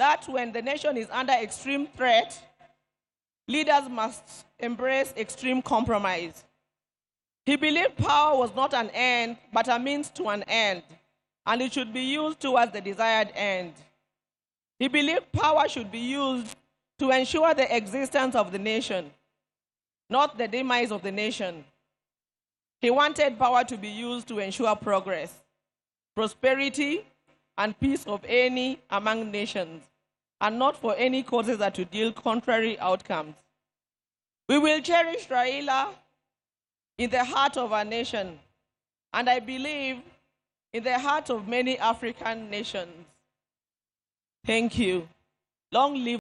that when the nation is under extreme threat, leaders must embrace extreme compromise. He believed power was not an end, but a means to an end, and it should be used towards the desired end. He believed power should be used to ensure the existence of the nation, not the demise of the nation. He wanted power to be used to ensure progress, prosperity, and peace of any among nations, and not for any causes that would yield contrary outcomes. We will cherish Raila in the heart of our nation, and I believe in the heart of many African nations. Thank you. Long live.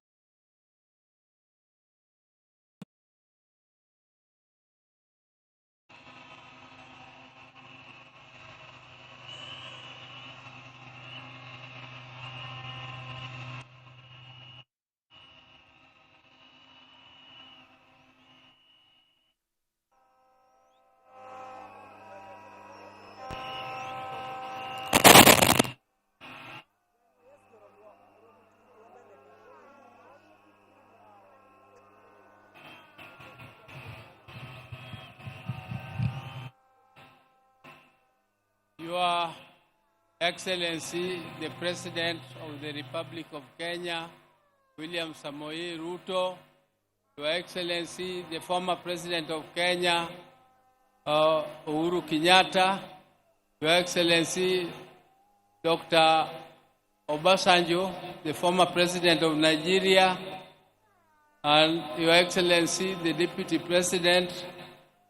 Your Excellency, the President of the Republic of Kenya, William Samoei Ruto, Your Excellency, the former President of Kenya, Uhuru Kenyatta, Your Excellency, Dr. Obasanjo, the former President of Nigeria, and Your Excellency, the Deputy President,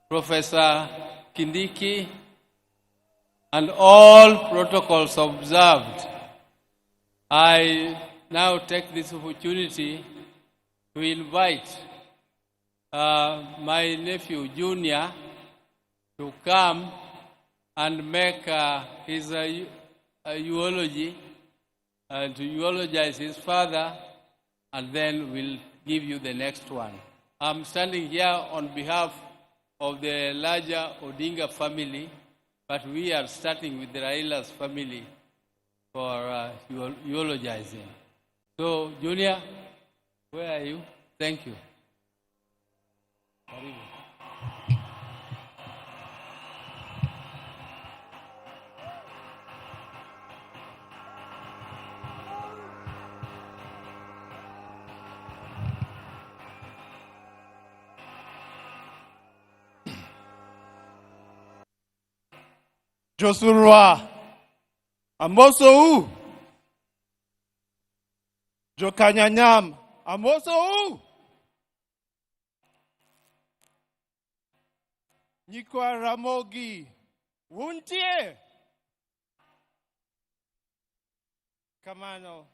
Professor Kindiki, and all protocols observed. I now take this opportunity to invite my nephew Junior to come and make his eulogy and to eulogize his father, and then we'll give you the next one. I'm standing here on behalf of the larger Odinga family, but we are starting with the Raila's family for eulogizing. So, Junior, where are you? Thank you. Josurwa, Amoso, Jokanyanyam, Amoso, Nikwa Ramogi, Wuntie, Kamano.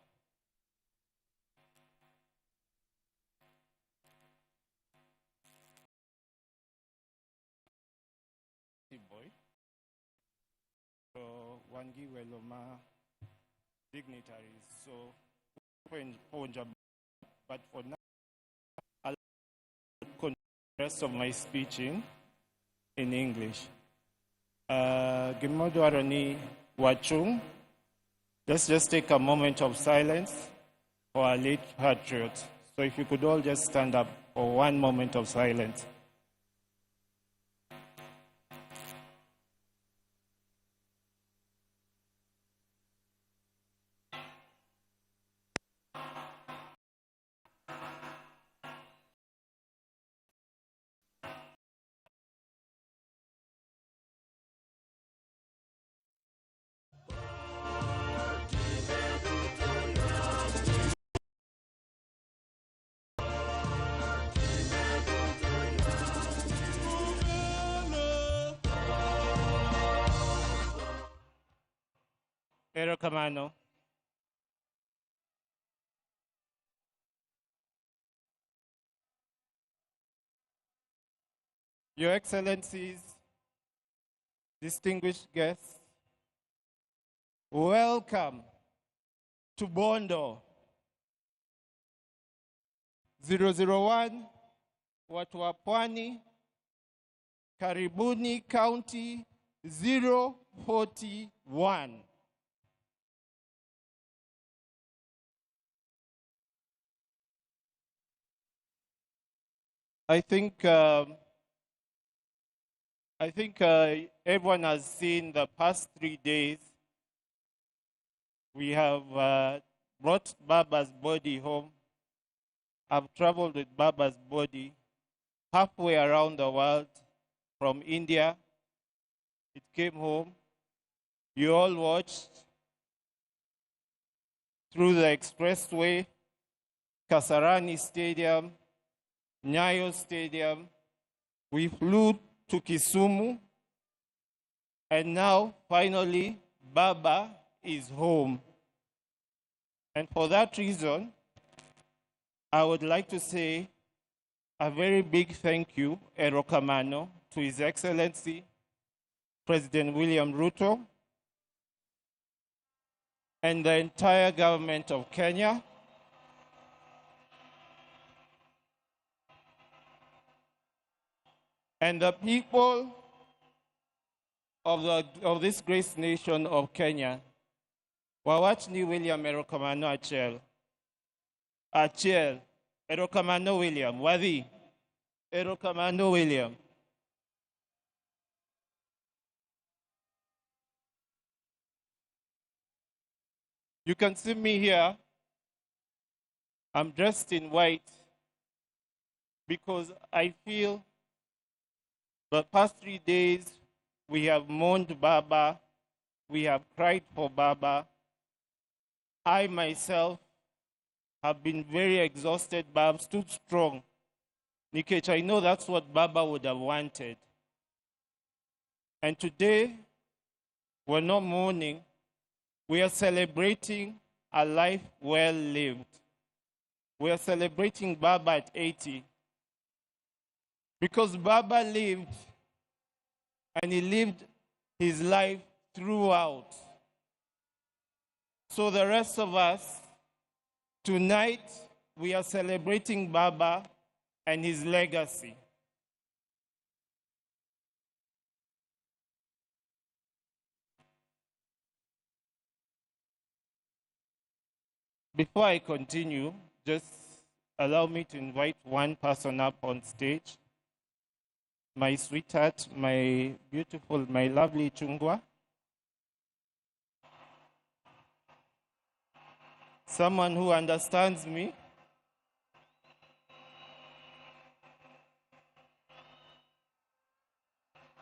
Wangi Weloma dignitaries. So, but for now, I'll continue the rest of my speech in English. Gimodo Arani Wachung. Let's just take a moment of silence for our late patriots. So, if you could all just stand up for one moment of silence. Pero Kamano. Your Excellencies, distinguished guests, welcome to Bondo 001, watu wa Pwani, Karibuni County 041. I think everyone has seen the past 3 days. We have brought Baba's body home. I've traveled with Baba's body halfway around the world from India. It came home. You all watched through the expressway, Kasarani Stadium, Nyayo Stadium. We flew to Kisumu, and now finally Baba is home. And for that reason, I would like to say a very big thank you, Erokamano, to His Excellency, President William Ruto, and the entire government of Kenya. And the people of this great nation of Kenya. Wawachni William Erokamano Achel. Achel. Erokamano William. Wadi. Erokamano William. You can see me here. I'm dressed in white because I feel the past 3 days we have mourned Baba, we have cried for Baba. I myself have been very exhausted, but I'm still strong. Nikech, I know that's what Baba would have wanted. And today, we're not mourning, we are celebrating a life well lived. We are celebrating Baba at 80. Because Baba lived, and he lived his life throughout. So the rest of us, tonight, we are celebrating Baba and his legacy. Before I continue, just allow me to invite one person up on stage. My sweetheart, my beautiful, my lovely Chungwa. Someone who understands me.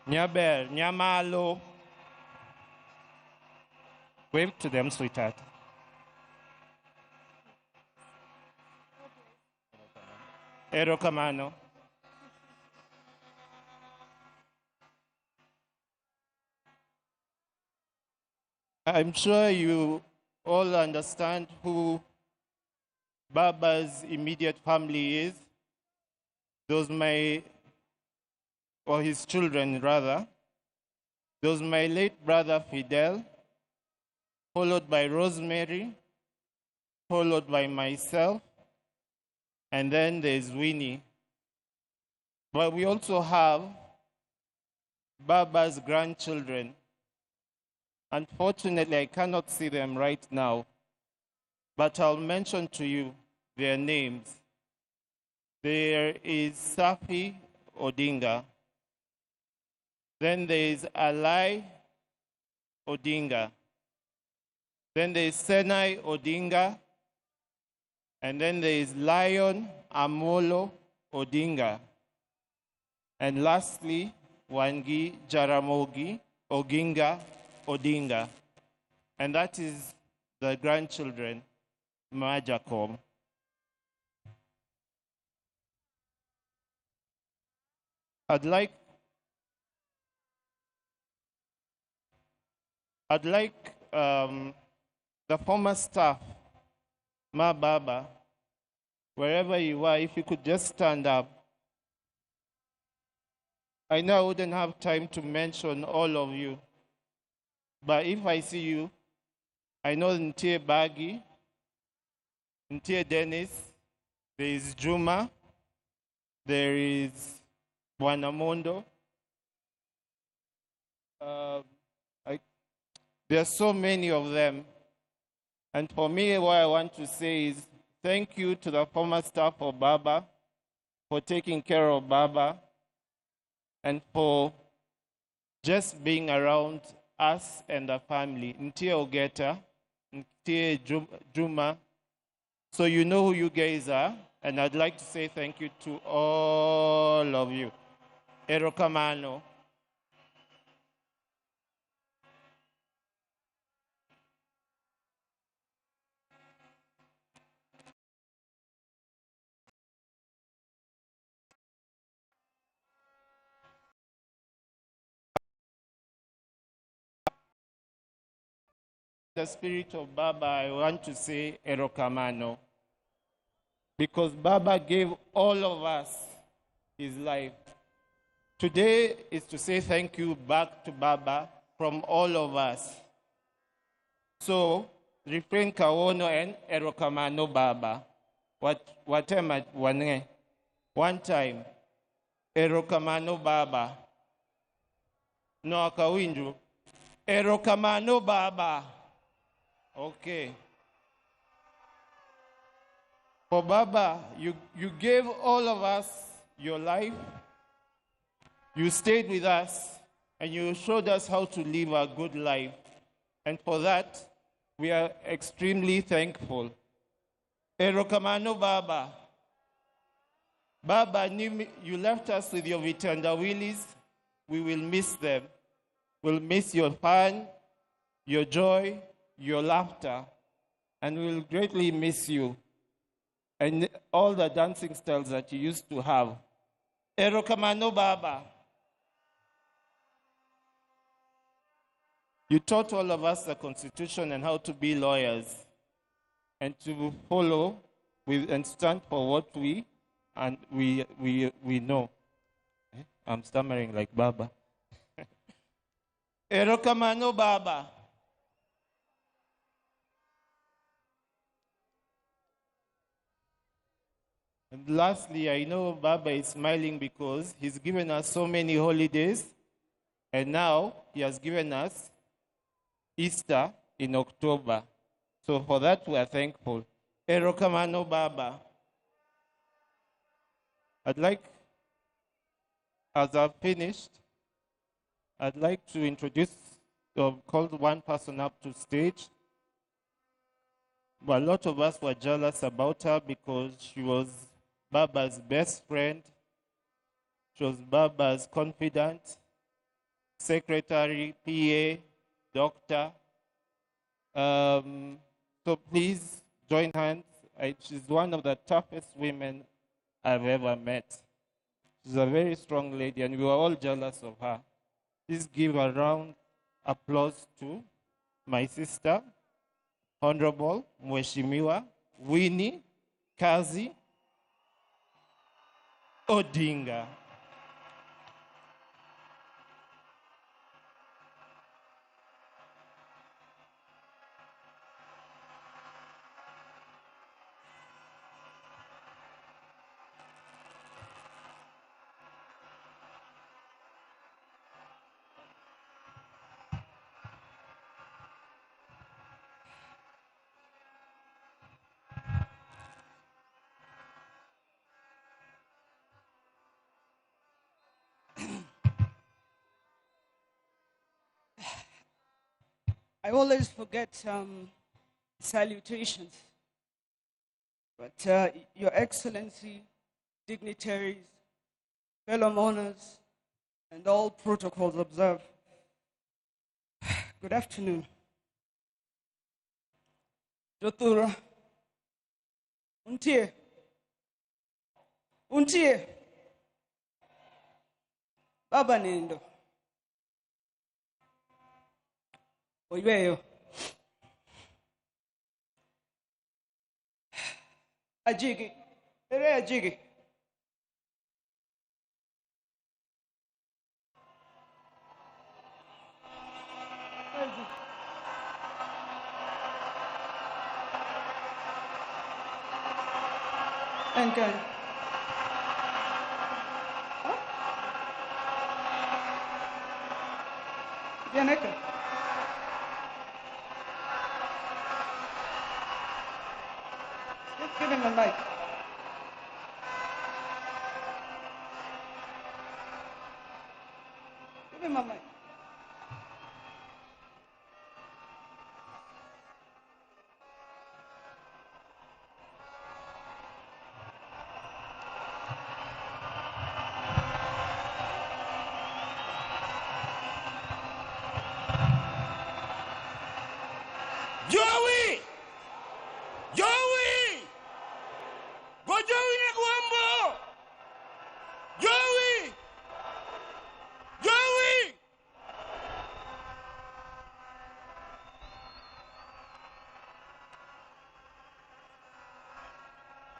Nyaber, Nyamalo. Wave to them, sweetheart. Erokamano. I'm sure you all understand who Baba's immediate family is. Those or his children rather. Those my late brother Fidel, followed by Rosemary, followed by myself, and then there's Winnie. But we also have Baba's grandchildren. Unfortunately, I cannot see them right now, but I'll mention to you their names. There is Safi Odinga. Then there is Alai Odinga. Then there is Senai Odinga. And then there is Lion Amolo Odinga. And lastly, Wangi Jaramogi Oginga Odinga. And that is the grandchildren, Majakom. I'd like the former staff, Ma Baba, wherever you are, if you could just stand up. I know I wouldn't have time to mention all of you, but if I see you, I know Ntie Bagi, Ntie Dennis, there is Juma, there is Buanamondo. There are so many of them. And for me, what I want to say is thank you to the former staff of Baba for taking care of Baba, and for just being around us and our family. Ntie Ogeta, Ntie Juma. So you know who you guys are, and I'd like to say thank you to all of you. Erokamano. The spirit of Baba, I want to say Erokamano. Because Baba gave all of us his life. Today is to say thank you back to Baba from all of us. So, refrain kawono and Erokamano Baba. Whatever one time. Erokamano Baba. No akawinju. Erokamano Baba. Okay. For Baba, you gave all of us your life. You stayed with us, and you showed us how to live a good life. And for that, we are extremely thankful. Erokamano Baba. Baba, you left us with your vitandawilis. We will miss them. We'll miss your fun, your joy, your laughter, and we'll greatly miss you and all the dancing styles that you used to have. Erokamano Baba. You taught all of us the Constitution and how to be lawyers and to follow and stand for what we know. I'm stammering like Baba. Erokamano Baba. And lastly, I know Baba is smiling because he's given us so many holidays, and now he has given us Easter in October. So for that, we are thankful. Erokamano Baba. I'd like, as I've finished, I'd like to introduce, call one person up to stage. But a lot of us were jealous about her because she was Baba's best friend. She was Baba's confidant, secretary, PA, doctor. So please join hands. She's one of the toughest women I've ever met. She's a very strong lady, and we were all jealous of her. Please give a round applause to my sister, Honorable Mheshimiwa Winnie Kazi Odinga. I always forget salutations, but Your Excellency, dignitaries, fellow mourners, and all protocols observed. Good afternoon. Jotura, untie, Baba Nendo. Oyweyo. Ajigi. Ere ajigi. Okay. Huh? Yaneka. Give him a mic. Give me my mic. Joey! Joey! Go Joey Negwambo! Joey! Joey!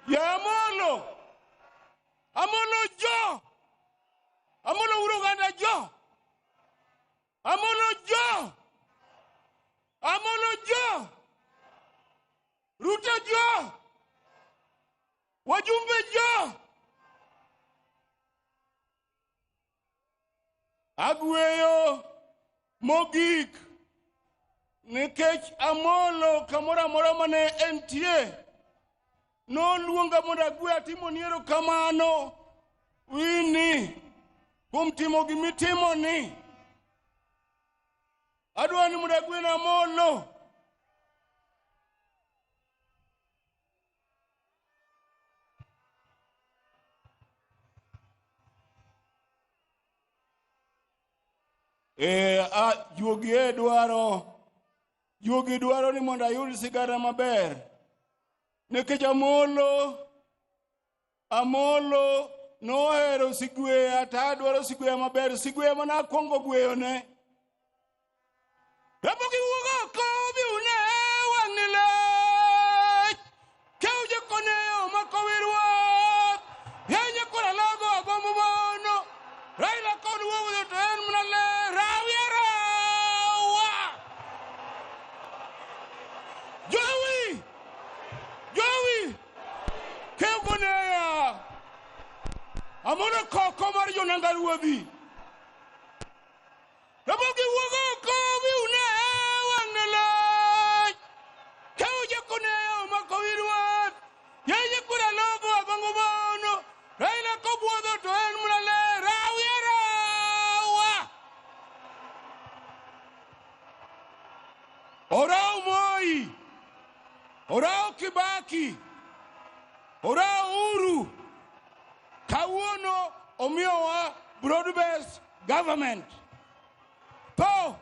Yamolo! Amolo Jo! Amolo Uruganda Jo! Amolo Jo! Amolo Jo! Ruta Jo! Wajumbe Jo! Agweyo mogik nikech Amolo kamora mora mane entie no luonga mondo agwe atimo niero kamano Winnie kuom timo gimitimo ni adwa ni mondo agwe na Amolo juogi dwaro ni mondo ayud sigara maber nikech Amolo nohero sigweya to adwaro sigweya maber sigweya mana akwongo gweyone Ramogi wuogo oko biune wang'ni lech keuje koneyo mako wirwa yenye kora lago agombo mono Raila kod wuogo to en mana le rawa Joey keu koneya Amolo koko mar jonanga ruodhi Ramogi wuogo oko biune wang'ni lech keuje koneyo mako wirwa yenye kora lago agombo mono Raila kod wuogo to en mana le rawa Orao Moi Orao Kibaki Orao Uhuru Kawuono omiyowa broad-based government to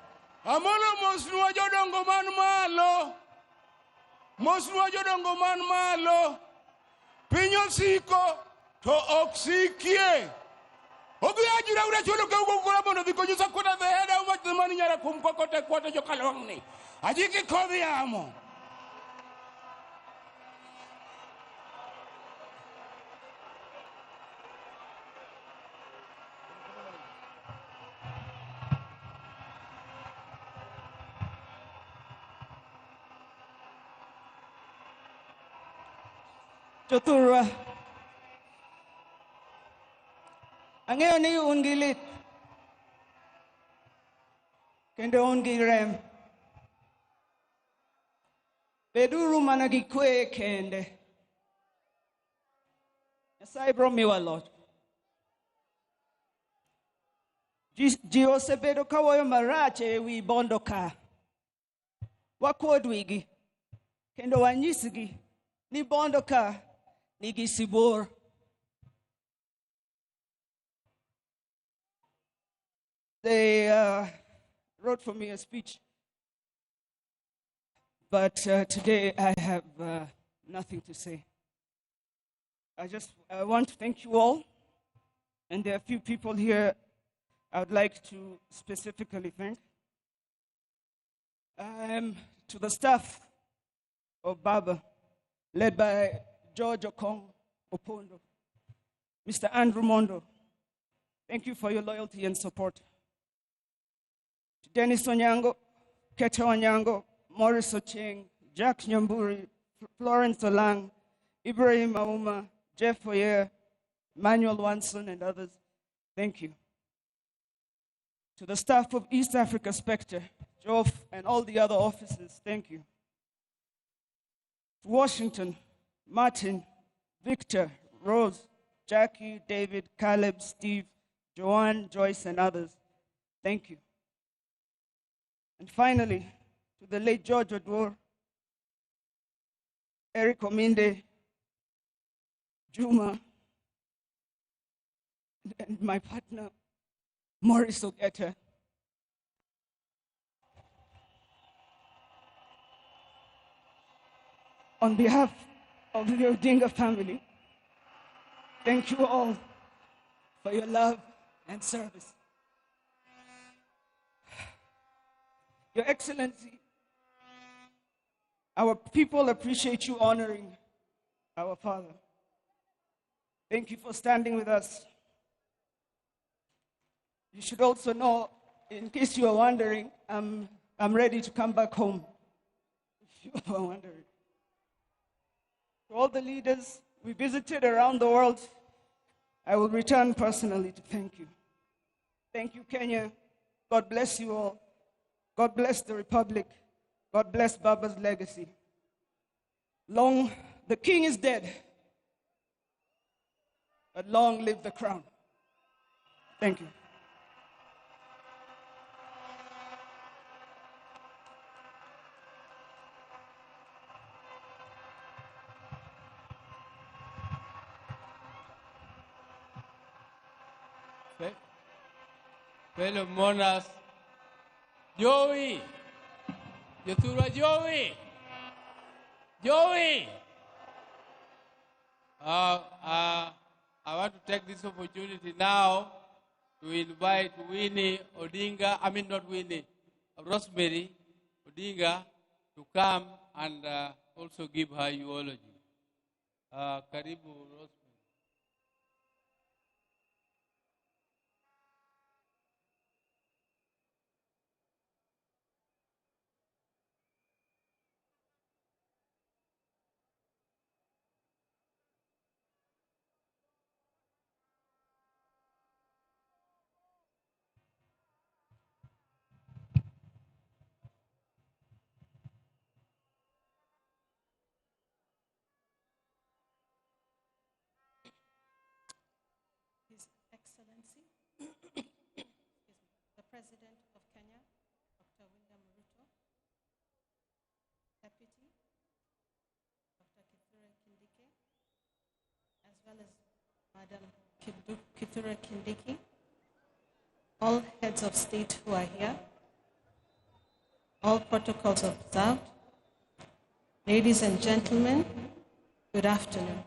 Amolo mosnwa jodongo man malo piny osiko to ok sikie Ogiajira ura chulo ke ugo kura mondo dhi konyo sakota the head of the money nyara kum kote kwate jokalongni ajiki kodhi amo Jothurwa. Ang'eyo ni un gi lit. Kendo un gi rem. Beduru mana gi kwe kende. Nyasaye biro miwa loch. Ji osebedo kawoyo marach e wi bondo ka. Wakuod wigi. Kendo wanyisgi ni bondo ka nigi sibor. They wrote for me a speech, but today I have nothing to say. I want to thank you all, and there are a few people here I would like to specifically thank. To the staff of Baba, led by George Okong Opondo, Mr. Andrew Mondo, thank you for your loyalty and support. To Dennis Onyango, Keta Onyango, Morris Ocheng, Jack Nyamburi, Florence Olang, Ibrahim Auma, Jeff Oyer, Manuel Wanson, and others, thank you. To the staff of East Africa Spectre, Joff, and all the other officers, thank you. To Washington, Martin, Victor, Rose, Jackie, David, Caleb, Steve, Joanne, Joyce, and others, Thank you. And finally, to the late George Odwor, Eric Ominde, Juma, and my partner, Maurice Ogeta. On behalf of the Odinga family, thank you all for your love and service. Your Excellency, our people appreciate you honoring our father. Thank you for standing with us. You should also know, in case you are wondering, I'm ready to come back home, if you are wondering. To all the leaders we visited around the world, I will return personally to thank you. Thank you, Kenya. God bless you all. God bless the Republic. God bless Baba's legacy. Long, the king is dead, but long live the crown. Thank you. Fellow mourners, Joey, Yatura Joey, Joey. I want to take this opportunity now to invite Winnie Odinga, not Winnie, Rosemary Odinga to come and also give her eulogy. Karibu, Rosemary. His Excellency, the President of Kenya, Dr. William Ruto, Deputy, Dr. Kithure Kindiki, as well as Madam Kithure Kindiki, all heads of state who are here, all protocols observed, ladies and gentlemen, good afternoon.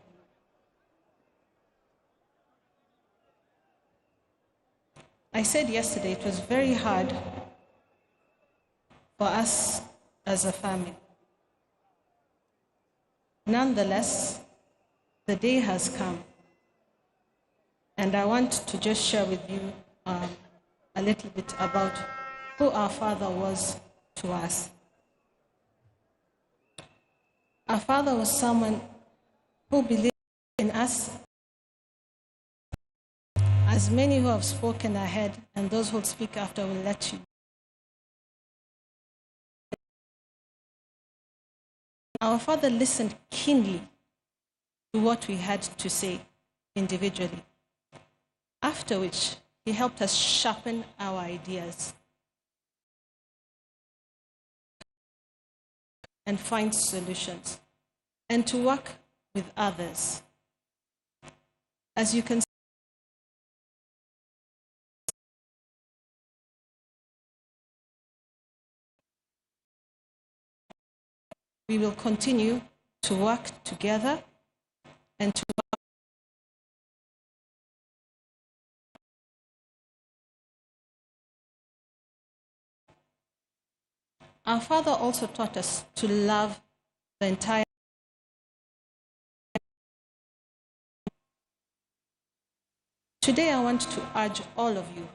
I said yesterday it was very hard for us as a family. Nonetheless, the day has come, and I want to just share with you a little bit about who our father was to us. Our father was someone who believed in us. As many who have spoken ahead and those who will speak after will let you. Our father listened keenly to what we had to say individually, after which he helped us sharpen our ideas and find solutions, and to work with others. As you can see, we will continue to work together and to work. Our father also taught us to love the entire. Today I want to urge all of you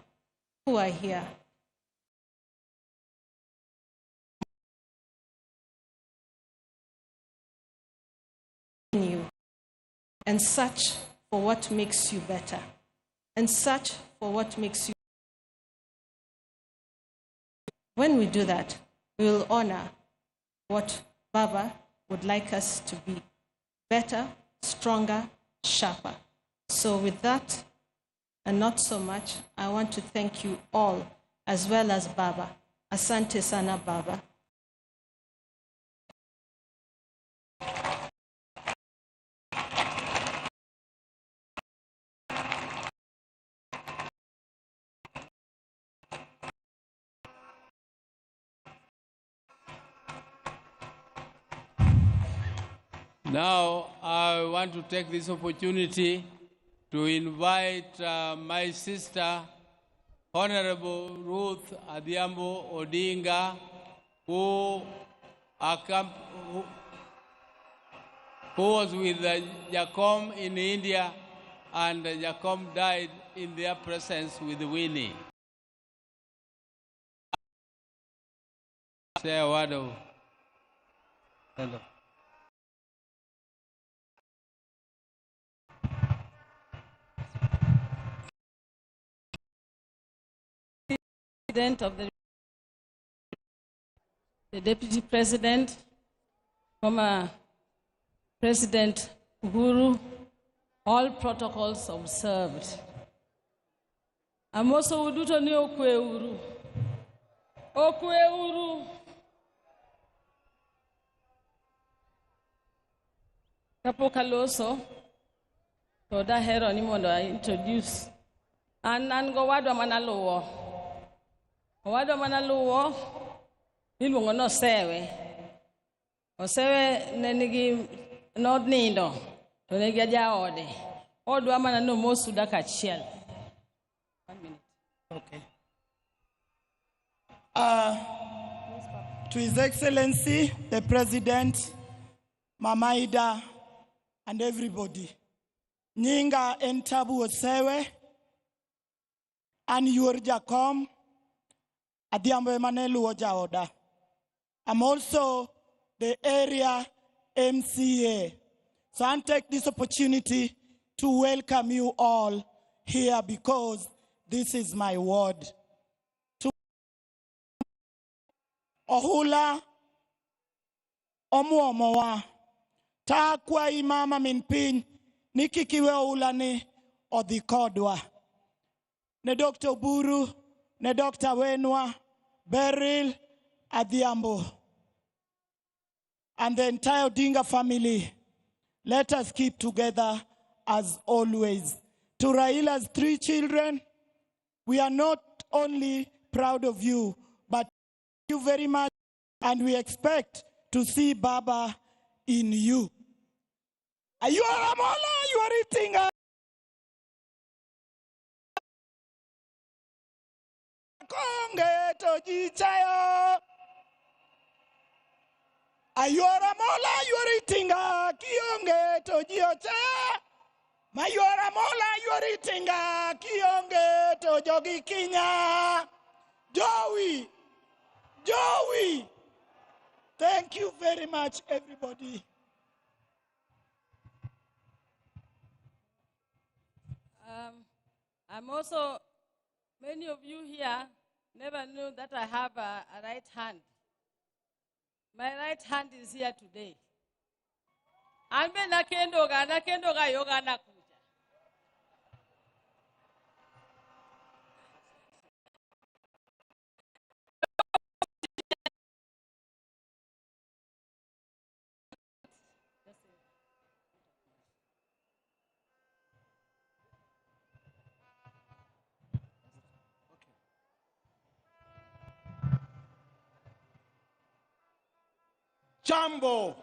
who are here you and search for what makes you better, and search for what makes you. When we do that, we will honor what Baba would like us to be: better, stronger, sharper. So with that, and not so much, I want to thank you all as well as Baba. Asante sana, Baba. Now, I want to take this opportunity to invite my sister, Honorable Ruth Adhiambo Odinga, who was with Jacom in India, and Jacom died in their presence with Winnie. Say a word of hello. President of the Deputy President, former President Uhuru, all protocols observed. I'm also Udutoni Okweuru. Okweuru. Kapokaloso, Toda Heronimondo, I introduce. And go wadwa manalowo. Wadwa manalowo, iluongo no sewe. Osewe nenigi nodnindo, to negi ajaode. Odwa mana no mosu daka achiel. 1 minute. Okay. To His Excellency, the President, Mama Ida, and everybody. Nyinga entabu osewe, and your Jacom, Adhiambo Emanelu Ojaoda. I'm also the area MCA. So I'll take this opportunity to welcome you all here because this is my ward. To Ohula Omuomowa Takwa Imama Minpin Nikikiwe Ulani Odhikodwa Ne Dr. Buru, ne Dr. Wenwa, Beryl Adhiambo, and the entire Odinga family. Let us keep together as always. To Raila's 3 children, we are not only proud of you, but thank you very much, and we expect to see Baba in you. Are you Aramola? You are eating Konge toji chayo. Ayora mola yori tinga kionge toji ocha. Mayora mola yori tinga kionge tojogi kinya. Joey. Thank you very much, everybody. I'm also, many of you here never knew that I have a right hand. My right hand is here today. Alme nakendoga yoga nakuja. Jambo.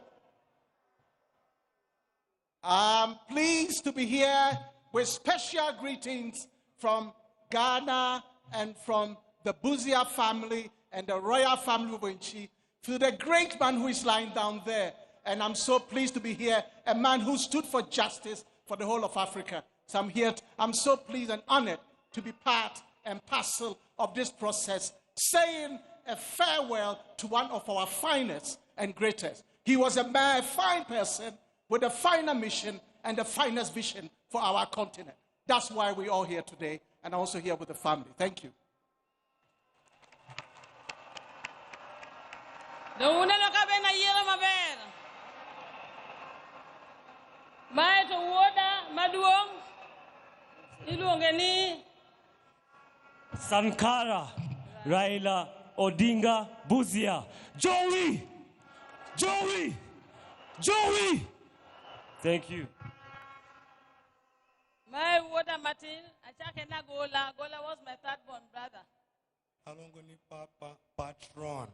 I'm pleased to be here with special greetings from Ghana and from the Buzia family and the royal family of Winnie to the great man who is lying down there. And I'm so pleased to be here, a man who stood for justice for the whole of Africa. So I'm here, I'm so pleased and honored to be part and parcel of this process, saying a farewell to one of our finest and greatest. He was a man, a fine person with a finer mission and the finest vision for our continent. That's why we're all here today, and also here with the family. Thank you. Sankara. Raila Odinga Busia. Joey! Joey! Joey! Thank you. My water Martin, Achakena Gola. Gola was my third born brother. Alongoni Papa Patron.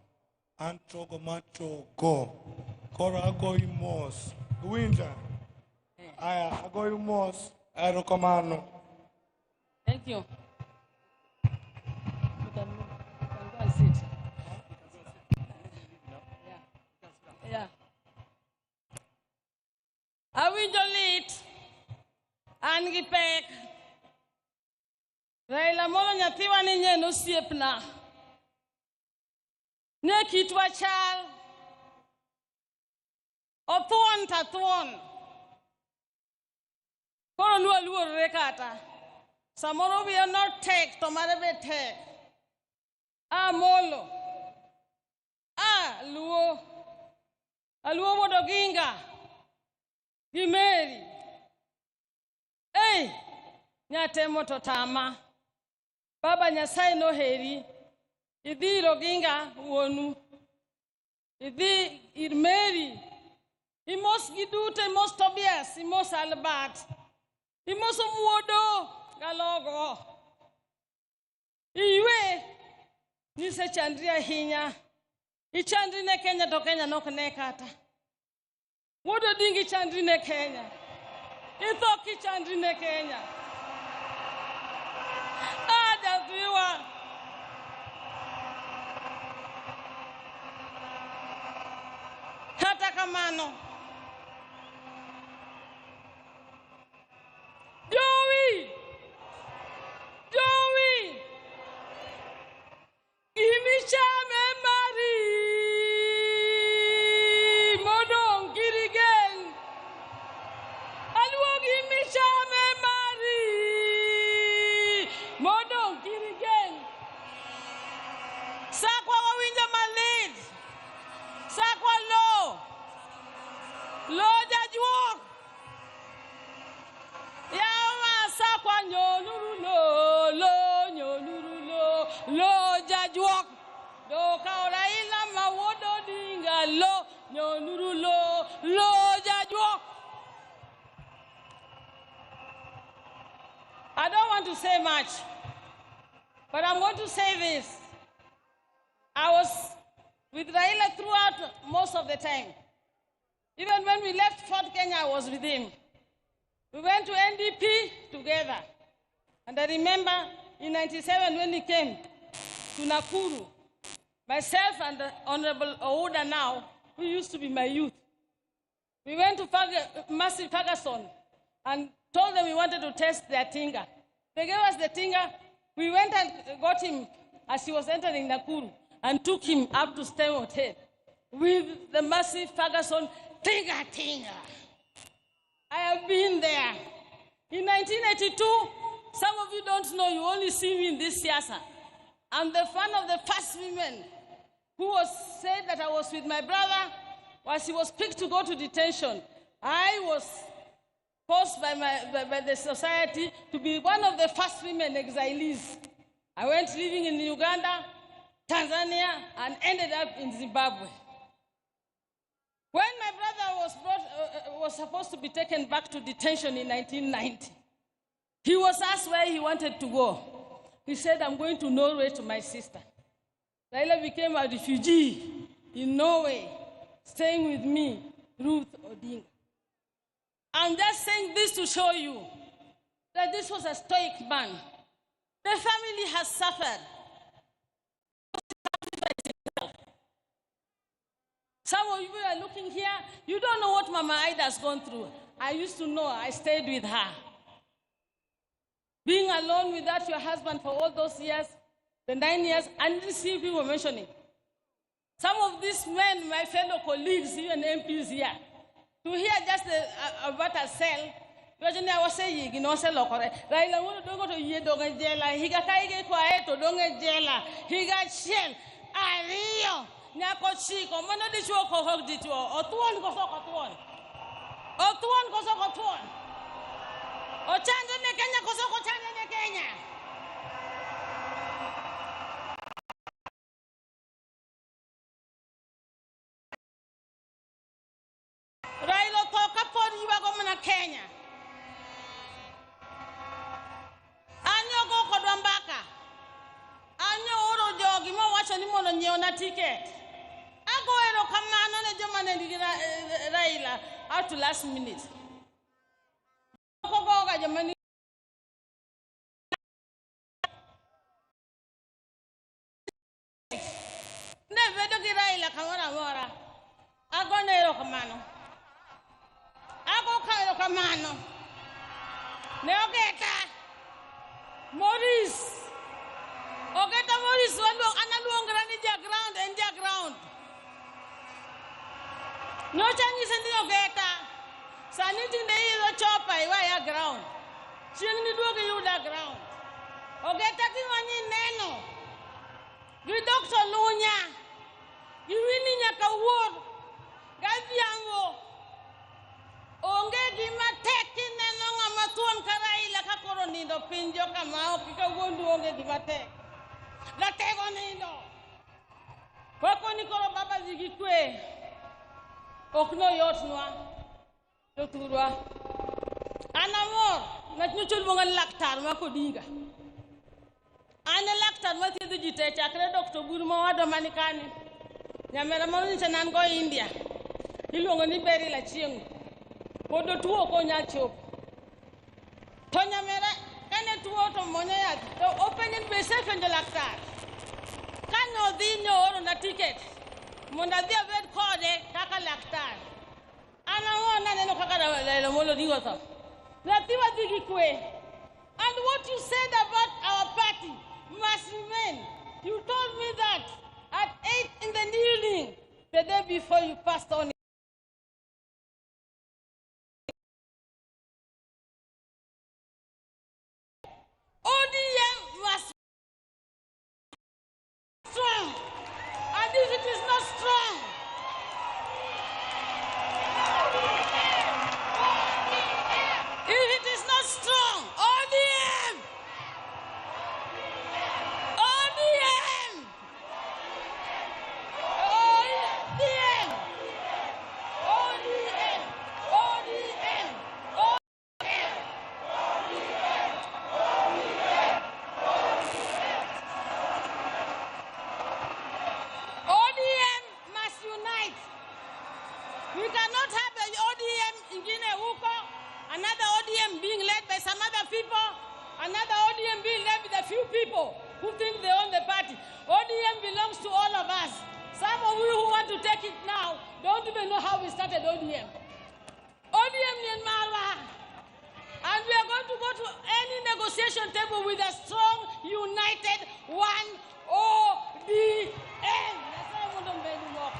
Antrogo Macho Go. Kora Agoimos. Winter. Aya Agoimos. Aerokomano. Thank you. You can go and sit. Yeah. I will delete and give back. Raila Molo Nyatiwa Ninye no siepna. Nekitwa chal. Otuan tatuan. Koro luo rekata. Samoro we are not take, tomare be take. Ah molo. Ah luo. Aluo Bodoginga. Gimeri. Hey, nyate moto tama. Baba Nyasai no heri. Idi Roginga wonu. Idi Irmeri. Imos Gidute, Imos Tobias, Imos Albert. Imos Mwodo Galogo. Iwe Nise Chandria Hinya. Ichandrine Kenya to Kenya no Kanekata. Wodo Dingi Chandrine Kenya. Ithoki Chandrine Kenya. Viwa. Hata kamano. Joey! Joey! Imichame Mari! Modong Girigen! Alwog imichame Mari! Modong Girigen! Sakwa wawinja malid! Sakwa lo! Lo jajuok! Yawa sakwa nyonuru lo nyonuru lo jajuok! Do Raila mawodo dinga lo nyonuru lo jajuok! I don't want to say much, but I'm going to say this. I was with Raila throughout most of the time. Even when we left Fort Kenya, I was with him. We went to NDP together. And I remember in 97 when he came to Nakuru, myself and the Honorable Ouda now, who used to be my youth, we went to Massive Ferguson and told them we wanted to test their tinga. They gave us the tinga. We went and got him as he was entering Nakuru and took him up to Stem Hotel with the Massive Ferguson tinga. I have been there. In 1982, some of you don't know, you only see me in this siyasa. I'm the one of the first women who was said that I was with my brother as he was picked to go to detention. I was forced by the society to be one of the first women exilees. I went living in Uganda, Tanzania, and ended up in Zimbabwe. When my brother was supposed to be taken back to detention in 1990, he was asked where he wanted to go. He said, I'm going to Norway to my sister. Raila became a refugee in Norway, staying with me, Ruth Odinga. I'm just saying this to show you that this was a stoic man. The family has suffered. Some of you are looking here, you don't know what Mama Ida has gone through. I used to know, I stayed with her. Being alone without your husband for all those years, the 9 years, I didn't see people mentioning. Some of these men, my fellow colleagues, even MPs here, to hear just about a cell, I was saying, you know, Raila won't go to Yedonga Jela, he got quiet to Donga Jela, he got shell, Ario, Nakochiko, Manadisho, Hogdito, or Tuan Gosokotuan, or Tuan Gosokotuan, or Chandana Kenya Kosoko Chandana Kenya. nyona ticket. Ago erokamano ne joma ne nigi Raila out to last minute. Kogoga joma ni ne vedo gi Raila kamoro amora. Ago ne erokamano. Ago ka erokamano. Ne ogeta Maurice. Ogeta Maurice analuongra ni Jaground en Jaground. No changi sendi ogeta. Saniti ne ilo chopa iwa ya ground. Chieng ni duoge yuda ground. Ogeta ki wanyi neno. Gi Dr. Lunya. Gi Winnie nyaka wuor. Gadhiambo. Onge gima tek neno ng'ama thuon ka Raila ka koro nindo pinjo kama okika wuondu onge gima tek. Latego nindo. Poko ni koro baba zigi kwe. Okno yotnwa. Doturwa. Anamor. Matnuchul mongan laktar mako dinga. Ane laktar mathiedho ji te chakre Dr. Burma wado manikani. Nyamera moni chanan go India. Iluongo ni beri la chieng'. Podo tuo ko nya chop. To nyamera kane tuo to monyo yath. To openyen be safe en laktar. Kanyo dhi oro na ticket. Monda dhi abed kode kaka laktar. Ana neno kaka Raila molo dingo to. Latiwa digi kwe. And what you said about our party must remain. You told me that at 8 in the evening, the day before you passed on. ODM must be strong. And if it is not strong, ODM! ODM! ODM! ODM! ODM! ODM must unite. We cannot have an ODM in Guinea, another ODM being led by some other people, another ODM being led by the few people who think they own the party. ODM belongs to all of us. Some of you who want to take it now don't even know how we started ODM. ODM in Marwa. And we are going to go to any negotiation table with a strong, united, one ODM. That's why I want to make more.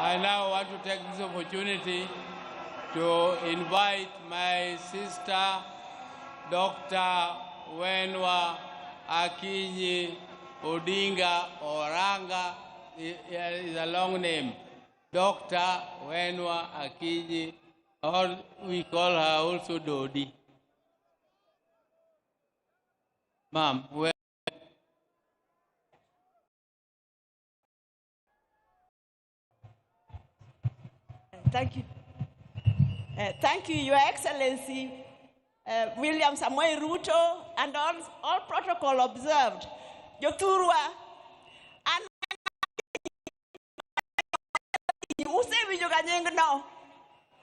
I now want to take this opportunity to invite my sister, Dr. Wenwa Akinyi Odinga Oranga, is a long name. Dr. Wenwa Akinyi, or we call her also Dodi. Ma'am, Thank you. Thank you, Your Excellency, William Samoei Ruto, and all protocol observed. Joturwa, and usewinjo ganyeng no,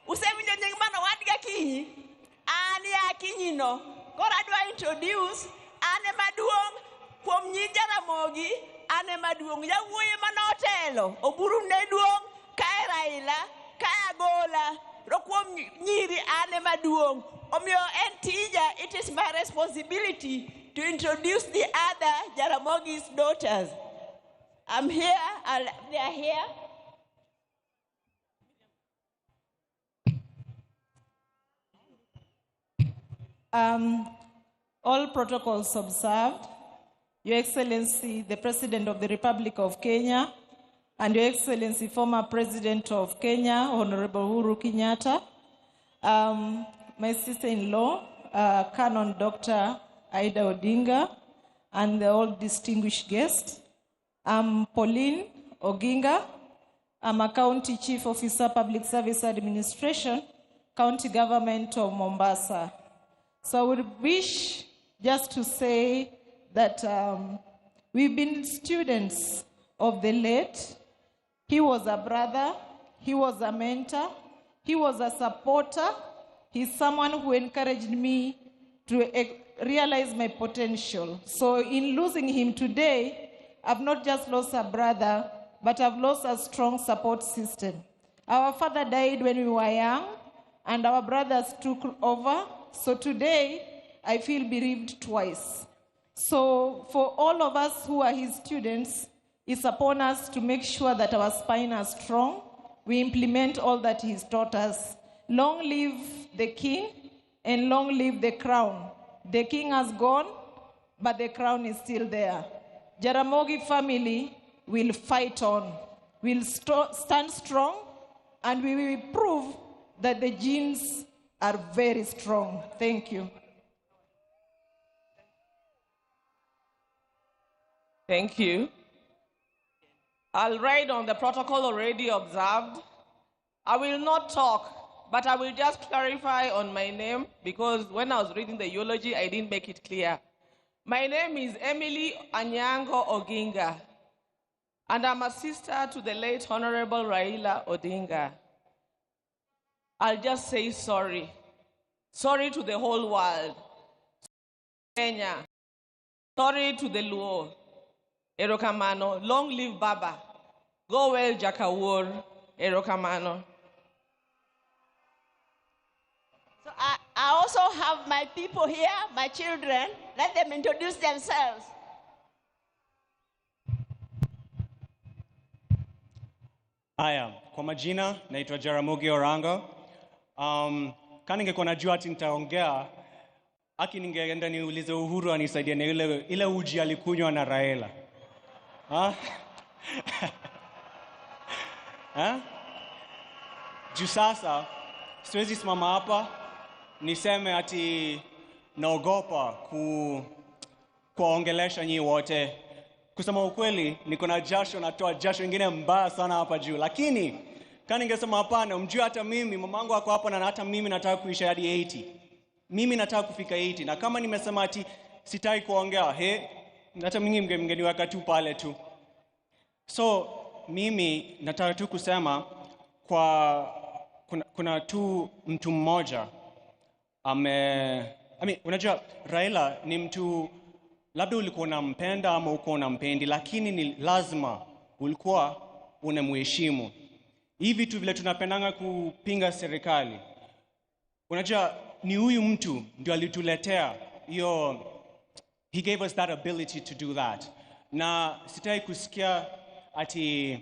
usewinjo nyeng mano wadga kinyi, ani akinyi no, kora adwa introduce, ane maduong, kuom nyi Jaramogi, ane maduong, yawuoye manotelo, oburu ne duong, kae Raila, kaya gola, rokwom nyiri ane maduong. Omyo entija, it is my responsibility to introduce the other Jaramogi's daughters. I'm here, they are here. All protocols observed. Your Excellency, the President of the Republic of Kenya, and Your Excellency, former President of Kenya, Honorable Uhuru Kenyatta, my sister-in-law, Canon Dr. Aida Odinga, and the all distinguished guests. I'm Pauline Oginga, I'm a County Chief Officer, Public Service Administration, County Government of Mombasa. So I would wish just to say that we've been students of the late. He was a brother, he was a mentor, he was a supporter. He's someone who encouraged me to realize my potential. So in losing him today, I've not just lost a brother, but I've lost a strong support system. Our father died when we were young, and our brothers took over. So today, I feel bereaved twice. So for all of us who are his students, it's upon us to make sure that our spine is strong. We implement all that he's taught us. Long live the king, and long live the crown. The king has gone, but the crown is still there. Jaramogi family will fight on. We'll stand strong, and we will prove that the genes are very strong. Thank you. Thank you. I'll write on the protocol already observed. I will not talk, but I will just clarify on my name, because when I was reading the eulogy, I didn't make it clear. My name is Emily Anyango Oginga, and I'm a sister to the late Honorable Raila Odinga. I'll just say sorry. Sorry to the whole world. Kenya. Sorry to the Luo. Erokamano. Long live Baba. Go well, Jakawur. Erokamano. So I also have my people here, my children. Let them introduce themselves. Haya, kwa majina naitwa Jaramogi Orango. Kama ningekuwa najua ati nitaongea, ningeenda niulize Uhuru anisaidie na ile uji alikunywa na Raila. Juu sasa siwezi simama hapa niseme ati naogopa kuongelesha nyinyi wote. Kusema ukweli, niko na jasho, natoa jasho ingine mbaya sana hapa juu. Lakini kama ningesema hapana, mjue hata mimi mamangu ako hapa, na hata mimi nataka kuishi hadi 80. Mimi nataka kufika 80, na kama nimesema ati sitaki kuongea, hata mimi mngeniweka tu pale tu. So mimi nataka tu kusema kuna tu mtu mmoja unajua Raila ni mtu, labda ulikuwa unampenda ama uko unampendi, lakini ni lazima ulikuwa unamheshimu. Hivi tu vile tunapendanga kupinga serikali, unajua ni huyu mtu ndio alituletea hiyo, he gave us that ability to do that. Na sitaki kusikia ati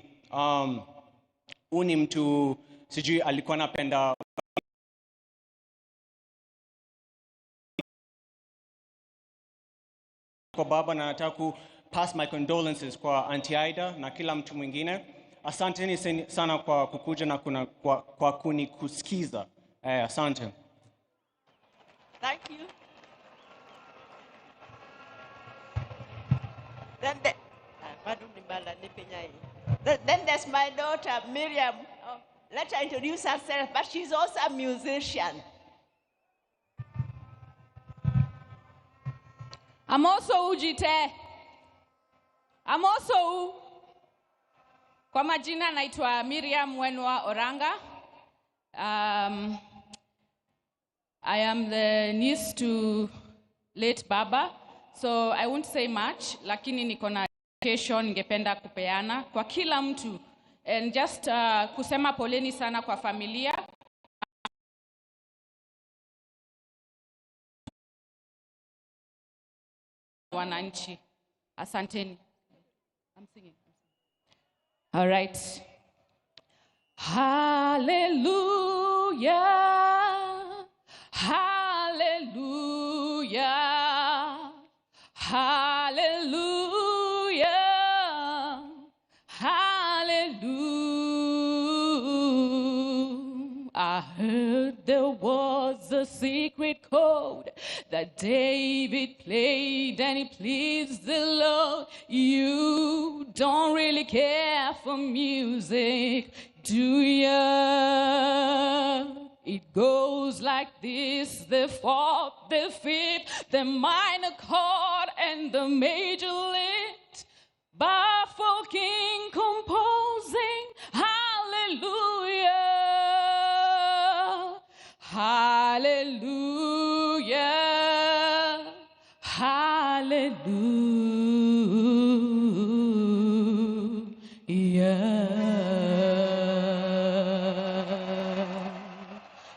ni mtu sijui alikuwa anapenda kwa baba, na nataka ku pass my condolences kwa Auntie Aida na kila mtu mwingine. Asanteni sana kwa kukuja na kwa kunikusikiza. Asante. Thank you. Then there's my daughter, Miriam. Let her introduce herself, but she's also a musician. I'm also Ujite. I'm also kwa majina naitwa Miriam Wenwa Oranga. I am the niece to late Baba, so I won't say much, lakini niko na education ningependa kupeana kwa kila mtu, and just kusema poleni sana kwa familia. Wananchi. Asanteni. I'm singing. All right. Hallelujah. Hallelujah. Hallelujah. Hallelujah. I heard there was a secret chord that David played and it pleased the Lord. You don't really care for music, do ya? It goes like this: the fourth, the fifth, the minor chord, and the major lift. Baffled king composing, hallelujah, hallelujah, hallelujah.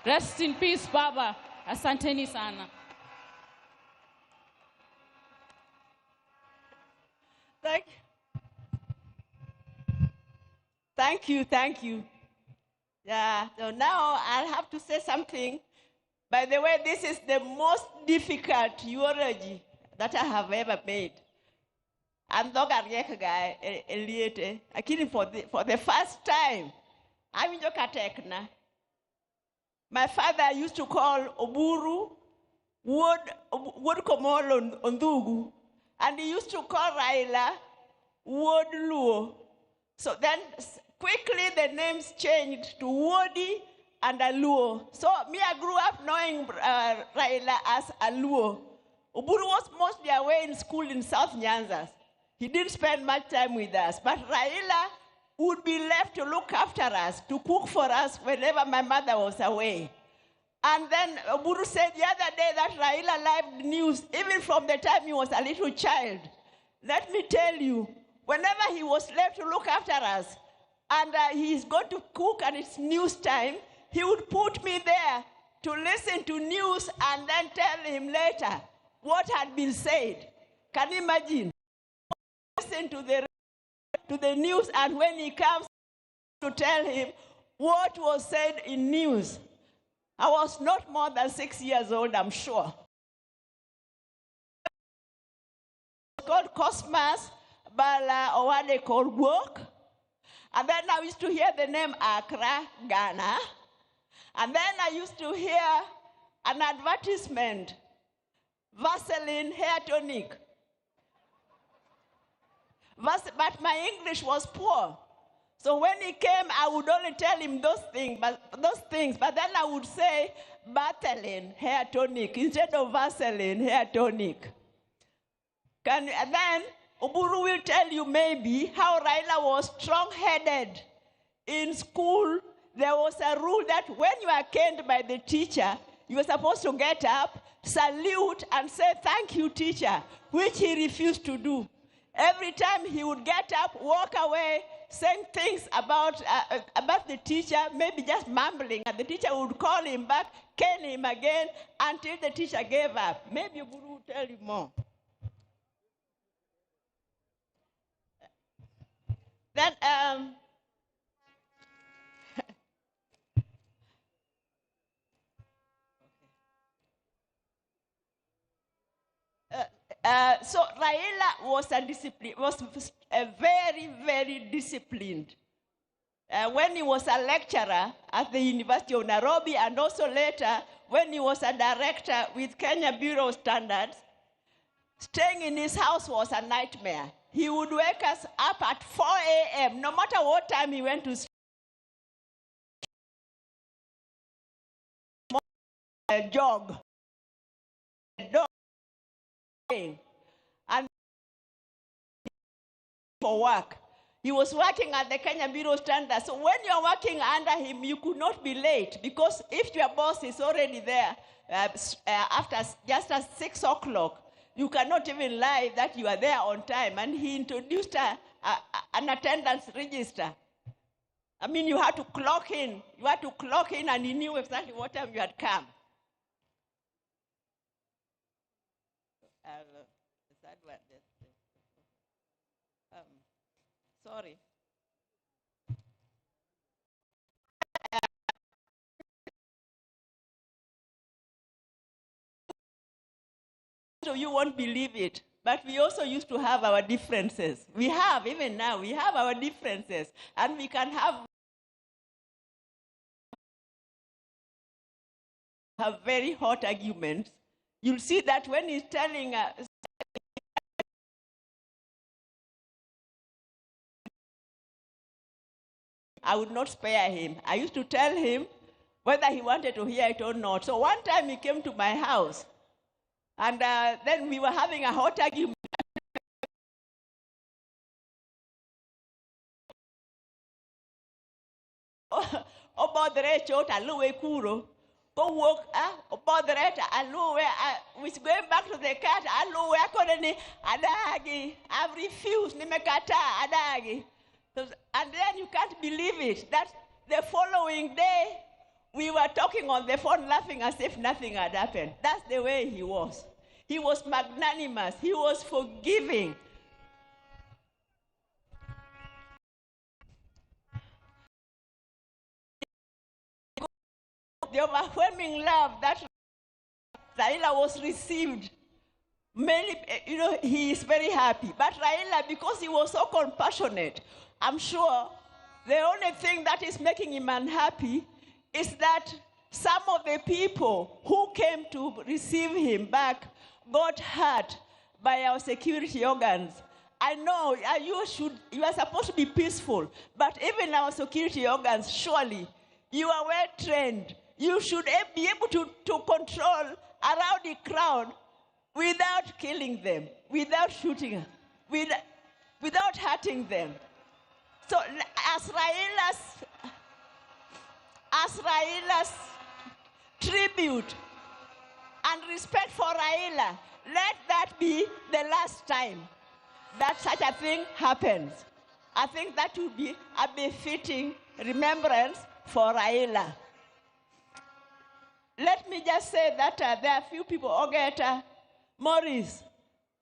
Rest in peace, Baba. Asanteni sana. Thank you. Yeah, so now I'll have to say something. By the way, this is the most difficult eulogy that I have ever made. I'm not a guy, Lakini for the first time, I'm in Yokatekna. My father used to call Oburu Wod Komolo Ondugu, and he used to call Raila Wod Luo. So then quickly the names changed to Wodi and Aluo. So me, I grew up knowing Raila as Aluo. Oburu was mostly away in school in South Nyanza. He didn't spend much time with us, but Raila would be left to look after us, to cook for us whenever my mother was away. And then Oburu said the other day that Raila lived news, even from the time he was a little child. Let me tell you, whenever he was left to look after us, and he's going to cook and it's news time, he would put me there to listen to news and then tell him later what had been said. Can you imagine? Listen to the news, and when he comes to tell him what was said in news, I was not more than 6 years old, I'm sure. It's called Cosmas, Bala, or what they call work. And then I used to hear the name Accra, Ghana. And then I used to hear an advertisement, Vaseline hair tonic. But my English was poor. So when he came, I would only tell him those things, but then I would say Vaseline hair tonic instead of Vaseline hair tonic. And then Oburu will tell you maybe how Raila was strong-headed. In school, there was a rule that when you are caned by the teacher, you were supposed to get up, salute, and say, "Thank you, teacher," which he refused to do. Every time he would get up, walk away, saying things about the teacher, maybe just mumbling, and the teacher would call him back, cane him again, until the teacher gave up. Maybe Oburu will tell you more. Then, so Raila was a very, very disciplined. When he was a lecturer at the University of Nairobi, and also later when he was a director with Kenya Bureau of Standards, staying in his house was a nightmare. He would wake us up at 4 a.m., no matter what time he went to sleep. Jog. And for work. He was working at the Kenya Bureau of Standards. So when you're working under him, you could not be late, because if your boss is already there after just at 6 o'clock, you cannot even lie that you are there on time. And he introduced an attendance register. I mean, you had to clock in. You had to clock in, and he knew exactly what time you had come. Sorry. So you won't believe it, but we also used to have our differences. We have, even now, we have our differences, and we can have very hot arguments. You'll see that when he's telling I would not spare him. I used to tell him whether he wanted to hear it or not. So one time he came to my house, and then we were having a hot argument. Obodre chota luwe kuro. Go walk, obodre ta aluwe. We going back to the cat. Aluwe akoneni adagi. I've refused. Nimekata adagi. And then you can't believe it. That the following day, we were talking on the phone, laughing as if nothing had happened. That's the way he was. He was magnanimous. He was forgiving. The overwhelming love that Raila was received, many, he is very happy. But Raila, because he was so compassionate, I'm sure the only thing that is making him unhappy is that some of the people who came to receive him back got hurt by our security organs. I know you are supposed to be peaceful, but even our security organs, surely, you are well trained. You should be able to control a rowdy crowd without killing them, without shooting them, without hurting them. So as Raila's tribute and respect for Raila, let that be the last time that such a thing happens. I think that would be a befitting remembrance for Raila. Let me just say that there are few people. Ogeta, Morris,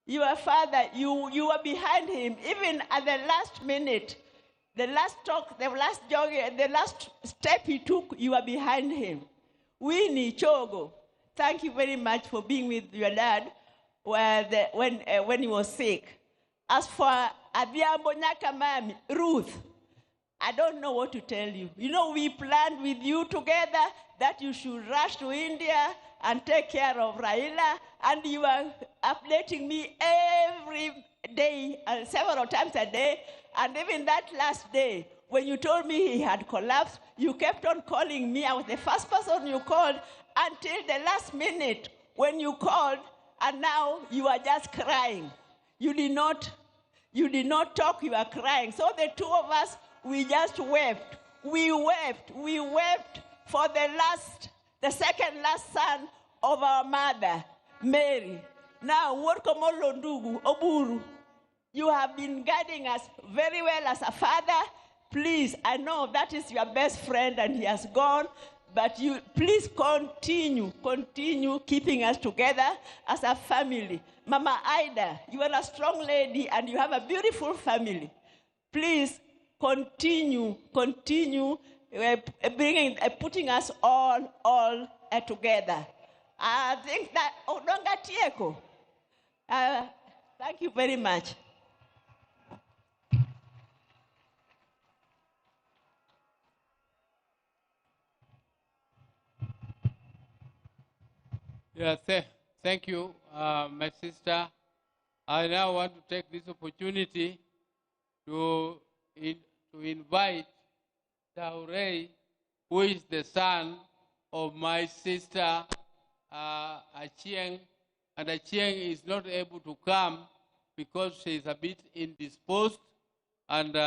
your father, you were behind him. Even at the last minute, the last talk, the last jog, the last step he took, you were behind him. Winnie, Chogo, thank you very much for being with your dad when he was sick. As for Abiambo Nyakamami, Ruth, I don't know what to tell you. We planned with you together that you should rush to India and take care of Raila, and you are updating me every day, several times a day, and even that last day, when you told me he had collapsed, you kept on calling me. I was the first person you called until the last minute when you called, and now you are just crying. You did not talk, you are crying. So the two of us, we just wept. We wept for the second last son of our mother, Mary. Now, Oburu, you have been guiding us very well as a father. Please, I know that is your best friend and he has gone, but you please continue keeping us together as a family. Mama Ida, you are a strong lady and you have a beautiful family. Please continue putting us all together. I think that thank you very much. Yeah, thank you, my sister. I now want to take this opportunity to invite Taurei, who is the son of my sister Achieng, and Achieng is not able to come because she is a bit indisposed, and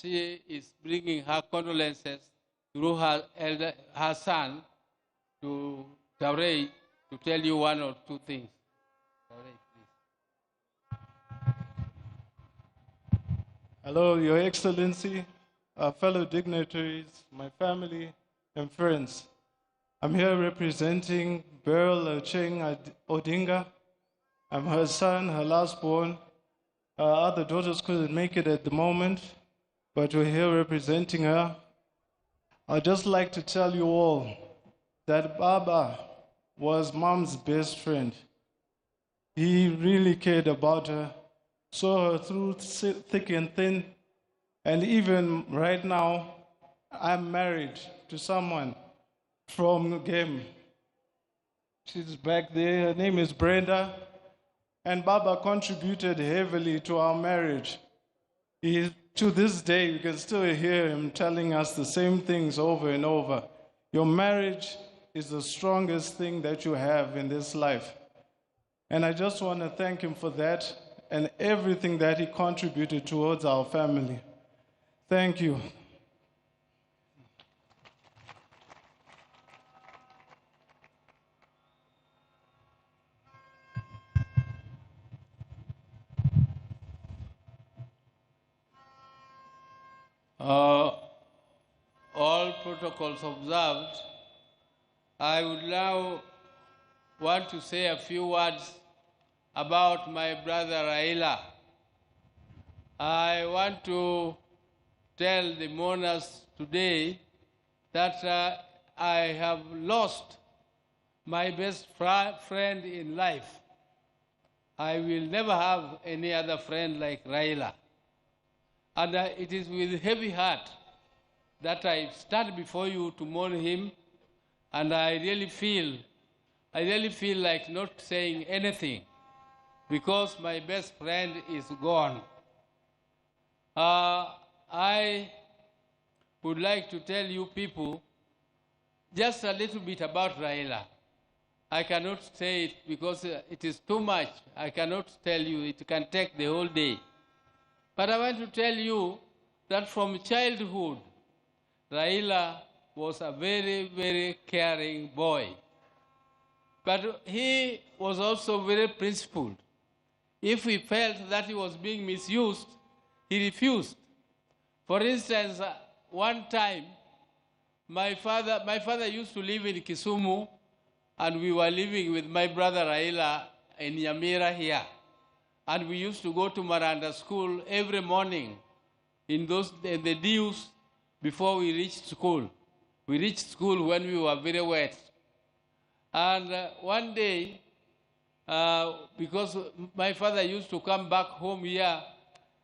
she is bringing her condolences through her son to Taurei to tell you one or two things. Taurei, please. Hello, Your Excellency, fellow dignitaries, my family, and friends. I'm here representing Beryl Ocheng Odinga. I'm her son, her lastborn. Her other daughters couldn't make it at the moment, but we're here representing her. I'd just like to tell you all that Baba was Mom's best friend. He really cared about her, saw her through thick and thin, and even right now, I'm married to someone from Game. She's back there, her name is Brenda, and Baba contributed heavily to our marriage. He To this day, you can still hear him telling us the same things over and over. Your marriage is the strongest thing that you have in this life. And I just want to thank him for that and everything that he contributed towards our family. Thank you. All protocols observed, I would now want to say a few words about my brother Raila. I want to tell the mourners today that I have lost my best friend in life. I will never have any other friend like Raila. And it is with heavy heart that I stand before you to mourn him, and I really feel like not saying anything because my best friend is gone. I would like to tell you people just a little bit about Raila. I cannot say it because it is too much. I cannot tell you. It can take the whole day. But I want to tell you that from childhood, Raila was a very, very caring boy. But he was also very principled. If he felt that he was being misused, he refused. For instance, one time, my father used to live in Kisumu, and we were living with my brother Raila in Nyamira here. And we used to go to Maranda school every morning in the dews before we reached school. We reached school when we were very wet. And one day, because my father used to come back home here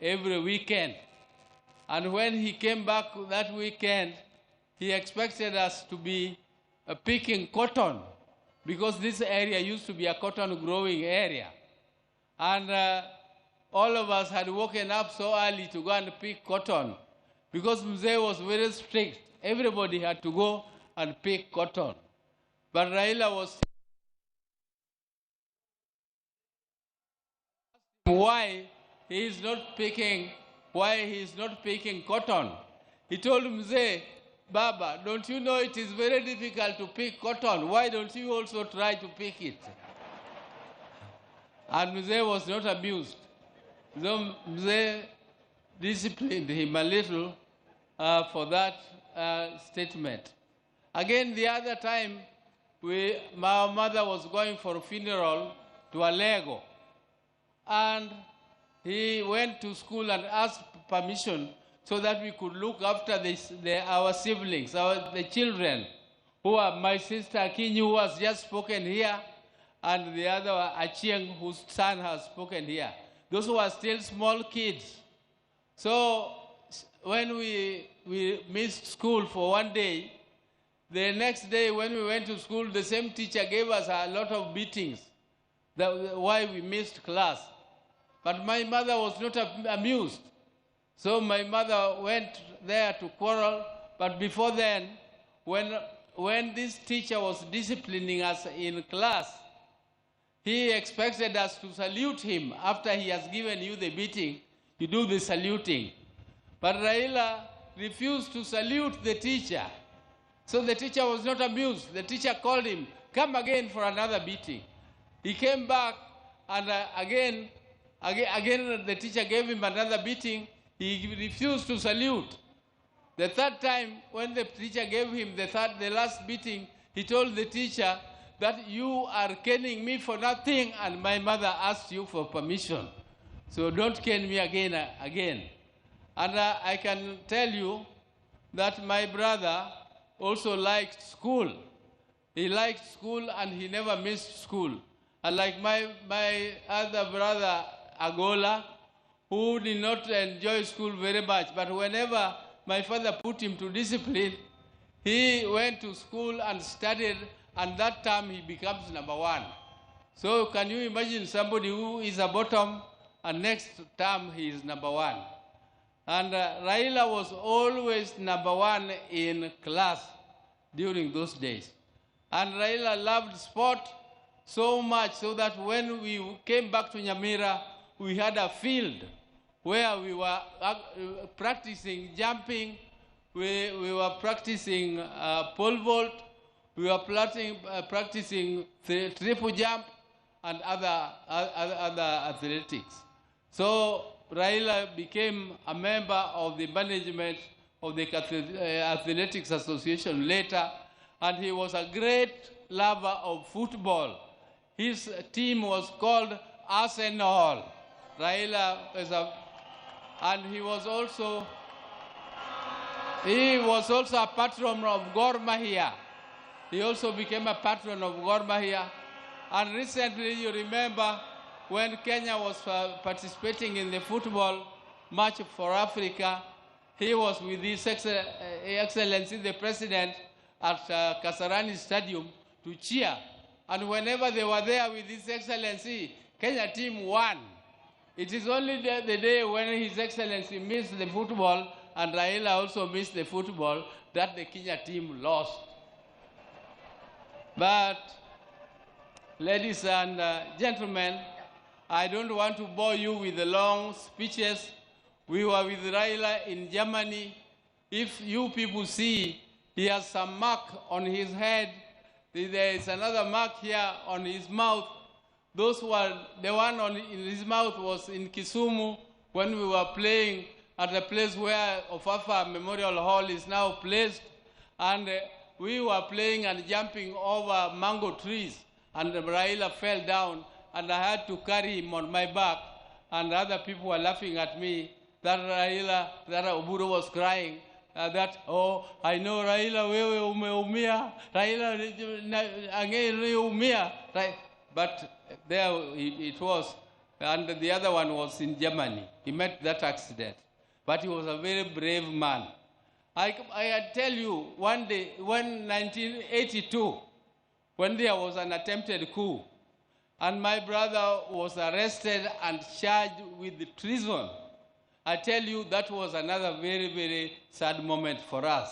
every weekend, and when he came back that weekend, he expected us to be picking cotton, because this area used to be a cotton growing area. And all of us had woken up so early to go and pick cotton, because Mzee was very strict. Everybody had to go and pick cotton. But Raila was why he is not picking cotton. He told Mzee, Baba, don't you know it is very difficult to pick cotton? Why don't you also try to pick it? And Mzee was not amused. So Mzee disciplined him a little for that statement. Again, the other time, my mother was going for a funeral to Alego. And he went to school and asked permission so that we could look after our siblings, the children, who are my sister Akinyi, who has just spoken here, and the other Achieng, whose son has spoken here. Those who are still small kids. So when we missed school for one day, the next day when we went to school, the same teacher gave us a lot of beatings, why we missed class. But my mother was not amused. So my mother went there to quarrel, but before then, when this teacher was disciplining us in class, he expected us to salute him. After he has given you the beating, you do the saluting. But Raila refused to salute the teacher. So the teacher was not amused. The teacher called him, come again for another beating. He came back, and again the teacher gave him another beating. He refused to salute. The third time, when the teacher gave him the last beating, he told the teacher that you are caning me for nothing, and my mother asked you for permission. So don't cane me again. And I can tell you that my brother also liked school. He liked school and he never missed school. Unlike my other brother, Agola, who did not enjoy school very much, but whenever my father put him to discipline, he went to school and studied, and that time he becomes number one. So can you imagine somebody who is a bottom and next term he is number one? And Raila was always number one in class during those days. And Raila loved sport so much so that when we came back to Nyamira, we had a field where we were practicing jumping, we were practicing pole vault, we were practicing triple jump and other athletics. So Raila became a member of the management of the Athletics Association later, and he was a great lover of football. His team was called Arsenal. Raila is and he was also a patron of Gor Mahia. He also became a patron of Gor Mahia. And recently, you remember, when Kenya was participating in the football match for Africa, he was with His Excellency, the President, at Kasarani Stadium to cheer. And whenever they were there with His Excellency, Kenya team won. It is only the day when His Excellency missed the football and Raila also missed the football that the Kenya team lost. But, ladies and gentlemen, I don't want to bore you with the long speeches. We were with Raila in Germany. If you people see, he has some mark on his head. There is another mark here on his mouth. Those were, the one in his mouth was in Kisumu when we were playing at the place where Ofafa Memorial Hall is now placed. And we were playing and jumping over mango trees. And Raila fell down, and I had to carry him on my back. And other people were laughing at me that Uhuru was crying. I know Raila, wewe umeumia. Raila, angeumia. But there it was. And the other one was in Germany. He met that accident. But he was a very brave man. I tell you, one day, when 1982, when there was an attempted coup, and my brother was arrested and charged with treason, I tell you, that was another very, very sad moment for us.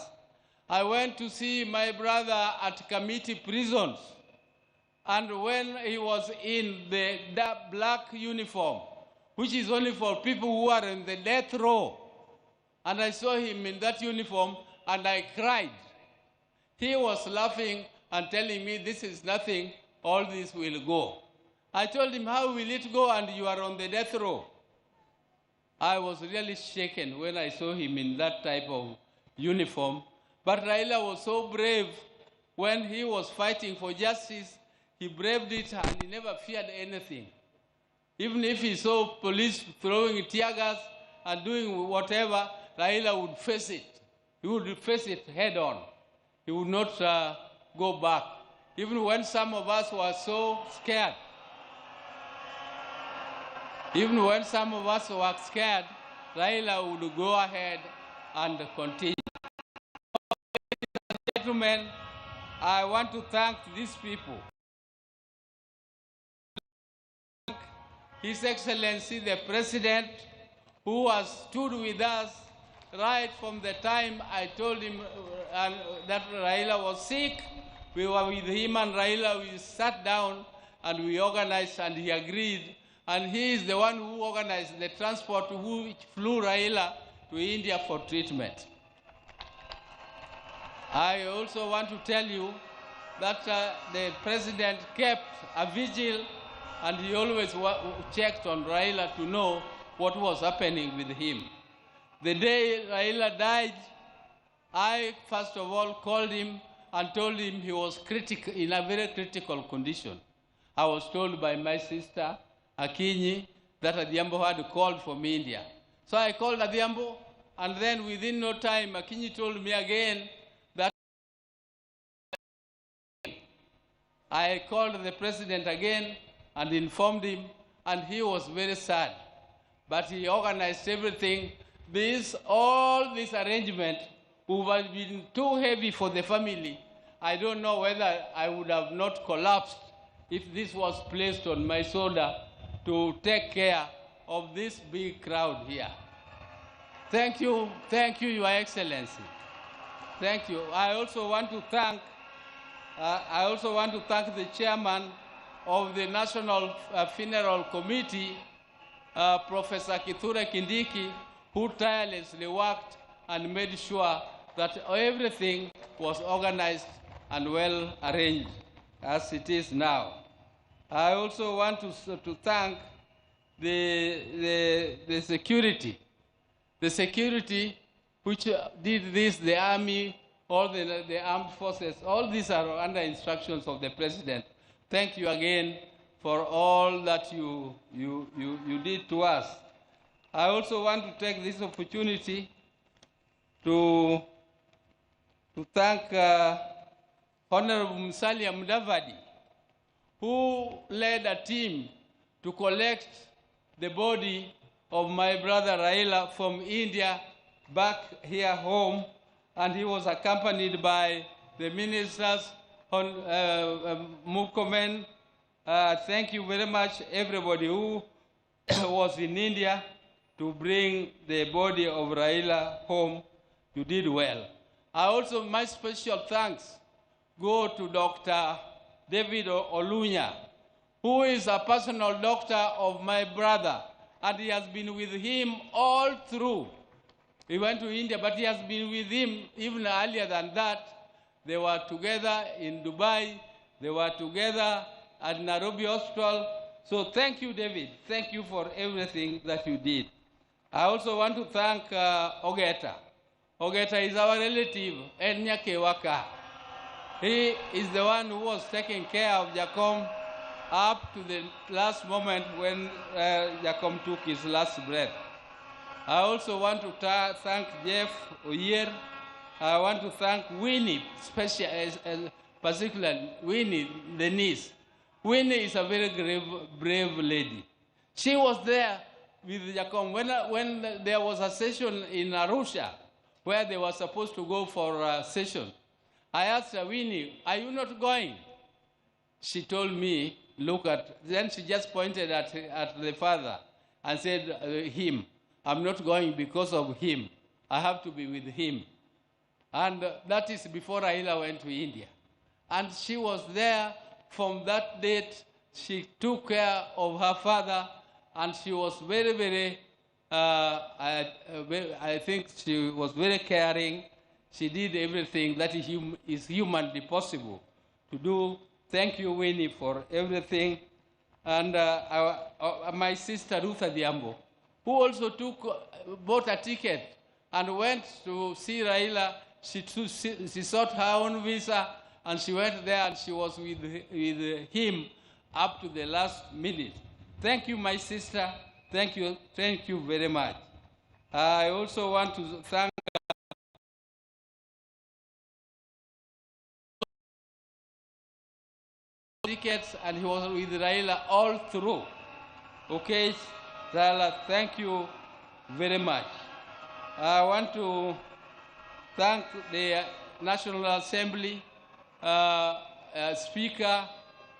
I went to see my brother at committee prisons, and when he was in the black uniform, which is only for people who are in the death row, and I saw him in that uniform, and I cried. He was laughing and telling me, this is nothing, all this will go. I told him, how will it go, and you are on the death row? I was really shaken when I saw him in that type of uniform. But Raila was so brave. When he was fighting for justice, he braved it and he never feared anything. Even if he saw police throwing tear gas and doing whatever, Raila would face it. He would face it head on. He would not go back. Even when some of us were so scared, Raila would go ahead and continue. Gentlemen, I want to thank these people. His Excellency, the President, who has stood with us right from the time I told him that Raila was sick. We were with him and Raila, we sat down and we organized and he agreed. And he is the one who organized the transport which flew Raila to India for treatment. I also want to tell you that the President kept a vigil and he always checked on Raila to know what was happening with him. The day Raila died, I first of all called him and told him he was in a very critical condition. I was told by my sister, Akinyi, that Adhiambo had called from India. So I called Adhiambo, and then within no time, Akinyi told me again that I called the President again and informed him, and he was very sad. But he organized everything. All this arrangement would have been too heavy for the family. I don't know whether I would have not collapsed if this was placed on my shoulder to take care of this big crowd here. Thank you, Your Excellency. Thank you. I also want to thank the chairman of the National Funeral Committee, Professor Kithure Kindiki, who tirelessly worked and made sure that everything was organized and well arranged as it is now. I also want to thank the security which did this, the army, all the armed forces. All these are under instructions of the president. Thank you again for all that you did to us. I also want to take this opportunity to thank Honorable Musalia Mudavadi, who led a team to collect the body of my brother Raila from India back here home, and he was accompanied by the ministers, Mukomen. Thank you very much, everybody who was in India to bring the body of Raila home. You did well. My special thanks go to Dr. David Olunya, who is a personal doctor of my brother, and he has been with him all through. He went to India, but he has been with him even earlier than that. They were together in Dubai. They were together at Nairobi Hospital. So thank you, David. Thank you for everything that you did. I also want to thank Ogeta. Ogeta is our relative, Enyake Waka. He is the one who was taking care of Jacom up to the last moment when Jacom took his last breath. I also want to thank Jeff Oyer. I want to thank Winnie, particularly Winnie, the niece. Winnie is a very brave lady. She was there with Jacom when there was a session in Arusha where they were supposed to go for a session. I asked her, Winnie, are you not going? She told me, then she just pointed at the father and said, him. I'm not going because of him. I have to be with him. And that is before Raila went to India. And she was there from that date. She took care of her father, and she was very, very, I think she was very caring. She did everything that is humanly possible to do. Thank you, Winnie, for everything. And my sister, Ruth Adiambo, who also bought a ticket and went to see Raila. She sought her own visa, and she went there, and she was with him up to the last minute. Thank you, my sister. Thank you very much. I also want to thank tickets, and he was with Raila all through. Okay, Raila, thank you very much. I want to thank the National Assembly, Speaker,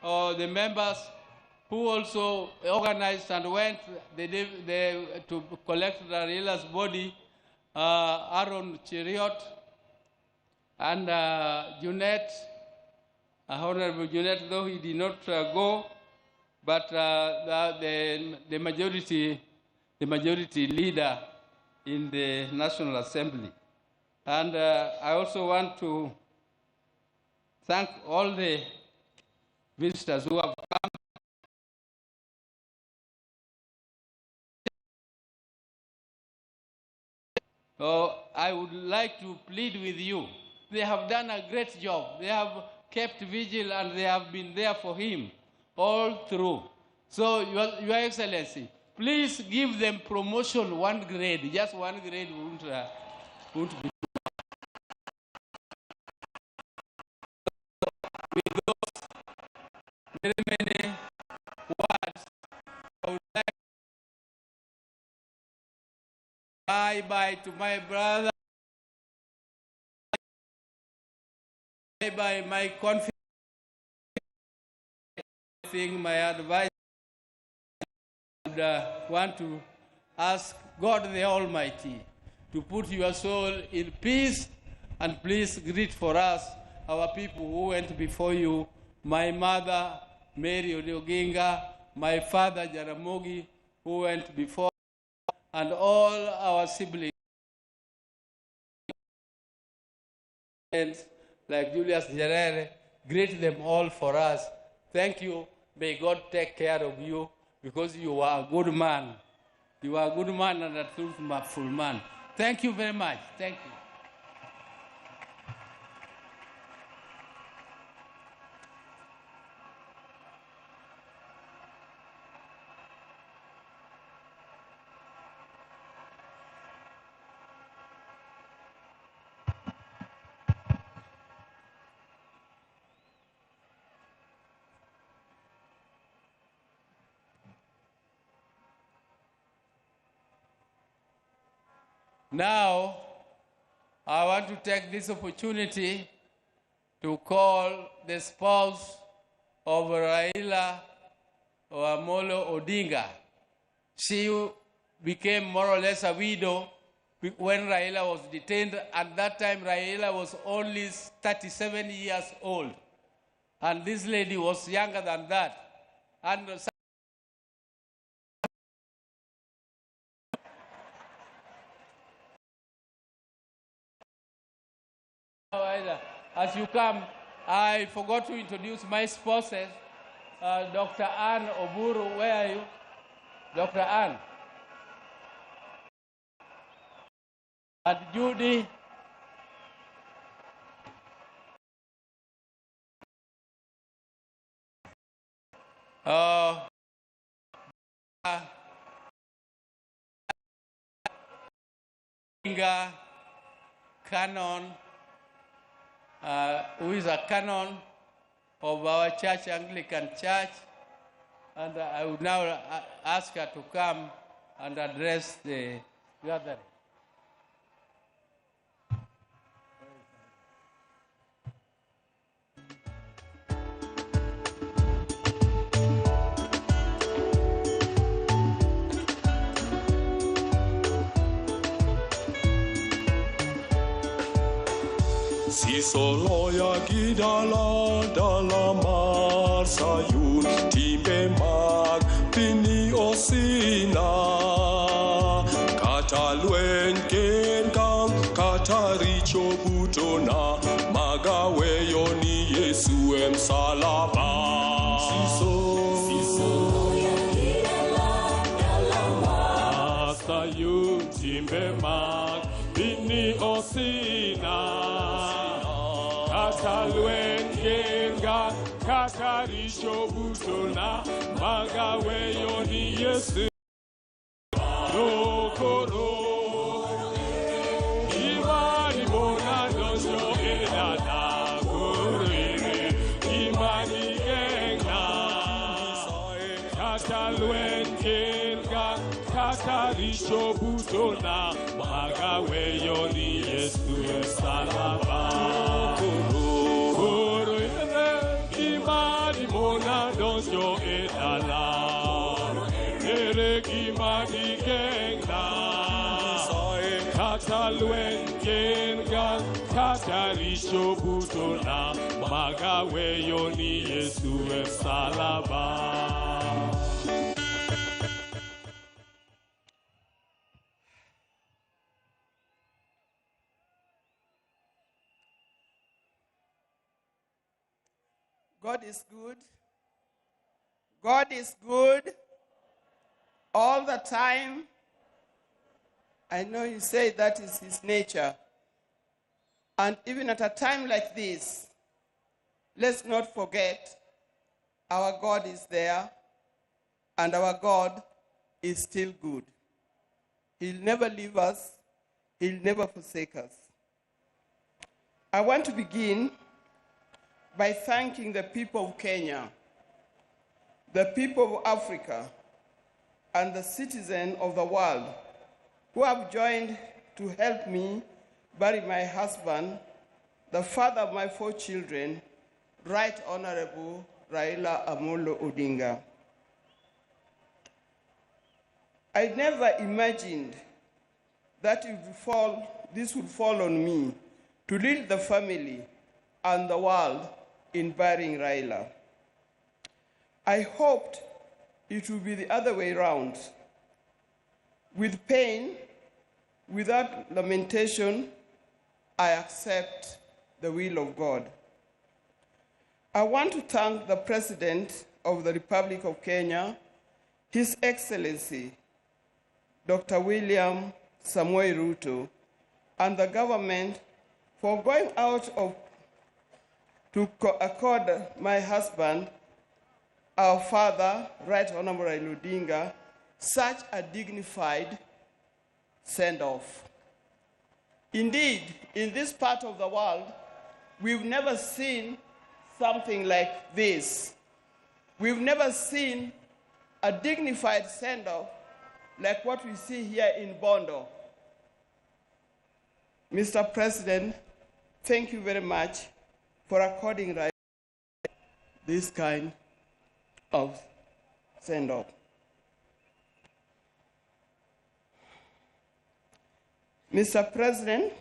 the members who also organized and went to collect Raila's body, Aaron Cheriot and Junet, Honorable Junet, though he did not go, but the majority leader in the National Assembly. And I also want to thank all the visitors who have come. So I would like to plead with you. They have done a great job. They have kept vigil, and they have been there for him all through. So, Your Excellency, please give them promotion 1 grade. Just 1 grade won't be. With those very many words, I would like bye-bye to my brother. Bye-bye my confidence. My advice, I would want to ask God the Almighty to put your soul in peace, and please greet for us our people who went before you, my mother, Mary Oginga, my father, Jaramogi, who went before, and all our siblings, like Julius Nyerere, greet them all for us. Thank you. May God take care of you, because you are a good man. You are a good man and a truthful man. Thank you very much. Thank you. Now, I want to take this opportunity to call the spouse of Raila Amolo Odinga. She became more or less a widow when Raila was detained. At that time, Raila was only 37 years old. And this lady was younger than that. And as you come, I forgot to introduce my spouses. Dr. Ann Oburu, where are you? Dr. Ann. And Judy. Canon, who is a canon of our church, Anglican Church, and I would now ask her to come and address the gathering. Sisoloya gidala dala mar sayun timbe mag pini osina kata luen kenkang kata richo butona magawe yoni Yesu emsalaba Sisoloya gidala dala mar sayun timbe mag pini osina Katalwen genga kakarisho butona magawe yoni Yesu Rokoro Imani bona dosyo edada Gorere Imani genga Katalwen genga kakarisho butona magawe yoni Yesu salaba Mona dosyo edala Ereki mani genga Katalwen genga Katarisho butona Magawe yoni Yesu salaba God is good. God is good all the time. I know you say that is his nature. And even at a time like this, let's not forget our God is there and our God is still good. He'll never leave us. He'll never forsake us. I want to begin by thanking the people of Kenya, the people of Africa, and the citizens of the world who have joined to help me bury my husband, the father of my 4 children, Right Honorable Raila Amolo Odinga. I never imagined that this would fall on me to lead the family and the world in burying Raila. I hoped it would be the other way around. With pain, without lamentation, I accept the will of God. I want to thank the President of the Republic of Kenya, His Excellency, Dr. William Samoei Ruto, and the government for going out to accord my husband, our father, Right Honorable Raila Odinga, such a dignified send-off. Indeed, in this part of the world, we've never seen something like this. We've never seen a dignified send-off like what we see here in Bondo. Mr. President, thank you very much for according this kind of send-off. Mr. President,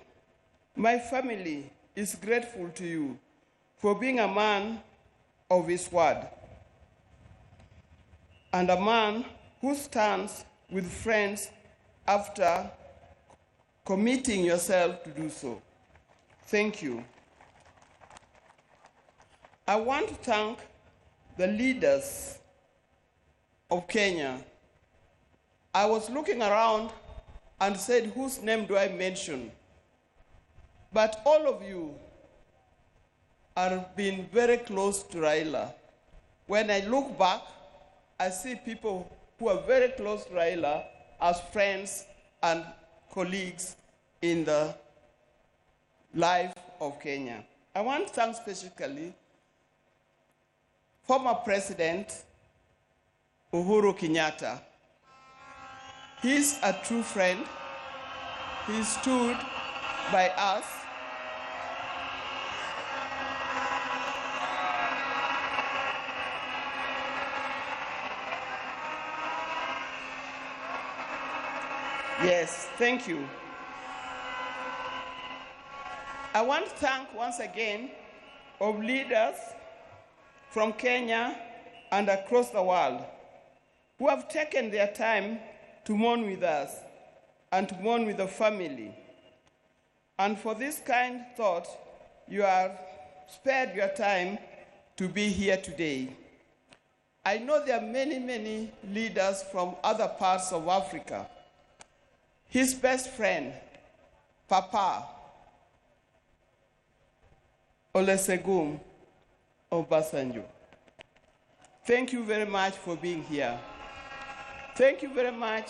my family is grateful to you for being a man of his word and a man who stands with friends after committing yourself to do so. Thank you. I want to thank the leaders of Kenya. I was looking around and said, whose name do I mention? But all of you have been very close to Raila. When I look back, I see people who are very close to Raila as friends and colleagues in the life of Kenya. I want to thank specifically former President Uhuru Kenyatta. He's a true friend. He stood by us. Yes, thank you. I want to thank once again all leaders from Kenya and across the world who have taken their time to mourn with us and to mourn with the family. And for this kind thought, you have spared your time to be here today. I know there are many, many leaders from other parts of Africa. His best friend, Papa Olusegun Obasanjo. Thank you very much for being here. Thank you very much.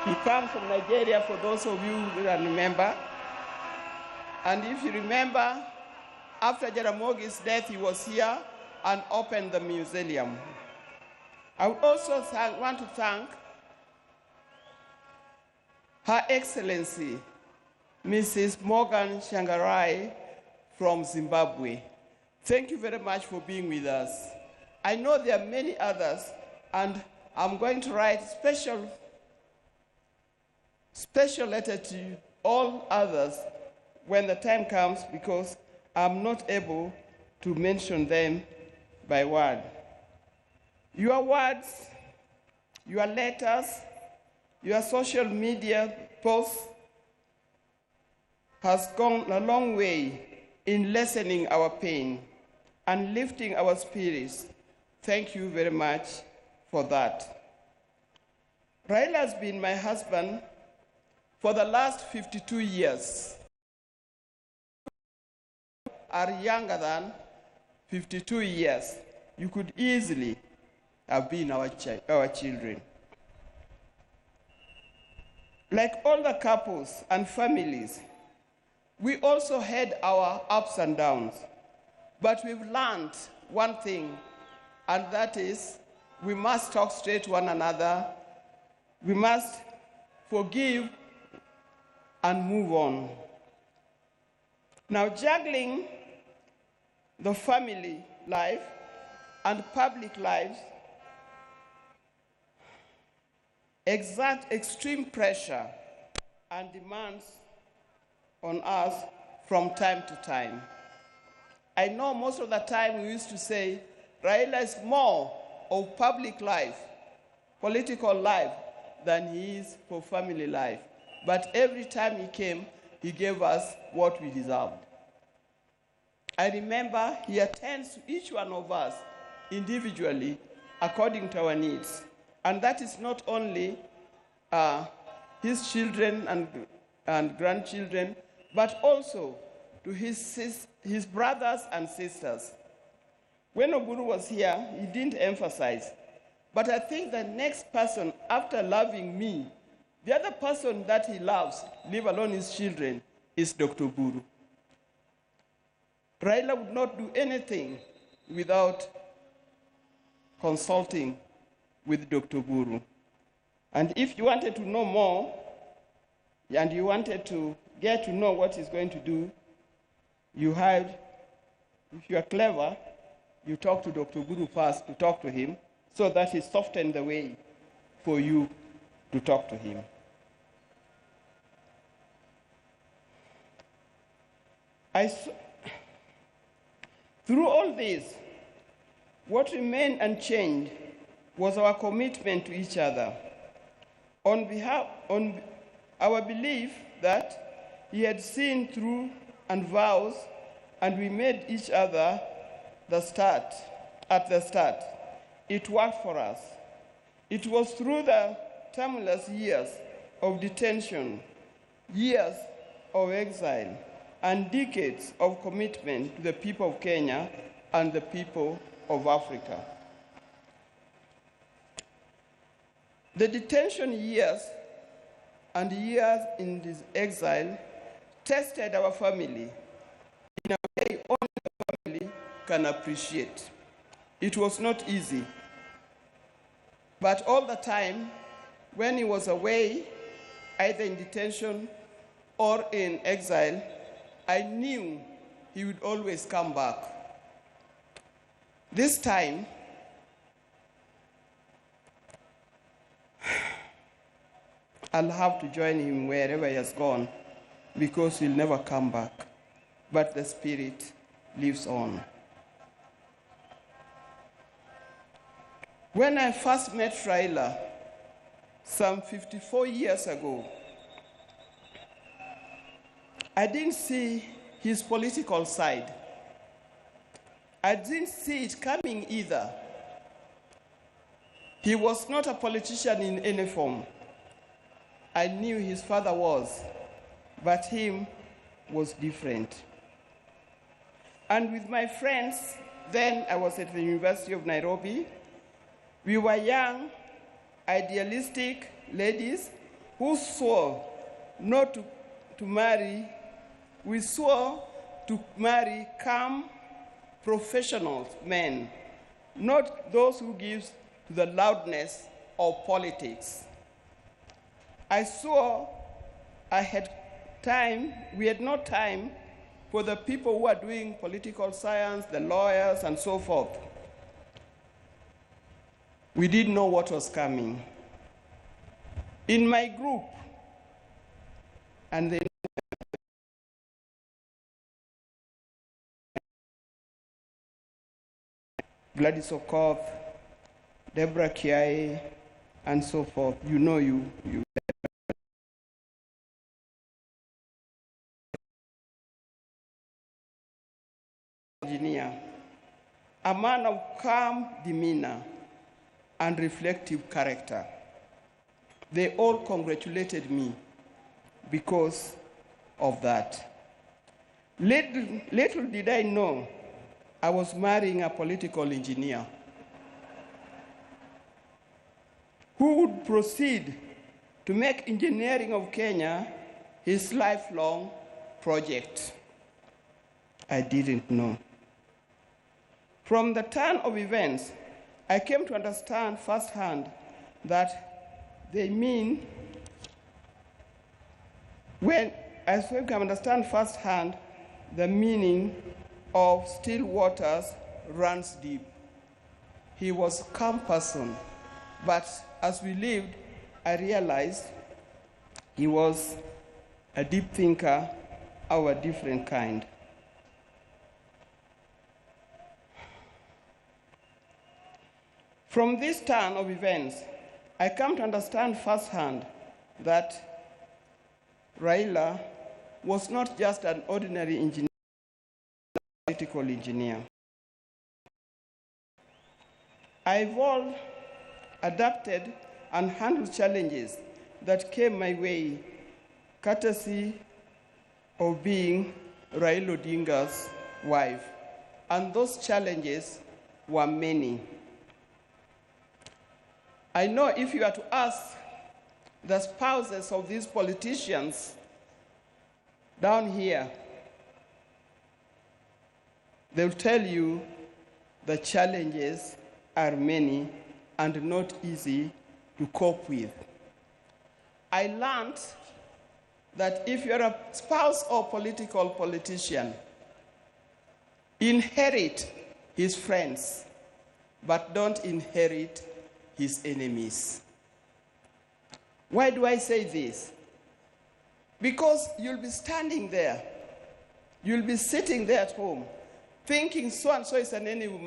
He comes from Nigeria, for those of you who don't remember. And if you remember, after Jaramogi's death, he was here and opened the museum. I would also want to thank Her Excellency, Mrs. Morgan Shangarai from Zimbabwe. Thank you very much for being with us. I know there are many others, and I'm going to write special letter to all others when the time comes, because I'm not able to mention them by word. Your words, your letters, your social media posts has gone a long way in lessening our pain and lifting our spirits. Thank you very much for that. Raila has been my husband for the last 52 years. Are younger than 52 years. You could easily have been our children. Like all the couples and families, we also had our ups and downs. But we've learned one thing, and that is we must talk straight to one another. We must forgive and move on. Now, juggling the family life and public lives exert extreme pressure and demands on us from time to time. I know most of the time we used to say, Raila is more of public life, political life, than he is for family life. But every time he came, he gave us what we deserved. I remember he attends to each one of us individually according to our needs. And that is not only his children and grandchildren, but also to his brothers and sisters. When Oburu was here, he didn't emphasize. But I think the next person, after loving me, the other person that he loves, leave alone his children, is Dr. Buru. Raila would not do anything without consulting with Dr. Buru. And if you wanted to know more, and you wanted to get to know what he's going to do, you had, if you are clever, you talk to Dr. Buru first to talk to him, so that he softened the way for you to talk to him. Through all this, what remained unchanged was our commitment to each other. On our belief that he had seen through and vows, and we made each other at the start. It worked for us. It was through the tumultuous years of detention, years of exile, and decades of commitment to the people of Kenya and the people of Africa. The detention years and years in this exile tested our family in a way only the family can appreciate. It was not easy. But all the time, when he was away, either in detention or in exile, I knew he would always come back. This time, I'll have to join him wherever he has gone, because he'll never come back. But the spirit lives on. When I first met Raila, some 54 years ago, I didn't see his political side. I didn't see it coming either. He was not a politician in any form. I knew his father was, but him was different. And with my friends, then I was at the University of Nairobi, we were young, idealistic ladies who swore not to marry. We swore to marry calm, professional men, not those who give to the loudness of politics. I swore we had no time for the people who are doing political science, the lawyers, and so forth. We didn't know what was coming. In my group, and then Gladys Okoth, Deborah Kiai, and so forth. You know you. Engineer, a man of calm demeanor and reflective character. They all congratulated me because of that. Little did I know I was marrying a political engineer who would proceed to make engineering of Kenya his lifelong project. I didn't know. From the turn of events, I came to understand firsthand that they mean, I came to understand firsthand the meaning of still waters runs deep. He was a calm person, but as we lived, I realized he was a deep thinker of a different kind. From this turn of events, I come to understand firsthand that Raila was not just an ordinary engineer, political engineer. I evolved, adapted, and handled challenges that came my way, courtesy of being Raila Odinga's wife. And those challenges were many. I know if you are to ask the spouses of these politicians down here, they'll tell you the challenges are many and not easy to cope with. I learned that if you're a spouse or politician, inherit his friends, but don't inherit his enemies. Why do I say this? Because you'll be standing there, you'll be sitting there at home, thinking so-and-so is an enemy of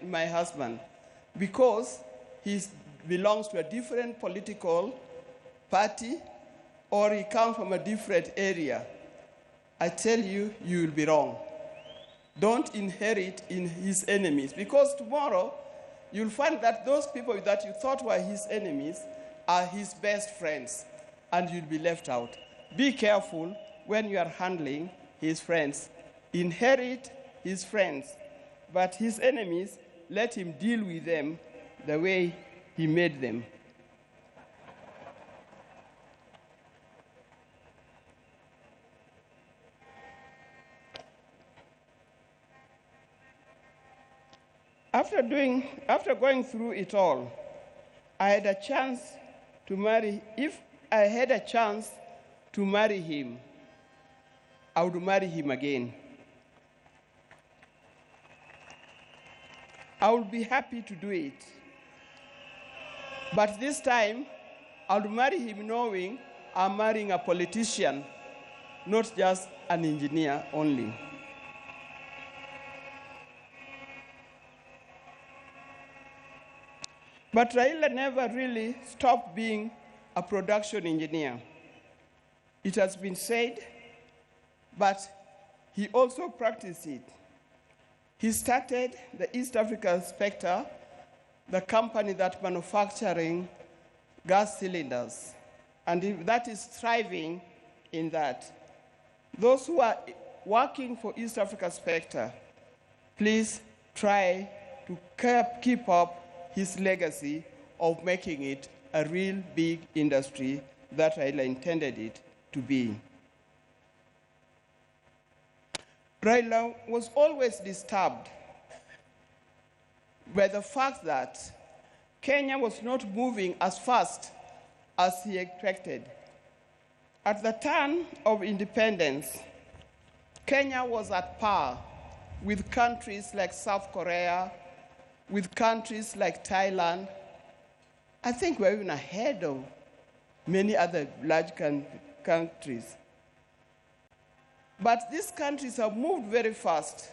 my husband, because he belongs to a different political party or he comes from a different area. I tell you, you will be wrong. Don't inherit in his enemies, because tomorrow you'll find that those people that you thought were his enemies are his best friends, and you'll be left out. Be careful when you are handling his friends. Inherit his friends, but his enemies, let him deal with them the way he made them. After going through it all, I had a chance to marry. If I had a chance to marry him, I would marry him again. I would be happy to do it. But this time, I would marry him knowing I'm marrying a politician, not just an engineer only. But Raila never really stopped being a production engineer. It has been said, but he also practiced it. He started the East Africa Spectre, the company that manufacturing gas cylinders, and that is thriving in that. Those who are working for East Africa Spectre, please try to keep up his legacy of making it a real big industry that Raila intended it to be. Raila was always disturbed by the fact that Kenya was not moving as fast as he expected. At the turn of independence, Kenya was at par with countries like South Korea, with countries like Thailand. I think we're even ahead of many other large countries. But these countries have moved very fast.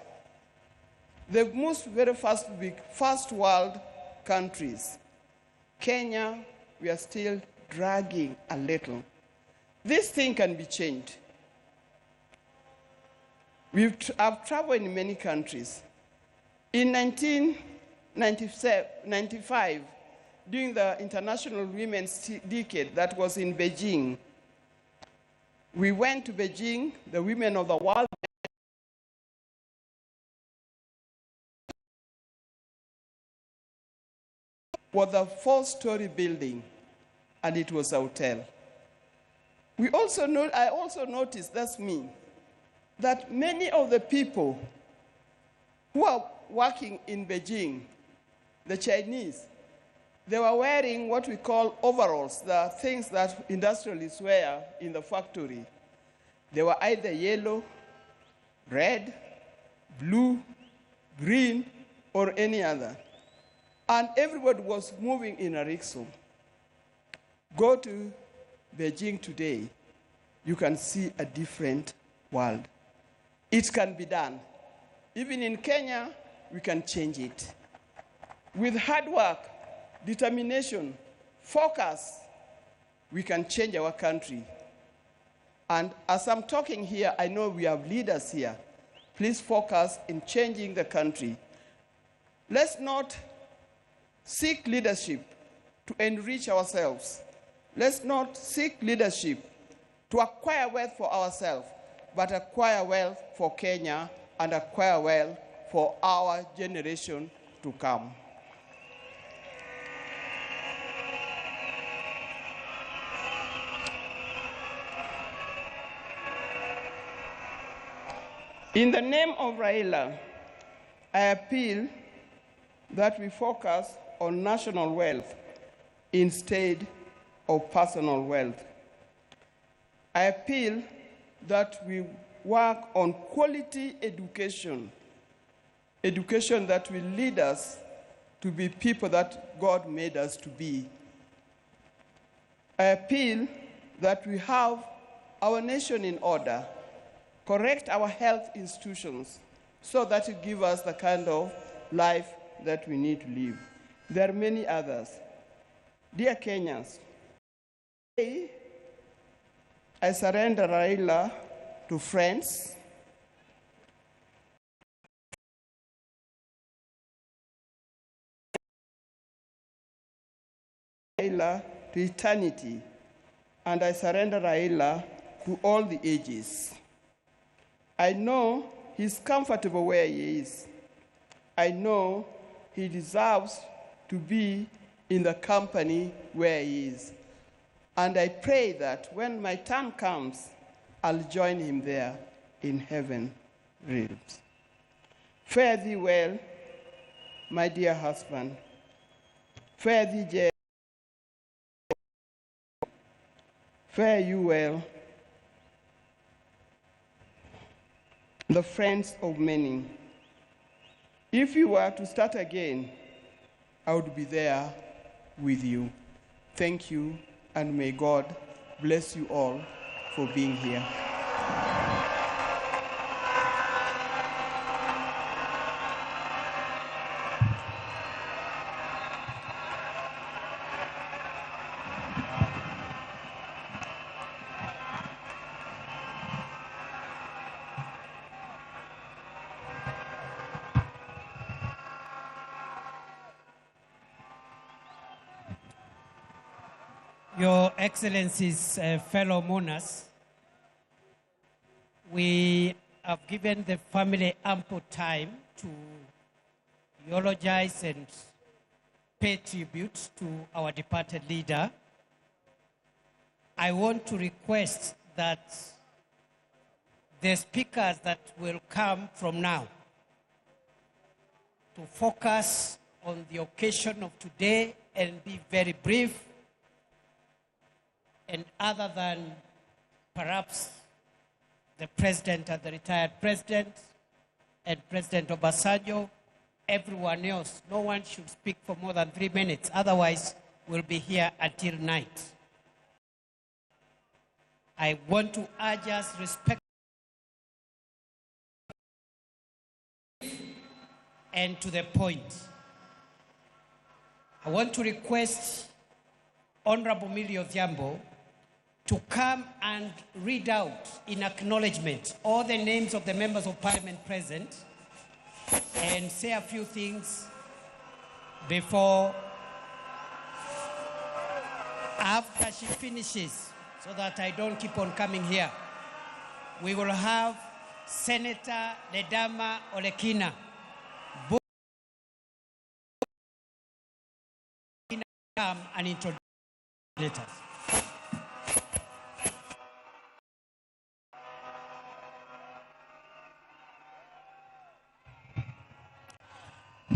They've moved very fast to be first world countries. Kenya, we are still dragging a little. This thing can be changed. I've traveled in many countries. In 1995, during the International Women's Decade that was in Beijing, we went to Beijing, the women of the world. Was a 4-story building, and it was a hotel. I also noticed, that's me, that many of the people who are working in Beijing, the Chinese, they were wearing what we call overalls, the things that industrialists wear in the factory. They were either yellow, red, blue, green, or any other. And everybody was moving in a rickshaw. Go to Beijing today, you can see a different world. It can be done. Even in Kenya, we can change it. With hard work, determination, focus, we can change our country. And as I'm talking here, I know we have leaders here. Please focus in changing the country. Let's not seek leadership to enrich ourselves. Let's not seek leadership to acquire wealth for ourselves, but acquire wealth for Kenya and acquire wealth for our generation to come. In the name of Raila, I appeal that we focus on national wealth instead of personal wealth. I appeal that we work on quality education, education that will lead us to be people that God made us to be. I appeal that we have our nation in order, correct our health institutions so that it gives us the kind of life that we need to live. There are many others. Dear Kenyans, today I surrender Raila to friends, Raila to eternity, and I surrender Raila to all the ages. I know he's comfortable where he is. I know he deserves to be in the company where he is. And I pray that when my time comes, I'll join him there in heaven realms. Fare thee well, my dear husband. Fare thee well. Fare you well, the friends of many. If you were to start again, I would be there with you. Thank you, and may God bless you all for being here. Your Excellencies, fellow mourners, we have given the family ample time to eulogize and pay tribute to our departed leader. I want to request that the speakers that will come from now to focus on the occasion of today and be very brief, and other than perhaps the president and the retired president and President Obasanjo, everyone else, no one should speak for more than 3 minutes. Otherwise, we'll be here until night. I want to urge us respect and to the point. I want to request Honorable Millie Odhiambo to come and read out in acknowledgement all the names of the members of parliament present and say a few things before, after she finishes, so that I don't keep on coming here. We will have Senator Ledama Olekina come and introduce senators.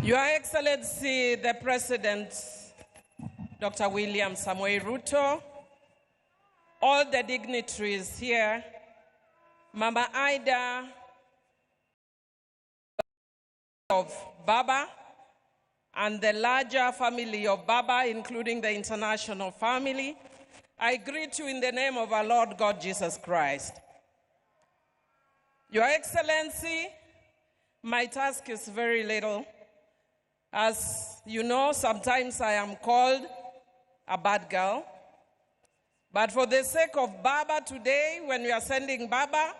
Your Excellency, the President, Dr. William Samoei Ruto, all the dignitaries here, Mama Ida of Baba, and the larger family of Baba, including the international family, I greet you in the name of our Lord God Jesus Christ. Your Excellency, my task is very little. As you know, sometimes I am called a bad girl. But for the sake of Baba today, when we are sending Baba,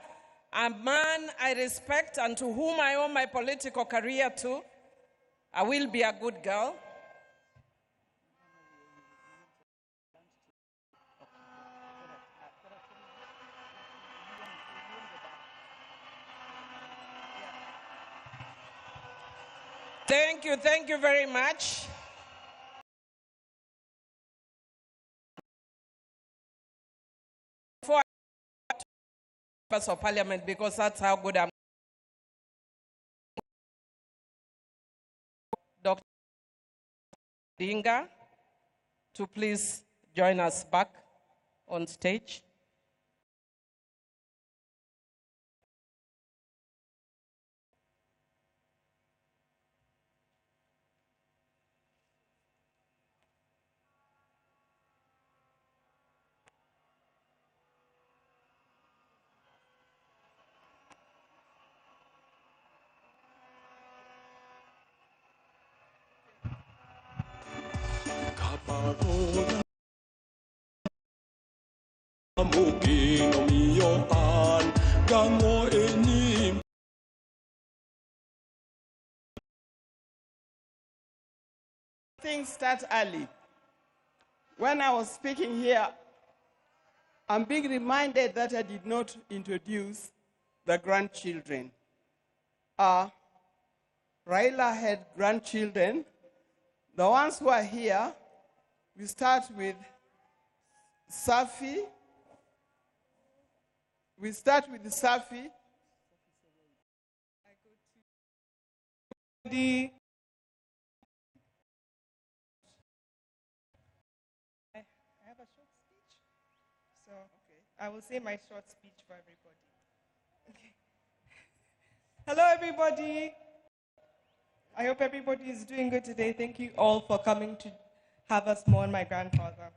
a man I respect and to whom I owe my political career to, I will be a good girl. Thank you very much. For members of Parliament, because that's how good I'm. Dr. Dinga, to please join us back on stage. Things start early. When I was speaking here, I'm being reminded that I did not introduce the grandchildren. Raila had grandchildren. The ones who are here, we start with Safi. We start with Safi. I have a short speech, so I will say my short speech for everybody. Okay. Hello, everybody. I hope everybody is doing good today. Thank you all for coming to have us mourn my grandfather.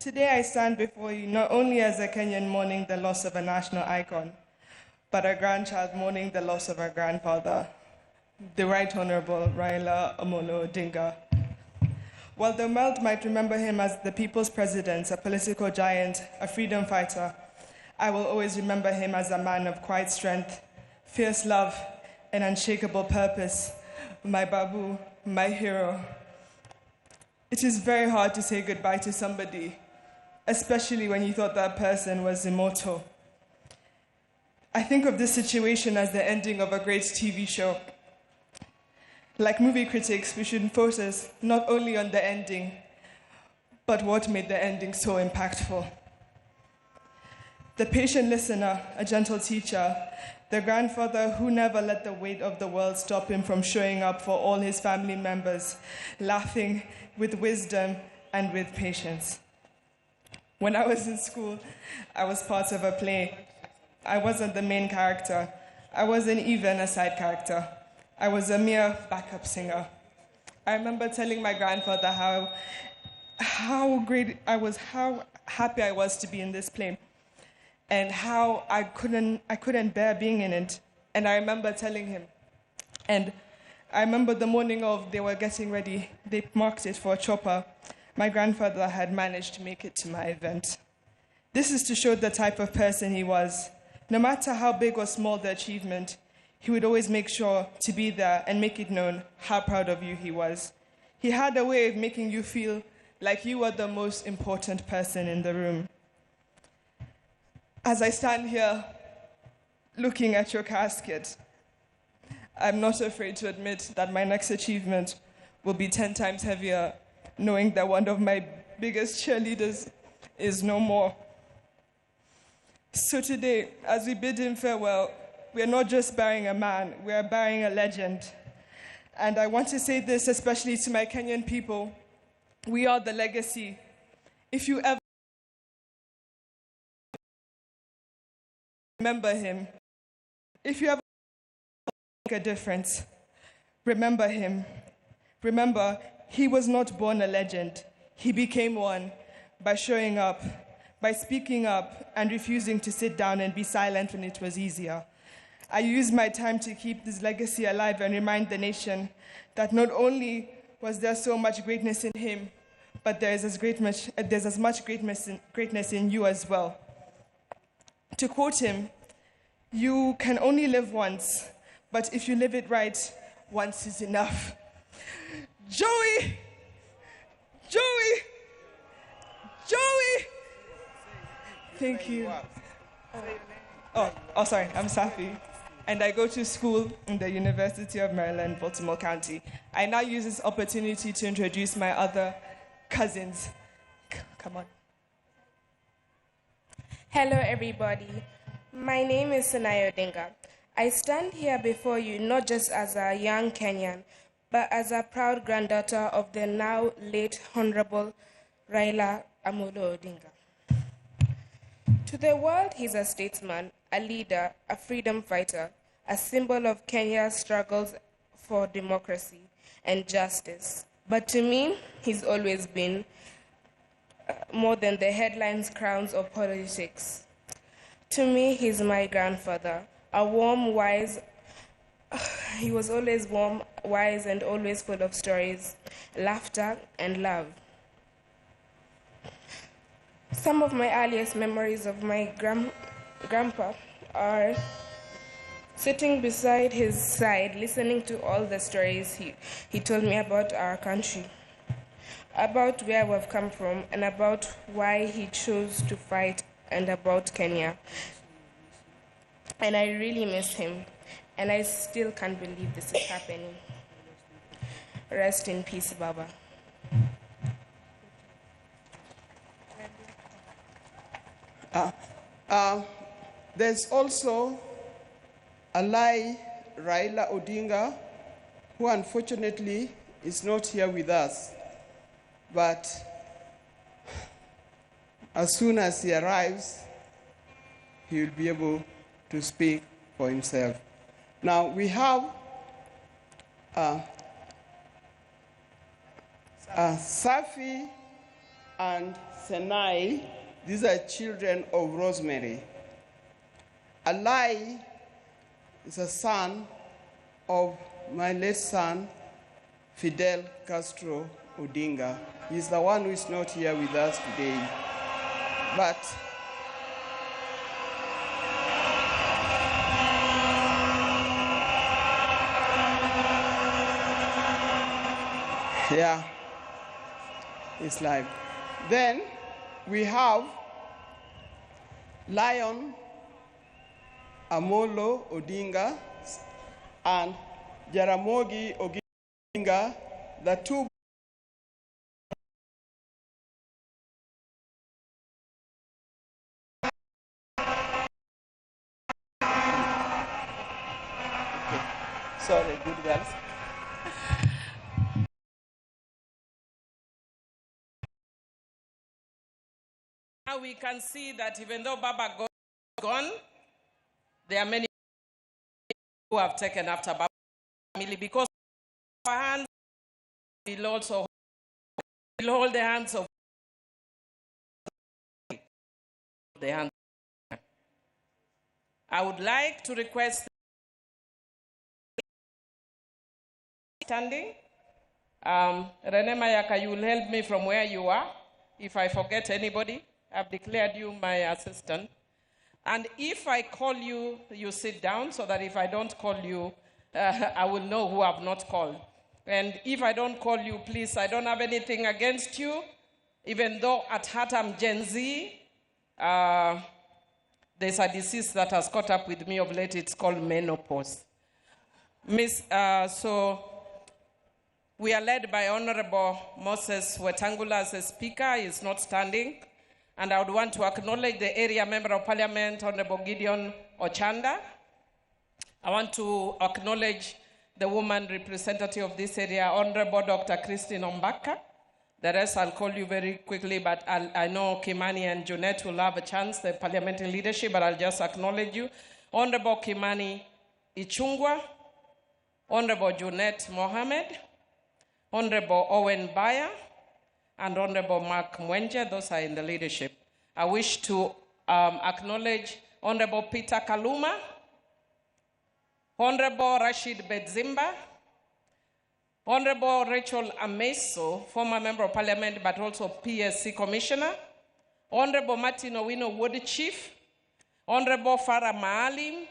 Today I stand before you not only as a Kenyan mourning the loss of a national icon, but a grandchild mourning the loss of our grandfather, the Right Honorable Raila Amolo Odinga. While the world might remember him as the people's president, a political giant, a freedom fighter, I will always remember him as a man of quiet strength, fierce love, and unshakable purpose, my Babu, my hero. It is very hard to say goodbye to somebody, especially when you thought that person was immortal. I think of this situation as the ending of a great TV show. Like movie critics, we should focus not only on the ending, but what made the ending so impactful. The patient listener, a gentle teacher, the grandfather who never let the weight of the world stop him from showing up for all his family members, laughing with wisdom and with patience. When I was in school, I was part of a play. I wasn't the main character. I wasn't even a side character. I was a mere backup singer. I remember telling my grandfather how great I was, how happy I was to be in this play, and how I couldn't bear being in it. And I remember telling him. And I remember the morning of they were getting ready, they marked it for a chopper. My grandfather had managed to make it to my event. This is to show the type of person he was. No matter how big or small the achievement, he would always make sure to be there and make it known how proud of you he was. He had a way of making you feel like you were the most important person in the room. As I stand here looking at your casket, I'm not afraid to admit that my next achievement will be 10 times heavier, knowing that one of my biggest cheerleaders is no more. So today, as we bid him farewell, we are not just burying a man, we are burying a legend. And I want to say this especially to my Kenyan people. We are the legacy. If you ever remember him, if you ever make a difference, remember him. Remember, he was not born a legend. He became one by showing up, by speaking up, and refusing to sit down and be silent when it was easier. I used my time to keep this legacy alive and remind the nation that not only was there so much greatness in him, but there's as much greatness in you as well. To quote him, "You can only live once, but if you live it right, once is enough." Joey! Joey! Joey! Thank you. Oh, sorry, I'm Safi. And I go to school in the University of Maryland, Baltimore County. I now use this opportunity to introduce my other cousins. Come on. Hello, everybody. My name is Sanaya Odinga. I stand here before you not just as a young Kenyan, but as a proud granddaughter of the now late Honorable Raila Amolo Odinga. To the world, he's a statesman, a leader, a freedom fighter, a symbol of Kenya's struggles for democracy and justice. But to me, he's always been more than the headlines, crowns, or politics. To me, he's my grandfather, a warm, wise. He was always warm, wise, and always full of stories, laughter, and love. Some of my earliest memories of my grandpa are sitting beside his side, listening to all the stories he told me about our country, about where we've come from, and about why he chose to fight, and about Kenya. And I really miss him, and I still can't believe this is happening. Rest in peace, Baba. There's also Alai Raila Odinga, who unfortunately is not here with us. But as soon as he arrives, he will be able to speak for himself. Now we have Safi and Senai. These are children of Rosemary. Alai is a son of my late son, Fidel Castro Odinga. He's the one who is not here with us today. But yeah, it's live. Then we have Lion Amolo Odinga and Jaramogi Odinga, the two. Sorry, good girls. Now we can see that even though Baba is gone, there are many who have taken after Baba family, because our hands will also hold the hands of the hands. I would like to request standing. Rene Mayaka, you will help me from where you are. If I forget anybody, I've declared you my assistant. And if I call you, you sit down, so that if I don't call you, I will know who I've not called. And if I don't call you, please, I don't have anything against you. Even though at heart I'm Gen Z, there's a disease that has caught up with me of late. It's called menopause. So we are led by Honorable Moses Wetangula as a speaker. He is not standing. And I would want to acknowledge the area member of Parliament, Honorable Gideon Ochanda. I want to acknowledge the woman representative of this area, Honorable Dr. Christine Ombaka. The rest I'll call you very quickly, but I know Kimani and Junet will have a chance, the parliamentary leadership, but I'll just acknowledge you. Honorable Kimani Ichungwa, Honorable Junet Mohammed, Honorable Owen Baya, and Honorable Mark Mwenje, those are in the leadership. I wish to acknowledge Honorable Peter Kaluma, Honorable Rashid Bedzimba, Honorable Rachel Ameso, former Member of Parliament but also PSC Commissioner, Honorable Martin Owino Wood Chief, Honorable Farah Maalim,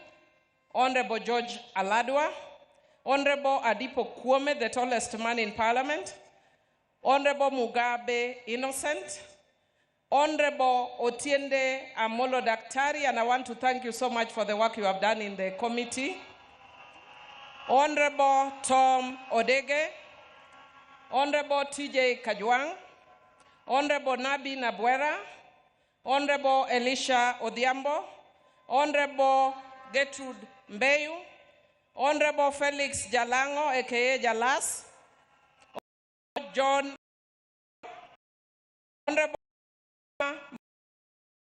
Honorable George Aladwa, Honorable Adipo Kwame, the tallest man in Parliament, Honorable Mugabe Innocent, Honorable Otiende Amolo Daktari, and I want to thank you so much for the work you have done in the committee. Honorable Tom Odege, Honorable TJ Kajwang, Honorable Nabi Nabwera, Honorable Elisha Odhiambo, Honorable Gertrude Mbeyu, Honorable Felix Jalango, aka Jalas, John, Honorable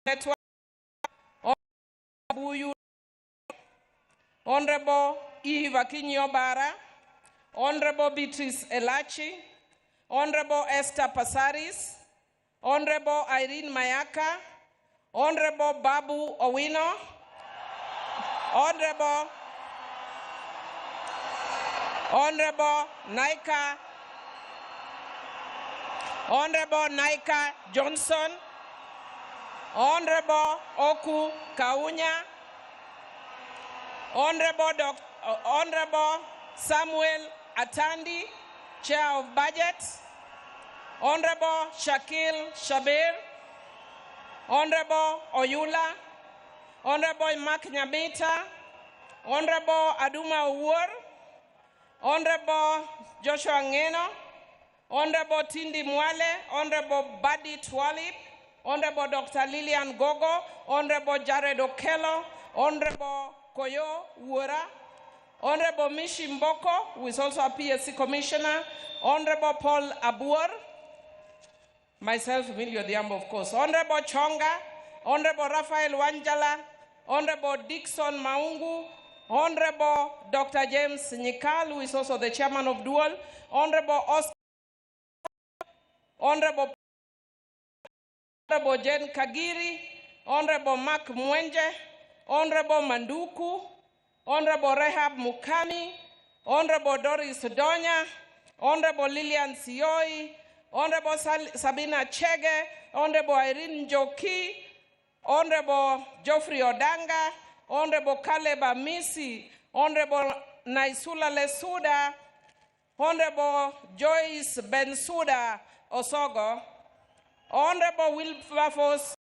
Network, Honorable Honorable Eva Kinyobara, Honorable Beatrice Elachi, Honorable Esther Pasaris, Honorable Irene Mayaka, Honorable Babu Owino, Honorable Naika Johnson, Honorable Oku Kaunya, Honorable Samuel Atandi, Chair of Budget, Honorable Shakil Shabir, Honorable Oyula, Honorable Mark Nyabita, Honorable Aduma Uwar, Honorable Joshua Ngeno, Honorable Tindi Mwale, Honorable Buddy Twalib, Honorable Dr. Lillian Gogo, Honorable Jared Okello, Honorable Koyo Wura, Honorable Mishi Mboko, who is also a PSC Commissioner, Honorable Paul Abuor, myself, Emilio Diambo, of course, Honorable Chonga, Honorable Raphael Wanjala, Honorable Dixon Maungu, Honorable Dr. James Nyikal, who is also the chairman of Dual, Honorable Oscar, Honorable Jen Kagiri, Honorable Mark Mwenje, Honorable Manduku, Honorable Rehab Mukami, Honorable Doris Donya, Honorable Lillian Sioi, Honorable Sabina Chege, Honorable Irene Njoki, Honorable Geoffrey Odanga, Honorable Caleb Amisi, Honorable Naisula Lesuda, Honorable Joyce Bensuda Osogo, Honorable Wilberforce,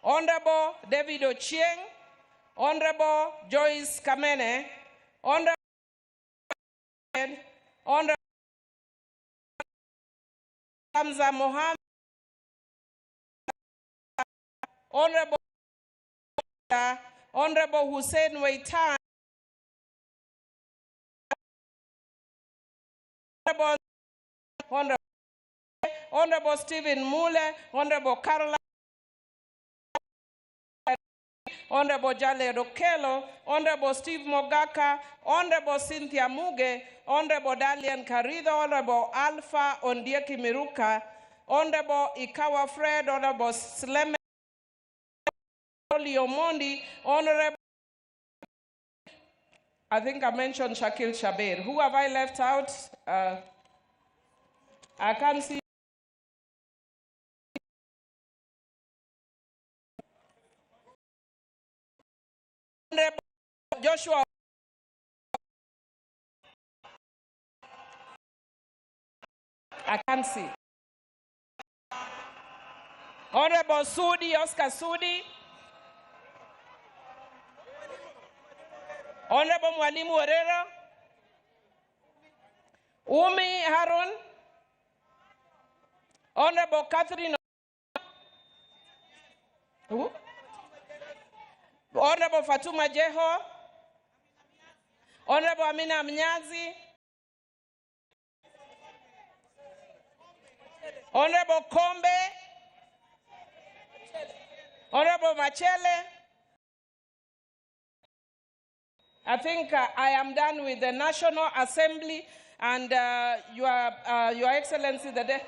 Honorable David Ochieng, Honorable Joyce Kamene, Honorable Hamza Mohammed, Honorable Hussein Waitan, Honorable Stephen Mule, Honorable Caroline, Honorable Jale Rokelo, Honorable Steve Mogaka, Honorable Cynthia Muge, Honorable Dalian Karido, Honorable Alpha Ondieki Miruka, Honorable Ikawa Fred, Honorable Sleme Omondi, Honorable, I think I mentioned Shakil Shabir. Who have I left out? I can't see. Honorable Joshua. I can't see. Honorable Sudi, Oscar Sudi. Honorable Mwalimu Herrera. Umi Harun. Honorable Catherine. Who? Honorable Fatuma Jeho. Honorable Amina Mnyazi. Honorable Kombe. Honorable Machele. I think I am done with the National Assembly and Your Excellency, the day.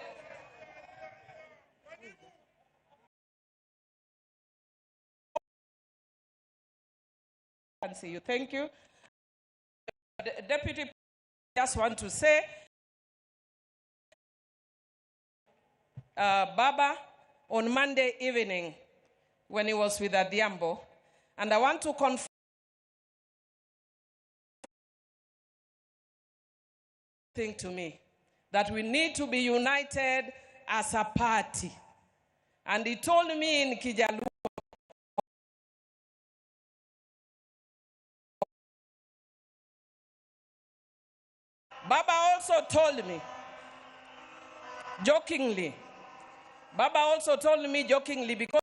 See you. Thank you. Deputy, just want to say, Baba, on Monday evening, when he was with Adhiambo, and I want to confirm to me that we need to be united as a party. And he told me in Kijalu, Baba also told me, jokingly, Baba also told me jokingly, because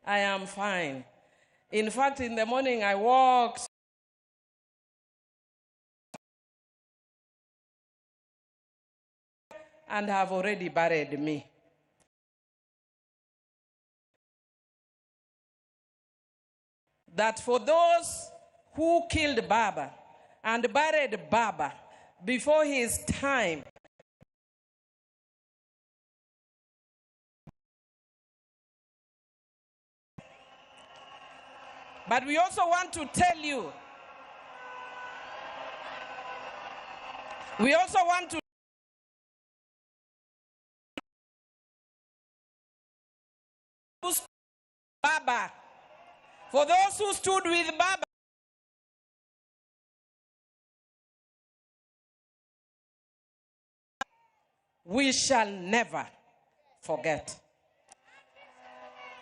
I am fine. In fact, in the morning I walked and have already buried me. That for those who killed Baba and buried Baba before his time, but we also want to tell you, we also want to Baba. For those who stood with Baba, we shall never forget.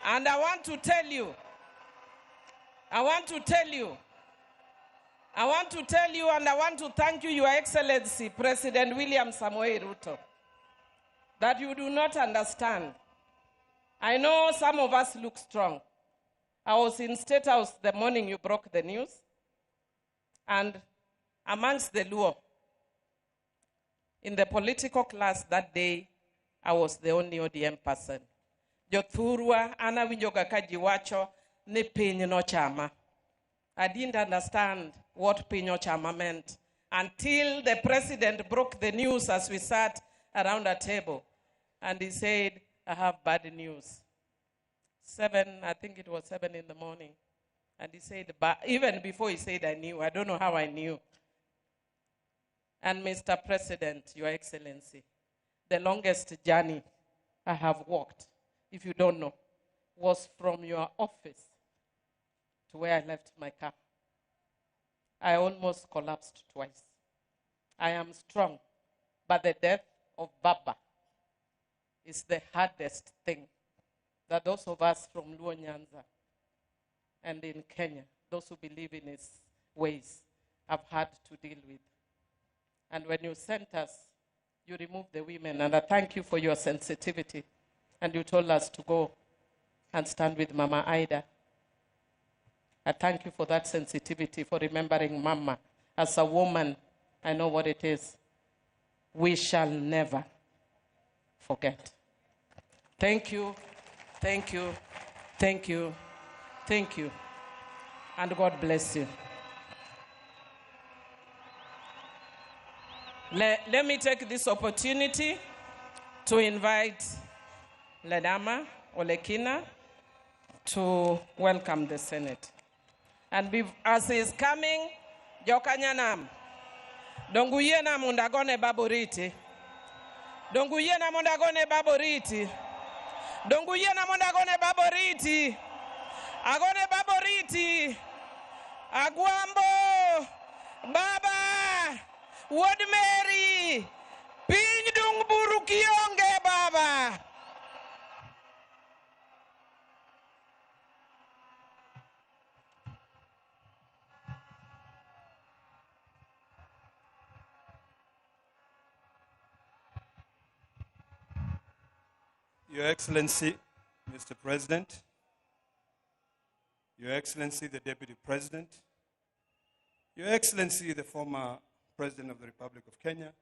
And I want to tell you, and I want to thank you, Your Excellency, President William Samoei Ruto, that you do not understand. I know some of us look strong. I was in State House the morning you broke the news, and amongst the Luo, in the political class that day, I was the only ODM person. Jothurwa ana winjoga kajiwacho ni piny no chama. I didn't understand what piny no chama meant until the president broke the news as we sat around a table, and he said, I have bad news. I think it was 7 in the morning. And he said, but even before he said, I knew. I don't know how I knew. And Mr. President, Your Excellency, the longest journey I have walked, if you don't know, was from your office to where I left my car. I almost collapsed twice. I am strong, but the death of Baba is the hardest thing that those of us from Luo Nyanza and in Kenya, those who believe in his ways, have had to deal with. And when you sent us, you removed the women, and I thank you for your sensitivity. And you told us to go and stand with Mama Ida. I thank you for that sensitivity, for remembering Mama. As a woman, I know what it is. We shall never forget. Thank you, thank you, thank you, thank you, and God bless you. Let me take this opportunity to invite Ledama Olekina to welcome the Senate. And as he is coming, Jokanyanam, Donguyena Mundagone Baboriti, Donguyena Mundagone Baboriti, Donguyena Mundagone Baboriti, Agone Baboriti, Aguambo, Baba, Rosemary, Pindung Burukionge, Baba. Your Excellency, Mr. President, Your Excellency, the Deputy President, Your Excellency, the former President of the Republic of Kenya,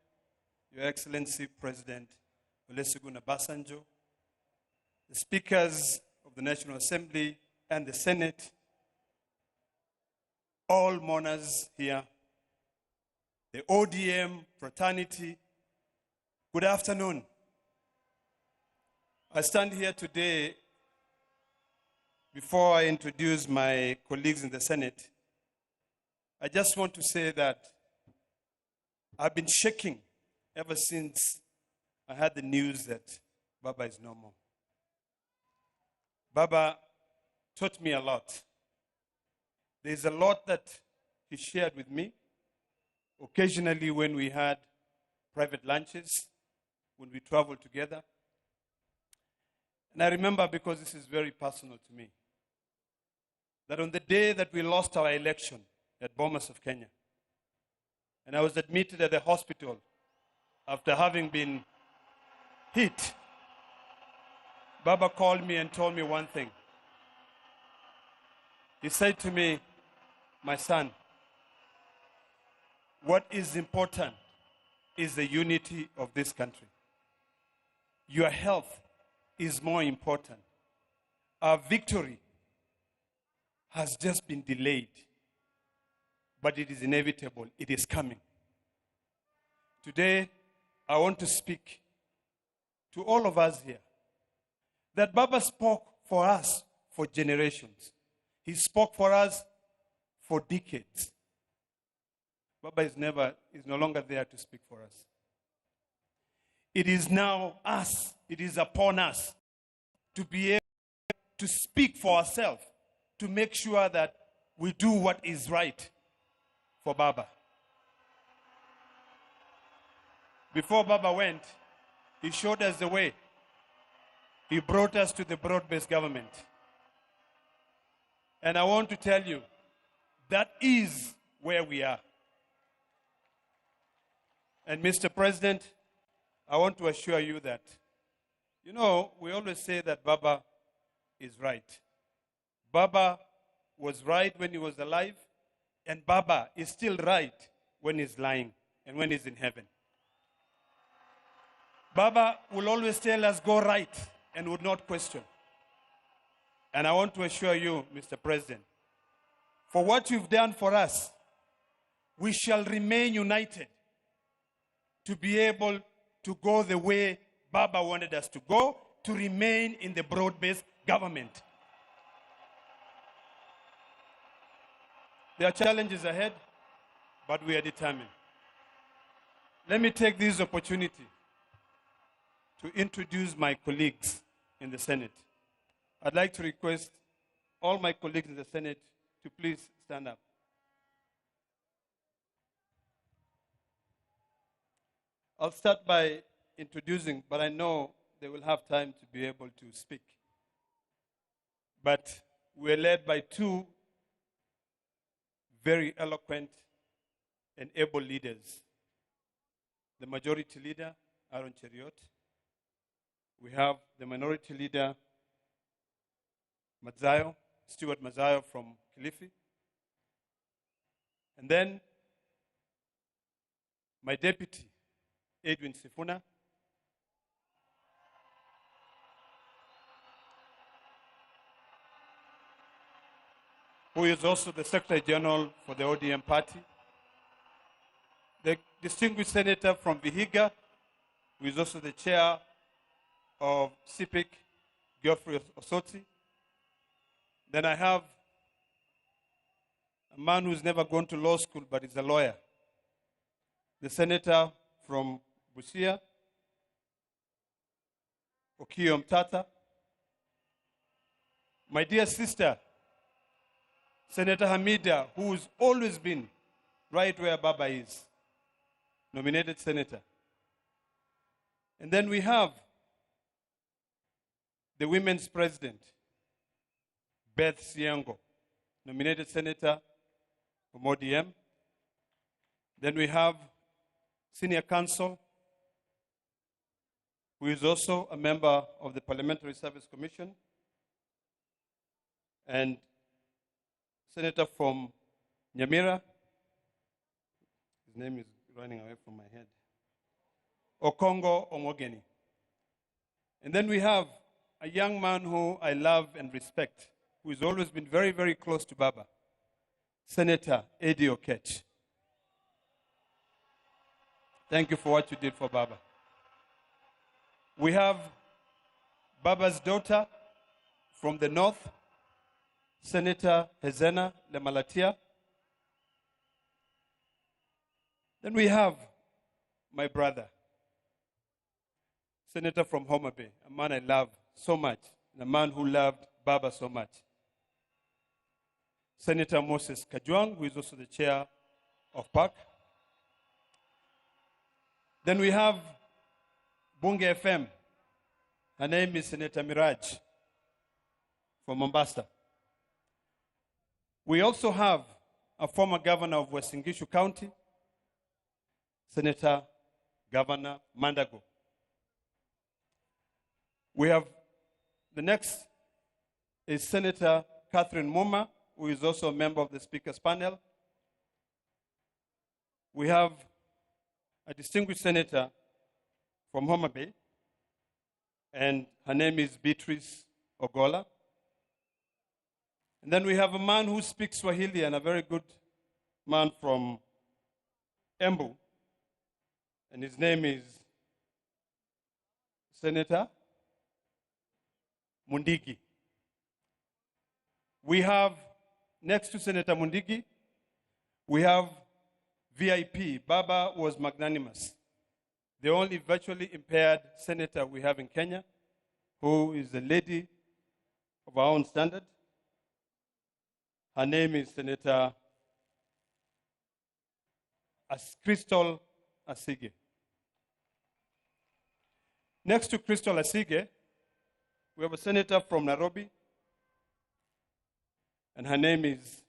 Your Excellency, President Olusegun Obasanjo, the speakers of the National Assembly and the Senate, all mourners here, the ODM fraternity, good afternoon. I stand here today before I introduce my colleagues in the Senate. I just want to say that I've been shaking ever since I had the news that Baba is no more. Baba taught me a lot. There's a lot that he shared with me. Occasionally when we had private lunches, when we traveled together. And I remember, because this is very personal to me, that on the day that we lost our election at Bomas of Kenya, and I was admitted at the hospital after having been hit, Baba called me and told me one thing. He said to me, "My son, what is important is the unity of this country. Your health is more important. Our victory has just been delayed, but it is inevitable. It is coming." Today, I want to speak to all of us here that Baba spoke for us for generations. He spoke for us for decades. Baba is no longer there to speak for us. It is now us, it is upon us to be able to speak for ourselves, to make sure that we do what is right for Baba. Before Baba went, he showed us the way. He brought us to the broad-based government. And I want to tell you, that is where we are. And Mr. President, I want to assure you that, we always say that Baba is right. Baba was right when he was alive, and Baba is still right when he's lying and when he's in heaven. Baba will always tell us, go right, and would not question. And I want to assure you, Mr. President, for what you've done for us, we shall remain united to be able to go the way Baba wanted us to go, to remain in the broad-based government. There are challenges ahead, but we are determined. Let me take this opportunity to introduce my colleagues in the Senate. I'd like to request all my colleagues in the Senate to please stand up. I'll start by introducing, but I know they will have time to be able to speak. But we're led by two very eloquent and able leaders. The majority leader, Aaron Cheriot. We have the minority leader, Stuart Mazayo from Kilifi. And then my deputy, Edwin Sifuna. Who is also the Secretary General for the ODM party. The distinguished senator from Vihiga, who is also the chair of CPIC, Geoffrey Osoti. Then I have a man who's never gone to law school, but is a lawyer. The senator from Busia, Okiya Mtata. My dear sister, Senator Hamida, who's always been right where Baba is, nominated senator. And then we have the women's president, Beth Siango, nominated senator from ODM. Then we have senior counsel, who is also a member of the Parliamentary Service Commission, and senator from Nyamira. His name is running away from my head. Okongo Omogeni. And then we have a young man who I love and respect, who has always been very, very close to Baba, Senator Eddie Oketch. Thank you for what you did for Baba. We have Baba's daughter from the north, Senator Hezena Lemalatia. Then we have my brother, Senator from Homa Bay, a man I love so much, and a man who loved Baba so much. Senator Moses Kajwang, who is also the chair of PAC. Then we have Bunge FM. Her name is Senator Miraj from Mombasa. We also have a former governor of Western Gishu County, Senator Governor Mandago. We have the next is Senator Catherine Muma, who is also a member of the Speaker's panel. We have a distinguished senator from Homa Bay, and her name is Beatrice Ogola. And then we have a man who speaks Swahili, and a very good man from Embu, and his name is Senator Mundigi. We have, next to Senator Mundigi, we have VIP. Baba was magnanimous. The only virtually impaired senator we have in Kenya, who is a lady of our own standard. Her name is Senator Crystal Asige. Next to Crystal Asige, we have a senator from Nairobi, and her name is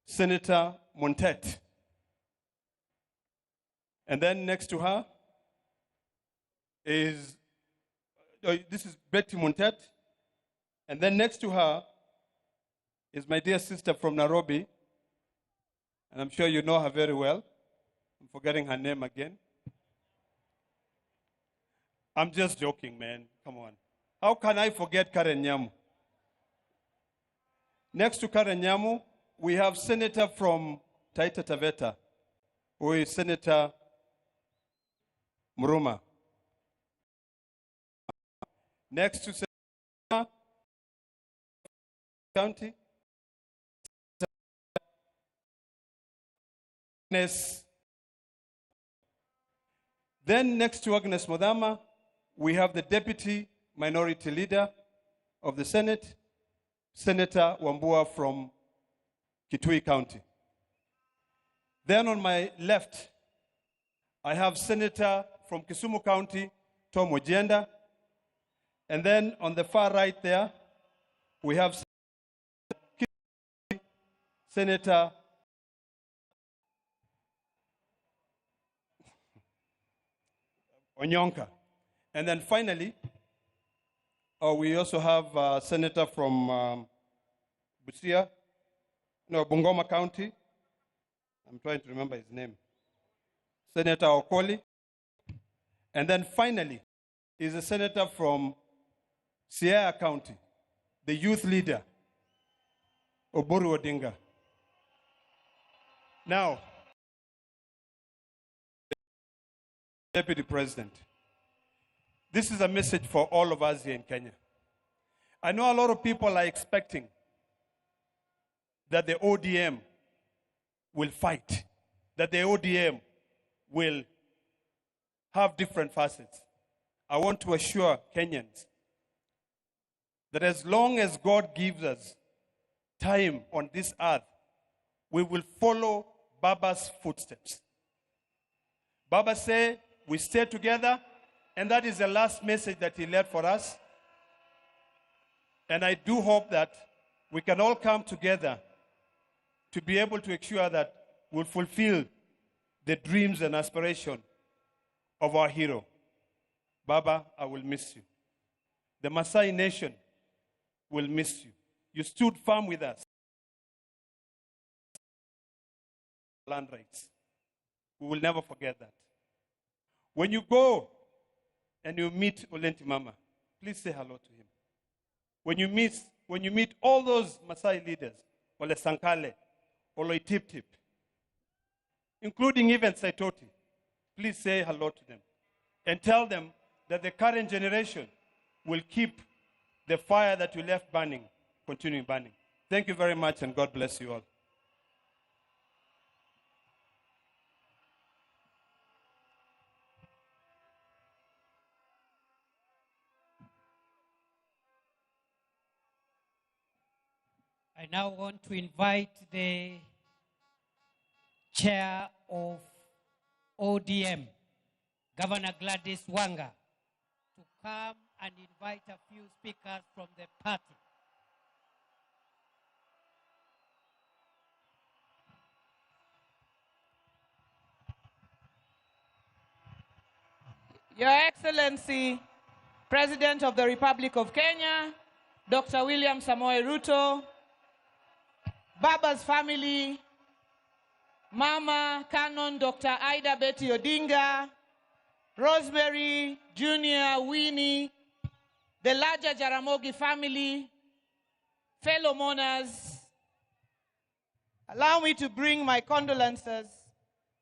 Senator Montet. And then next to her is, this is Betty Montet. And then next to her is my dear sister from Nairobi. And I'm sure you know her very well. I'm forgetting her name again. I'm just joking, man. Come on. How can I forget Karen Nyamu? Next to Karen Nyamu, we have Senator from Taita Taveta, who is Senator Muruma. Next to Senator County, then next to Agnes Modama, we have the Deputy Minority Leader of the Senate, Senator Wambua from Kitui County. Then on my left, I have Senator from Kisumu County, Tom Ojenda. And then on the far right there, we have Senator Onyonka. And then finally, we also have a senator from Bungoma County. I'm trying to remember his name. Senator Okoli. And then finally, is a senator from Sierra County, the youth leader, Oburu Odinga. Now, Deputy President, this is a message for all of us here in Kenya. I know a lot of people are expecting that the ODM will fight, that the ODM will have different facets. I want to assure Kenyans that as long as God gives us time on this earth, we will follow Baba's footsteps. Baba said, we stay together, and that is the last message that he left for us. And I do hope that we can all come together to be able to ensure that we'll fulfill the dreams and aspirations of our hero. Baba, I will miss you. The Maasai nation will miss you. You stood firm with us. land rights. We will never forget that. When you go and you meet Olenti Mama, please say hello to him. When you meet all those Maasai leaders, Ole Sankale, Ole Tip Tip, including even Saitoti, please say hello to them and tell them that the current generation will keep the fire that you left burning, continuing burning. Thank you very much, and God bless you all. I now want to invite the chair of ODM, Governor Gladys Wanga, to come and invite a few speakers from the party. Your Excellency, President of the Republic of Kenya, Dr. William Samoei Ruto, Baba's family, Mama Canon Dr. Ida Betty Odinga, Rosemary, Junior, Winnie, the larger Jaramogi family, fellow mourners, allow me to bring my condolences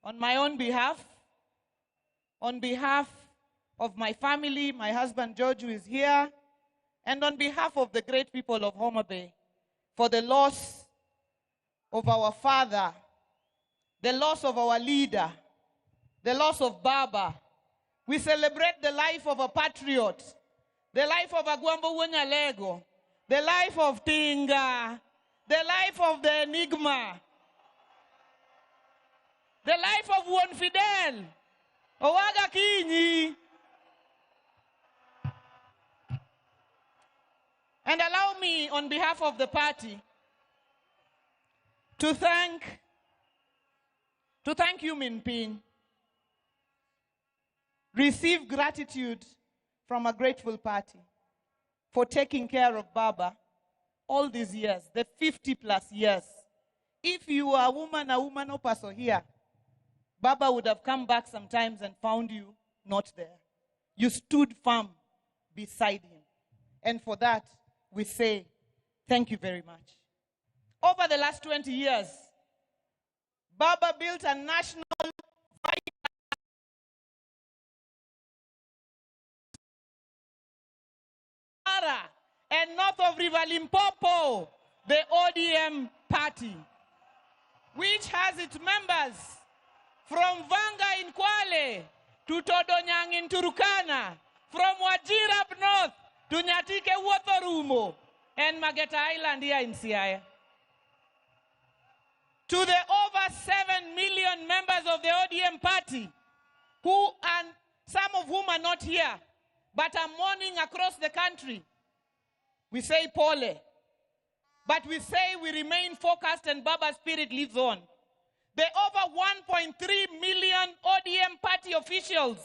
on my own behalf, on behalf of my family, my husband George, who is here, and on behalf of the great people of Homa Bay, for the loss of our father, the loss of our leader, the loss of Baba. We celebrate the life of a patriot, the life of Agwambo Wanyalego, the life of Tinga, the life of the Enigma, the life of Juan Fidel, Owaga Kinyi. And allow me, on behalf of the party, to thank you, Min Pin. Receive gratitude from a grateful party for taking care of Baba all these years, the 50 plus years. If you are a woman or person here, Baba would have come back sometimes and found you not there. You stood firm beside him. And for that, we say, thank you very much. Over the last 20 years, Baba built a national and north of River Limpopo, the ODM party, which has its members from Vanga in Kwale to Todonyang in Turkana, from Wajir up north to Nyatike Wotorumo and Mageta Island here in Siaya. To the over 7 million members of the ODM party, who and some of whom are not here, but are mourning across the country, we say pole. But we say we remain focused and Baba's spirit lives on. The over 1.3 million ODM party officials,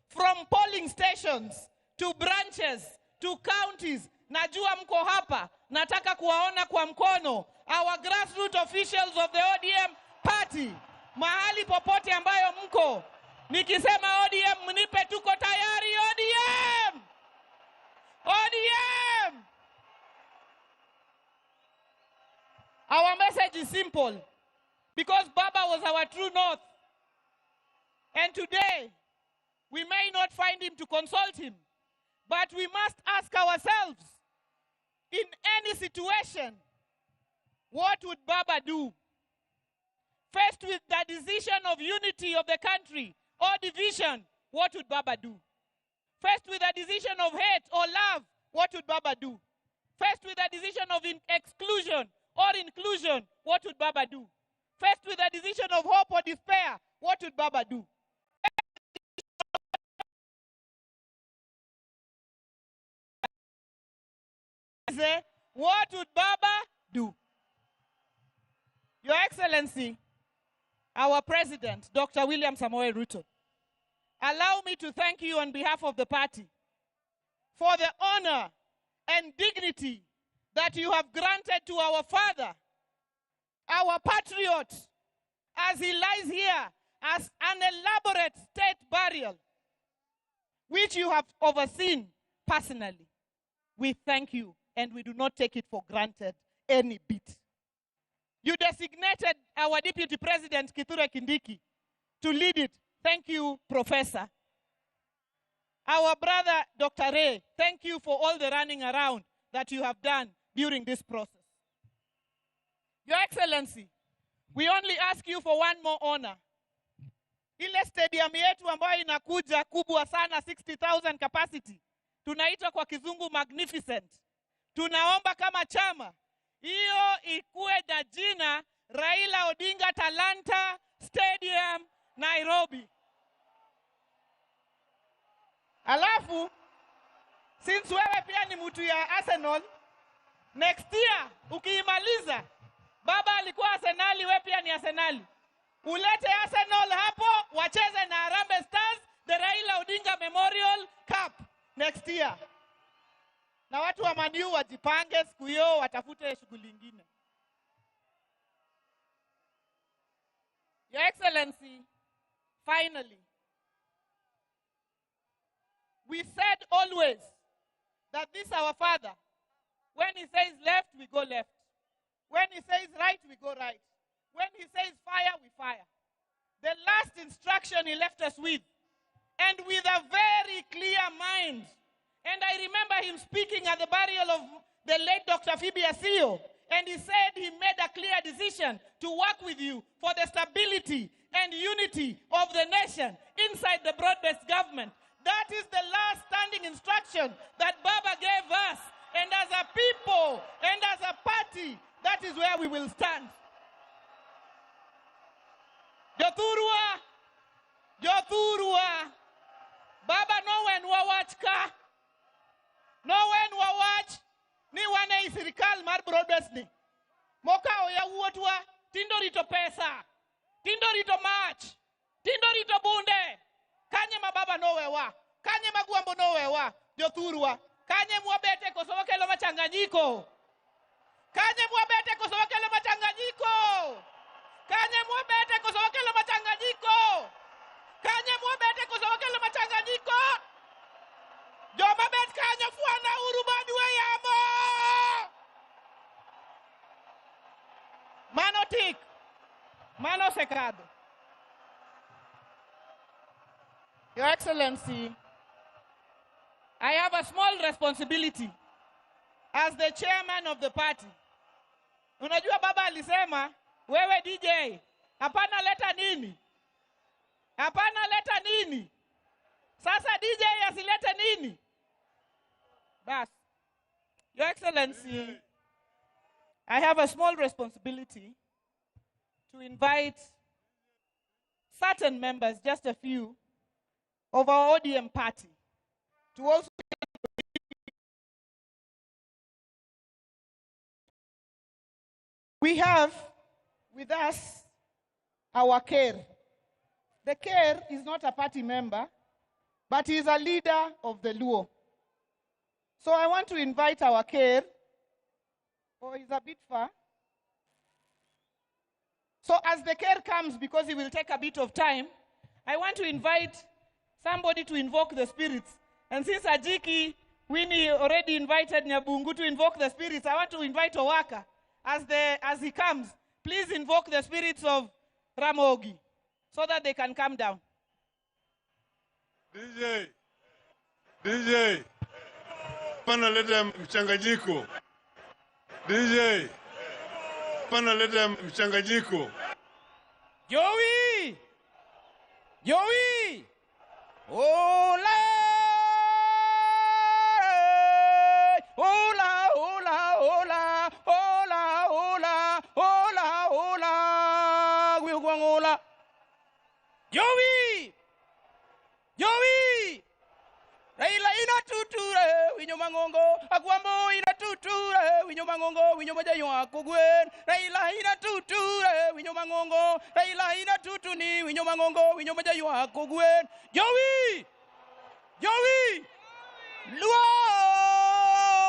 from polling stations to branches to counties, najua mko hapa, nataka kuwaona kwa mkono, our grassroots officials of the ODM party, mahali popote ambayo mko, nikisema ODM mnipe tuko tayari. ODM! ODM! Our message is simple, because Baba was our true north. And today, we may not find him to consult him, but we must ask ourselves, in any situation, what would Baba do? Faced with the decision of unity of the country or division, what would Baba do? Faced with a decision of hate or love, what would Baba do? Faced with a decision of exclusion or inclusion, what would Baba do? Faced with a decision of hope or despair, what would Baba do? What would Baba do? Your Excellency, our President, Dr. William Samoei Ruto, allow me to thank you on behalf of the party for the honor and dignity that you have granted to our father, our patriot, as he lies here as an elaborate state burial, which you have overseen personally, we thank you and we do not take it for granted any bit. You designated our Deputy President, Kithure Kindiki, to lead it. Thank you, Professor. Our brother, Dr. Ray, thank you for all the running around that you have done during this process. Your Excellency, we only ask you for one more honor. Ile stadium yetu ambayo inakuja kubwa sana, 60,000 capacity, tunaita kwa kizungu magnificent. Tunaomba kama chama, hiyo ikuwe na jina Raila Odinga Talanta Stadium, Nairobi. Alafu, since wewe pia ni mtu ya Arsenal, next year, ukiimaliza, baba alikuwa Arsenali, wewe pia ni Arsenali. Ulete Arsenal hapo, wacheze na Harambee Stars, the Raila Odinga Memorial Cup next year. Na watu wa Man U wajipange siku hiyo, watafute shughuli nyingine. Your Excellency, finally, we said always that this our father, when he says left, we go left. When he says right, we go right. When he says fire, we fire. The last instruction he left us with, and with a very clear mind. And I remember him speaking at the burial of the late Dr. Phoebe Asio, and he said he made a clear decision to work with you for the stability and unity of the nation inside the broad-based government. That is the last standing instruction that Baba gave us. And as a people, and as a party, that is where we will stand. Jothurwa, Jothurwa, Baba no when wawach ka, no when wawach, ni wane isirikal mar broadbased ni. Moka oya wuotwa, tindo rito pesa, tindo rito mach, tindo rito bunde. Kanye mababa no wewa, kanye magwambo no wewa, Jothurwa, kanye mwabete kosowa kelo machanganyiko. Kanye mwabete kosowa kelo machanganyiko. Kanye mwabete kosowa kelo machanganyiko. Kanye mwabete kosowa kelo machanganyiko. Joma bet kanye fuana urubadi we yamo. Mano tik, mano secado. Your Excellency, I have a small responsibility as the chairman of the party. Unajua baba alisema, wewe DJ, hapana leta nini? Hapana leta nini? Sasa DJ asilete nini? Bas. Your Excellency, I have a small responsibility to invite certain members, just a few, of our ODM party to also we have with us our care. The care is not a party member, but he is a leader of the Luo. So I want to invite our care, or he's a bit far. So as the care comes, because it will take a bit of time, I want to invite somebody to invoke the spirits. And since Ajiki, Winnie already invited Nyabungu to invoke the spirits, I want to invite Owaka. As he comes, please invoke the spirits of Ramogi so that they can come down. DJ, pana leta mchanganyiko. DJ, pana leta mchanganyiko. Joey! Joey! Hola! Hola, hola, hola, hola, hola, hola, hola, hola. Joey! Joey! Raila ina tuture, winyo mangongo, akwambo ina tuture, winyo mangongo, winyo moja yako gwen. Raila ina tuture, winyo mangongo, Raila ina tutuni, winyo mangongo, winyo moja yako gwen. Joey! Joey! Luo!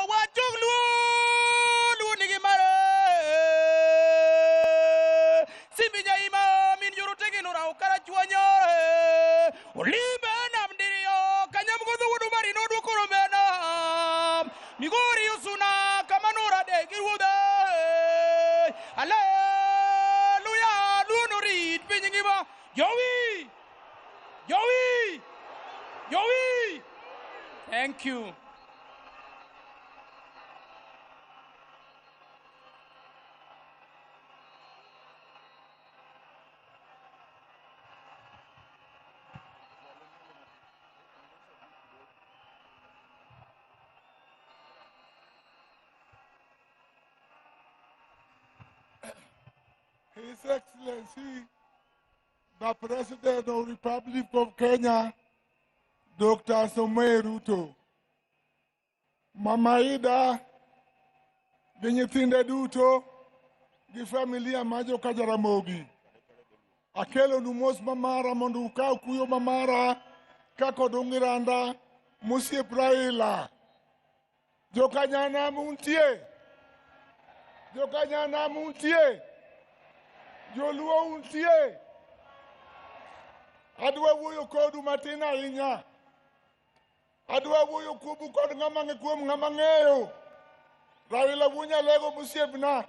Wachuk luo! Luo nigi mare! Simbi nyaima, Olibe namdirio kanyamgodo wudu marino dukuro mena migori usuna kamanura de girude Hallelujah lunorid pinyingiba Joey Joey Joey Thank you. His Excellency, the President of the Republic of Kenya, Dr. Samuel Ruto, Mama Ida, Dignitary Duto, the family Amajo Jaramogi. Akelo numos mamara monduka kuyo mamara kakodungiranda musie praila. Jokanyana muntie. Jokanyana muntie. Joluo untie. Adwa wuyo kodu matina inya. Adwa wuyo kubu kod ngamange kuom ngamangeyo. Raila wunya lego musiebna.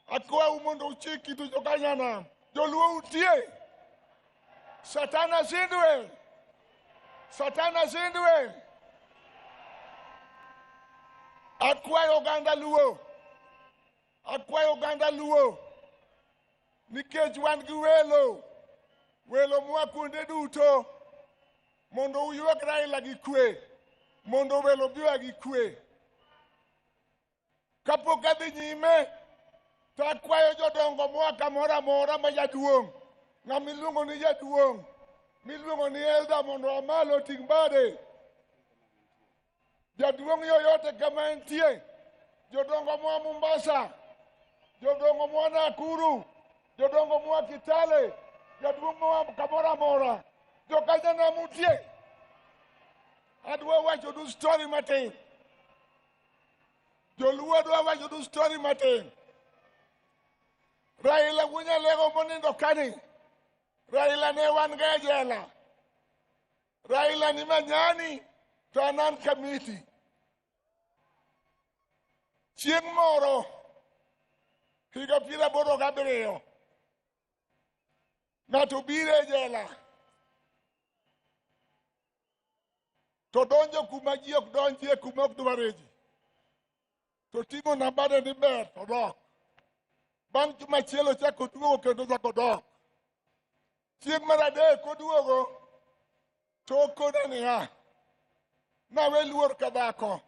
Akwa umondo uchiki tu jokanyana. Joluo untie. Satana zindwe. Satana zindwe. Akwa Uganda luo. Akwa Uganda luo. Nikech wan gi welo mwa kuonde duto mondo uyuak Raila gi kwe mondo welo biwa gi kwe kapok adhi nyime to akwayo jodongo mwa kamoro amora ma jaduong' ng'ama iluongo ni jaduong' miluongo ni elda mondo amalo ting' bade jaduong' yoyote kama entie jodongo mwa Mombasa jodongo mwa Nakuru jodongo mwa Kitale jaduong' mwa kamoro amora jokanyana mutie adwa wacho du story matin joluo adwa wacho du story matin Raila wunya lego monindo kani Raila ne wan ga jela Raila ni manyani to anan kamiti chieng' moro higa 87 ng'ato bire jela to donjo kuma ji ok donjie kuma ok dware ji to ting'o nambane ni ber to dok bang' juma achiel chako duogo kendo chako dok chieng' mar adek oduogo to okone niya nawe luor ka dhako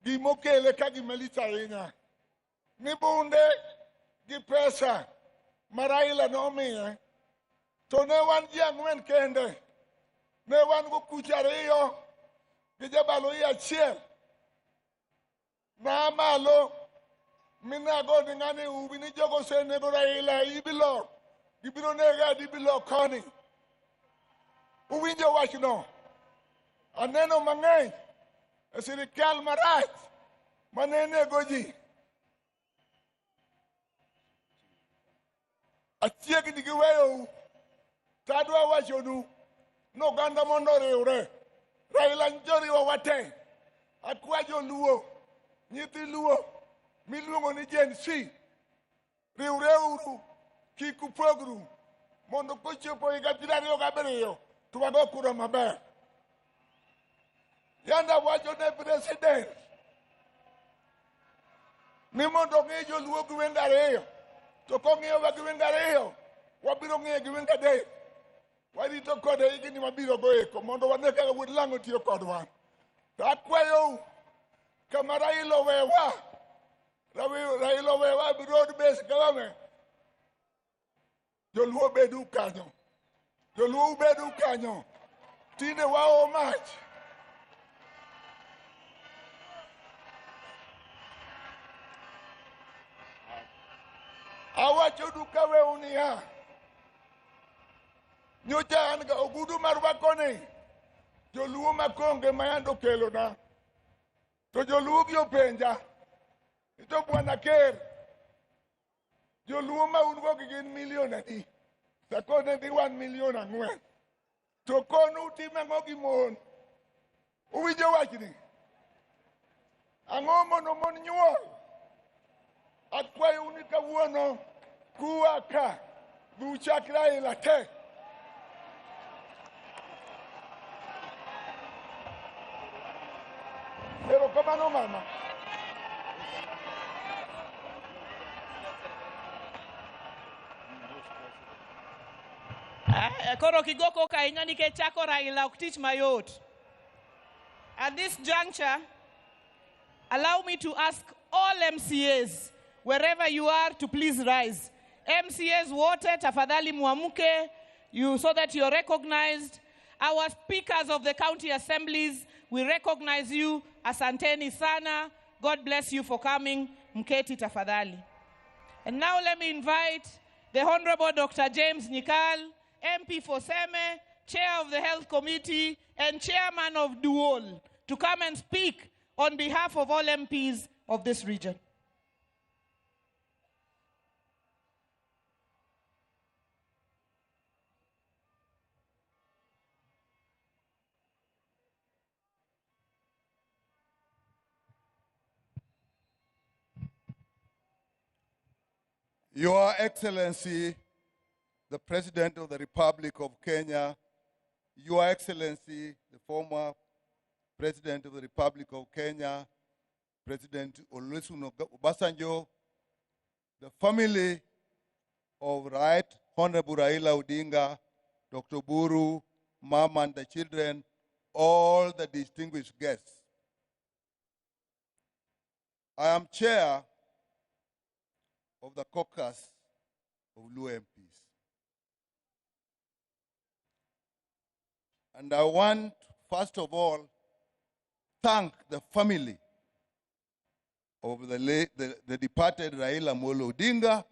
gimokele ka gima lich ahinya ni bunde gi pesa ma Raila nomiye to ne wan ji ang'wen kende ne wan go kuch ariyo gi jabalo achiel na malo minago ni ng'ani ubi ni jogo senego Raila ibilo gibiro nega dibilo koni uwinjo wachno aneno mang'eny e sirikal marach mane nego ji achiegni gi weyou tadwa wachonu noganda mondo oriwre Raila njoriwo wate akwa joluo nyithi luo miluongo ni Gen Z riwre uru kik upogru mondo kochopo higa 27 to wago kura maber yanda wacho ne president ni mondo ng'e joluo gi wenge ariyo to kong'iyowa gi wenge ariyo wabiro ng'iye gi wenge adek warito kode higni mabiro goeko mondo wane kaka wuod lang'o tiyo kodwa to akwayou kama Raila owewa broad based government joluo bedu kanyo tinde wao mach awacho duka weuniya nyocha an ga ogudu mar wakoni joluo makonge mayando kelona to joluo gi openja to bwana ker joluo ma un go gin milion adi sakone gi 1 milion 4 to konu timang'o gi mon. Uwinjo wachni? Ang'o mondo mon nyuol? Akwayo ni kawuono kuwa ka buchakra ilate. Pero kamano mama. Koro kigoko ka inya nikech chako Raila ok tich mayot. At this juncture, allow me to ask all MCAs, wherever you are, to please rise. MCAs wote, tafadhali muamuke, so that you're recognized. Our speakers of the county assemblies, we recognize you. Asanteni sana. God bless you for coming. Mketi tafadhali. And now let me invite the Honorable Dr. James Nyikal, MP for Seme, Chair of the Health Committee, and Chairman of Duol, to come and speak on behalf of all MPs of this region. Your Excellency, the President of the Republic of Kenya, Your Excellency, the former President of the Republic of Kenya, President Olusegun Obasanjo, the family of Right Honorable Raila Odinga, Dr. Buru, Mom and the children, all the distinguished guests. I am chair of the caucus of Luo MPs. And I want, first of all, thank the family of the departed Raila Amolo Odinga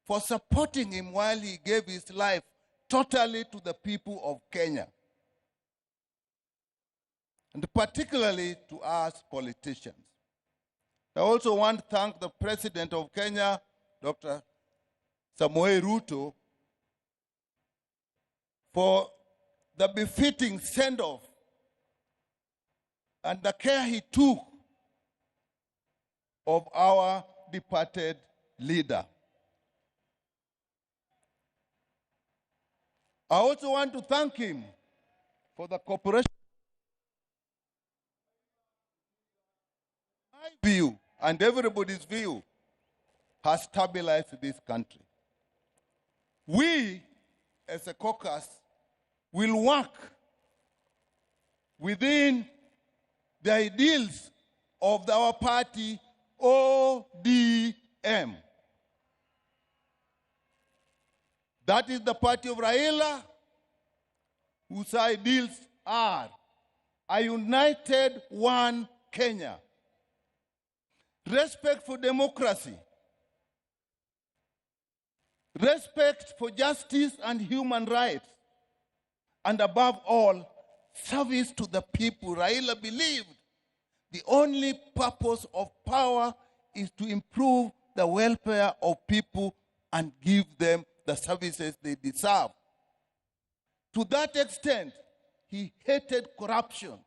for supporting him while he gave his life totally to the people of Kenya, and particularly to us politicians. I also want to thank the President of Kenya, Dr. Samoei Ruto, for the befitting send-off and the care he took of our departed leader. I also want to thank him for the cooperation. My view and everybody's view has stabilized this country. We, as a caucus, will work within the ideals of our party, ODM. That is the party of Raila, whose ideals are a united one Kenya, respect for democracy, respect for justice and human rights, and above all, service to the people. Raila believed the only purpose of power is to improve the welfare of people and give them the services they deserve. To that extent, he hated corruption.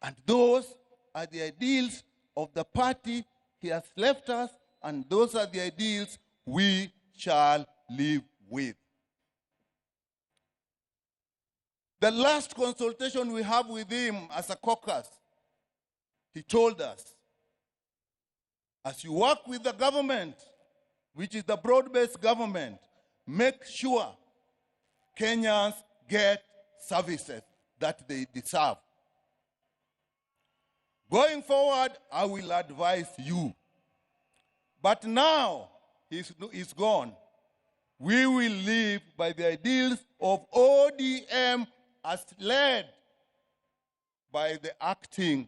And those are the ideals of the party he has left us, and those are the ideals we shall live with. The last consultation we have with him as a caucus, he told us, as you work with the government, which is the broad-based government, make sure Kenyans get services that they deserve. Going forward, I will advise you. But now he's gone. We will live by the ideals of ODM as led by the acting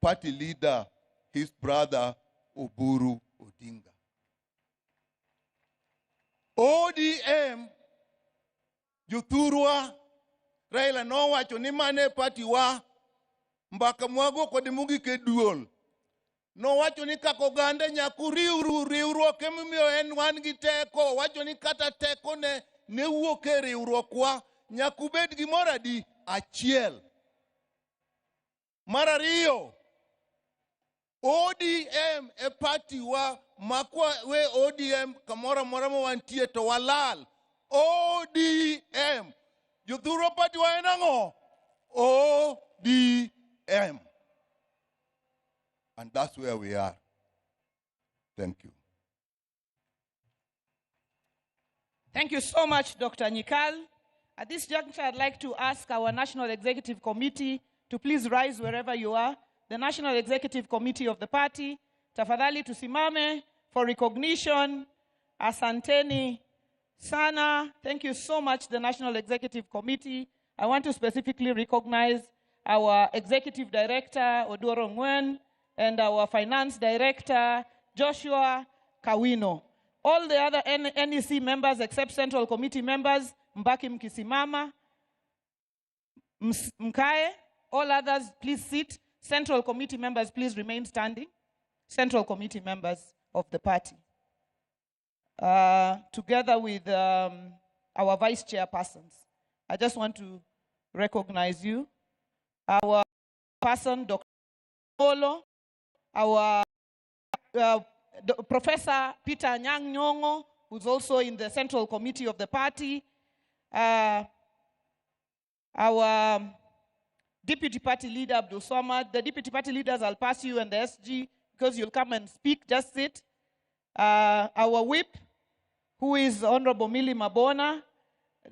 party leader, his brother, Oburu Odinga. ODM, Juthurwa, Raila no wacho ni mane party wa, mbaka mwago kwa demugi ke duol. No wacho ni kako gande nyaku riwruok emimiyo en wan gi teko. Wacho ni kata teko ne wuok e riwruokwa nyaku bed gi moradi achiel. Mar ariyo, ODM e party wa makwa we ODM kamora mora mo wantie to walal. ODM. Jodhuro party wa en ang'o? ODM. And that's where we are. Thank you. Thank you so much, Dr. Nyikal. At this juncture, I'd like to ask our National Executive Committee to please rise wherever you are. The National Executive Committee of the party, tafadhali tusimame for recognition. Asanteni sana. Thank you so much, the National Executive Committee. I want to specifically recognize our Executive Director, Odoro Ngwen, and our Finance Director, Joshua Kawino. All the other NEC members except Central Committee members, mbaki mkisimama, mkae. All others, please sit. Central Committee members, please remain standing. Central Committee members of the party. Together with our Vice Chairpersons, I just want to recognize you. Our person, Dr. Polo, our Professor Peter Nyang Nyongo, who's also in the Central Committee of the party. Our Deputy Party Leader, Abdul Somad. The Deputy Party Leaders, I'll pass you and the SG because you'll come and speak, just sit. Our Whip, who is Honorable Millie Mabona.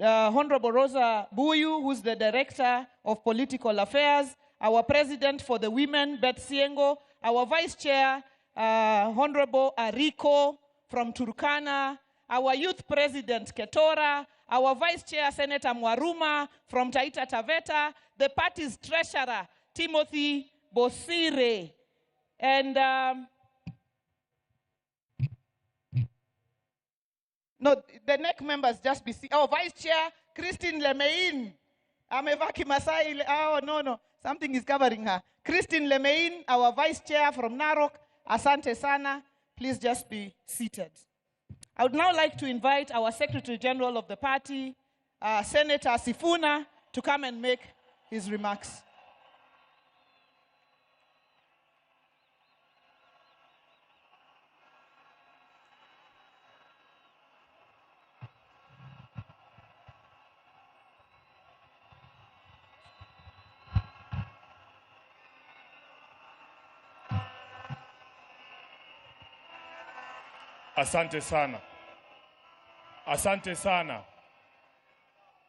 Honorable Rosa Buyu, who's the Director of Political Affairs. Our President for the Women, Beth Siengo. Our Vice Chair, Honorable Ariko from Turkana. Our Youth President, Ketora. Our Vice Chair, Senator Mwaruma from Taita Taveta. The party's Treasurer, Timothy Bosire. And no, the next members just be our Vice Chair, Christine Lemein. Amevaki Masai. Oh, no. Something is covering her. Christine Lemein, our Vice Chair from Narok. Asante Sana. Please just be seated. I would now like to invite our Secretary General of the party, Senator Sifuna, to come and make his remarks. Asante sana. Asante sana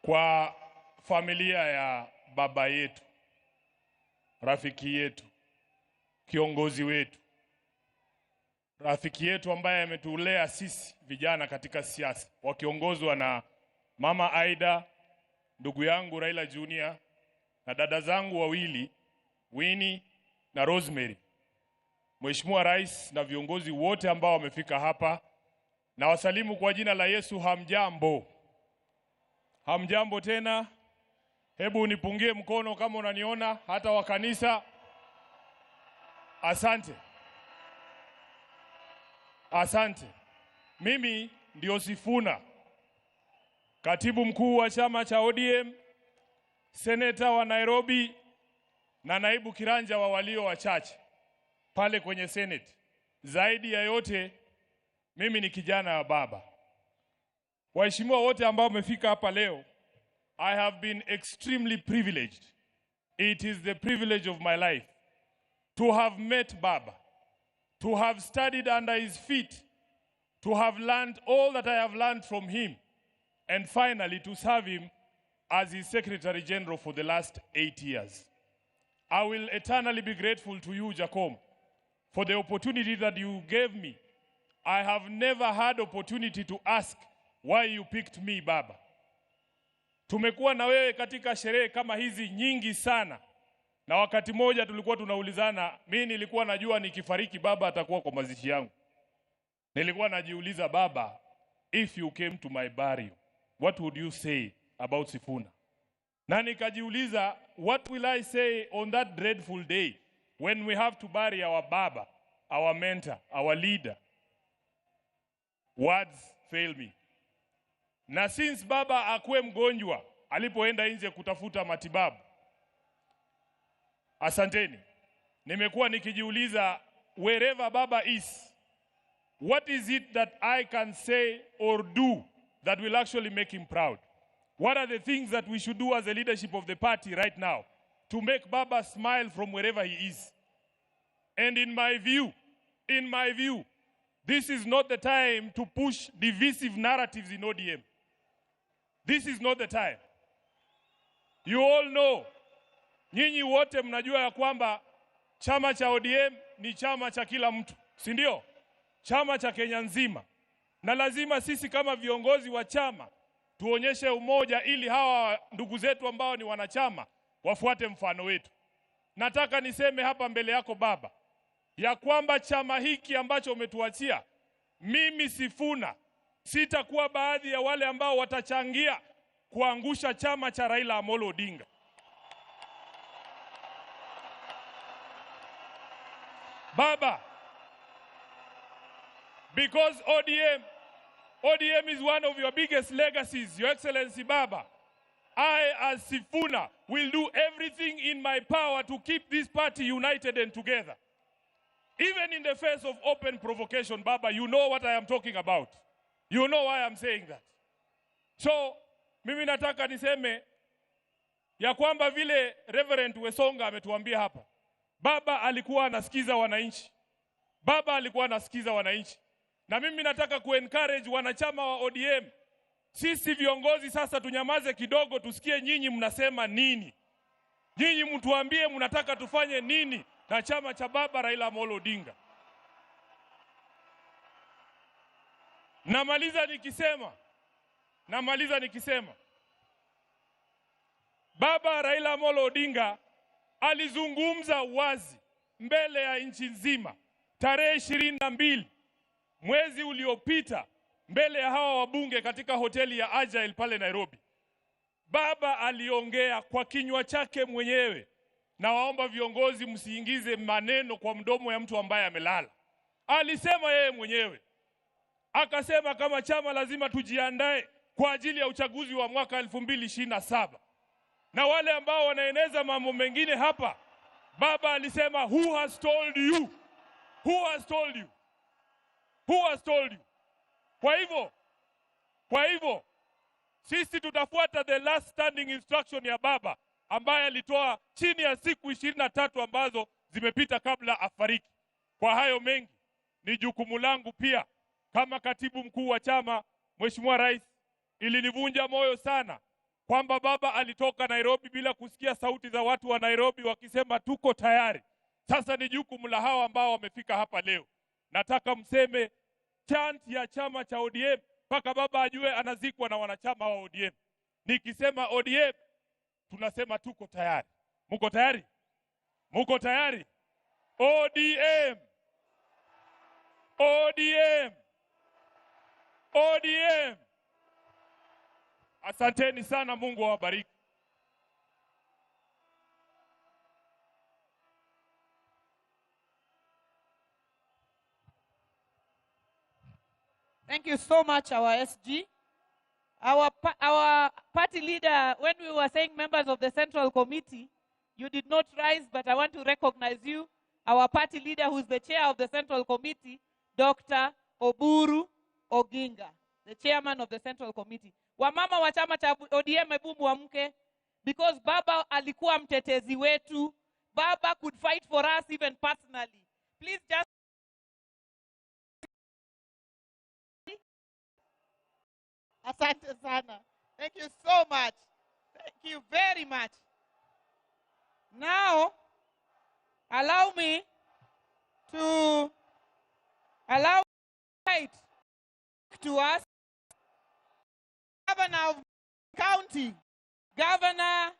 kwa familia ya baba yetu, rafiki yetu, kiongozi wetu, rafiki yetu ambaye ametulea sisi vijana katika siasa, wakiongozwa na Mama Aida, ndugu yangu Raila Junior, na dada zangu wawili Winnie na Rosemary. Mheshimiwa Rais na viongozi wote ambao wamefika hapa, na wasalimu kwa jina la Yesu. Hamjambo. Hamjambo tena. Hebu unipungie mkono kama unaniona, hata wa kanisa. Asante. Asante. Mimi ndio Sifuna, katibu mkuu wa chama cha ODM, seneta wa Nairobi na naibu kiranja wa walio wachache pale kwenye Senate. Zaidi ya yote, mimi ni kijana wa baba. Waheshimiwa wote ambao wamefika hapa leo, I have been extremely privileged. It is the privilege of my life to have met Baba, to have studied under his feet, to have learned all that I have learned from him, and finally to serve him as his Secretary General for the last 8 years. I will eternally be grateful to you, Jacom, for the opportunity that you gave me. I have never had opportunity to ask why you picked me, Baba. Tumekuwa na wewe katika sherehe kama hizi nyingi sana. Na wakati moja tulikuwa tunaulizana, mimi nilikuwa najua nikifariki Baba atakuwa kwa mazishi yangu. Nilikuwa najiuliza, Baba, if you came to my burial, what would you say about Sifuna? Na nikajiuliza, what will I say on that dreadful day when we have to bury our Baba, our mentor, our leader. Words fail me. Na since baba akwe mgonjwa, alipoenda nje kutafuta matibabu. Asanteni. Nimekuwa nikijiuliza, wherever baba is, what is it that I can say or do that will actually make him proud? What are the things that we should do as the leadership of the party right now to make Baba smile from wherever he is? And in my view, this is not the time to push divisive narratives in ODM. This is not the time. You all know, nyinyi wote mnajua ya kwamba chama cha ODM ni chama cha kila mtu, si ndio? Chama cha Kenya nzima. Na lazima sisi kama viongozi wa chama tuonyeshe umoja ili hawa ndugu zetu ambao ni wanachama wafuate mfano wetu. Nataka niseme hapa mbele yako baba, ya kwamba chama hiki ambacho umetuachia, mimi Sifuna sitakuwa baadhi ya wale ambao watachangia kuangusha chama cha Raila Amolo Odinga. Baba, because ODM is one of your biggest legacies, Your Excellency Baba. I, as Sifuna, will do everything in my power to keep this party united and together. Even in the face of open provocation, Baba, you know what I am talking about. You know why I'm saying that. So, mimi nataka niseme ya kwamba vile Reverend Wesonga ametuambia hapa. Baba alikuwa anasikiza wananchi. Baba alikuwa anasikiza wananchi. Na mimi nataka kuencourage wanachama wa ODM. Sisi viongozi sasa tunyamaze kidogo, tusikie nyinyi mnasema nini. Nyinyi mtuambie mnataka tufanye nini na chama cha Baba Raila Amolo Odinga. Namaliza nikisema Baba Raila Amolo Odinga alizungumza wazi mbele ya nchi nzima tarehe 22 mwezi uliopita mbele ya hawa wabunge katika hoteli ya Agile pale Nairobi. Baba aliongea kwa kinywa chake mwenyewe, na waomba viongozi msiingize maneno kwa mdomo ya mtu ambaye amelala. Alisema yeye mwenyewe, akasema kama chama lazima tujiandae kwa ajili ya uchaguzi wa mwaka 2027. Na wale ambao wanaeneza mambo mengine hapa, Baba alisema, who has told you? Who has told you? Who has told you? Kwa hivyo, sisi tutafuata the last standing instruction ya Baba ambaye alitoa chini ya siku 23 ambazo zimepita kabla afariki. Kwa hayo mengi, ni jukumu langu pia kama katibu mkuu wa chama, Mheshimiwa Rais, ilinivunja moyo sana kwamba Baba alitoka Nairobi bila kusikia sauti za watu wa Nairobi wakisema tuko tayari. Sasa ni jukumu la hawa ambao wamefika hapa leo. Nataka mseme chant ya chama cha ODM mpaka Baba ajue anazikwa na wanachama wa ODM. Nikisema ODM, tunasema tuko tayari. Muko tayari? Muko tayari? ODM! ODM! ODM! Asanteni sana, Mungu awabariki. Thank you so much, our SG. Our party leader, when we were saying members of the Central Committee, you did not rise, but I want to recognize you. Our party leader, who is the chair of the Central Committee, Dr. Oburu Oginga, the chairman of the Central Committee. Wamama wa chama cha ODM ebu muamke, because Baba alikuwa mtetezi wetu. Baba could fight for us even personally. Please just Asante sana. Thank you so much. Thank you very much. Now, allow me to to us, Governor of County, Governor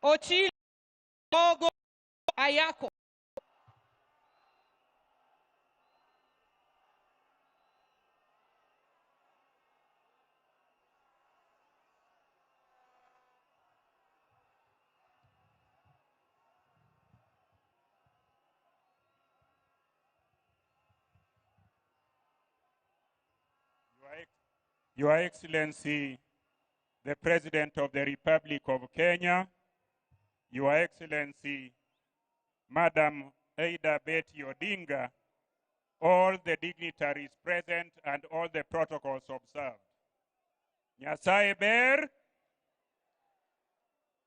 Ochili Mogo Ayako. Your Excellency, the President of the Republic of Kenya, Your Excellency, Madam Ada Betty Odinga, all the dignitaries present and all the protocols observed. Nyasaye ber,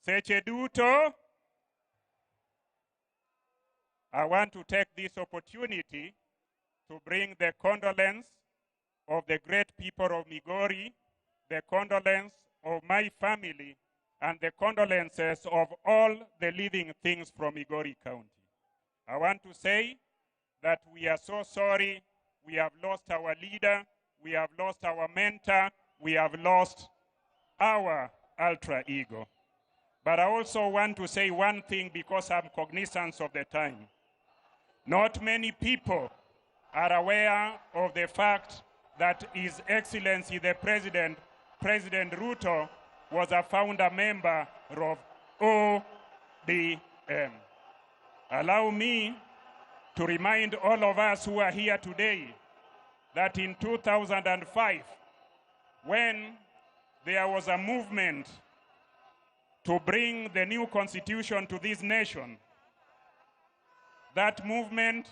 seche duto. I want to take this opportunity to bring the condolence of the great people of Migori, the condolence of my family, and the condolences of all the living things from Migori County. I want to say that we are so sorry. We have lost our leader. We have lost our mentor. We have lost our alter ego. But I also want to say one thing because I'm cognizant of the time. Not many people are aware of the fact that His Excellency the President, President Ruto, was a founder member of ODM. Allow me to remind all of us who are here today that in 2005, when there was a movement to bring the new constitution to this nation, that movement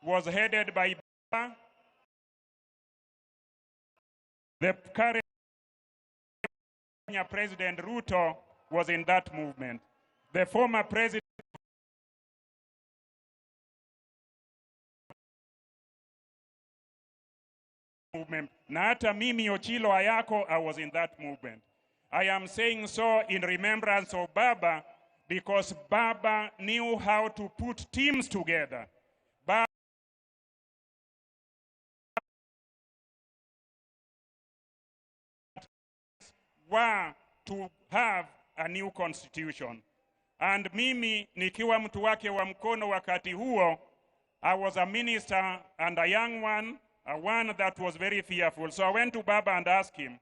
was headed by the current President Ruto was in that movement. The former president movement. Na hata mimi Ochilo Ayako, I was in that movement. I am saying so in remembrance of Baba because Baba knew how to put teams together. Baba were to have a new constitution. And mimi nikiwa mtu wake wa mkono wakati huo, I was a minister and a young one, a one that was very fearful. So I went to Baba and asked him,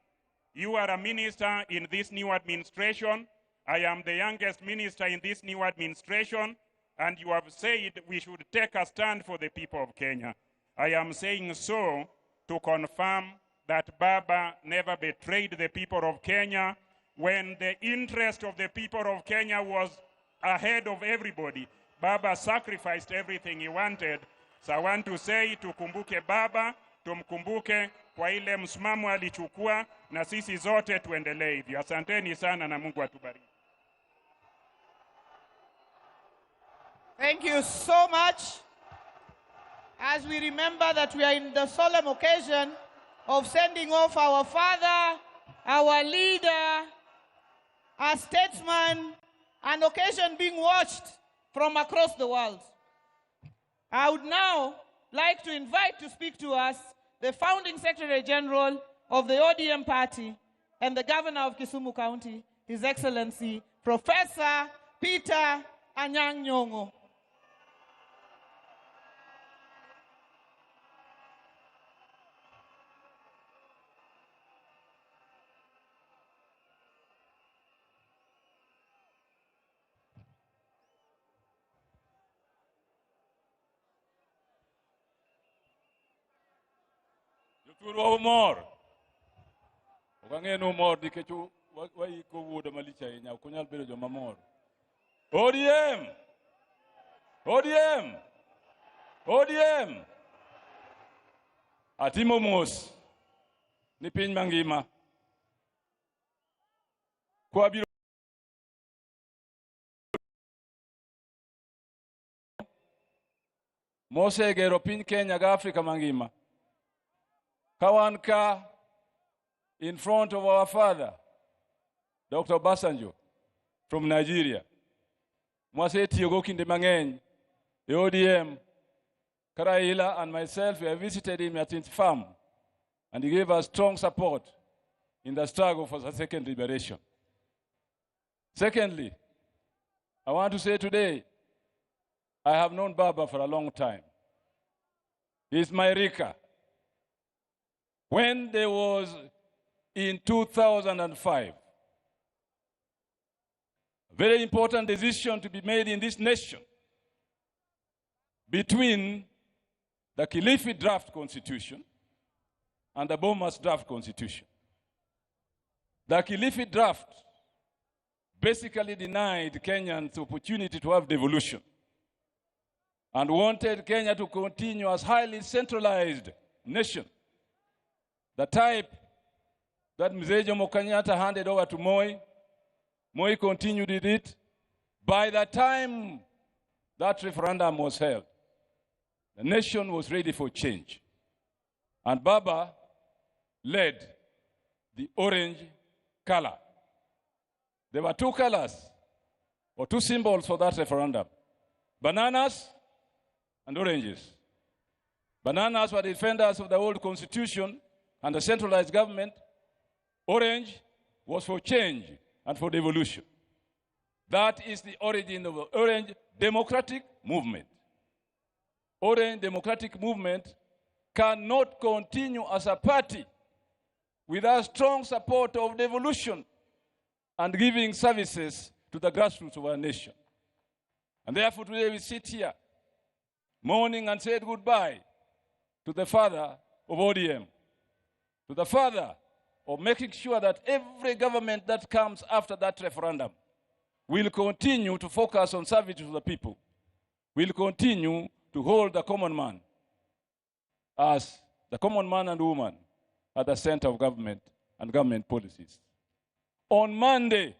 you are a minister in this new administration. I am the youngest minister in this new administration. And you have said we should take a stand for the people of Kenya. I am saying so to confirm that Baba never betrayed the people of Kenya when the interest of the people of Kenya was ahead of everybody. Baba sacrificed everything he wanted. So I want to say tukumbuke Baba, tumkumbuke kwa ile msimamo alichukua na sisi zote tuendelee hivyo. Asanteni sana na Mungu atubariki. Thank you so much. As we remember that we are in the solemn occasion of sending off our father, our leader, our statesman, an occasion being watched from across the world. I would now like to invite to speak to us the founding Secretary General of the ODM party and the Governor of Kisumu County, His Excellency, Professor Peter Anyang' Nyong'o. Turwa umor. Okang'eno umor nikech waiko wuoda malich ahinya, ok onyal bedo joma mor. ODM! ODM! ODM! Atimo mos ni piny mangima. Kwabiro mosegero piny Kenya ga Afrika mangima. Kawanka in front of our father, Dr. Basanjo from Nigeria. Mwase tiyogo kinde mang'eny, the ODM, Raila and myself, we have visited him at his farm, and he gave us strong support in the struggle for the second liberation. Secondly, I want to say today, I have known Baba for a long time. He's my Rika. When there was in 2005, a very important decision to be made in this nation between the Kilifi draft constitution and the Bomas draft constitution. The Kilifi draft basically denied Kenyans the opportunity to have devolution and wanted Kenya to continue as highly centralized nation. The type that Mzee Jomo Kenyatta handed over to Moi, Moi continued with it. By the time that referendum was held, the nation was ready for change. And Baba led the orange color. There were two colors, or two symbols for that referendum: bananas and oranges. Bananas were defenders of the old constitution and the centralized government. Orange was for change and for devolution. That is the origin of the Orange Democratic Movement. Orange Democratic Movement cannot continue as a party without strong support of devolution and giving services to the grassroots of our nation. And therefore today we sit here mourning and said goodbye to the father of ODM, to the father of making sure that every government that comes after that referendum will continue to focus on service to the people, will continue to hold the common man as the common man and woman at the center of government and government policies. On Monday,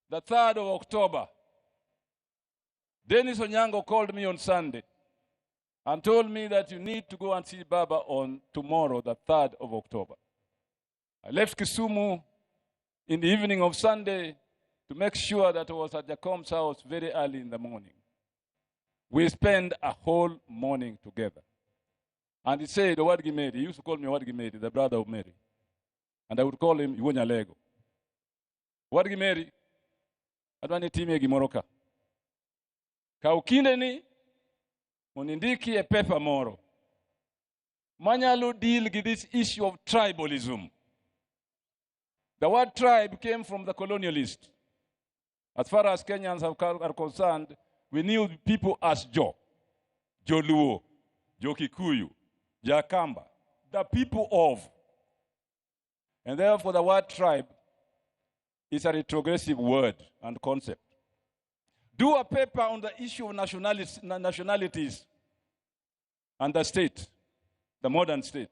the 3rd of October, Dennis Onyango called me on Sunday and told me that you need to go and see Baba on tomorrow, the 3rd of October. I left Kisumu in the evening of Sunday to make sure that I was at Jacom's house very early in the morning. We spent a whole morning together. And he said, Owadgi Mary, he used to call me Owadgi Mary, the brother of Mary. And I would call him Iwonya Lego. Owadgi Mary, adwani time gimoroka. Kaukinde ni, monindiki e pepa moro. Manyalo deal with this issue of tribalism. The word tribe came from the colonialist. As far as Kenyans are concerned, we knew people as Jo, Joluo, Jokikuyu, Jakamba, the people of. And therefore the word tribe is a retrogressive word and concept. Do a paper on the issue of nationalities and the state, the modern state,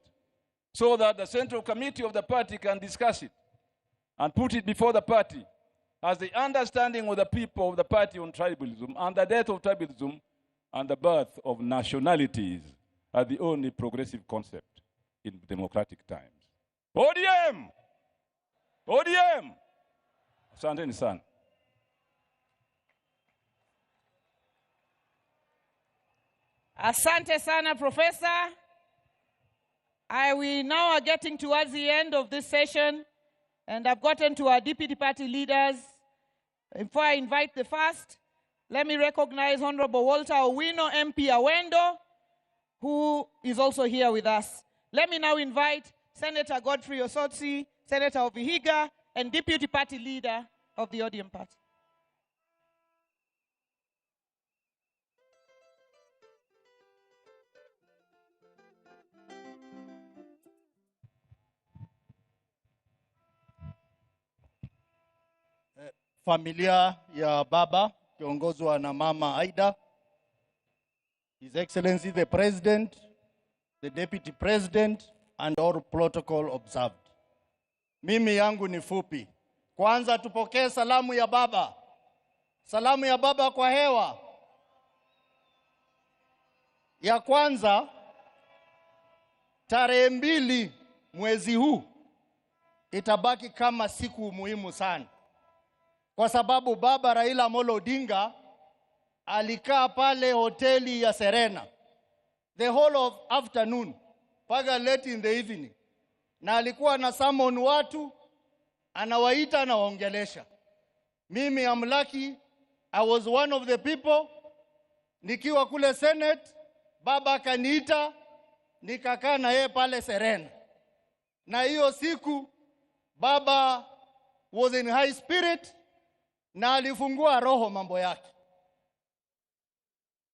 so that the central committee of the party can discuss it and put it before the party as the understanding of the people of the party on tribalism and the death of tribalism and the birth of nationalities are the only progressive concept in democratic times. ODM! ODM! Asanteni sana. Asante sana, Professor. We now are getting towards the end of this session, and I've gotten to our deputy party leaders. Before I invite the first, let me recognize Honorable Walter Owino, MP Awendo, who is also here with us. Let me now invite Senator Godfrey Osotsi, Senator of Vihiga, and deputy party leader of the ODM party. Familia ya baba kiongozwa na mama Aida, His Excellency the President, the Deputy President, and all protocol observed. Mimi yangu ni fupi. Kwanza tupokee salamu ya baba. Salamu ya baba kwa hewa. Ya kwanza, tarehe 2 mwezi huu itabaki kama siku muhimu sana. Kwa sababu baba Raila Amolo Odinga alikaa pale hoteli ya Serena the whole of afternoon mpaka late in the evening, na alikuwa na summon watu, anawaita na waongelesha. Mimi am lucky, I was one of the people. Nikiwa kule Senate, baba akaniita, nikakaa na yeye pale Serena. Na hiyo siku baba was in high spirit na alifungua roho mambo yake.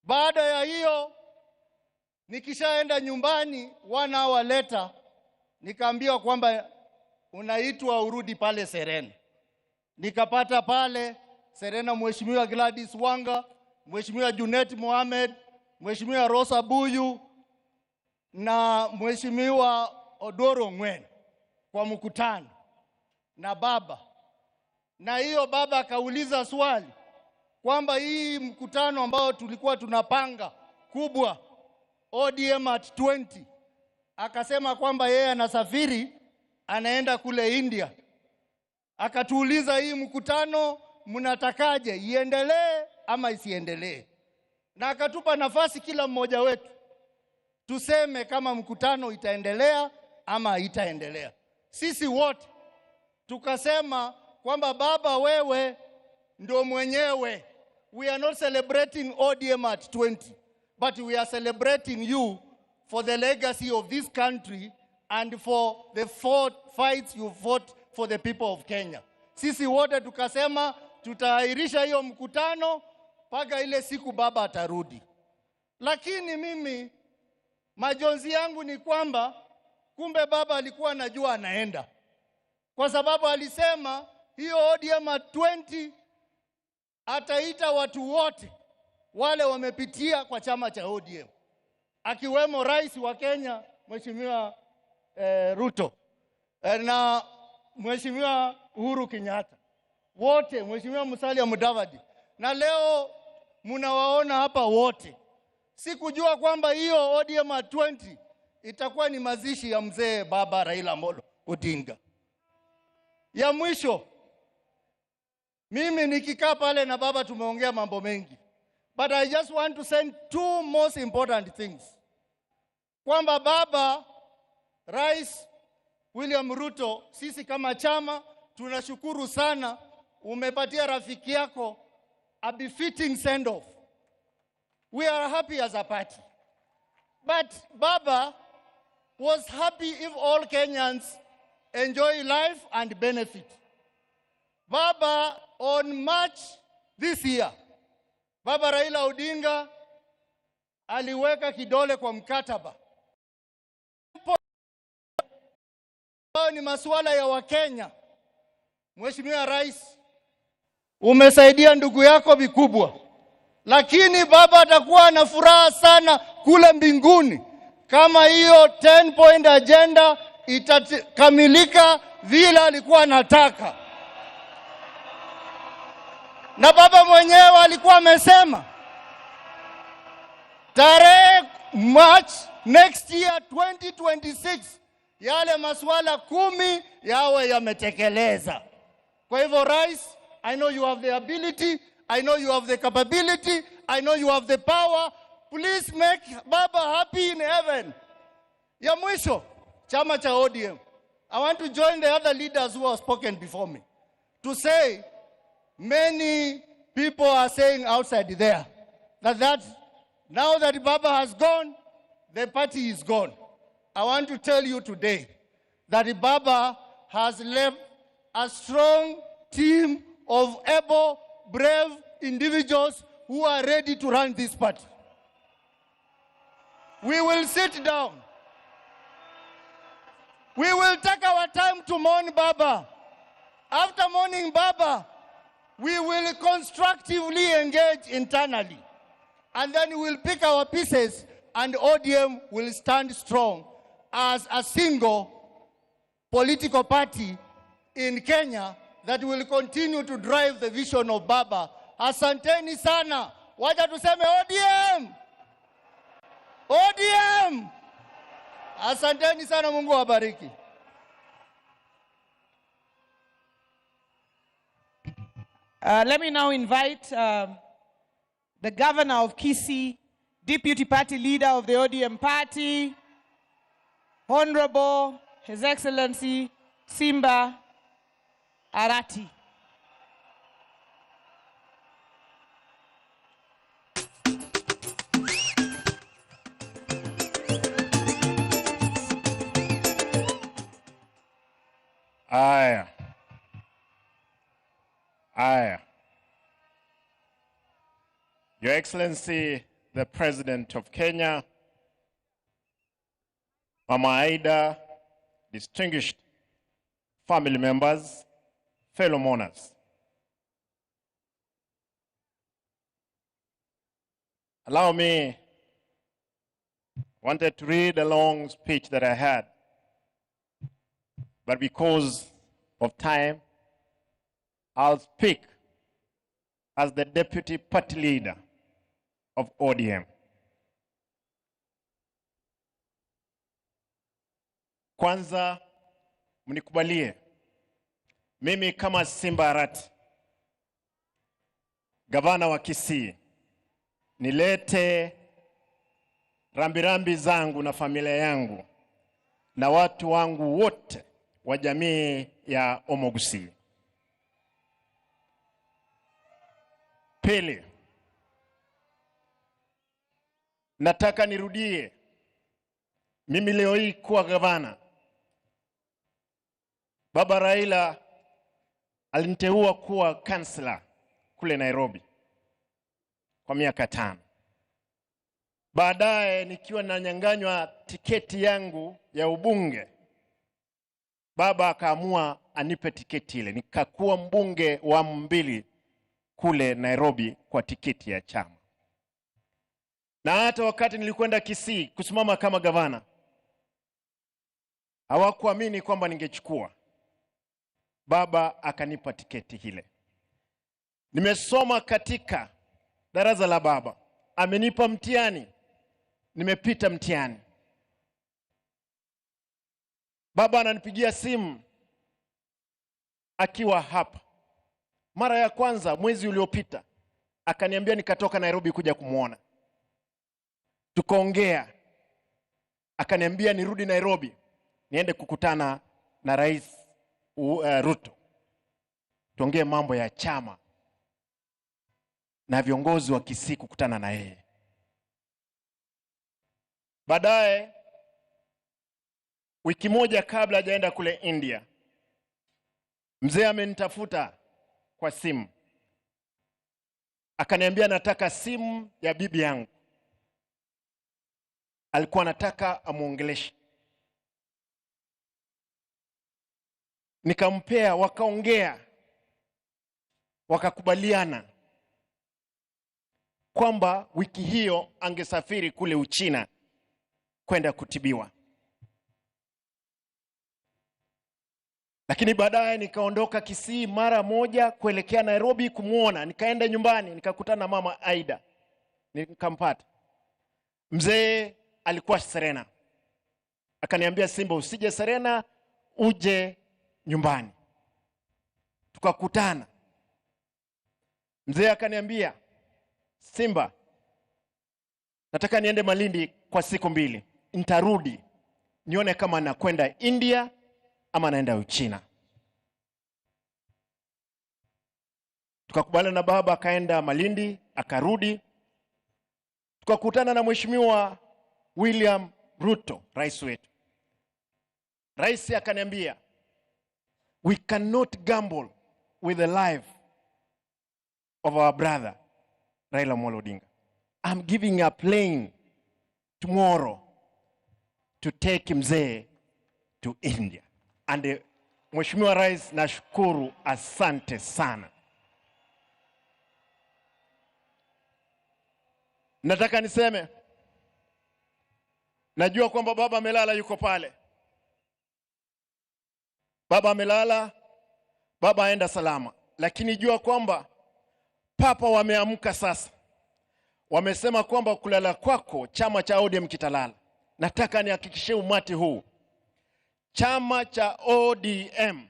Baada ya hiyo nikishaenda nyumbani 1 hour later nikaambiwa kwamba unaitwa urudi pale Serena. Nikapata pale Serena Mheshimiwa Gladys Wanga, Mheshimiwa Junet Mohamed, Mheshimiwa Rosa Buyu na Mheshimiwa Odoro Ngwen kwa mkutano na baba. Na hiyo baba akauliza swali kwamba hii mkutano ambao tulikuwa tunapanga kubwa ODM at 20, akasema kwamba yeye anasafiri anaenda kule India. Akatuuliza hii mkutano mnatakaje, iendelee ama isiendelee? Na akatupa nafasi kila mmoja wetu tuseme kama mkutano itaendelea ama haitaendelea. Sisi wote tukasema kwamba baba, wewe ndio mwenyewe. We are not celebrating ODM at 20, but we are celebrating you for the legacy of this country and for the fights you fought for the people of Kenya. Sisi wote tukasema tutaahirisha hiyo mkutano mpaka ile siku baba atarudi. Lakini mimi majonzi yangu ni kwamba kumbe baba alikuwa anajua anaenda, kwa sababu alisema hiyo ODM at 20 ataita watu wote wale wamepitia kwa chama cha ODM, akiwemo rais wa Kenya Mheshimiwa Ruto na Mheshimiwa Uhuru Kenyatta, wote, Mheshimiwa Musalia Mudavadi, na leo mnawaona hapa wote. Sikujua kwamba hiyo ODM at 20 itakuwa ni mazishi ya mzee baba Raila Amolo Odinga. Ya mwisho, mimi nikikaa pale na baba tumeongea mambo mengi, but I just want to say two most important things. Kwamba baba, Rais William Ruto, sisi kama chama tunashukuru sana umepatia rafiki yako a befitting send off. We are happy as a party. But baba was happy if all Kenyans enjoy life and benefit. Baba, on March this year, baba Raila Odinga aliweka kidole kwa mkataba. Ni masuala ya Wakenya. Mheshimiwa Rais, umesaidia ndugu yako vikubwa, lakini baba atakuwa na furaha sana kule mbinguni kama hiyo 10-point agenda itakamilika vile alikuwa anataka. Na baba mwenyewe alikuwa amesema tarehe March next year 2026 yale masuala 10 yawe yametekeleza. Kwa hivyo Rais, I know you have the ability, I know you have the capability, I know you have the power. Please make baba happy in heaven. Ya mwisho, chama cha ODM. I want to join the other leaders who have spoken before me to say many people are saying outside there that now that baba has gone, the party is gone. I want to tell you today that baba has left a strong team of able, brave individuals who are ready to run this party. We will sit down. We will take our time to mourn baba. After mourning baba, we will constructively engage internally. And then we will pick our pieces and ODM will stand strong as a single political party in Kenya that will continue to drive the vision of baba. Asanteni sana. Wacha tuseme ODM. ODM. Asanteni sana, Mungu wabariki. Let me now invite the governor of Kisii, deputy party leader of the ODM party, Honorable His Excellency Simba Arati. Aya. Your Excellency, the President of Kenya, Mama Aida, distinguished family members, fellow mourners. Allow me, wanted to read a long speech that I had, but because of time, I'll speak as the deputy party leader of ODM. Kwanza, mnikubalie, mimi kama Simba Arati, gavana wa Kisii, nilete rambirambi zangu na familia yangu na watu wangu wote wa jamii ya Omogusi. Pili, nataka nirudie, mimi leo hii kuwa gavana. Baba Raila aliniteua kuwa kansela kule Nairobi kwa miaka 5. Baadaye nikiwa nanyang'anywa tiketi yangu ya ubunge, baba akaamua anipe tiketi ile. Nikakuwa mbunge wa 2 kule Nairobi kwa tiketi ya chama. Na hata wakati nilikwenda Kisii kusimama kama gavana, hawakuamini kwamba ningechukua. Baba akanipa tiketi ile. Nimesoma katika darasa la baba. Amenipa mtihani. Nimepita mtihani. Baba ananipigia simu akiwa hapa. Mara ya kwanza mwezi uliopita akaniambia nikatoka Nairobi kuja kumuona. Tukaongea. Akaniambia nirudi Nairobi niende kukutana na Rais Ruth. Tuongee mambo ya chama na viongozi wa Kisii kukutana na yeye. Baadaye wiki moja kabla hajaenda kule India, mzee amenitafuta kwa simu. Akaniambia nataka simu ya bibi yangu. Alikuwa anataka amuongeleshe. Nikampea, wakaongea. Wakakubaliana kwamba wiki hiyo angesafiri kule Uchina kwenda kutibiwa. Lakini baadaye nikaondoka Kisii mara moja kuelekea Nairobi kumuona. Nikaenda nyumbani, nikakutana na mama Aida. Nikampata. Mzee alikuwa Serena. Akaniambia, Simba, usije Serena, uje nyumbani. Tukakutana. Mzee akaniambia, Simba, nataka niende Malindi kwa siku 2. Nitarudi nione kama nakwenda India ama naenda Uchina. Tukakubaliana na baba, akaenda Malindi, akarudi. Tukakutana na Mheshimiwa William Ruto, rais wetu. Rais akaniambia, we cannot gamble with the life of our brother Raila Amolo Odinga. I'm giving a plane tomorrow to take mzee to India. And Mheshimiwa Rais, nashukuru, asante sana. Nataka niseme, najua kwamba baba amelala, yuko pale. Baba amelala, baba aenda salama. Lakini jua kwamba papa wameamka sasa. Wamesema kwamba kulala kwako chama cha ODM kitalala. Nataka nihakikishie umati huu, chama cha ODM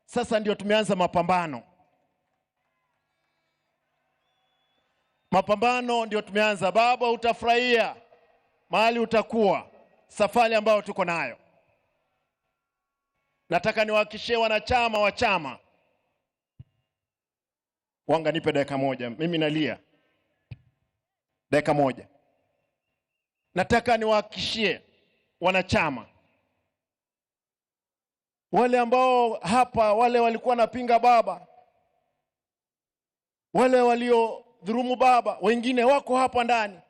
sasa ndio tumeanza mapambano. Mapambano ndio tumeanza. Baba, utafurahia mahali utakuwa, safari ambayo tuko nayo. Nataka niwahakikishie wanachama wa chama. Wanga, nipe dakika moja, mimi nalia. Dakika moja. Nataka niwahakikishie wanachama, wale ambao hapa, wale walikuwa napinga baba, wale walio dhurumu baba, wengine wako hapa ndani.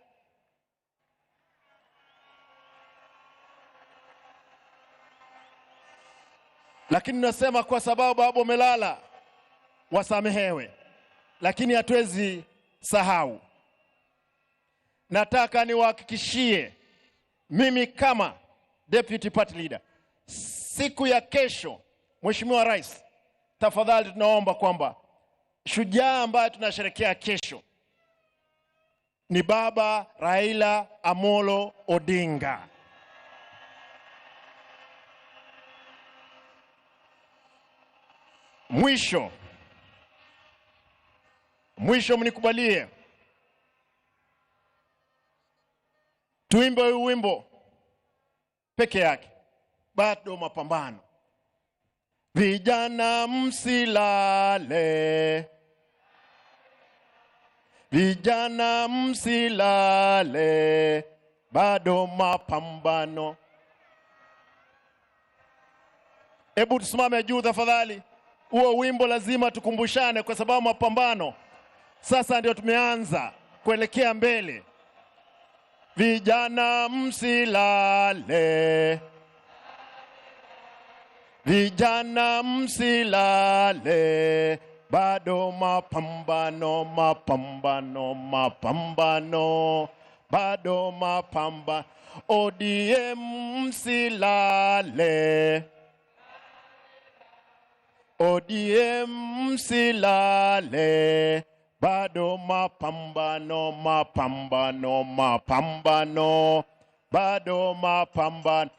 Lakini nasema kwa sababu baba umelala, wasamehewe. Lakini hatuwezi sahau. Nataka niwahakikishie mimi kama deputy party leader, siku ya kesho, Mheshimiwa Rais, tafadhali tunaomba kwamba shujaa ambaye tunasherehekea kesho ni Baba Raila Amolo Odinga. Mwisho mnikubalie tuimbe wimbo peke yake, bado mapambano. Vijana msilale, vijana msilale, bado mapambano. Hebu tusimame juu tafadhali. Huo wimbo lazima tukumbushane kwa sababu mapambano sasa ndio tumeanza kuelekea mbele. Vijana msilale, vijana msilale, bado mapambano, mapambano, mapambano, bado mapambano. ODM msilale, ODM msilale, bado mapambano, mapambano, mapambano, bado mapambano.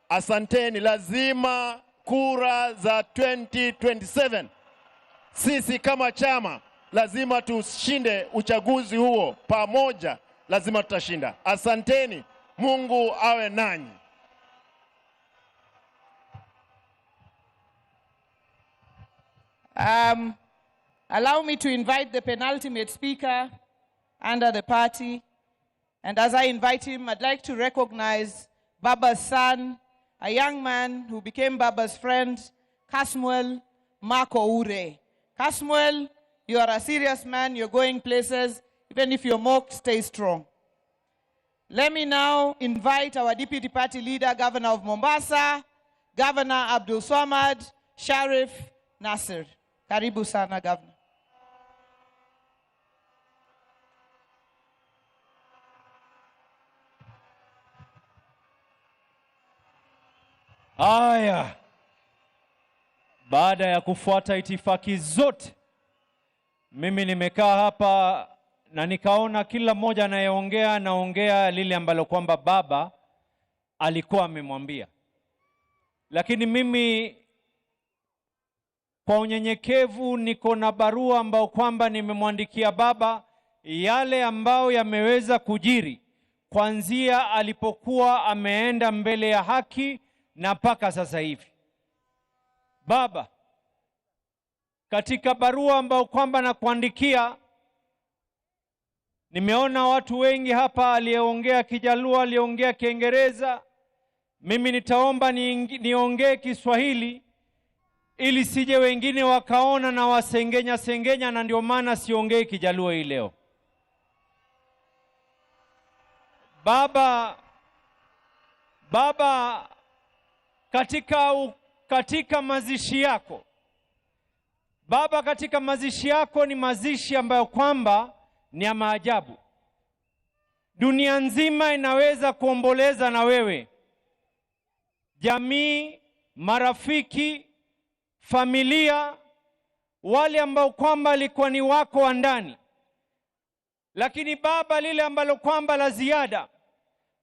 Asanteni. Lazima kura za 2027 sisi kama chama lazima tushinde uchaguzi huo pamoja, lazima tutashinda. Asanteni. Mungu awe nanyi. Allow me to invite the penultimate speaker under the party. And as I invite him, I'd like to recognize Baba's son, a young man who became Baba's friend, Kasmuel Marco Ure. Kasmuel, you are a serious man. You're going places. Even if you're mocked, stay strong. Let me now invite our deputy party leader, Governor of Mombasa, Governor Abdul Swamad Sharif Nasir. Karibu sana, Governor. Haya, baada ya kufuata itifaki zote, mimi nimekaa hapa na nikaona kila mmoja anaongea lile ambalo kwamba baba alikuwa amemwambia. Lakini mimi kwa unyenyekevu niko na barua ambao kwamba nimemwandikia baba, yale ambao yameweza kujiri kuanzia alipokuwa ameenda mbele ya haki na mpaka sasa hivi. Baba, katika barua ambao kwamba nakuandikia, nimeona watu wengi hapa, aliyeongea Kijaluo, aliyeongea Kiingereza. Mimi nitaomba niongee Kiswahili ili sije wengine wakaona na wasengenya, na ndio maana siongei Kijaluo hii leo. Baba, katika mazishi yako, baba, katika mazishi yako ni mazishi ambayo kwamba ni ya maajabu. Dunia nzima inaweza kuomboleza na wewe, jamii, marafiki, familia, wale ambao kwamba alikuwa ni wako wa ndani. Lakini baba, lile ambalo kwamba la ziada,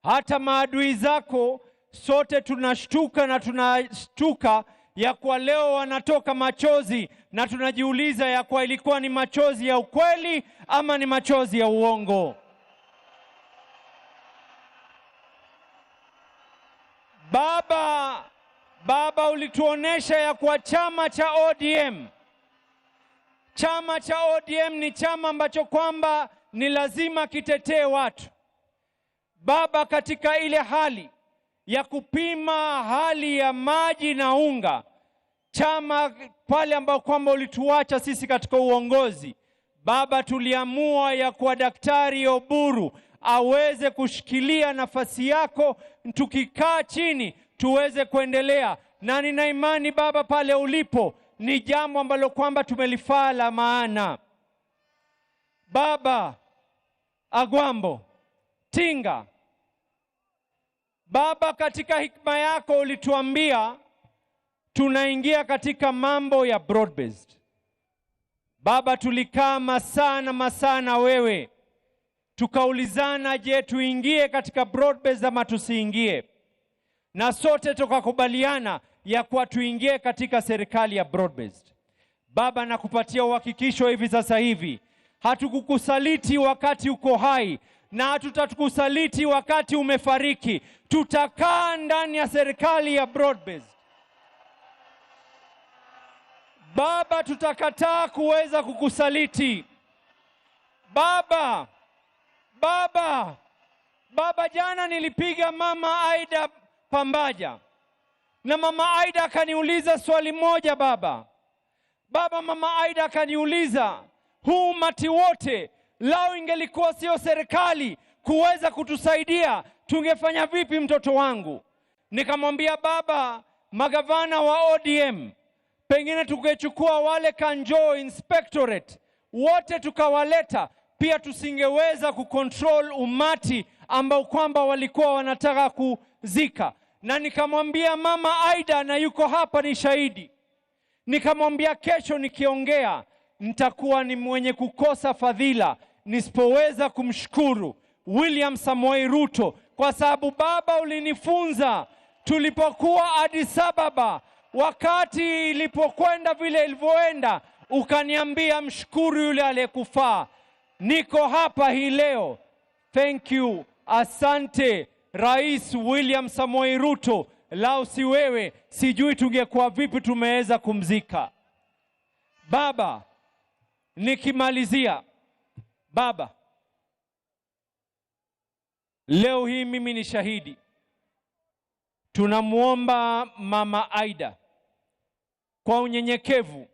hata maadui zako sote tunashtuka na tunashtuka ya kwa leo wanatoka machozi, na tunajiuliza ya kwa ilikuwa ni machozi ya ukweli ama ni machozi ya uongo. Baba, ulituonesha ya kwa chama cha ODM ni chama ambacho kwamba ni lazima kitetee watu. Baba, katika ile hali ya kupima hali ya maji na unga, chama pale ambao kwamba ulituacha sisi katika uongozi, baba, tuliamua ya kwa Daktari Oburu aweze kushikilia nafasi yako, tukikaa chini tuweze kuendelea. na nina imani Baba pale ulipo ni jambo ambalo kwamba tumelifaa la maana. Baba Agwambo Tinga, Baba, katika hikma yako ulituambia tunaingia katika mambo ya broad-based. Baba, tulikaa masaa na wewe, tukaulizana, je, tuingie katika broad-based ama tusiingie? Na sote tukakubaliana ya kuwa tuingie katika serikali ya broad-based. Baba, nakupatia uhakikisho hivi sasa hivi, hatukukusaliti wakati uko hai na hatutakusaliti wakati umefariki. Tutakaa ndani ya serikali ya broad-based. Baba, tutakataa kuweza kukusaliti. Baba, jana nilipiga Mama Aida Pambaja, na Mama Aida akaniuliza swali moja Baba. Mama Aida akaniuliza, huu umati wote lao ingelikuwa sio serikali kuweza kutusaidia, tungefanya vipi mtoto wangu? Nikamwambia Baba, magavana wa ODM, pengine tungechukua wale Kanjo Inspectorate wote tukawaleta, pia tusingeweza kucontrol umati ambao kwamba walikuwa wanataka kuzika. Na nikamwambia Mama Aida, na yuko hapa ni shahidi, nikamwambia kesho nikiongea nitakuwa ni mwenye kukosa fadhila nisipoweza kumshukuru William Samoei Ruto, kwa sababu Baba ulinifunza tulipokuwa Addis Ababa, wakati ilipokwenda vile ilivyoenda, ukaniambia mshukuru yule aliyekufaa. Niko hapa hii leo. Thank you. Asante Rais William Samoei Ruto. Lao si wewe, sijui tungekuwa vipi tumeweza kumzika. Baba, nikimalizia, Baba, leo hii mimi ni shahidi. Tunamuomba Mama Aida kwa unyenyekevu,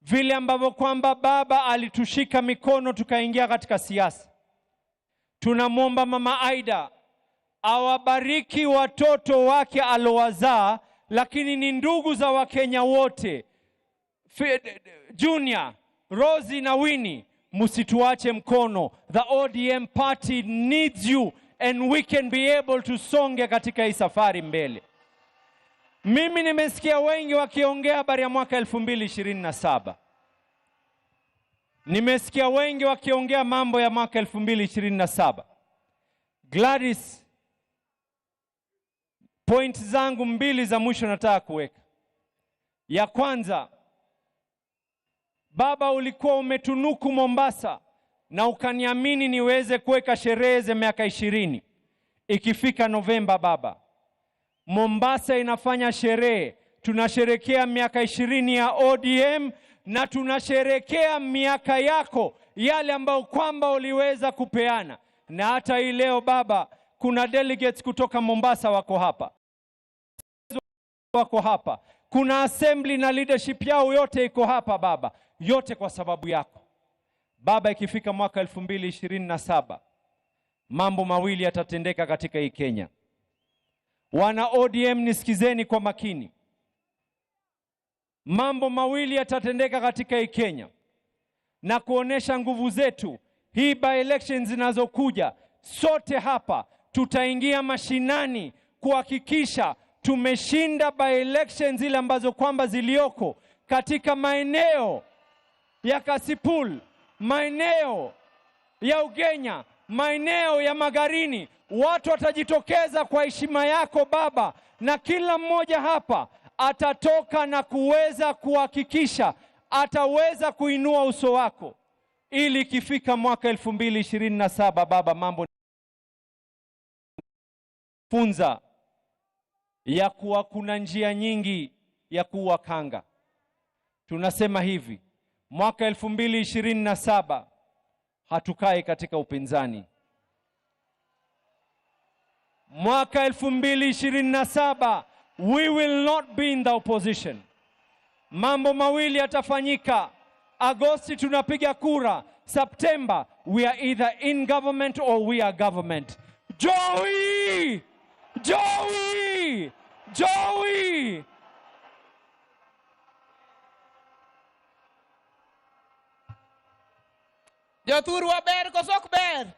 vile ambavyo kwamba Baba alitushika mikono tukaingia katika siasa. Tunamuomba Mama Aida awabariki watoto wake alowazaa, lakini ni ndugu za Wakenya wote. Junior, Rosie na Winnie, musituache mkono. The ODM party needs you and we can be able to songe katika hii safari mbele. Mimi nimesikia wengi wakiongea habari ya mwaka 2027. Nimesikia wengi wakiongea mambo ya mwaka 2027. Gladys, point zangu mbili za mwisho nataka kuweka. Ya kwanza, Baba, ulikuwa umetunuku Mombasa na ukaniamini niweze kuweka sherehe za miaka 20. Ikifika Novemba Baba, Mombasa inafanya sherehe. Tunasherekea miaka 20 ya ODM na tunasherekea miaka yako yale ambayo kwamba uliweza kupeana. Na hata hii leo Baba, kuna delegates kutoka Mombasa wako hapa. Kuna assembly na leadership yao yote iko hapa Baba. Yote kwa sababu yako. Baba, ikifika mwaka 2027, mambo mawili yatatendeka katika hii Kenya. Wana ODM nisikizeni kwa makini. Mambo mawili yatatendeka katika hii Kenya na kuonesha nguvu zetu. Hii by elections zinazokuja, sote hapa tutaingia mashinani kuhakikisha tumeshinda by elections zile ambazo kwamba zilioko katika maeneo ya Kasipul, maeneo ya Ugenya, maeneo ya Magarini. Watu watajitokeza kwa heshima yako Baba, na kila mmoja hapa atatoka na kuweza kuhakikisha ataweza kuinua uso wako, ili ikifika mwaka 2027 Baba, mambo funza ya kuwa kuna njia nyingi ya kuwa kanga. Tunasema hivi, mwaka 2027 hatukai katika upinzani. Mwaka 2027 we will not be in the opposition. Mambo mawili yatafanyika. Agosti tunapiga kura. September we are either in government or we are government. Joey! Joey! Jothurwa ber kosok ber?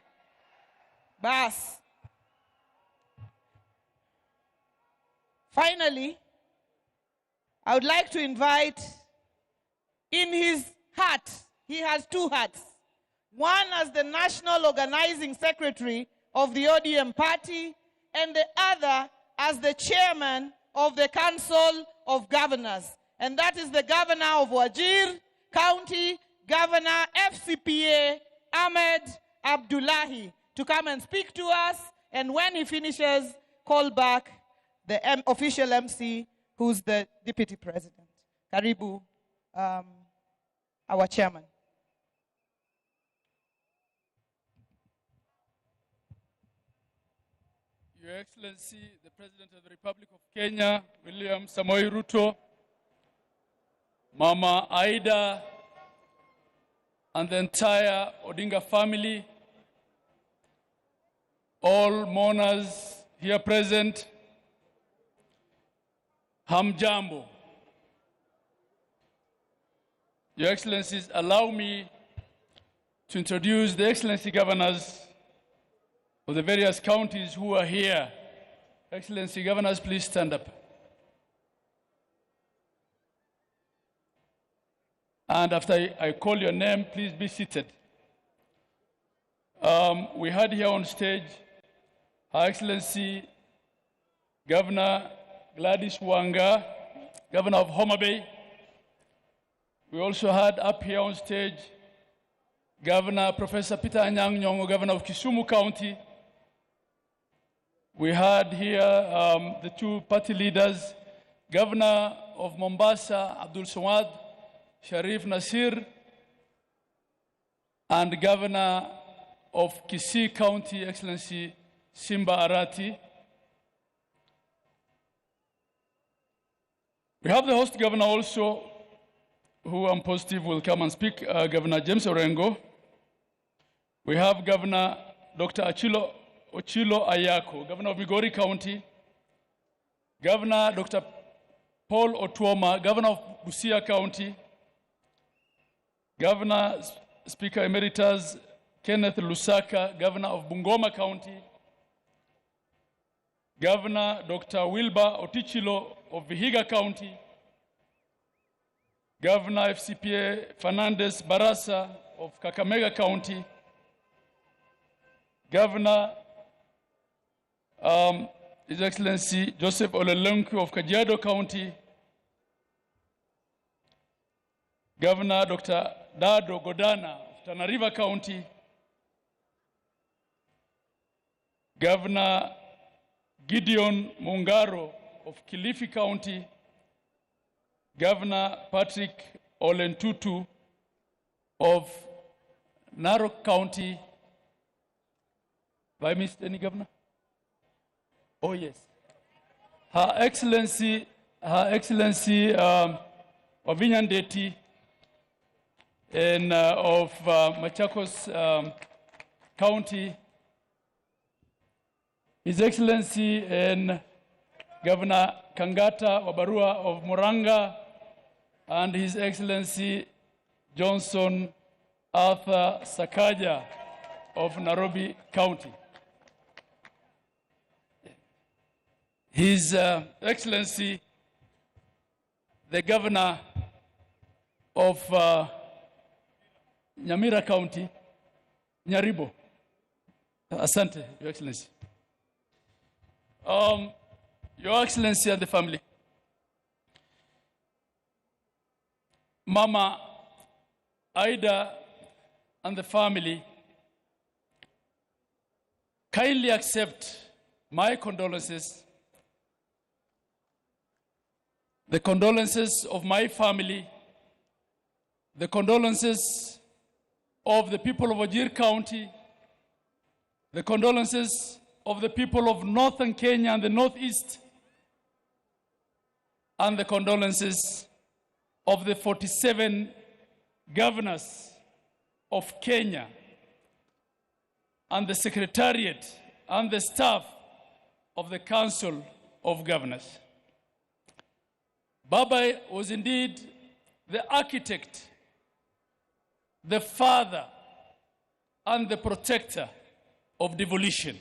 Bas. Finally, I would like to invite, in his hat, he has two hats. One as the National Organizing Secretary of the ODM party, and the other as the Chairman of the Council of Governors. And that is the Governor of Wajir County, Governor FCPA Ahmed Abdullahi, to come and speak to us. And when he finishes, call back the official MC, who's the Deputy President. Karibu, our Chairman. Your Excellency, the President of the Republic of Kenya, William Samoei Ruto, Mama Aida, and the entire Odinga family, all mourners here present, Hamjambo. Your Excellencies, allow me to introduce the Excellency Governors of the various counties who are here. Excellency Governors, please stand up. And after I call your name, please be seated. We had here on stage Her Excellency Governor Gladys Wanga, Governor of Homa Bay. We also had up here on stage Governor Professor Peter Anyang' Nyong'o, Governor of Kisumu County. We had here the two party leaders, Governor of Mombasa, Abdul Samad Sharif Nasir, and Governor of Kisii County, Excellency Simba Arati. We have the host governor also, who I'm positive will come and speak, Governor James Orengo. We have Governor Dr. Ochilo Ayako, Governor of Migori County. Governor Dr. Paul Otuoma, Governor of Busia County. Governor Speaker Emeritus Kenneth Lusaka, Governor of Bungoma County. Governor Dr. Wilbur Otichilo of Vihiga County. Governor FCPA Fernandez Barasa of Kakamega County. Governor His Excellency Joseph Olelenku of Kajiado County. Governor Dr. Dado Godana of Tana River County. Governor Gideon Mungaro of Kilifi County. Governor Patrick Olentutu of Narok County. Have I missed any governor? Oh, yes. Her Excellency Wavinya Ndeti of Machakos County. His Excellency Governor Kangata Wabarua of Muranga, and His Excellency Johnson Arthur Sakaja of Nairobi County. His Excellency, the Governor of Nyamira County, Nyaribo. Asante, Your Excellency. Your Excellency and the family. Mama Aida and the family, kindly accept my condolences, the condolences of my family, the condolences of the people of Wajir County, the condolences of the people of Northern Kenya and the Northeast, and the condolences of the 47 governors of Kenya and the Secretariat and the staff of the Council of Governors. Baba was indeed the architect, the father, and the protector of devolution.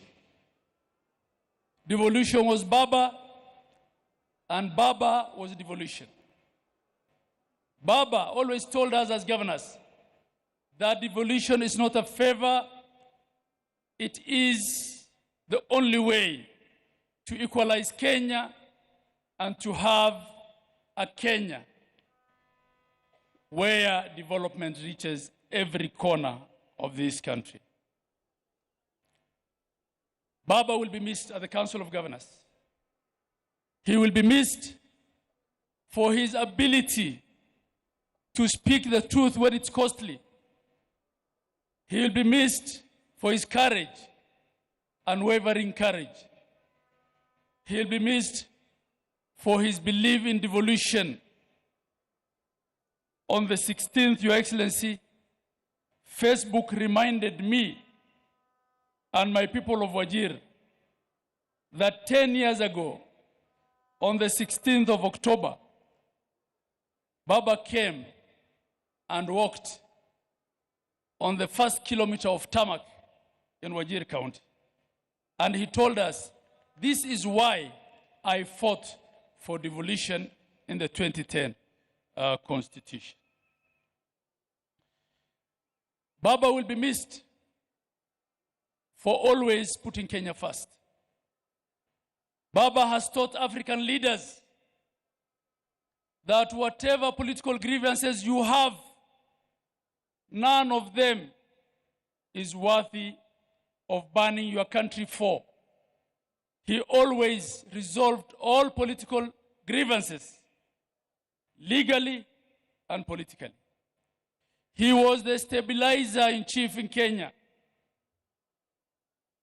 Devolution was Baba, and Baba was devolution. Baba always told us as governors that devolution is not a favor, it is the only way to equalize Kenya and to have a Kenya where development reaches every corner of this country. Baba will be missed at the Council of Governors. He will be missed for his ability to speak the truth when it's costly. He will be missed for his courage, unwavering courage. He will be missed for his belief in devolution. On the 16th, Your Excellency, Facebook reminded me and my people of Wajir that 10 years ago, on the 16th of October, Baba came and walked on the first kilometer of tarmac in Wajir County. And he told us, this is why I fought for devolution in the 2010 Constitution. Baba will be missed for always putting Kenya first. Baba has taught African leaders that whatever political grievances you have, none of them is worthy of burning your country for. He always resolved all political grievances legally and politically. He was the stabilizer in chief in Kenya.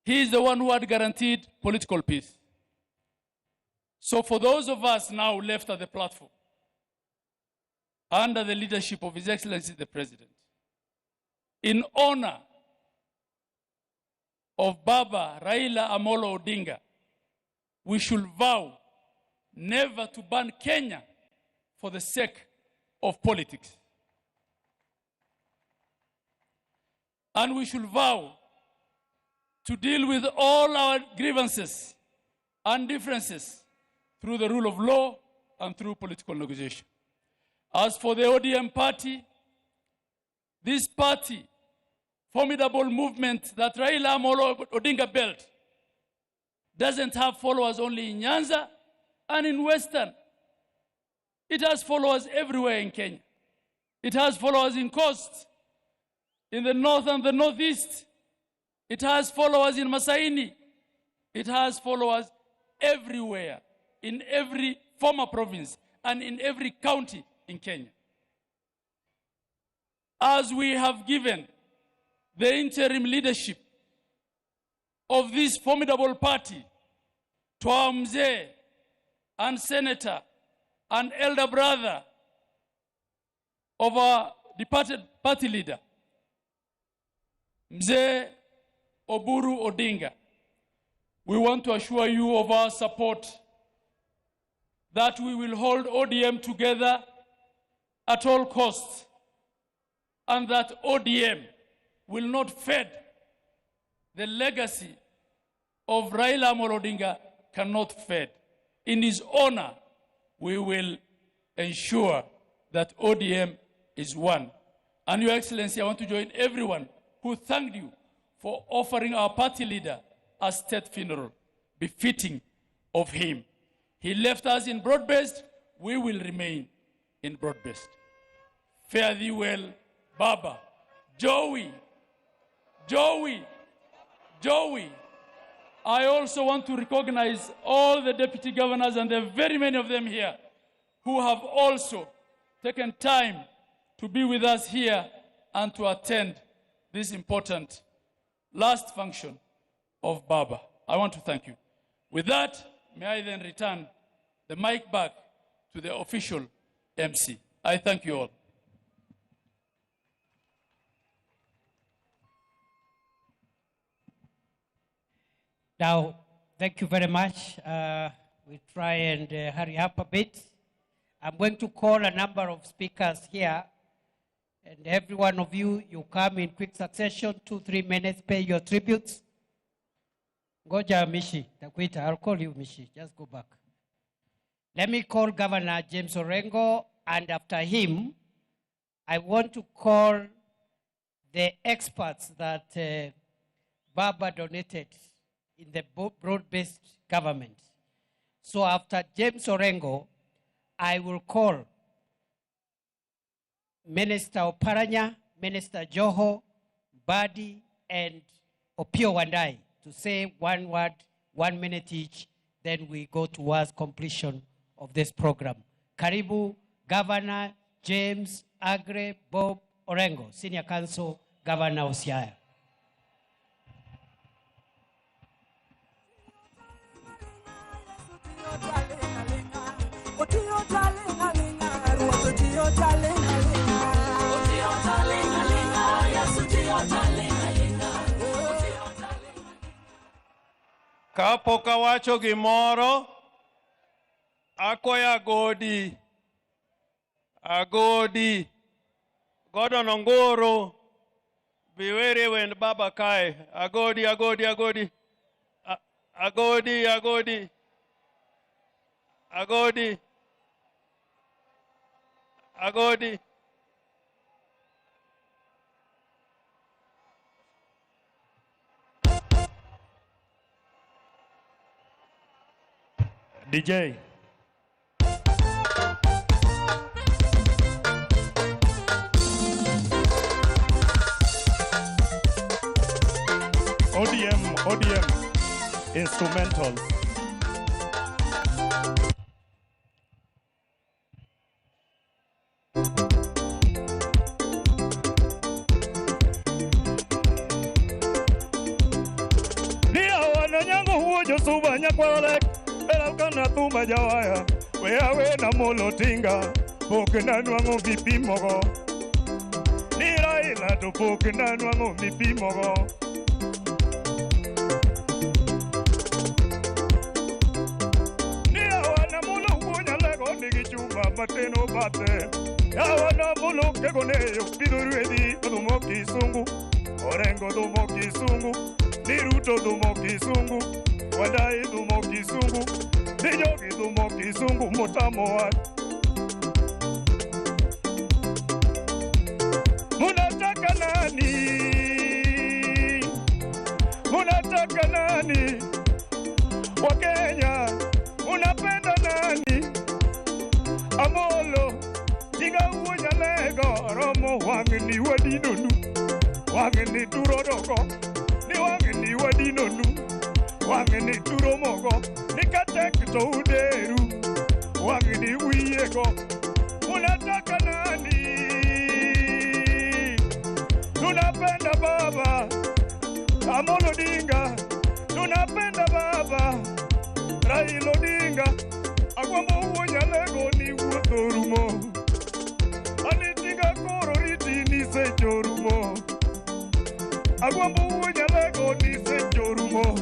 He is the one who had guaranteed political peace. So for those of us now left at the platform, under the leadership of His Excellency the President, in honor of Baba Raila Amolo Odinga, we should vow never to burn Kenya for the sake of politics. And we should vow to deal with all our grievances and differences through the rule of law and through political negotiation. As for the ODM party, this party, formidable movement that Raila Amolo Odinga built, doesn't have followers only in Nyanza and in Western. It has followers everywhere in Kenya. It has followers in Coast, in the north and the northeast. It has followers in Masaini. It has followers everywhere, in every former province and in every county in Kenya. As we have given the interim leadership of this formidable party to our mzee and senator and elder brother of our departed party leader, Mzee Oburu Odinga, we want to assure you of our support, that we will hold ODM together at all costs, and that ODM will not fade. The legacy of Raila Amolo Odinga cannot fade. In his honor, we will ensure that ODM is one. And Your Excellency, I want to join everyone who thanked you for offering our party leader a state funeral befitting of him. He left us in broad-based, we will remain in broad-based. Fare thee well, Baba. Joey. I also want to recognize all the deputy governors, and there are very many of them here, who have also taken time to be with us here and to attend this important last function of Baba. I want to thank you. With that, may I then return the mic back to the official MC. I thank you all. Now, thank you very much. We'll try and hurry up a bit. I'm going to call a number of speakers here. And every one of you, you come in quick succession, 2-3 minutes, pay your tributes. Ngoja Mishi, takuita. I'll call you Mishi. Just go back. Let me call Governor James Orengo, and after him, I want to call the experts that Baba donated in the broad-based government. So after James Orengo, I will call Minister Oparanya, Minister Joho, Badi, and Opio Wandai to say one word, 1 minute each. Then we go towards completion of this program. Karibu, Governor James Agre Bob Orengo, Senior Counsel, Governor of Siaya. Kapo kawacho gimoro, akoya agodi, godo nongoro, biwere wend baba kai, agodi, agodi, DJ. ODM, instrumentals. Dia wana nyango huo josuba nyakwalek, elakana tumba jawaya, weawe na molotinga, poke na nuango vipimogo. Ni Raila to poke na nuango vipimogo. Mateno bate yawana mulo kegoneyo pidurwedi dumo kisungu Orengo dumo kisungu Niruto dumo kisungu Wadai dumo kisungu Nijogi dumo kisungu Motamoa Munataka nani Wakenya unapenda nani Amolo, tiga uoja lego, romo wangeni wadinonu, wangeni turodoko, ni wangeni wadinonu, wangeni turomogo, ni katek to uderu, wangeni wiyego, unataka nani? Tunapenda baba, Amolo Odinga, tunapenda baba, Raila Odinga, Agwambo uoja lego ni uotorumo Anitiga koro riti ni sechorumo Agwambo uoja lego ni sechorumo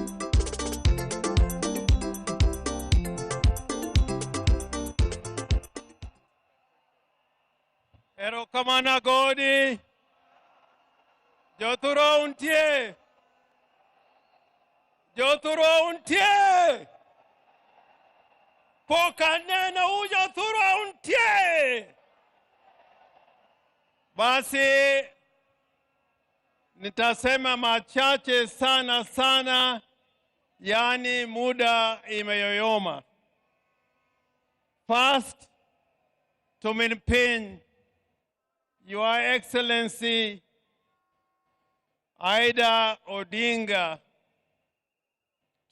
Ero kamana godi Joturo untie Pokanena uja thura untie. Basi nitasema machache sana, yani muda imeyoyoma. First, to maintain Your Excellency Aida Odinga,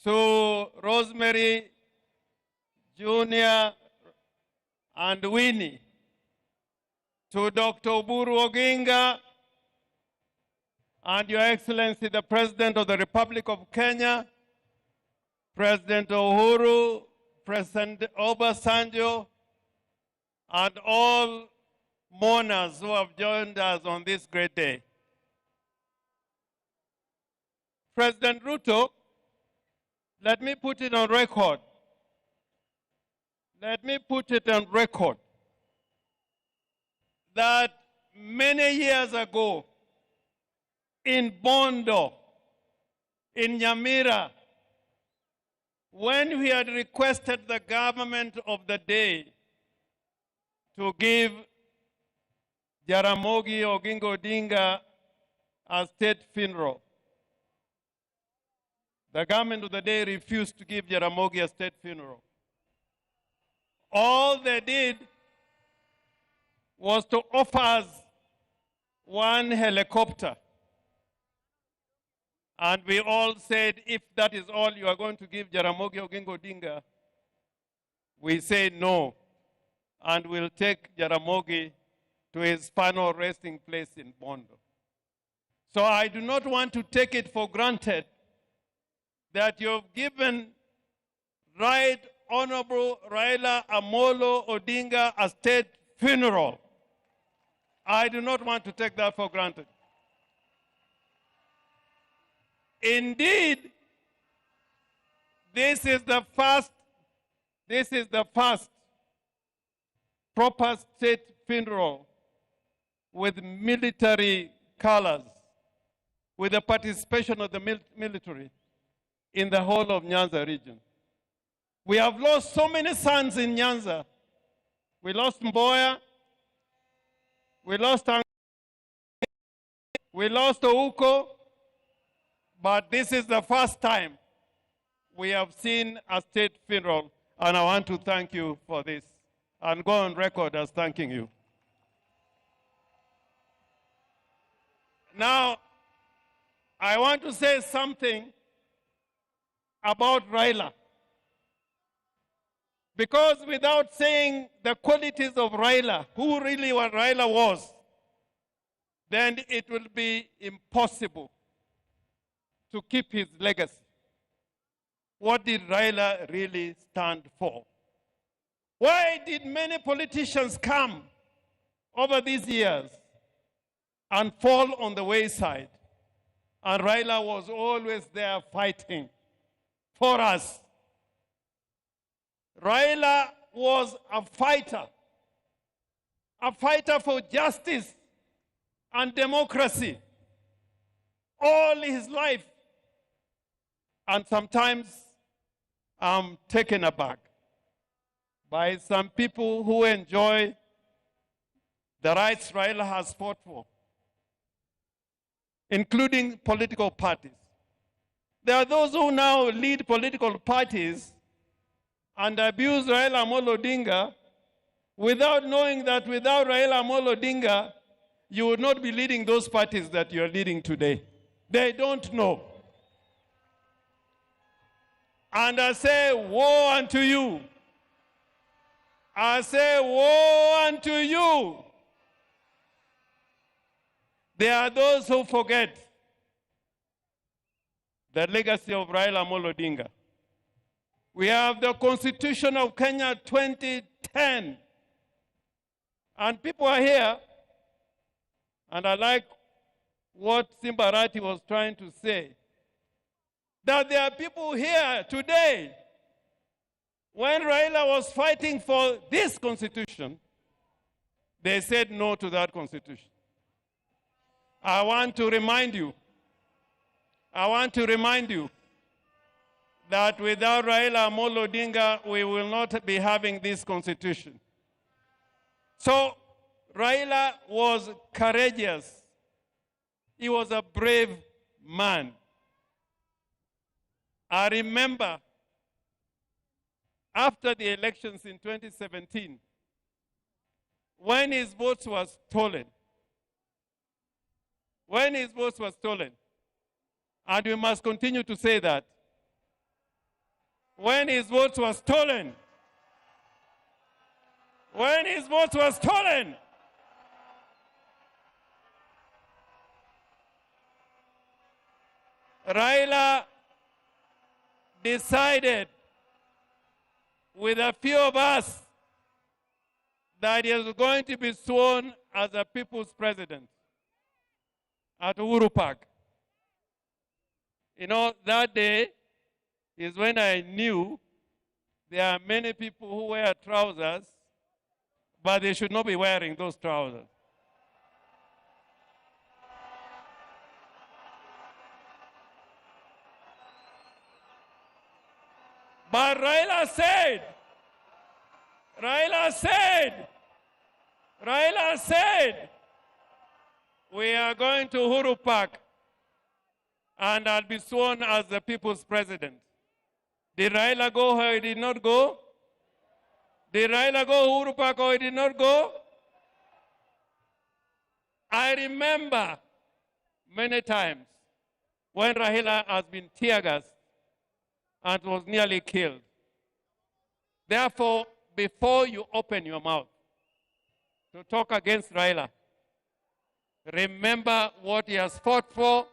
to Rosemary Junior and Winnie, to Dr. Uhoro Raila and Your Excellency the President of the Republic of Kenya, President Uhuru, President Obasanjo, and all mourners who have joined us on this great day. President Ruto, let me put it on record. that many years ago in Bondo, in Nyamira, when we had requested the government of the day to give Jaramogi Oginga Odinga a state funeral, the government of the day refused to give Jaramogi a state funeral. All they did was to offer us one helicopter. And we all said, if that is all you are going to give Jaramogi Oginga Odinga, we say no. And we'll take Jaramogi to his final resting place in Bondo. So I do not want to take it for granted that you've given Right Honorable Raila Amolo Odinga a state funeral. I do not want to take that for granted. Indeed, this is the first proper state funeral with military colors, with the participation of the military in the whole of Nyanza region. We have lost so many sons in Nyanza. We lost Mboya, we lost we lost Ouko, but this is the first time we have seen a state funeral, and I want to thank you for this and go on record as thanking you. Now, I want to say something about Raila. Because without saying the qualities of Raila, who really what Raila was, then it will be impossible to keep his legacy. What did Raila really stand for? Why did many politicians come over these years and fall on the wayside? And Raila was always there fighting for us. Raila was a fighter for justice and democracy all his life. And sometimes I'm taken aback by some people who enjoy the rights Raila has fought for, including political parties. There are those who now lead political parties and abuse Raila Amolo Odinga without knowing that without Raila Amolo Odinga, you would not be leading those parties that you are leading today. They don't know. And I say, woe unto you. I say, woe unto you. There are those who forget the legacy of Raila Amolo Odinga. We have the Constitution of Kenya 2010. And people are here, and I like what Simbarati was trying to say, that there are people here today, when Raila was fighting for this Constitution, they said no to that Constitution. I want to remind you that without Raila Amolo Odinga, we will not be having this Constitution. So Raila was courageous. He was a brave man. I remember after the elections in 2017, when his votes were stolen, and we must continue to say that, when his votes were stolen, Raila decided with a few of us that he was going to be sworn as a people's president at Uhuru Park. You know, that day is when I knew there are many people who wear trousers, but they should not be wearing those trousers. But Raila said, we are going to Uhuru Park and I'll be sworn as the people's president. Did Raila go or he did not go? Did Raila go Uhuru Park or he did not go? I remember many times when Raila has been tear gassed and was nearly killed. Therefore, before you open your mouth to talk against Raila, remember what he has fought for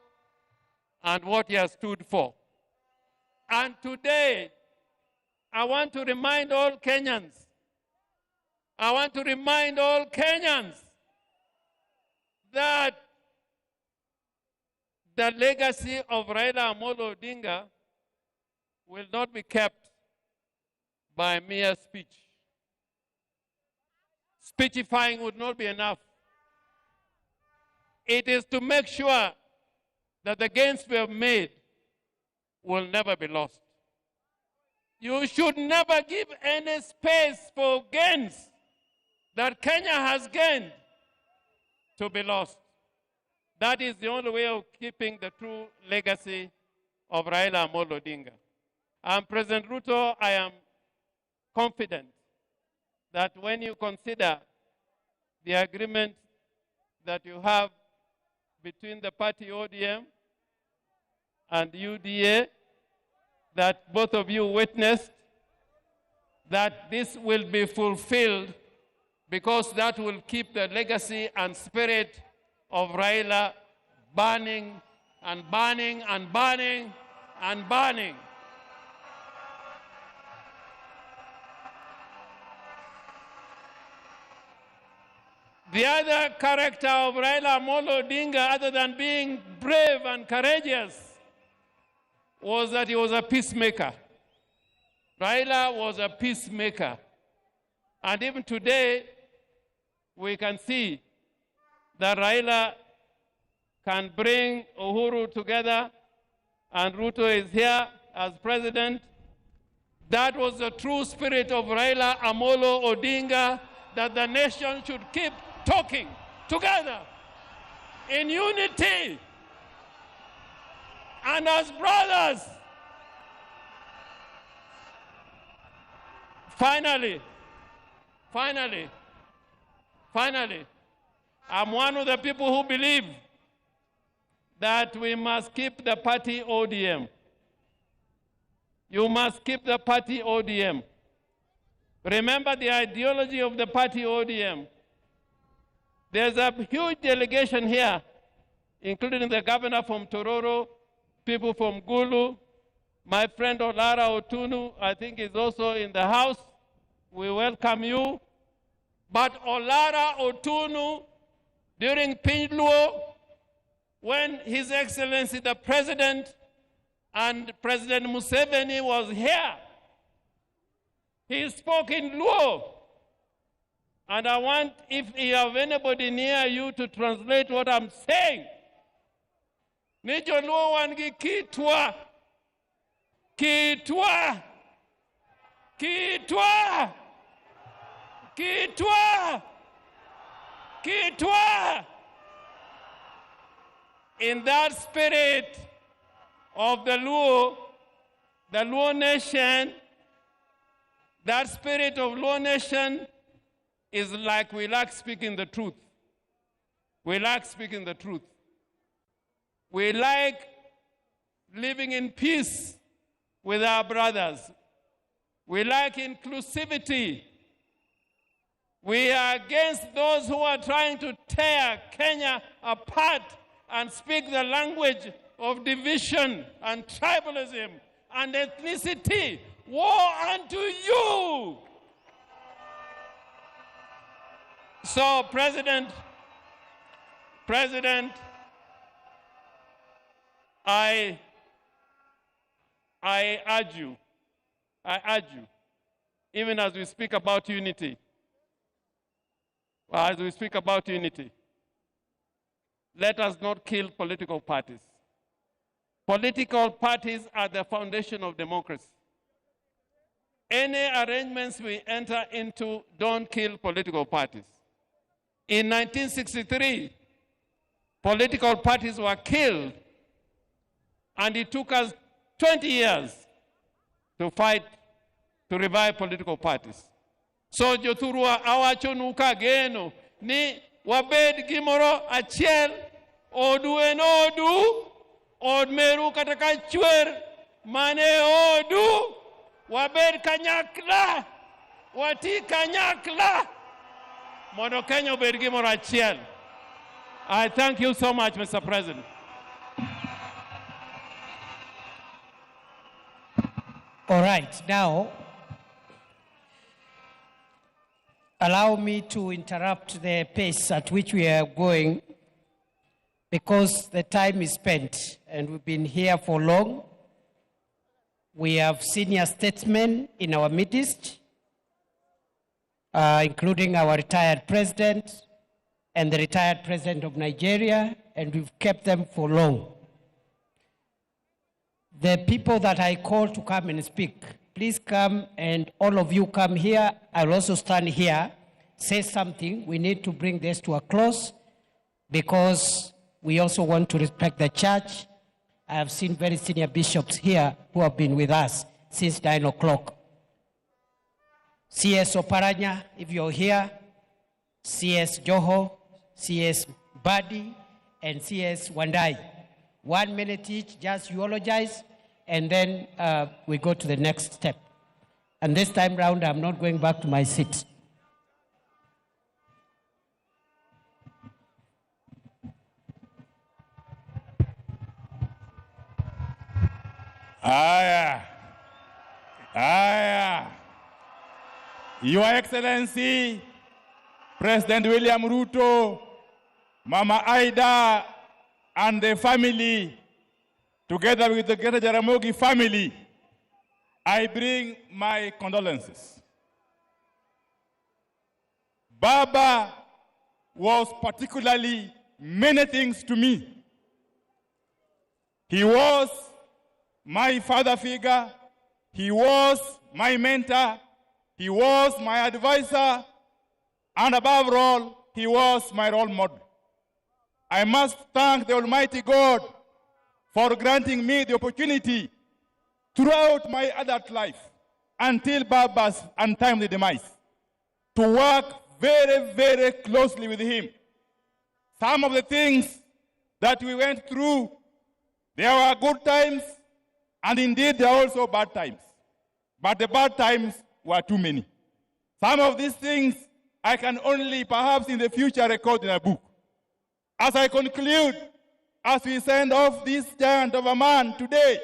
and what he has stood for. And today, I want to remind all Kenyans, that the legacy of Raila Amolo Odinga will not be kept by mere speech. Speechifying would not be enough. It is to make sure that the gains we have made will never be lost. You should never give any space for gains that Kenya has gained to be lost. That is the only way of keeping the true legacy of Raila Amolo Odinga. And President Ruto, I am confident that when you consider the agreement that you have between the party ODM and UDA, that both of you witnessed, that this will be fulfilled, because that will keep the legacy and spirit of Raila burning and burning and burning and burning. The other character of Raila Amolo Odinga, other than being brave and courageous, was that he was a peacemaker. Raila was a peacemaker. And even today, we can see that Raila can bring Uhuru together, and Ruto is here as president. That was the true spirit of Raila Amolo Odinga, that the nation should keep talking together in unity and as brothers. Finally, I'm one of the people who believe that we must keep the party ODM. You must keep the party ODM. Remember the ideology of the party ODM. There's a huge delegation here, including the governor from Tororo, people from Gulu, my friend Olara Otunu, I think is also in the house. We welcome you. But Olara Otunu, during Pinluo, when His Excellency the President and President Museveni was here, he spoke in Luo. And I want, if you have anybody near you, to translate what I'm saying. Nijo Luo wangi kitwa, kitwa, kitwa, kitwa, kitwa. In that spirit of the Luo nation, that spirit of Luo nation is like we like speaking the truth. We like speaking the truth. We like living in peace with our brothers. We like inclusivity. We are against those who are trying to tear Kenya apart and speak the language of division and tribalism and ethnicity. Woe unto you! So, President, I urge you, even as we speak about unity, let us not kill political parties. Political parties are the foundation of democracy. any arrangements we enter into don't kill political parties. In 1963, political parties were killed, and it took us 20 years to fight to revive political parties. So jothurwa awachonuka geno ni wabed gimoro achiel odu en odu od meru kata chwer mane odu wabed kanyakla wati kanyakla mondo Kenya obed gimoro achiel. I thank you so much, Mr. President. All right, now, allow me to interrupt the pace at which we are going because the time is spent and we've been here for long. We have senior statesmen in our midst, including our retired president and the retired president of Nigeria, and we've kept them for long. The people that I call to come and speak, please come, and all of you come here. I'll also stand here, say something. We need to bring this to a close because we also want to respect the church. I have seen very senior bishops here who have been with us since 9 o'clock. CS Oparanya, if you're here, CS Joho, CS Badi, and CS Wandai. 1 minute each, just eulogize, and then we go to the next step. And this time round, I'm not going back to my seat. Your Excellency, President William Ruto, Mama Aida, and the family, together with the greater Jaramogi family, I bring my condolences. Baba was particularly many things to me. He was my father figure, he was my mentor, he was my advisor, and above all, he was my role model. I must thank the Almighty God for granting me the opportunity throughout my adult life until Baba's untimely demise to work very, very closely with him. Some of the things that we went through, there were good times, and indeed there are also bad times. But the bad times were too many. Some of these things I can only perhaps in the future record in a book. As I conclude, as we send off this giant of a man today,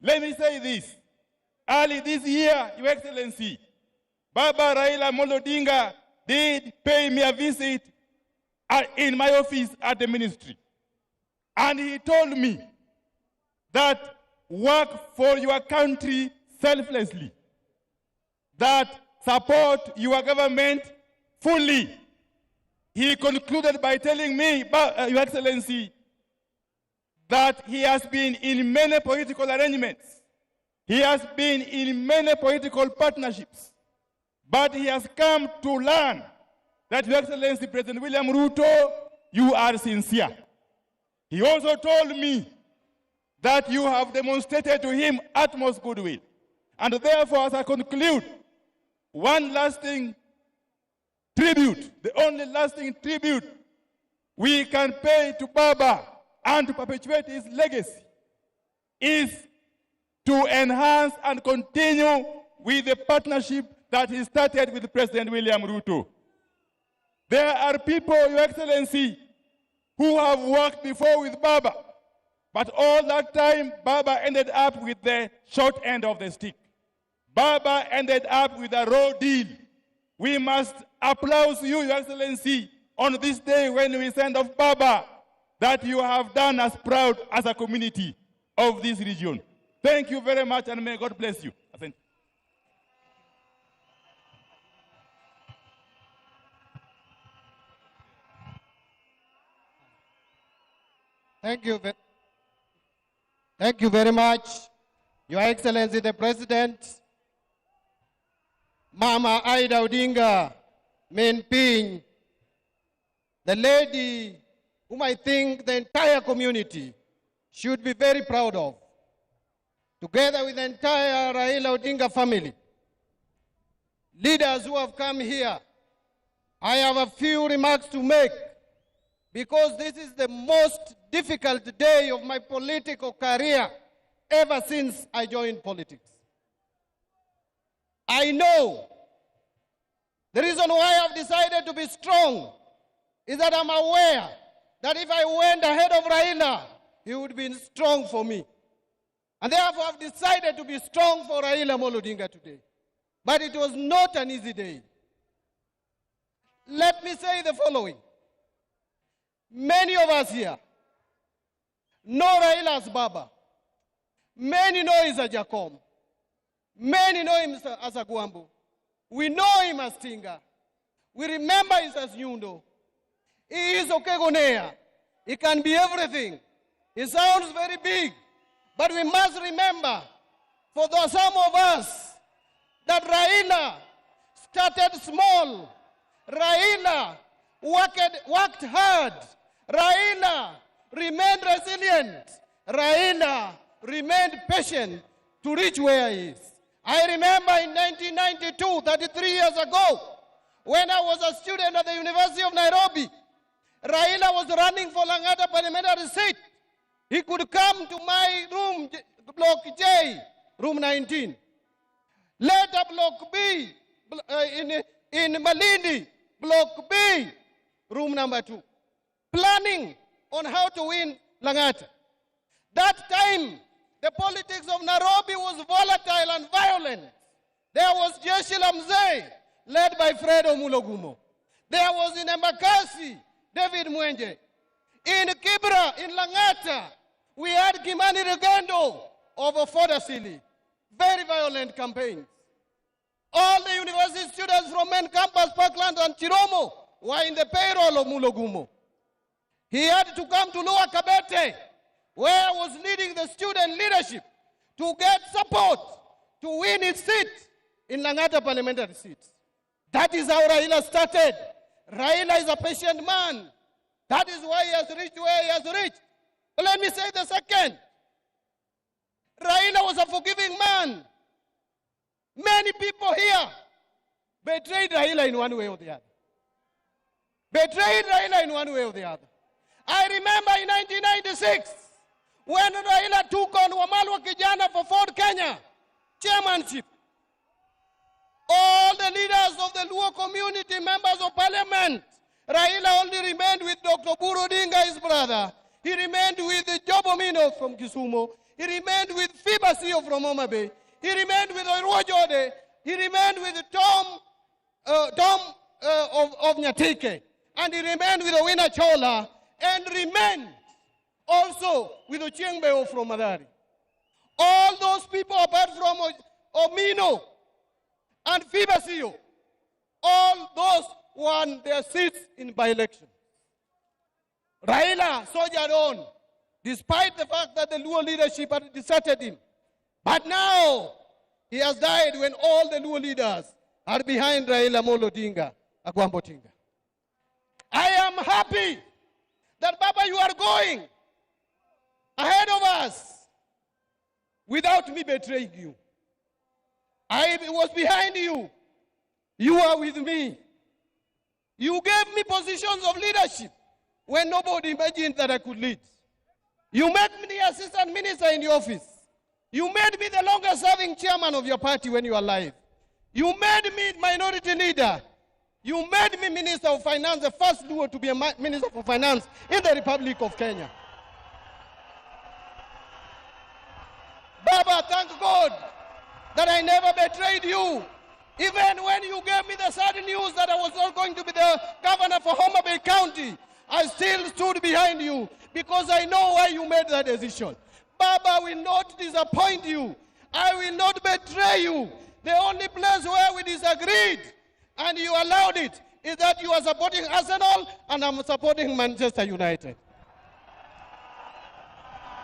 let me say this. Early this year, Your Excellency, Baba Raila Odinga did pay me a visit in my office at the ministry. And he told me that work for your country selflessly, that support your government fully. He concluded by telling me, Your Excellency, that he has been in many political arrangements. He has been in many political partnerships. But he has come to learn that, Your Excellency, President William Ruto, you are sincere. He also told me that you have demonstrated to him utmost goodwill. And therefore, as I conclude, one lasting tribute, the only lasting tribute we can pay to Baba and to perpetuate his legacy is to enhance and continue with the partnership that he started with President William Ruto. There are people, Your Excellency, who have worked before with Baba, but all that time, Baba ended up with the short end of the stick. Baba ended up with a raw deal. We must applaud you, Your Excellency, on this day when we send off Baba, that you have done us proud as a community of this region. Thank you very much, and may God bless you. Thank you. Thank you very much, Your Excellency the President, Mama Ida Odinga, Menping, the lady whom I think the entire community should be very proud of, together with the entire Raila Odinga family, leaders who have come here. I have a few remarks to make because this is the most difficult day of my political career ever since I joined politics. I know the reason why I've decided to be strong is that I'm aware that if I went ahead of Raila, he would be strong for me. And therefore I've decided to be strong for Raila Amolo Odinga today. But it was not an easy day. Let me say the following. Many of us here know Raila as Baba. Many know him as Jacom. Many know him as a Gwambu. We know him as Tinga. We remember him as Nyundo. He is Okegonea. He can be everything. He sounds very big. But we must remember, for some of us, that Raila started small. Raila worked hard. Raila remained resilient. Raila remained patient to reach where he is. I remember in 1992, 33 years ago, when I was a student at the University of Nairobi, Raila was running for Langata Parliamentary seat. He could come to my room, Block J, room 19. Later, Block B, in Malindi, Block B, room number 2. Planning on how to win Langata. That time, the politics of Nairobi was volatile and violent. There was Jeshi la Mzee, led by Fredo Mulogumo. There was in Embakasi, David Mwenje. In Kibra, in Langata, we had Kimani Regendo over Fodasili. Very violent campaigns. All the university students from main campus, Parkland and Chiromo were in the payroll of Mulogumo. He had to come to Lower Kabete, where I was leading the student leadership to get support to win his seat in Langata Parliamentary seat. That is how Raila started. Raila is a patient man. That is why he has reached where he has reached. But let me say the second. Raila was a forgiving man. Many people here betrayed Raila in one way or the other. Betrayed Raila in one way or the other. I remember in 1996, when Raila took on Wamalwa Kijana for Ford Kenya chairmanship, all the leaders of the Luo community, members of parliament, Raila only remained with Dr. Buru Odinga, his brother. He remained with Jobomino from Kisumu. He remained with Fibasio from Homa Bay. He remained with Oruojode. He remained with Tom of Nyatike. And he remained with Owina Chola. And remained also with Ochiengbeo from Madari. All those people, apart from Omino and Fibasio, all those won their seats in by-election. Raila soldiered on, despite the fact that the Luo leadership had deserted him. But now, he has died when all the Luo leaders are behind Raila Amolo Odinga, Agwambo Tinga. I am happy that, Baba, you are going ahead of us without me betraying you. I was behind you. You are with me. You gave me positions of leadership when nobody imagined that I could lead. You made me the assistant minister in the office. You made me the longest serving chairman of your party when you were alive. You made me minority leader. You made me Minister of Finance, the first Luo to be a Minister for Finance in the Republic of Kenya. Baba, thank God that I never betrayed you. Even when you gave me the sad news that I was not going to be the governor for Homa Bay County, I still stood behind you because I know why you made that decision. Baba, will not disappoint you. I will not betray you. The only place where we disagreed and you allowed it is that you are supporting Arsenal and I'm supporting Manchester United.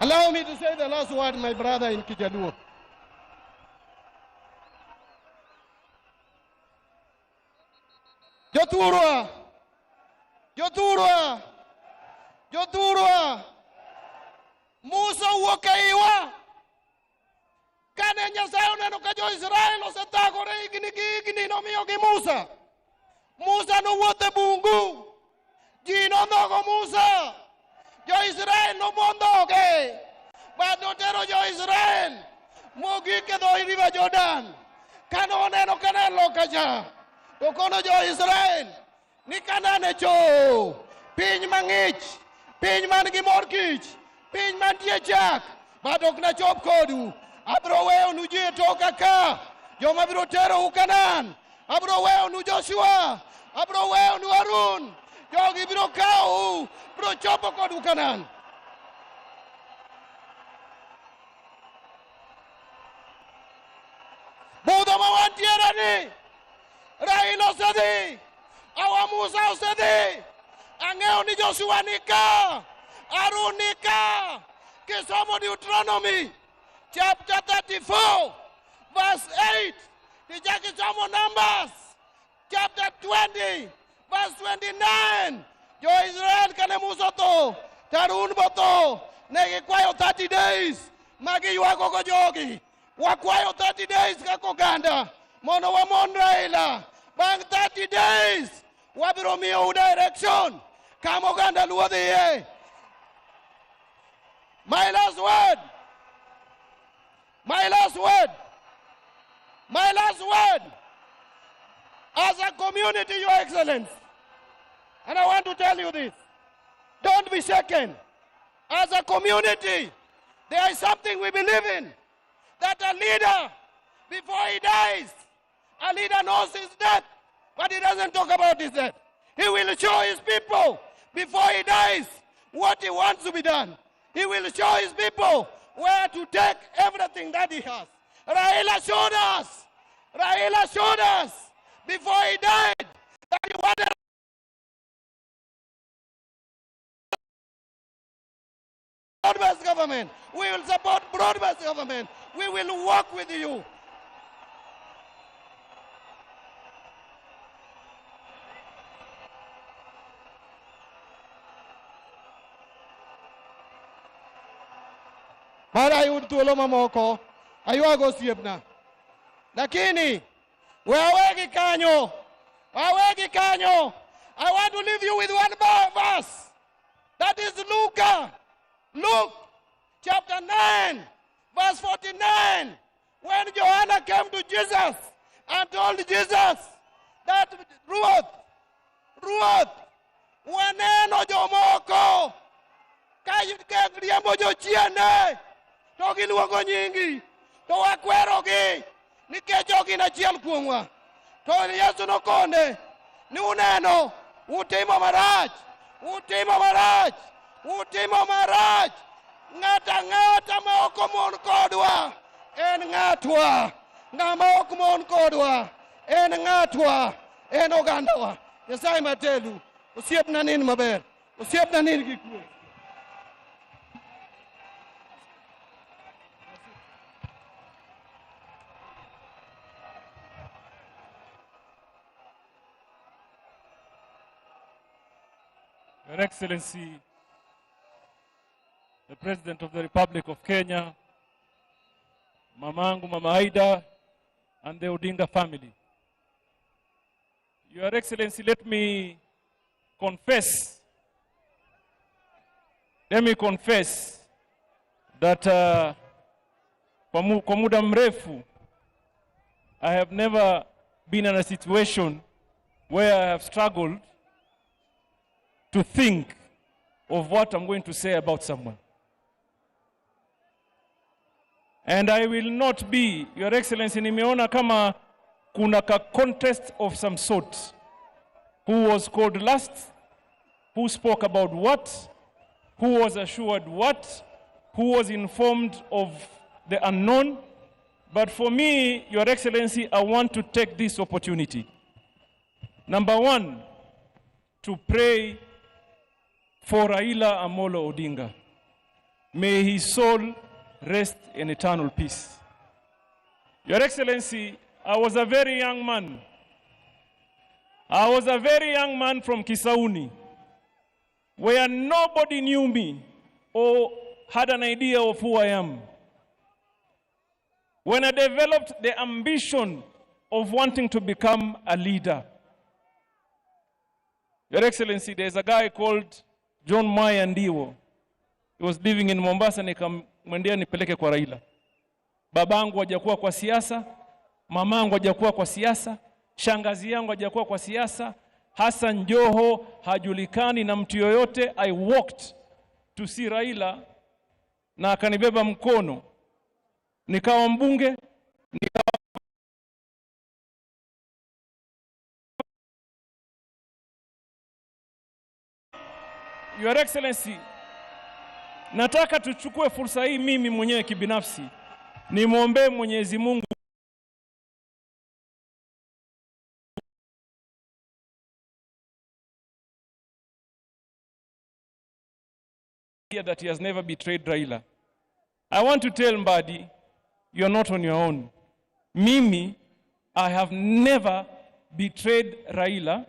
Allow me to say the last word, my brother in Kijaluo. Jothurwa, Jothurwa, Jothurwa, Musa wuok eiwa. Kane Nyasaye oneno ka jo-Israel osethagore higni gi higni, nomiyogi Musa. Musa nowuotho e bungu, ji nondhogo Musa, jo-Israel nomondhoge, but notero jo-Israel mogik e dho river Jordan. Kane oneno kanelo kacha, to kono jo-Israel ni kanane cho, piny mang'ich, piny man gi mor kich, piny mantie chak, but ok nachop kodu. Abro weyonu ji e toka ka, joma biro tero u Kanaan. Abro weyonu Joshua, abro weyonu Harun, jogi biro kawo, biro chopo kodu Kanaan. Budho ma wantiere ni, Raila osedhi, awa Musa osedhi, ang'eyo ni Joshua nika, Harun nika. Kisomo Deuteronomy chapter 34 verse 8, kichaki somo Numbers chapter 20 verse 29. Jo-Israel kane Musa tho, Harun botho, ne gikwayo 30 days magi ywago go jogi. Wakwayo 30 days kaka oganda mondo wamon Raila. Bang' 30 days wabiro miyo direction kama oganda luwo dhiye. My last word. My last word. My last word. As a community, Your Excellency, and I want to tell you this, don't be shaken. As a community, there is something we believe in, that a leader, before he dies, a leader knows his death, but he doesn't talk about his death. He will show his people, before he dies, what he wants to be done. He will show his people where to take everything that he has. Raila showed us before he died that he wanted broad-based government. We will support broad-based government. We will work with you. Mara ayud thuolo mamoko, aywago osiepna. Lakini, wawegi kanyo. I want to leave you with one verse. That is Luke chapter 9, verse 49. When Joanna came to Jesus and told Jesus that Ruth, waneno jomoko, ka riembo jochiende, to giluongo nyingi, to wakwerogi, nikech ok gin achiel kuomwa. To Yesu nokone ni uneno, utimo marach. Ng'ata ma ok omon kodwa en ng'atwa. Ng'ama ok mon kodwa en ng'atwa, en ogandawa. Nyasaye matelu, osiepna nin maber, osiepna nin gi kwe. Your Excellency, the President of the Republic of Kenya, Mamangu, Mama Aida, and the Odinga family. Your Excellency, let me confess that kwa muda mrefu, I have never been in a situation where I have struggled to think of what I'm going to say about someone. And I will not be, Your Excellency, nimeona kama kuna ka contest of some sort. Who was called last? Who spoke about what? Who was assured what? Who was informed of the unknown? But for me, Your Excellency, I want to take this opportunity. Number one, to pray for Raila Amolo Odinga. May his soul rest in eternal peace. Your Excellency, I was a very young man. I was a very young man from Kisauni, where nobody knew me or had an idea of who I am. When I developed the ambition of wanting to become a leader, Your Excellency, there's a guy called John Maya Ndiwo. He was living in Mombasa, nikamwendea nipeleke kwa Raila. Babangu hajakuwa kwa siasa, mamangu hajakuwa kwa siasa, shangazi yangu hajakuwa kwa siasa, Hassan Joho hajulikani na mtu yoyote. I walked to see Raila na akanibeba mkono. Nikawa mbunge, Your Excellency, nataka tuchukue fursa hii mimi mwenyewe kibinafsi nimwombee Mwenyezi Mungu that he has never betrayed Raila. I want to tell Mbadi, you are not on your own. Mimi, I have never betrayed Raila.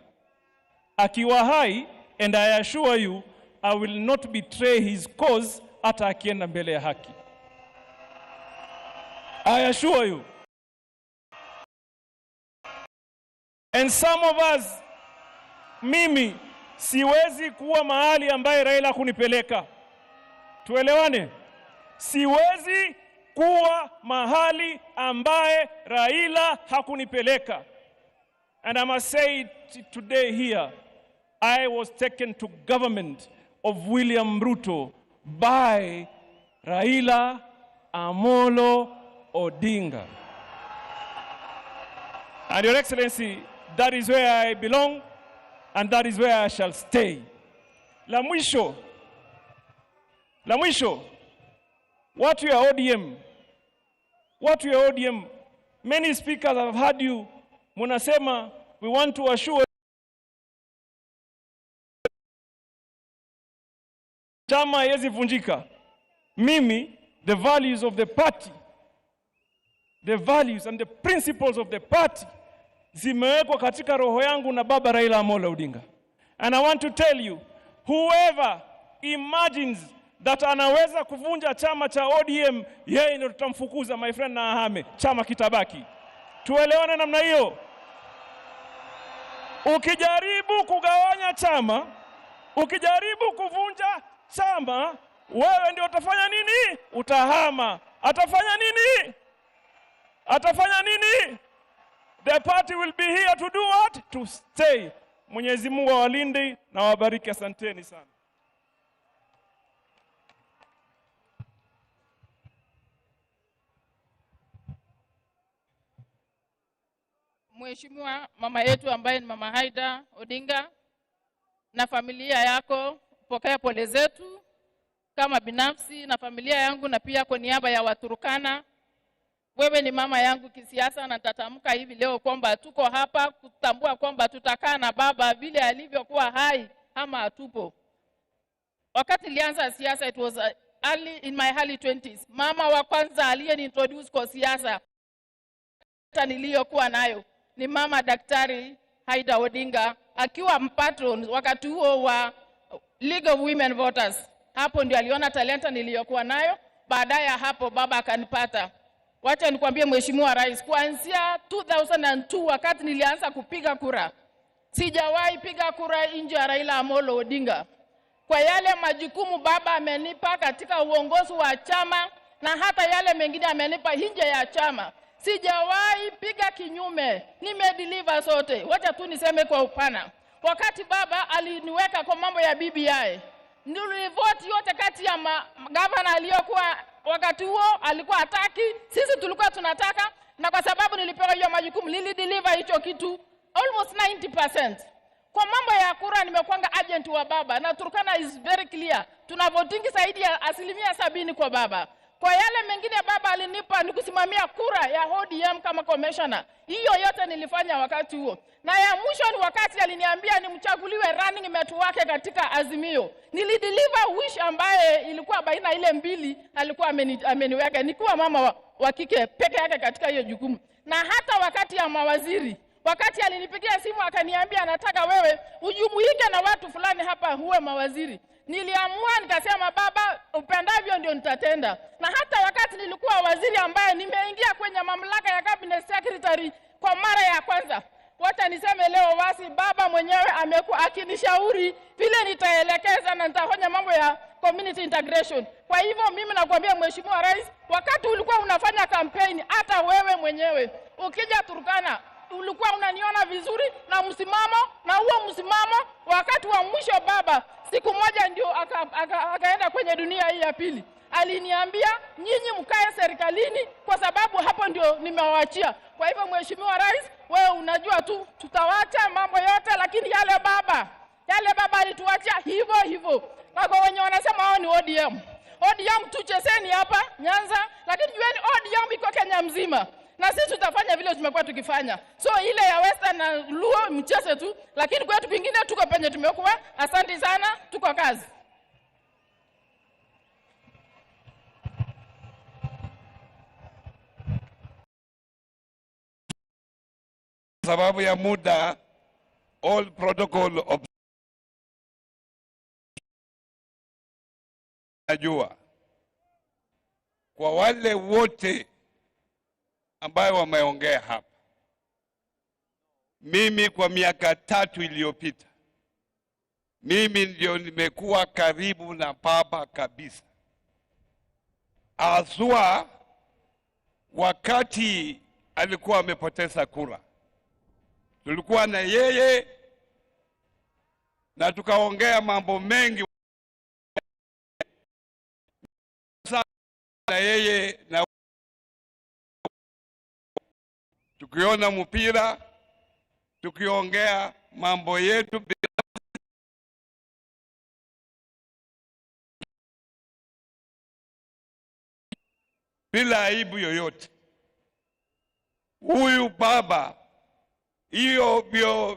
Akiwa hai, and I assure you, I will not betray his cause hata akienda mbele ya haki. I assure you. And some of us, mimi, siwezi kuwa mahali ambaye Raila kunipeleka. Tuelewane? Siwezi kuwa mahali ambaye Raila hakunipeleka. And I must say it today here, I was taken to government of William Ruto by Raila Amolo Odinga. And Your Excellency, that is where I belong and that is where I shall stay. La mwisho, watu ya ODM, many speakers have heard you, munasema, we want to assure chama haiwezi vunjika. Mimi, the values of the party, the values and the principles of the party zimewekwa katika roho yangu na baba Raila Amolo Odinga. And I want to tell you, whoever imagines that anaweza kuvunja chama cha ODM, yeye ndio tutamfukuza, my friend, na ahame, chama kitabaki. Tuelewane namna hiyo. Ukijaribu kugawanya chama, ukijaribu kuvunja chama, wewe ndio utafanya nini? Utahama. Atafanya nini? Atafanya nini? The party will be here to do what? To stay. Mwenyezi Mungu awalinde na wabariki. Asanteni sana. Mheshimiwa mama yetu ambaye ni Mama Haida Odinga na familia yako, pokea pole zetu kama binafsi na familia yangu na pia kwa niaba ya Waturkana. Wewe ni mama yangu kisiasa na nitatamka hivi leo kwamba tuko hapa kutambua kwamba tutakaa na baba vile alivyokuwa hai ama atupo. Wakati nilianza siasa, it was early in my early 20s. Mama wa kwanza aliyeintroduce kwa siasa niliyokuwa nayo ni Mama Daktari Haida Odinga, akiwa mpatron wakati huo wa League of Women Voters. Hapo ndio aliona talenta niliyokuwa nayo. Baadaye hapo baba akanipata. Wacha nikwambie Mheshimiwa Rais, kuanzia 2002 wakati nilianza kupiga kura, sijawahi piga kura nje ya Raila Amolo Odinga. Kwa yale majukumu baba amenipa katika uongozi wa chama na hata yale mengine amenipa nje ya chama, sijawahi piga kinyume, nimedeliver sote. Wacha tu niseme kwa upana. Wakati baba aliniweka kwa mambo ya BBI, nilivote yote kati ya gavana aliyokuwa wakati huo alikuwa hataki, sisi tulikuwa tunataka, na kwa sababu nilipewa hiyo majukumu nilideliver hicho kitu almost 90%. Kwa mambo ya kura nimekuanga agent wa baba na Turkana is very clear. Tunavotingi zaidi ya 70% kwa baba. Kwa yale mengine baba alinipa ni kusimamia kura ya ODM kama commissioner. Hiyo yote nilifanya wakati huo. Na ya mwisho ni wakati aliniambia nimchaguliwe running mate wake katika Azimio. Nilideliver wish ambaye ilikuwa baina ile mbili alikuwa ameniweka. Nikuwa mama wa kike peke yake katika hiyo jukumu. Na hata wakati ya mawaziri, Wakati alinipigia simu akaniambia anataka wewe ujumuike na watu fulani hapa huwe mawaziri. Niliamua nikasema baba, upendavyo ndio nitatenda. Na hata wakati nilikuwa waziri ambaye nimeingia kwenye mamlaka ya cabinet secretary kwa mara ya kwanza, wacha niseme leo wasi baba mwenyewe amekuwa akinishauri vile nitaelekeza na nitafanya mambo ya community integration. Kwa hivyo mimi nakwambia Mheshimiwa Rais, wakati ulikuwa unafanya campaign, hata wewe mwenyewe ukija Turkana ulikuwa unaniona vizuri na msimamo, na huo msimamo wakati wa mwisho baba siku moja ndio akaenda kwenye dunia hii ya pili. Aliniambia nyinyi mkae serikalini kwa sababu hapo ndio nimewaachia. Kwa hivyo Mheshimiwa Rais, wewe unajua tu tutawacha mambo yote, lakini yale baba alituachia hivyo hivyo. Kwa wenye wanasema hao ni ODM tuchezeni hapa Nyanza, lakini jueni ODM iko Kenya mzima. Na sisi tutafanya vile tumekuwa tukifanya. So ile ya Western na Luo mcheze tu, lakini kwetu pingine tuko penye tumekuwa. Asante sana, tuko kazi. Sababu ya muda, all protocol of najua kwa wale wote ambayo wameongea hapa. Mimi kwa miaka 3 iliyopita, mimi ndio nimekuwa karibu na baba kabisa. Aswa wakati alikuwa amepoteza kura, tulikuwa na yeye na tukaongea mambo mengi na yeye, na tukiona mpira, tukiongea mambo yetu bila aibu yoyote. Huyu baba, hiyo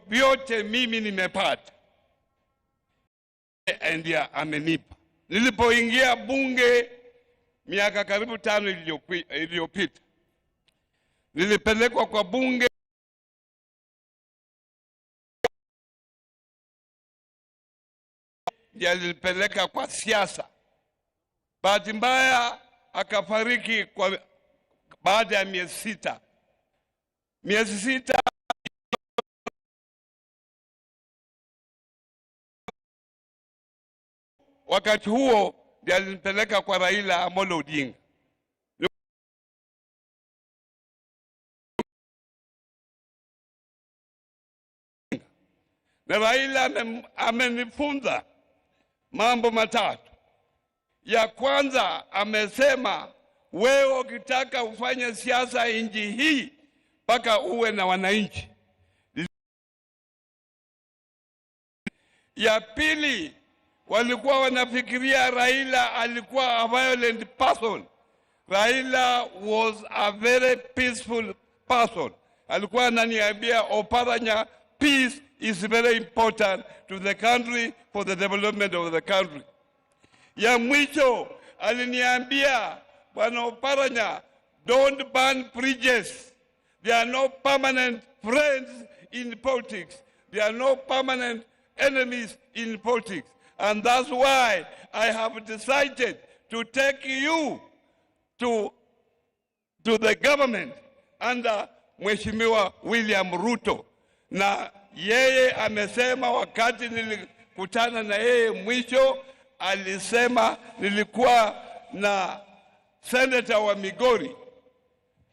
vyote mimi nimepata, ndiye amenipa. Nilipoingia bunge miaka karibu 5 iliyopita, nilipelekwa kwa bunge ndiye nilipeleka kwa siasa. Bahati mbaya akafariki kwa baada ya miezi 6. Miezi 6 wakati huo ndiye alinipeleka kwa Raila Amolo Odinga. Na Raila amenifunza mambo matatu. Ya kwanza amesema, wewe ukitaka ufanye siasa nchi hii mpaka uwe na wananchi. Ya pili, walikuwa wanafikiria Raila alikuwa a violent person. Raila was a very peaceful person. Alikuwa ananiambia, Oparanya, peace is very important to the country, for the development of the country. Ya mwisho aliniambia, Bwana Oparanya, don't burn bridges. There are no permanent friends in politics. There are no permanent enemies in politics. And that's why I have decided to take you to the government under Mheshimiwa William Ruto. Na yeye amesema, wakati nilikutana na yeye mwisho, alisema, nilikuwa na senator wa Migori,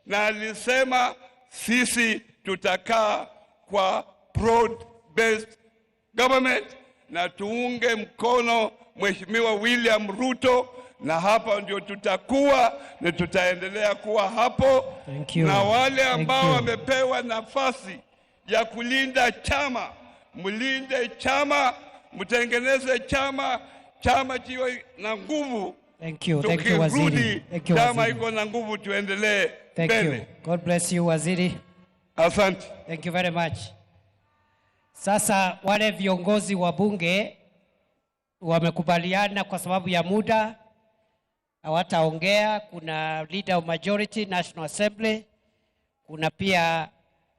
na alisema sisi tutakaa kwa broad based government na tuunge mkono Mheshimiwa William Ruto, na hapa ndio tutakuwa na tutaendelea kuwa hapo. Na wale ambao wamepewa nafasi ya kulinda chama, mlinde chama, mtengeneze chama kiwe na nguvu. Thank you Waziri. Chama iko na nguvu, tuendelee mbele. God bless you Waziri. Asante. Thank you very much. Sasa wale viongozi wa bunge wamekubaliana kwa sababu ya muda hawataongea. Kuna leader of majority National Assembly, kuna pia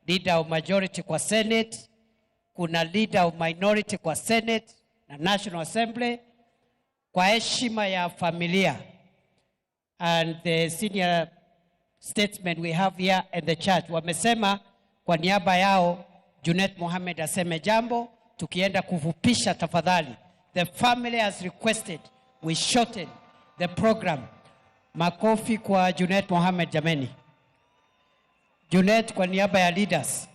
leader of majority kwa Senate, kuna leader of minority kwa Senate na National Assembly, kwa heshima ya familia and the senior statesmen we have here and the church, wamesema kwa niaba yao Junet Mohamed aseme jambo, tukienda kufupisha tafadhali. The family has requested we shorten the program. Makofi kwa Junet Mohamed jameni. Junet kwa niaba ya leaders.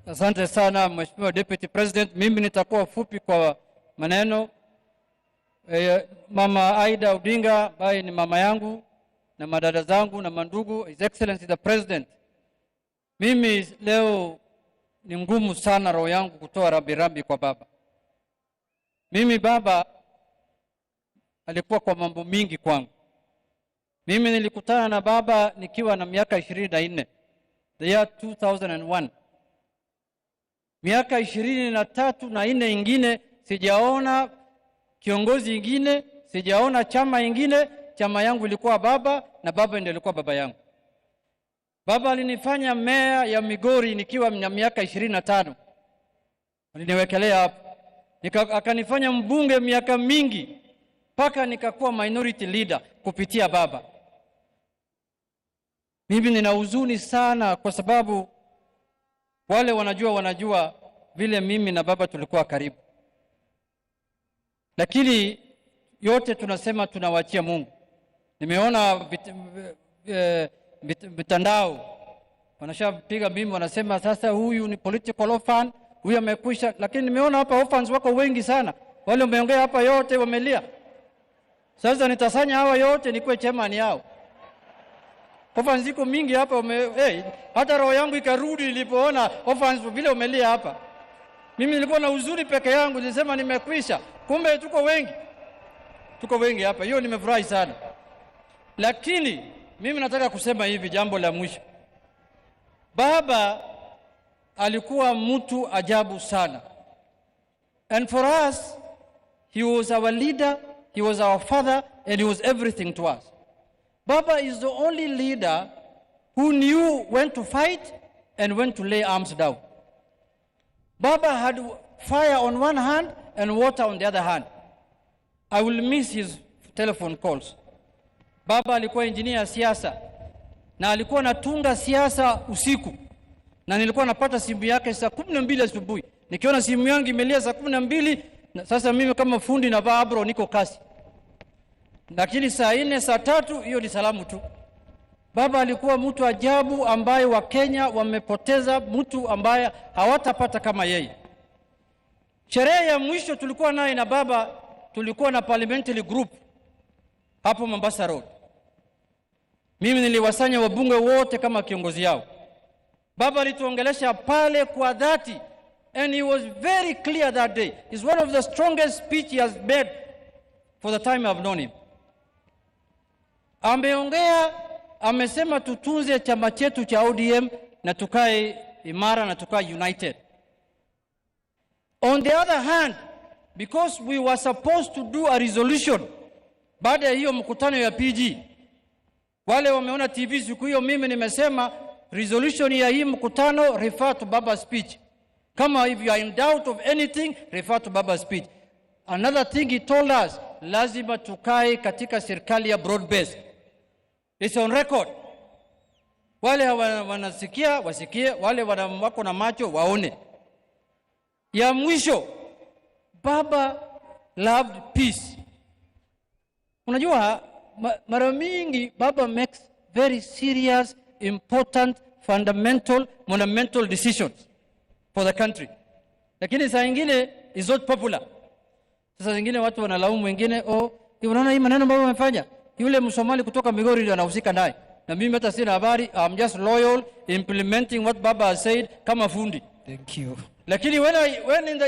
Asante sana Mheshimiwa Deputy President. Mimi nitakuwa fupi kwa maneno. Mama Aida Odinga ambaye ni mama yangu na madada zangu na mandugu, His Excellency the President. Mimi leo ni ngumu sana roho yangu kutoa rambirambi kwa baba. Mimi baba alikuwa kwa mambo mingi kwangu. Mimi nilikutana na baba nikiwa na miaka 24. The year 2001. Miaka 23 na 4 ingine sijaona kiongozi ingine, sijaona chama ingine. Chama yangu ilikuwa baba na baba ndiye alikuwa baba yangu. Baba alinifanya meya ya Migori nikiwa na miaka 25. Aliniwekelea hapo. Akanifanya mbunge miaka mingi mpaka nikakuwa minority leader kupitia baba. Mimi nina huzuni sana kwa sababu wale wanajua vile mimi na baba tulikuwa karibu. Lakini yote tunasema tunawachia Mungu. Nimeona mitandao wanashapiga mimi wanasema sasa huyu ni political orphan, huyu amekwisha, lakini nimeona hapa orphans wako wengi sana. Wale wameongea hapa yote wamelia. Sasa nitasanya hawa yote nikuwe chairman yao. Orphans ziko mingi hapa hata roho yangu ikarudi nilipoona orphans vile umelia hapa. Mimi nilikuwa na uzuri peke yangu, nilisema nimekwisha. Kumbe tuko wengi. Tuko wengi hapa. Hiyo nimefurahi sana. Lakini mimi nataka kusema hivi jambo la mwisho. Baba alikuwa mtu ajabu sana. And for us, he was our leader, he was our father, and he was everything to us. Baba is the only leader who knew when to fight and when to lay arms down. Baba had fire on one hand and water on the other hand. I will miss his telephone calls. Baba alikuwa engineer ya siasa na alikuwa anatunga siasa usiku. Na nilikuwa napata simu yake saa 12 asubuhi. Nikiona simu yangu imelia saa 12, sasa mimi kama fundi na babro niko kasi. Lakini saa 4 saa 3 hiyo ni salamu tu. Baba alikuwa mtu ajabu ambaye Wakenya wamepoteza mtu ambaye hawatapata kama yeye. Sherehe ya mwisho tulikuwa naye na baba, tulikuwa na Parliamentary group hapo Mombasa Road. Mimi niliwasanya wabunge wote kama kiongozi yao. Baba alituongelesha pale kwa dhati, and he was very clear that day. It's one of the strongest speech he has made for the time I've known him. Ameongea, amesema tutunze chama chetu cha ODM na tukae imara na tukae united. On the other hand, because we were supposed to do a resolution baada ya hiyo mkutano ya PG, wale wameona TV siku hiyo, mimi nimesema resolution ya hii mkutano refer to Baba's speech. Kama if you are in doubt of anything, refer to Baba's speech. Another thing he told us, lazima tukae katika serikali ya broad base. It's on record. Wale wanasikia wasikie, wale wako na macho waone. Ya mwisho, Baba loved peace. Unajua mara mingi Baba makes very serious, important, fundamental, monumental decisions for the country. Lakini saa nyingine is not popular. Sasa zingine watu wanalaumu wengine, unaona hii maneno ambayo wamefanya, yule Msomali kutoka Migori ndio anahusika naye. Na mimi hata sina habari, I'm just loyal implementing what Baba has said kama fundi. Thank you. Lakini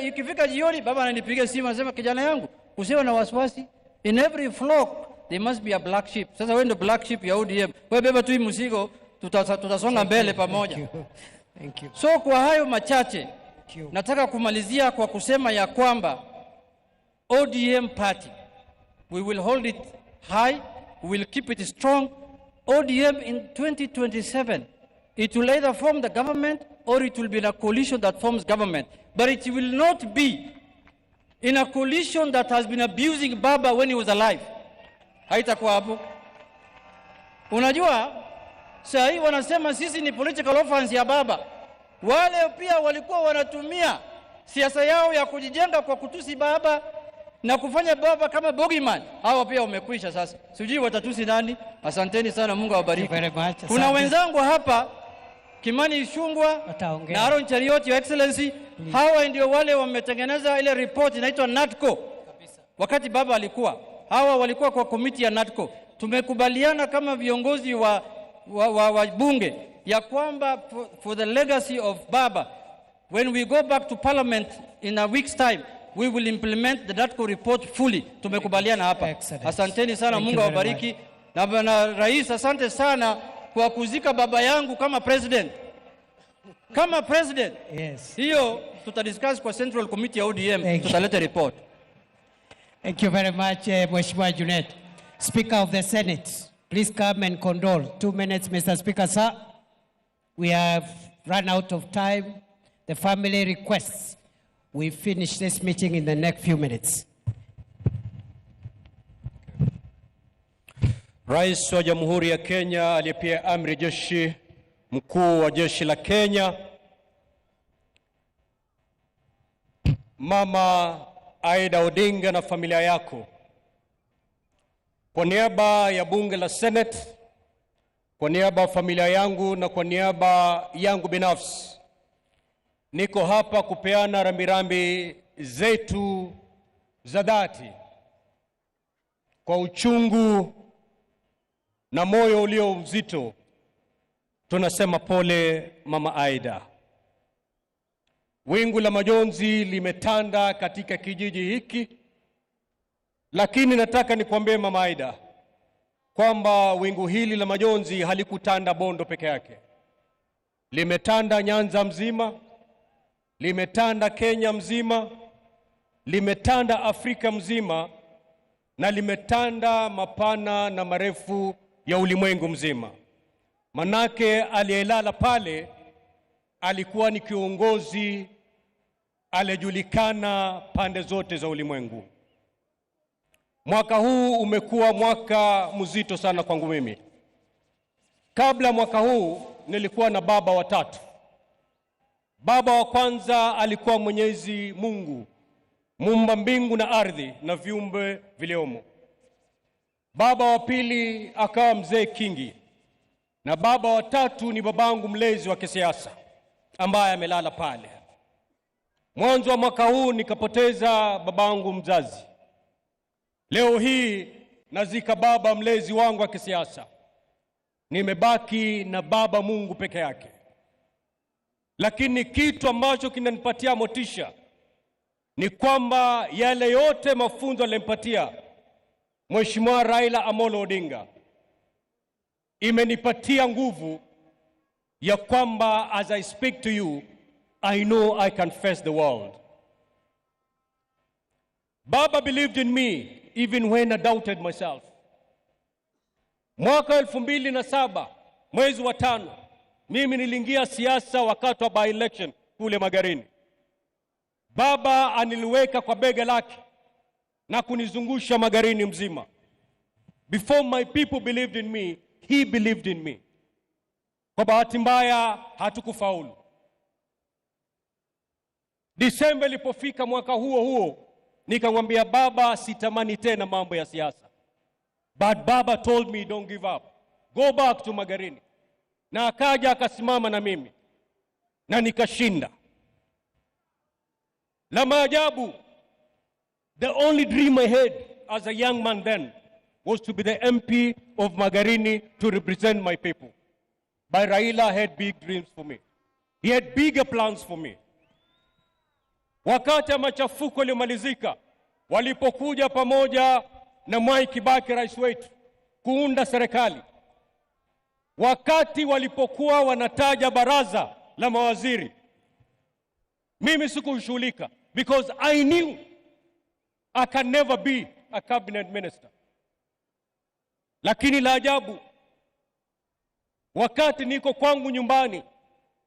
ikifika jioni Baba ananipigia simu anasema, kijana yangu usiwe na wasiwasi, in every flock there must be a black sheep. Sasa wewe ndio black sheep ya ODM. Wewe beba tu mzigo, tutasonga mbele pamoja. Thank you. So kwa hayo machache nataka kumalizia kwa kusema ya kwamba ODM party We will hold it high. We will keep it strong. ODM in 2027, it will either form the government or it will be in a coalition that forms government. But it will not be in a coalition that has been abusing Baba when he was alive. Haitakuwa hapo. Unajua, saa hii wanasema sisi ni political offense ya Baba. Wale pia walikuwa wanatumia siasa yao ya kujijenga kwa kutusi Baba na kufanya Baba kama bogeyman. Hao pia wamekwisha sasa. Sijui watatusi nani. Asanteni sana, Mungu awabariki. Kuna wenzangu hapa Kimani Ichung'wah na Aaron Cheriot, Your Excellency. Hawa ndio wale wametengeneza ile report inaitwa NADCO. Wakati Baba alikuwa, hawa walikuwa kwa komiti ya NADCO. Tumekubaliana kama viongozi wa bunge ya kwamba for the legacy of Baba, when we go back to Parliament in a week's time, we will implement the NADCO report fully. Tumekubaliana hapa. Asanteni sana, Mungu awabariki. Na Rais, asante sana kwa kuzika baba yangu kama president. Kama president. Yes. Hiyo tutadiscuss kwa Central Committee ya ODM, tutaleta report. Thank you very much, Mheshimiwa Junet. Speaker of the Senate, please come and condole. 2 minutes, Mr. Speaker, sir. We have run out of time. The family requests we finish this meeting in the next few minutes. Rais wa Jamhuri ya Kenya aliyepia amri jeshi mkuu wa jeshi la Kenya, Mama Aida Odinga na familia yako, kwa niaba ya bunge la Senate, kwa niaba ya familia yangu na kwa niaba yangu binafsi, niko hapa kupeana rambirambi zetu za dhati kwa uchungu na moyo ulio mzito. Tunasema pole Mama Aida. Wingu la majonzi limetanda katika kijiji hiki, lakini nataka nikwambie Mama Aida kwamba wingu hili la majonzi halikutanda Bondo peke yake. Limetanda Nyanza mzima, limetanda Kenya mzima, limetanda Afrika mzima, na limetanda mapana na marefu ya ulimwengu mzima. Manake aliyelala pale alikuwa ni kiongozi aliyejulikana pande zote za ulimwengu. Mwaka huu umekuwa mwaka mzito sana kwangu mimi. Kabla mwaka huu nilikuwa na baba watatu. Baba wa kwanza alikuwa Mwenyezi Mungu, muumba mbingu na ardhi na viumbe viliomo. Baba wa pili akawa Mzee Kingi, na baba wa tatu ni babangu mlezi wa kisiasa ambaye amelala pale. Mwanzo wa mwaka huu nikapoteza babangu mzazi. Leo hii nazika baba mlezi wangu wa kisiasa. Nimebaki na baba Mungu peke yake. Lakini kitu ambacho kinanipatia motisha ni kwamba yale yote mafunzo alimpatia Mheshimiwa Raila Amolo Odinga imenipatia nguvu ya kwamba as I speak to you, I know I can face the world. Baba believed in me even when I doubted myself. Mwaka 2007 mwezi wa 5, mimi niliingia siasa wakati wa by-election kule Magarini. Baba aniliweka kwa bega lake na kunizungusha Magarini mzima. Before my people believed in me, he believed in me. Kwa bahati mbaya hatukufaulu. Disemba ilipofika mwaka huo, nikamwambia baba sitamani tena mambo ya siasa. But baba told me don't give up. Go back to Magarini. Na akaja akasimama na mimi. Na nikashinda. La maajabu, the only dream I had as a young man then was to be the MP of Magarini to represent my people. But Raila had big dreams for me. He had bigger plans for me. Wakati machafuko yalipomalizika, walipokuja pamoja na Mwai Kibaki rais wetu kuunda serikali, wakati walipokuwa wanataja baraza la mawaziri, mimi sikushughulika because I knew I can never be a cabinet minister. Lakini la ajabu, wakati niko kwangu nyumbani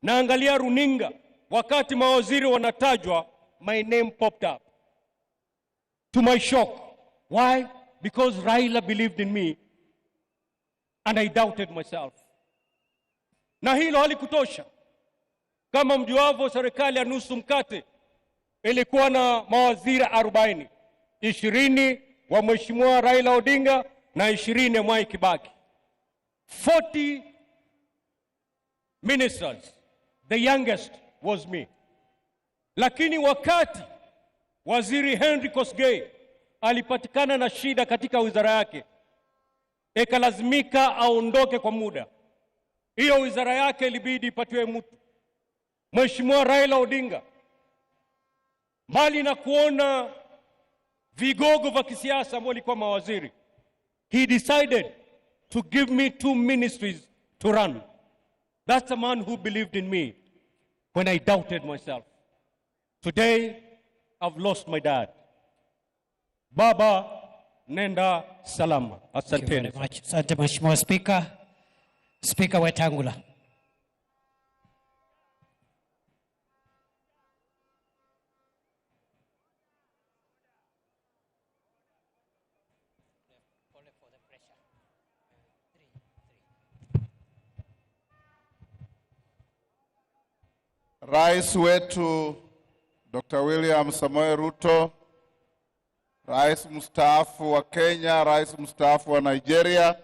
naangalia runinga, wakati mawaziri wanatajwa, my name popped up. To my shock. Why? Because Raila believed in me and I doubted myself. Na hilo halikutosha. Kama mjuavyo, serikali ya nusu mkate ilikuwa na mawaziri 40, 20 wa Mheshimiwa Raila Odinga na 20 ya Mwai Kibaki. 40 ministers. The youngest was me. Lakini wakati waziri Henry Kosgei alipatikana na shida katika wizara yake, ikalazimika aondoke kwa muda. Hiyo wizara yake ilibidi ipatiwe mtu. Mheshimiwa Raila Odinga, mbali na kuona vigogo vya kisiasa ambao walikuwa mawaziri, he decided to give me 2 ministries to run. That's a man who believed in me when I doubted myself. Today, I've lost my dad. Baba, nenda salama. Asanteni. Asante Mheshimiwa Speaker. Speaker Wetangula. Rais wetu Dr. William Samoei Ruto, Rais mstaafu wa Kenya, Rais mstaafu wa Nigeria,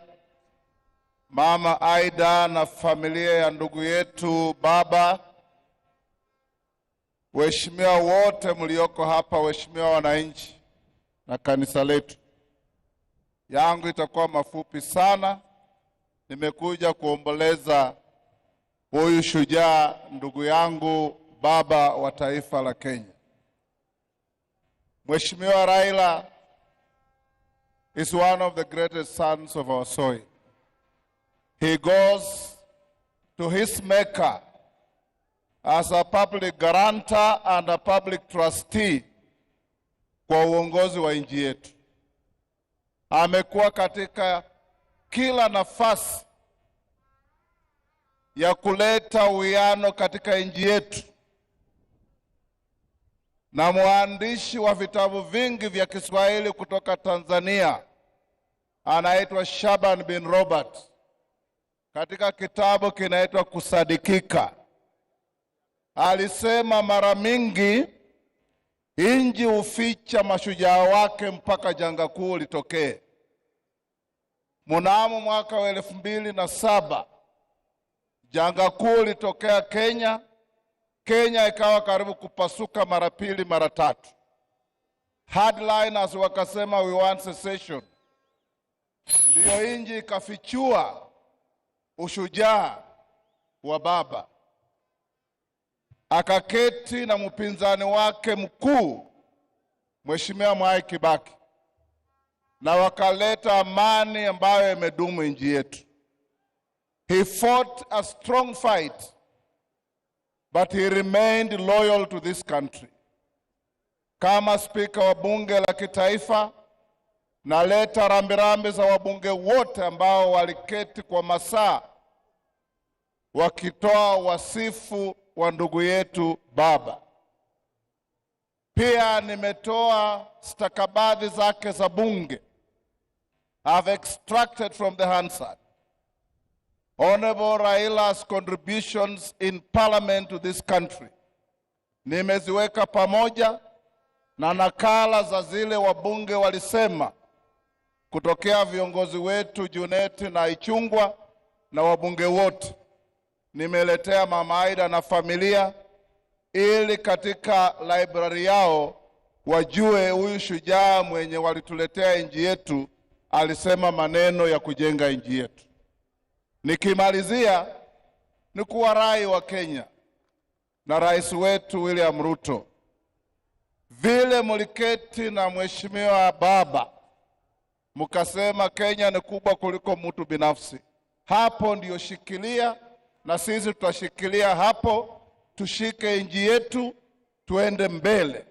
Mama Aida na familia ya ndugu yetu Baba, waheshimiwa wote mlioko hapa, waheshimiwa wananchi na kanisa letu. Yangu itakuwa mafupi sana. Nimekuja kuomboleza huyu shujaa, ndugu yangu, baba wa taifa la Kenya. Mheshimiwa Raila is one of the greatest sons of our soil. He goes to his maker as a public guarantor and a public trustee kwa uongozi wa nchi yetu. Amekuwa katika kila nafasi ya kuleta uwiano katika nchi yetu, na mwandishi wa vitabu vingi vya Kiswahili kutoka Tanzania anaitwa Shaban bin Robert. Katika kitabu kinaitwa Kusadikika, alisema mara mingi nchi huficha mashujaa wake mpaka janga kuu litokee. Mnamo mwaka wa 2007 janga kuu litokea Kenya. Kenya ikawa karibu kupasuka mara pili mara tatu. Headliners wakasema we want secession. Ndio nchi ikafichua ushujaa wa baba. Akaketi na mpinzani wake mkuu Mheshimiwa Mwai Kibaki, na wakaleta amani ambayo imedumu nchi yetu. He fought a strong fight, but he remained loyal to this country. Kama spika wa bunge la kitaifa, naleta rambirambi za wabunge wote ambao waliketi kwa masaa wakitoa wasifu wa ndugu yetu baba. Pia nimetoa stakabadhi zake za bunge. I've extracted from the Hansard Honorable Raila's contributions in parliament to this country. Nimeziweka pamoja na nakala za zile wabunge walisema, kutokea viongozi wetu Juneti na Ichungwa na wabunge wote. Nimeletea Mama Aida na familia ili katika library yao wajue huyu shujaa mwenye walituletea nchi yetu alisema maneno ya kujenga nchi yetu. Nikimalizia ni kuwarai wa Kenya na rais wetu William Ruto, vile muliketi na mheshimiwa baba mukasema Kenya ni kubwa kuliko mtu binafsi, hapo ndio shikilia, na sisi tutashikilia hapo. Tushike nchi yetu, tuende mbele.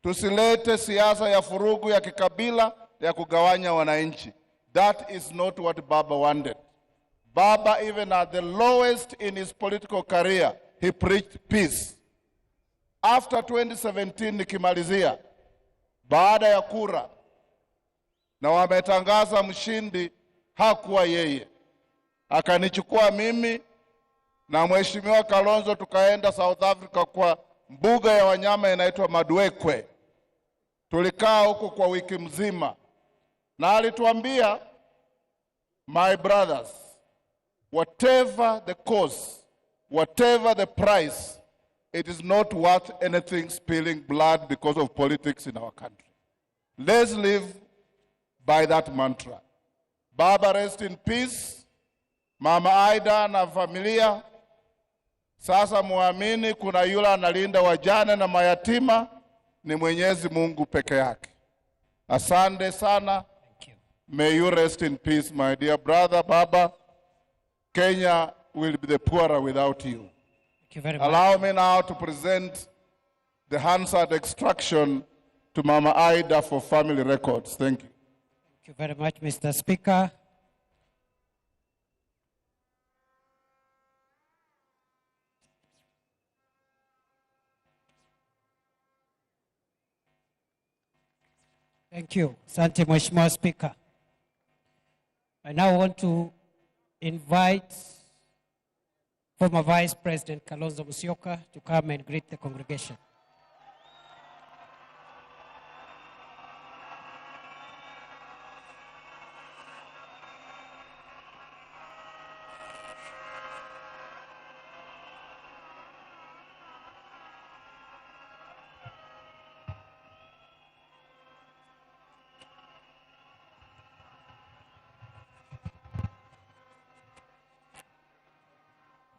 Tusilete siasa ya furugu ya kikabila ya kugawanya wananchi. That is not what Baba wanted. Baba, even at the lowest in his political career, he preached peace. After 2017 nikimalizia, baada ya kura na wametangaza mshindi, hakuwa yeye. Akanichukua mimi na Mheshimiwa Kalonzo tukaenda South Africa kwa mbuga ya wanyama inaitwa Madwekwe. Tulikaa huko kwa wiki mzima. Na alituambia, my brothers, whatever the cost, whatever the price, it is not worth anything spilling blood because of politics in our country. Let's live by that mantra. Baba, rest in peace. Mama Aida na familia. Sasa muamini kuna yule analinda wajane na mayatima, ni Mwenyezi Mungu peke yake. Asante sana. May you rest in peace, my dear brother, Baba. Kenya will be the poorer without you. Thank you very much. Allow me now to present the Hansard extraction to Mama Aida for family records. Thank you. Thank you very much, Mr. Speaker. Thank you. Asante Mheshimiwa Speaker. I now want to invite former Vice President Kalonzo Musyoka to come and greet the congregation.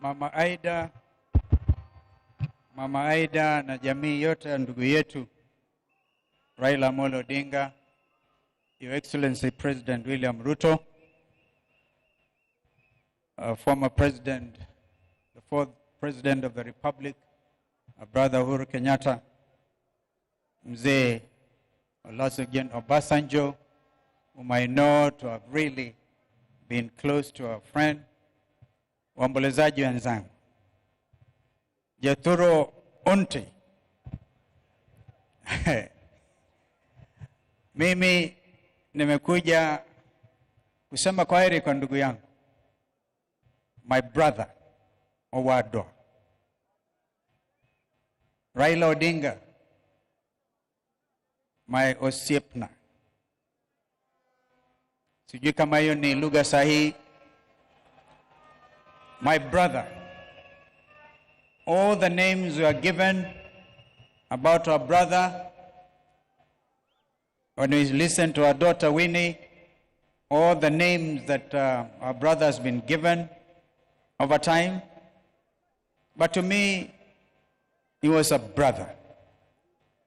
Mama Aida na jamii yote ya ndugu yetu Raila Amolo Odinga, Your Excellency President William Ruto, former President, the fourth President of the Republic, Brother Uhuru Kenyatta, Mzee Olusegun Obasanjo, whom I know to have really been close to our friend, waombolezaji wenzangu, Jethuro Onte. Mimi nimekuja kusema kwaheri kwa ndugu yangu, my brother Owadwa Raila Odinga, my osiepna. Sijui kama hiyo ni lugha sahihi. My brother, all the names were given about our brother. When we listen to our daughter Winnie, all the names that our brother has been given over time. But to me, he was a brother.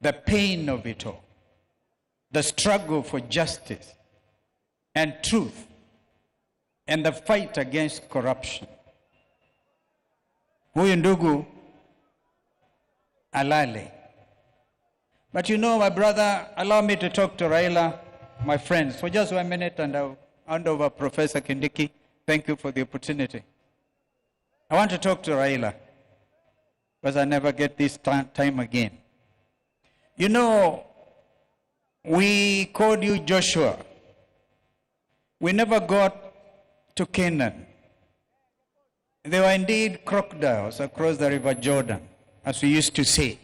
The pain of it all, the struggle for justice and truth, and the fight against corruption. Huyu ndugu alale. But you know, my brother, allow me to talk to Raila, my friends, for just 1 minute, and I'll hand over Professor Kindiki. Thank you for the opportunity. I want to talk to Raila, because I never get this time again. You know, we called you Joshua. We never got to Canaan. There were indeed crocodiles across the river Jordan, as we used to say.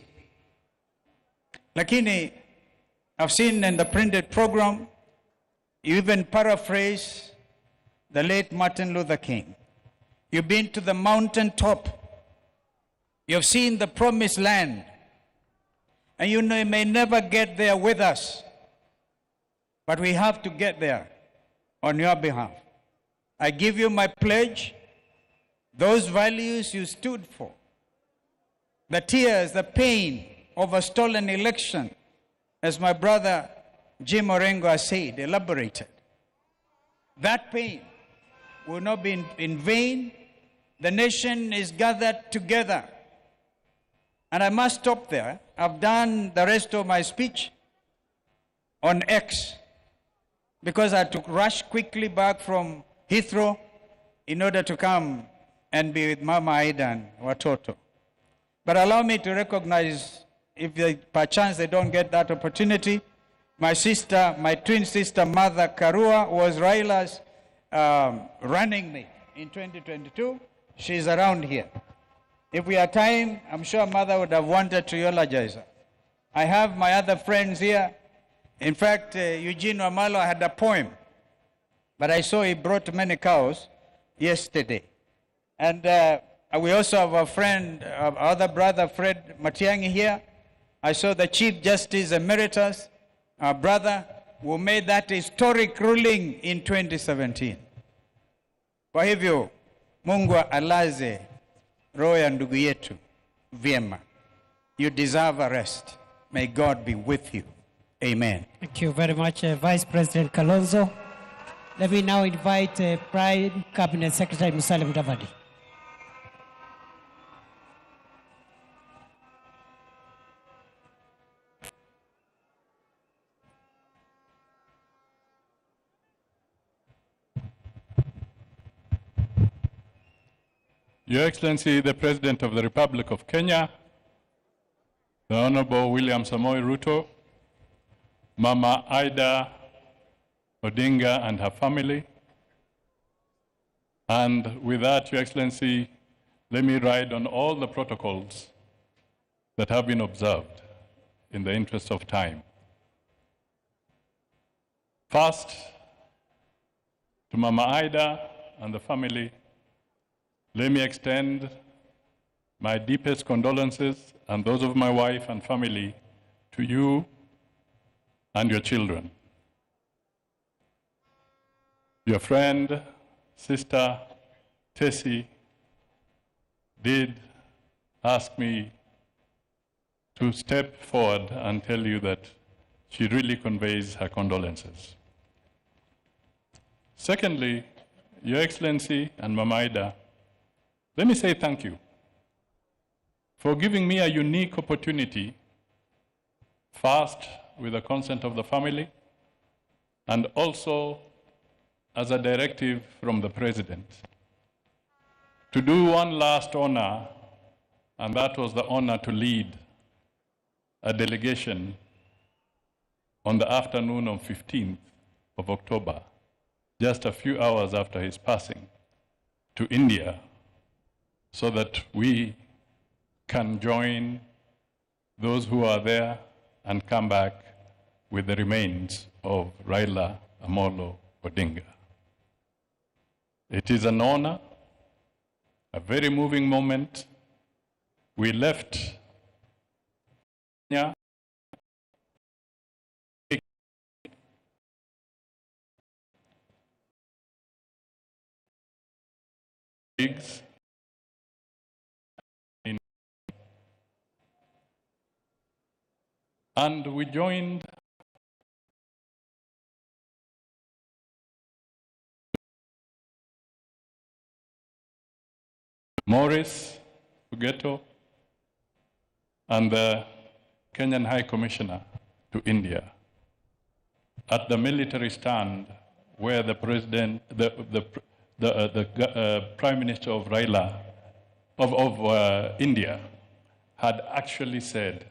Lakini, I've seen in the printed program, you even paraphrase the late Martin Luther King. You've been to the mountaintop. You've seen the promised land. And you know you may never get there with us. But we have to get there on your behalf. I give you my pledge. Those values you stood for, the tears, the pain of a stolen election, as my brother Jim Orengo has said, elaborated. That pain will not be in vain. The nation is gathered together. And I must stop there. I've done the rest of my speech on X. because I had to rush quickly back from Heathrow in order to come and be with Mama Aida and watoto. But allow me to recognize, if they, perchance they don't get that opportunity, my sister, my twin sister, Mother Karua, was Raila's running mate in 2022. She's around here. If we had time, I'm sure Mother would have wanted to eulogize her. I have my other friends here. In fact, Eugene Wamalo had a poem, but I saw he brought many cows yesterday. And we also have a friend, our other brother, Fred Matiang'i here. I saw the Chief Justice Emeritus, our brother, who made that historic ruling in 2017. Kwa hivyo, Mungu alaze roho ya ndugu yetu vyema. You deserve a rest. May God be with you. Amen. Thank you very much, Vice President Kalonzo. Let me now invite Prime Cabinet Secretary Musalia Mudavadi. Your Excellency, the President of the Republic of Kenya, the Honorable William Samoei Ruto, Mama Aida Odinga and her family. And with that, Your Excellency, let me ride on all the protocols that have been observed in the interest of time. First, to Mama Aida and the family, let me extend my deepest condolences and those of my wife and family to you and your children. Your friend, sister, Tessie, did ask me to step forward and tell you that she really conveys her condolences. Secondly, Your Excellency and Mama Aida, let me say thank you for giving me a unique opportunity, first with the consent of the family, and also as a directive from the President, to do one last honor, and that was the honor to lead a delegation on the afternoon of 15th of October, just a few hours after his passing, to India, so that we can join those who are there and come back with the remains of Raila Amolo Odinga. It is an honor, a very moving moment. We left Kenya and we joined Morris Ugeto and the Kenyan High Commissioner to India at the military stand where the President, the Prime Minister of India had actually said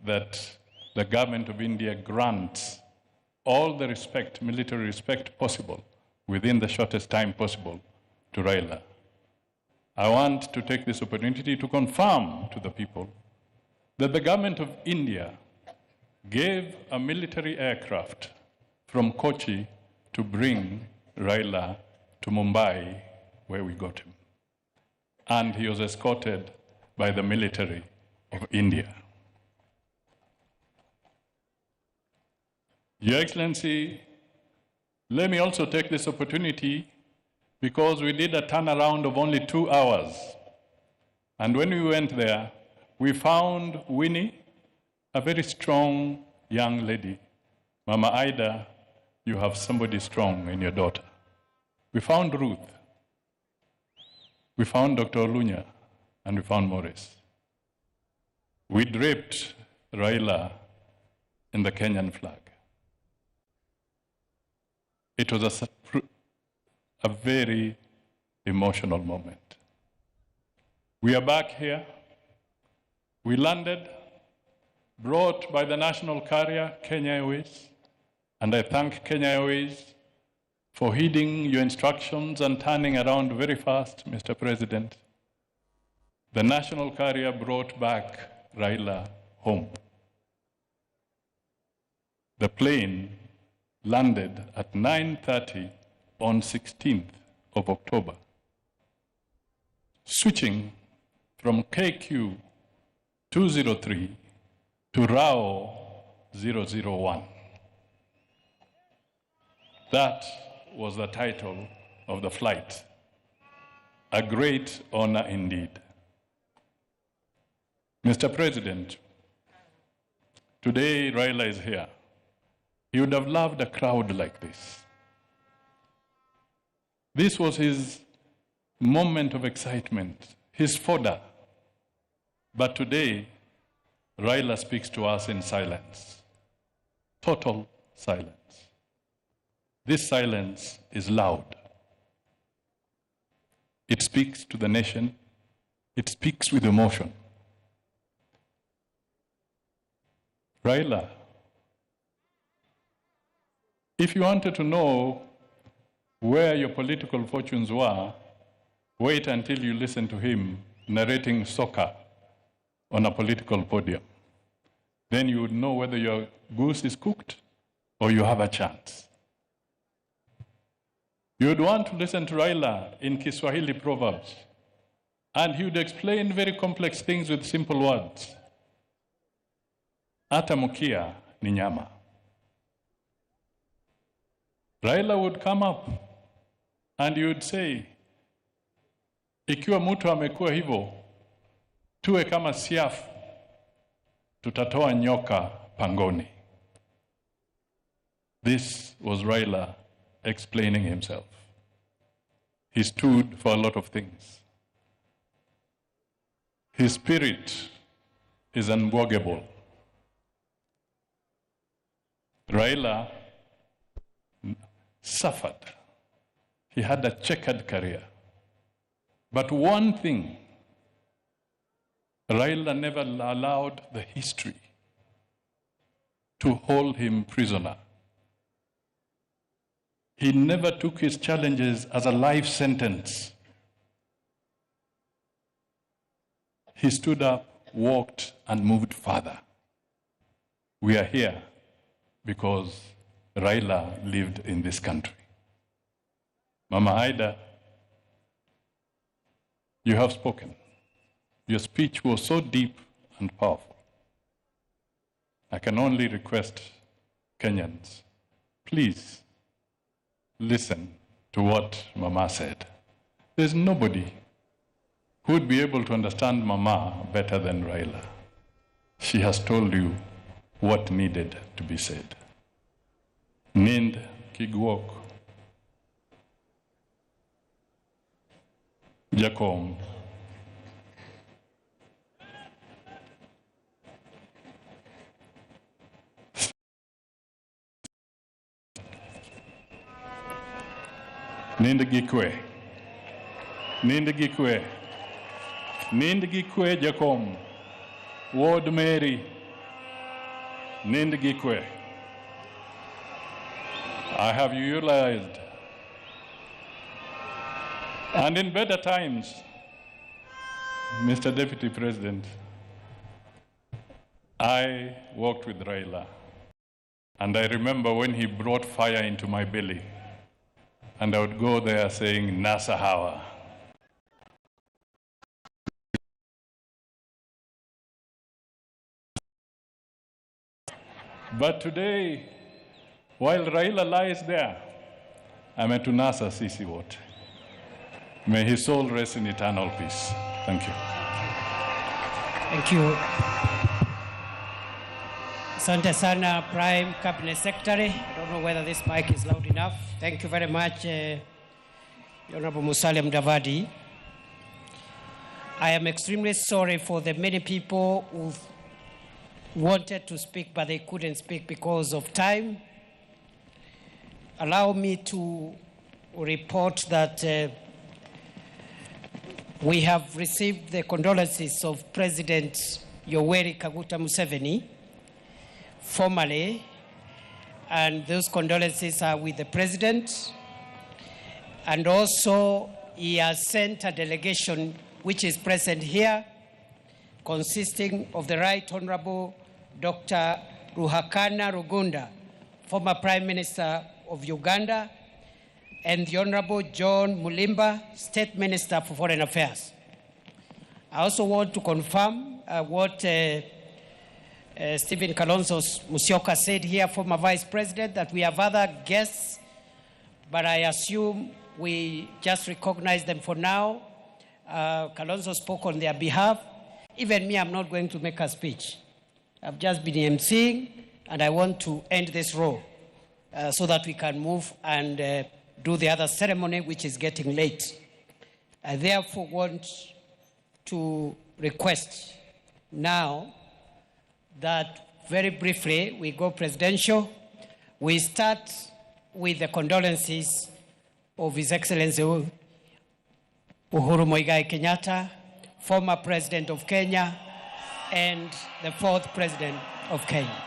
that the government of India grants all the respect, military respect possible within the shortest time possible to Raila. I want to take this opportunity to confirm to the people that the government of India gave a military aircraft from Kochi to bring Raila to Mumbai, where we got him. And he was escorted by the military of India. Your Excellency, let me also take this opportunity because we did a turnaround of only 2 hours. And when we went there, we found Winnie, a very strong young lady. Mama Aida, you have somebody strong in your daughter. We found Ruth. We found Dr. Olunya, and we found Morris. We draped Raila in the Kenyan flag. It was a very emotional moment. We are back here. We landed, brought by the national carrier, Kenya Airways, and I thank Kenya Airways for heeding your instructions and turning around very fast, Mr. President. The national carrier brought back Raila home. The plane landed at 9:30 on 16th of October, switching from KQ 203 to RAO 001. That was the title of the flight. A great honor indeed. Mr. President, today Raila is here. He would have loved a crowd like this. This was his moment of excitement, his fodder. But today, Raila speaks to us in silence. Total silence. This silence is loud. It speaks to the nation. It speaks with emotion. Raila, if you wanted to know where your political fortunes were, wait until you listen to him narrating soccer on a political podium. Then you would know whether your goose is cooked or you have a chance. You would want to listen to Raila in Kiswahili proverbs, and he would explain very complex things with simple words. Hata mkia ni nyama. Raila would come up and you would say, ikiwa mtu amekuwa hivyo, tuwe kama siafu, tutatoa nyoka pangoni. This was Raila explaining himself. He stood for a lot of things. His spirit is unbogable. Raila suffered. He had a checkered career. But one thing, Raila never allowed the history to hold him prisoner. He never took his challenges as a life sentence. He stood up, walked, and moved further. We are here because Raila lived in this country. Mama Aida, you have spoken. Your speech was so deep and powerful. I can only request Kenyans, please listen to what Mama said. There's nobody who would be able to understand Mama better than Raila. She has told you what needed to be said. Nind Kigwok, Jakom, Nind Gikwe, Nind Gikwe, Nind Gikwe Jakom, Ward Mary, Nind Gikwe. I have utilized, and in better times, Mr. Deputy President, I worked with Raila, and I remember when he brought fire into my belly, and I would go there saying, Nasa Hawa. But today, while Raila lies there, I'm at Nasa Sisi Wote. May his soul rest in eternal peace. Thank you. Thank you. Asante sana, Prime Cabinet Secretary. I don't know whether this mic is loud enough. Thank you very much, Honorable Musalia Mudavadi. I am extremely sorry for the many people who wanted to speak, but they couldn't speak because of time. allow me to report that we have received the condolences of President Yoweri Kaguta Museveni formally, and those condolences are with the President, and also he has sent a delegation which is present here, consisting of the Right Honorable Dr. Ruhakana Rugunda, former Prime Minister of Uganda, and the Honorable John Mulimba, State Minister for Foreign Affairs. I also want to confirm what Stephen Kalonzo Musyoka said here, former Vice President, that we have other guests, but I assume we just recognize them for now. Kalonzo spoke on their behalf. Even me, I'm not going to make a speech. I've just been emceeing, and I want to end this role so that we can move and do the other ceremony, which is getting late. I therefore want to request now that very briefly we go presidential. We start with the condolences of His Excellency Uhuru Muigai Kenyatta, former President of Kenya, and the fourth President of Kenya.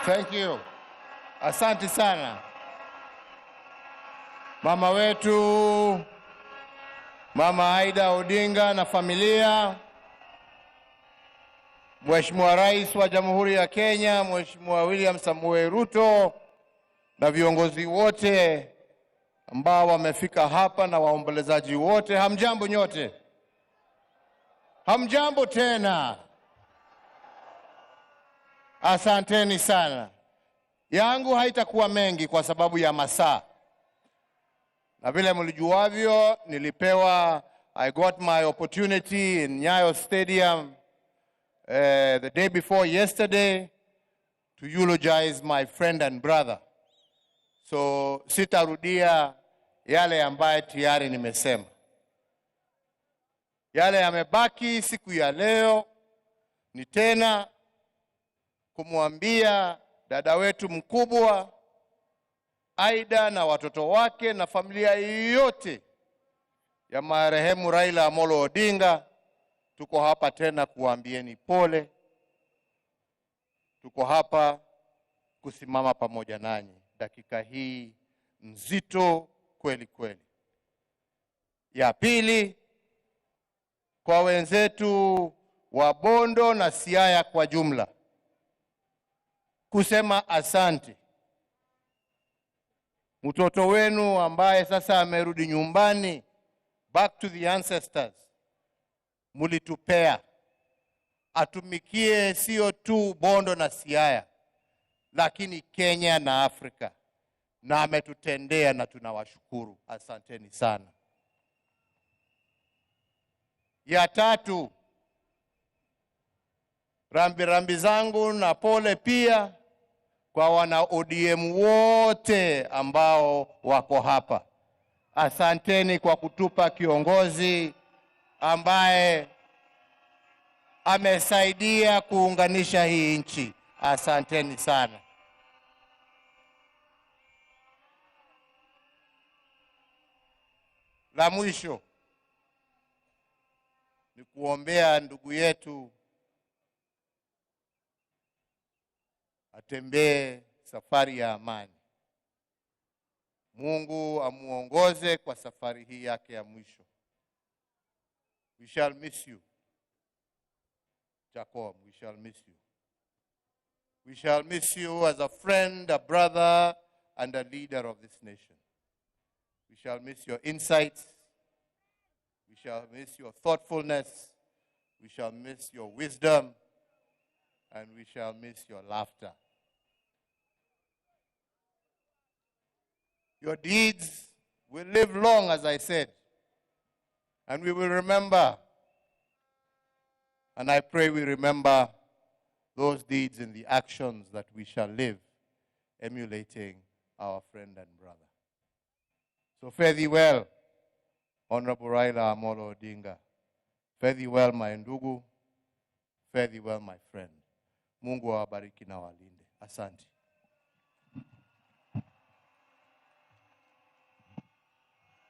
Thank you. Asante sana. Mama wetu, Mama Aida Odinga na familia, Mheshimiwa Rais wa Jamhuri ya Kenya, Mheshimiwa William Samoei Ruto, na viongozi wote ambao wamefika hapa na waombolezaji wote, hamjambo nyote. Hamjambo tena. Asanteni sana. Yangu haitakuwa mengi kwa sababu ya masaa. Na vile mlijuavyo, nilipewa, I got my opportunity in Nyayo Stadium the day before yesterday to eulogize my friend and brother. So sitarudia yale ambaye tayari nimesema. Yale yamebaki siku ya leo ni tena kumwambia dada wetu mkubwa Aida na watoto wake na familia yote ya marehemu Raila Amolo Odinga, tuko hapa tena kuambieni pole. Tuko hapa kusimama pamoja nanyi dakika hii nzito kweli kweli. Ya pili, kwa wenzetu wa Bondo na Siaya kwa jumla, kusema asante. Mtoto wenu ambaye sasa amerudi nyumbani, back to the ancestors, mulitupea atumikie sio tu Bondo na Siaya, lakini Kenya na Afrika, na ametutendea na tunawashukuru. Asanteni sana. Ya tatu, rambi zangu na pole pia kwa wana ODM wote ambao wako hapa. Asanteni kwa kutupa kiongozi ambaye amesaidia kuunganisha hii nchi. Asanteni sana. La mwisho ni kuombea ndugu yetu atembee safari ya amani. Mungu amuongoze kwa safari hii yake ya mwisho. We shall miss you, Jacob. We shall miss you. We shall miss you as a friend, a brother, and a leader of this nation. We shall miss your insights. We shall miss your thoughtfulness. We shall miss your wisdom. And we shall miss your laughter. Your deeds will live long, as I said, and we will remember. And I pray we remember those deeds in the actions that we shall live, emulating our friend and brother. So fare thee well, Honorable Raila Amolo Odinga. Fare thee well, my ndugu. Fare thee well, my friend. Mungu awabariki na walinde. Asante.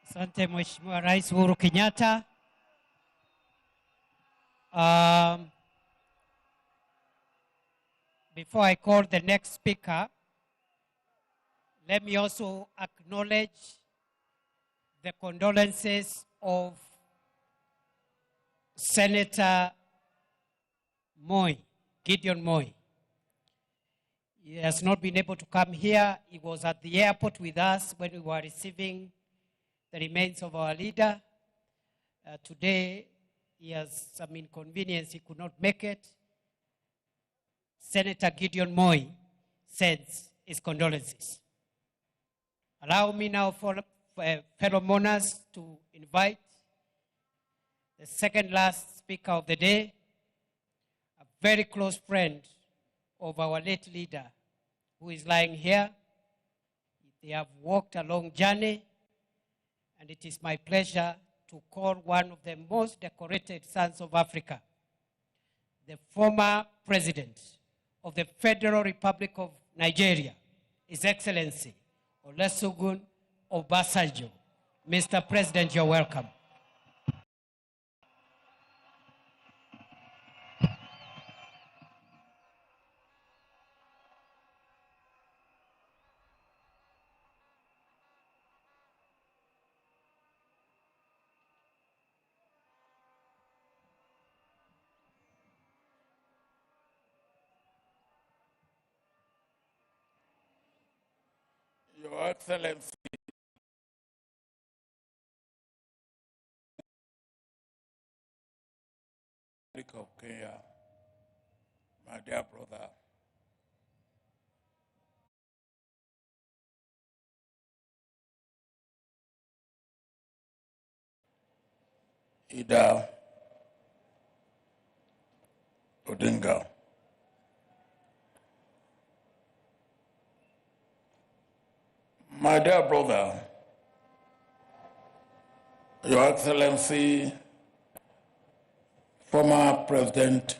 Asante Mheshimiwa Rais Uhuru Kenyatta. Before I call the next speaker, let me also acknowledge the condolences of Senator Moi, Gideon Moi. He has not been able to come here. He was at the airport with us when we were receiving the remains of our leader. Today, he has some inconvenience. He could not make it. Senator Gideon Moi sends his condolences. Allow me now, for fellow mourners, to invite the second last speaker of the day, a very close friend of our late leader, who is lying here. They have walked a long journey, and it is my pleasure to call one of the most decorated sons of Africa, the former president of the Federal Republic of Nigeria, His Excellency Olusegun Obasanjo. Mr. President, you're welcome. Your Excellency, of Kenya, my dear brother, Ida Odinga, my dear brother, Your Excellency, former President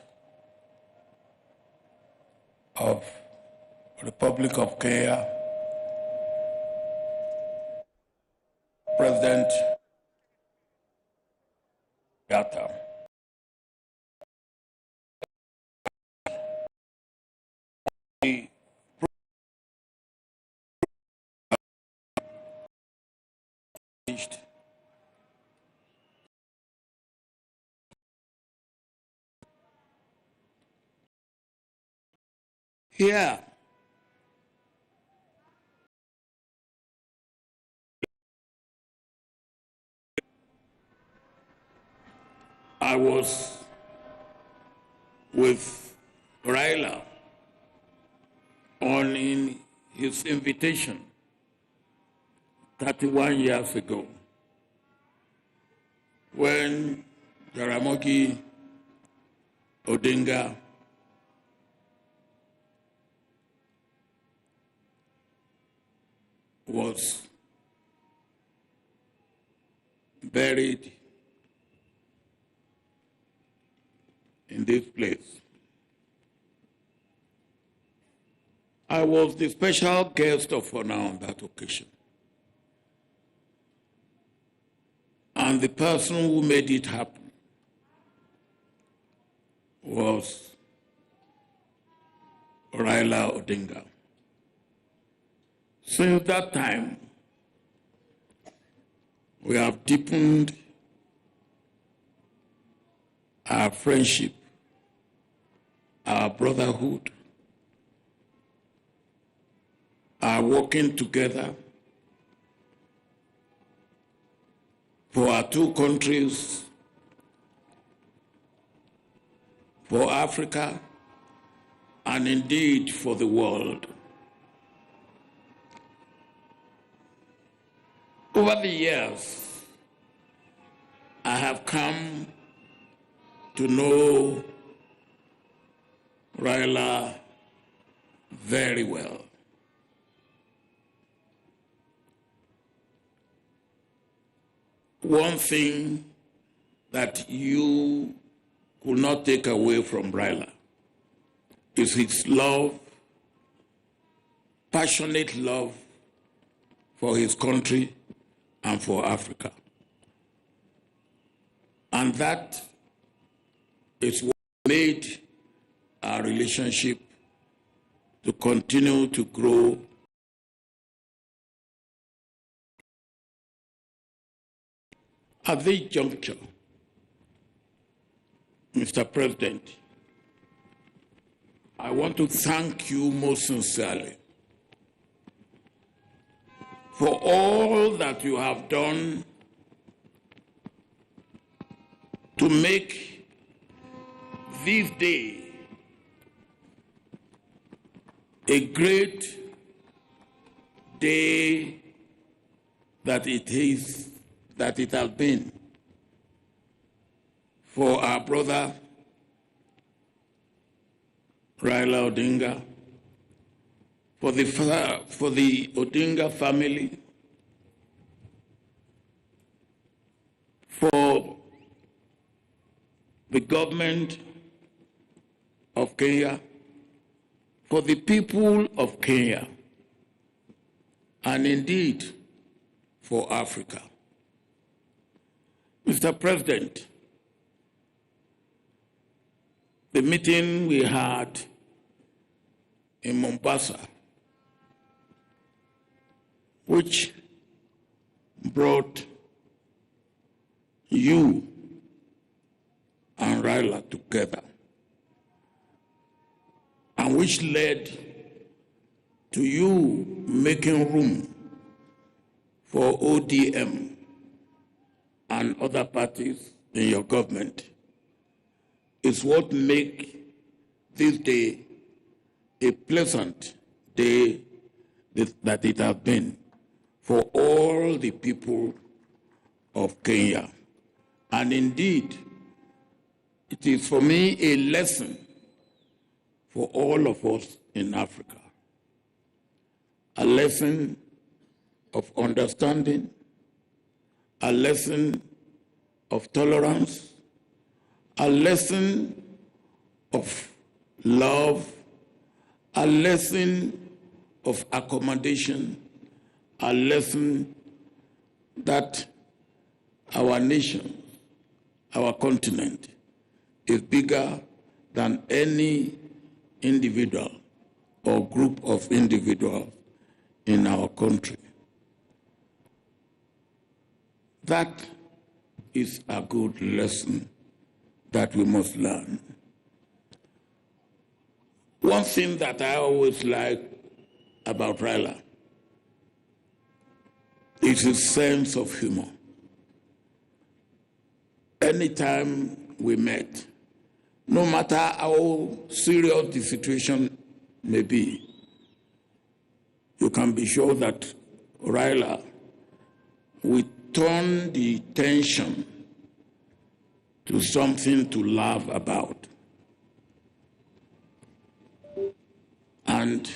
of the Republic of Kenya, President Yatta. Here, I was with Raila on his invitation 31 years ago when Jaramogi Odinga was buried in this place. I was the special guest of honor on that occasion. And the person who made it happen was Raila Odinga. Since that time, we have deepened our friendship, our brotherhood, our working together for our two countries, for Africa, and indeed for the world. Over the years, I have come to know Raila very well. one thing that you could not take away from Raila is his love, passionate love for his country and for Africa. And that is what made our relationship to continue to grow. At this juncture, Mr. President, I want to thank you most sincerely for all that you have done to make this day a great day that it has been for our brother Raila Odinga, for the Odinga family, for the government of Kenya, for the people of Kenya, and indeed for Africa. Mr. President, the meeting we had in Mombasa, which brought you and Raila together, and which led to you making room for ODM and other parties in your government, is what makes this day a pleasant day that it has been for all the people of Kenya. And indeed, it is for me a lesson for all of us in Africa. A lesson of understanding, a lesson of tolerance, a lesson of love, a lesson of accommodation, a lesson that our nation, our continent, is bigger than any individual or group of individuals in our country. That is a good lesson that we must learn. One thing that I always like about Raila is his sense of humor. Anytime we met, no matter how serious the situation may be, you can be sure that Raila will turn the tension to something to laugh about. And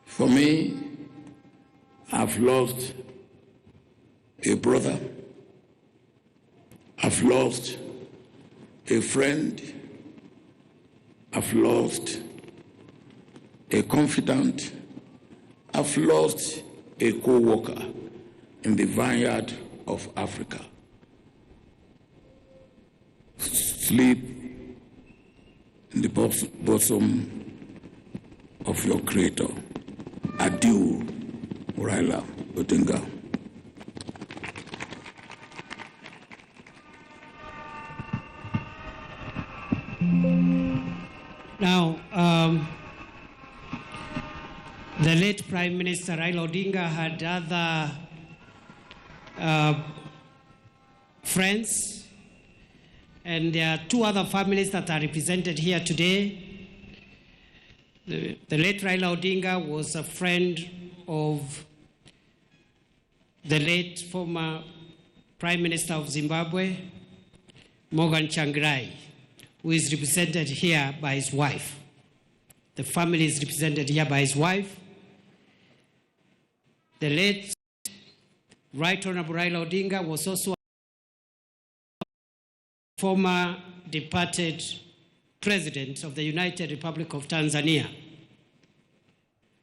for me, I've lost a brother, I've lost a friend, I've lost a confidant, I've lost a co-worker in the vineyard of Africa. Sleep in the bosom of your Creator. Adieu, Raila Odinga. Now, the late Prime Minister Raila Odinga had other friends, and there are two other families that are represented here today. The late Raila Odinga was a friend of the late former Prime Minister of Zimbabwe, Morgan Tsvangirai, who is represented here by his wife. The family is represented here by his wife. The late Right Honorable Raila Odinga was also a former departed President of the United Republic of Tanzania,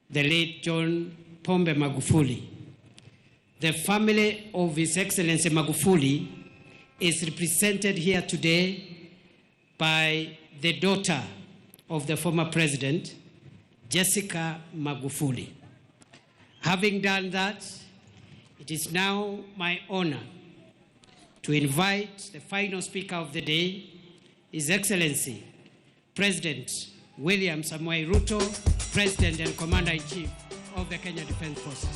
the late John Pombe Magufuli. The family of His Excellency Magufuli is represented here today by the daughter of the former president, Jessica Magufuli. Having done that, it is now my honor to invite the final speaker of the day, His Excellency, President William Samoei Ruto, President and Commander-in-Chief of the Kenya Defence Forces.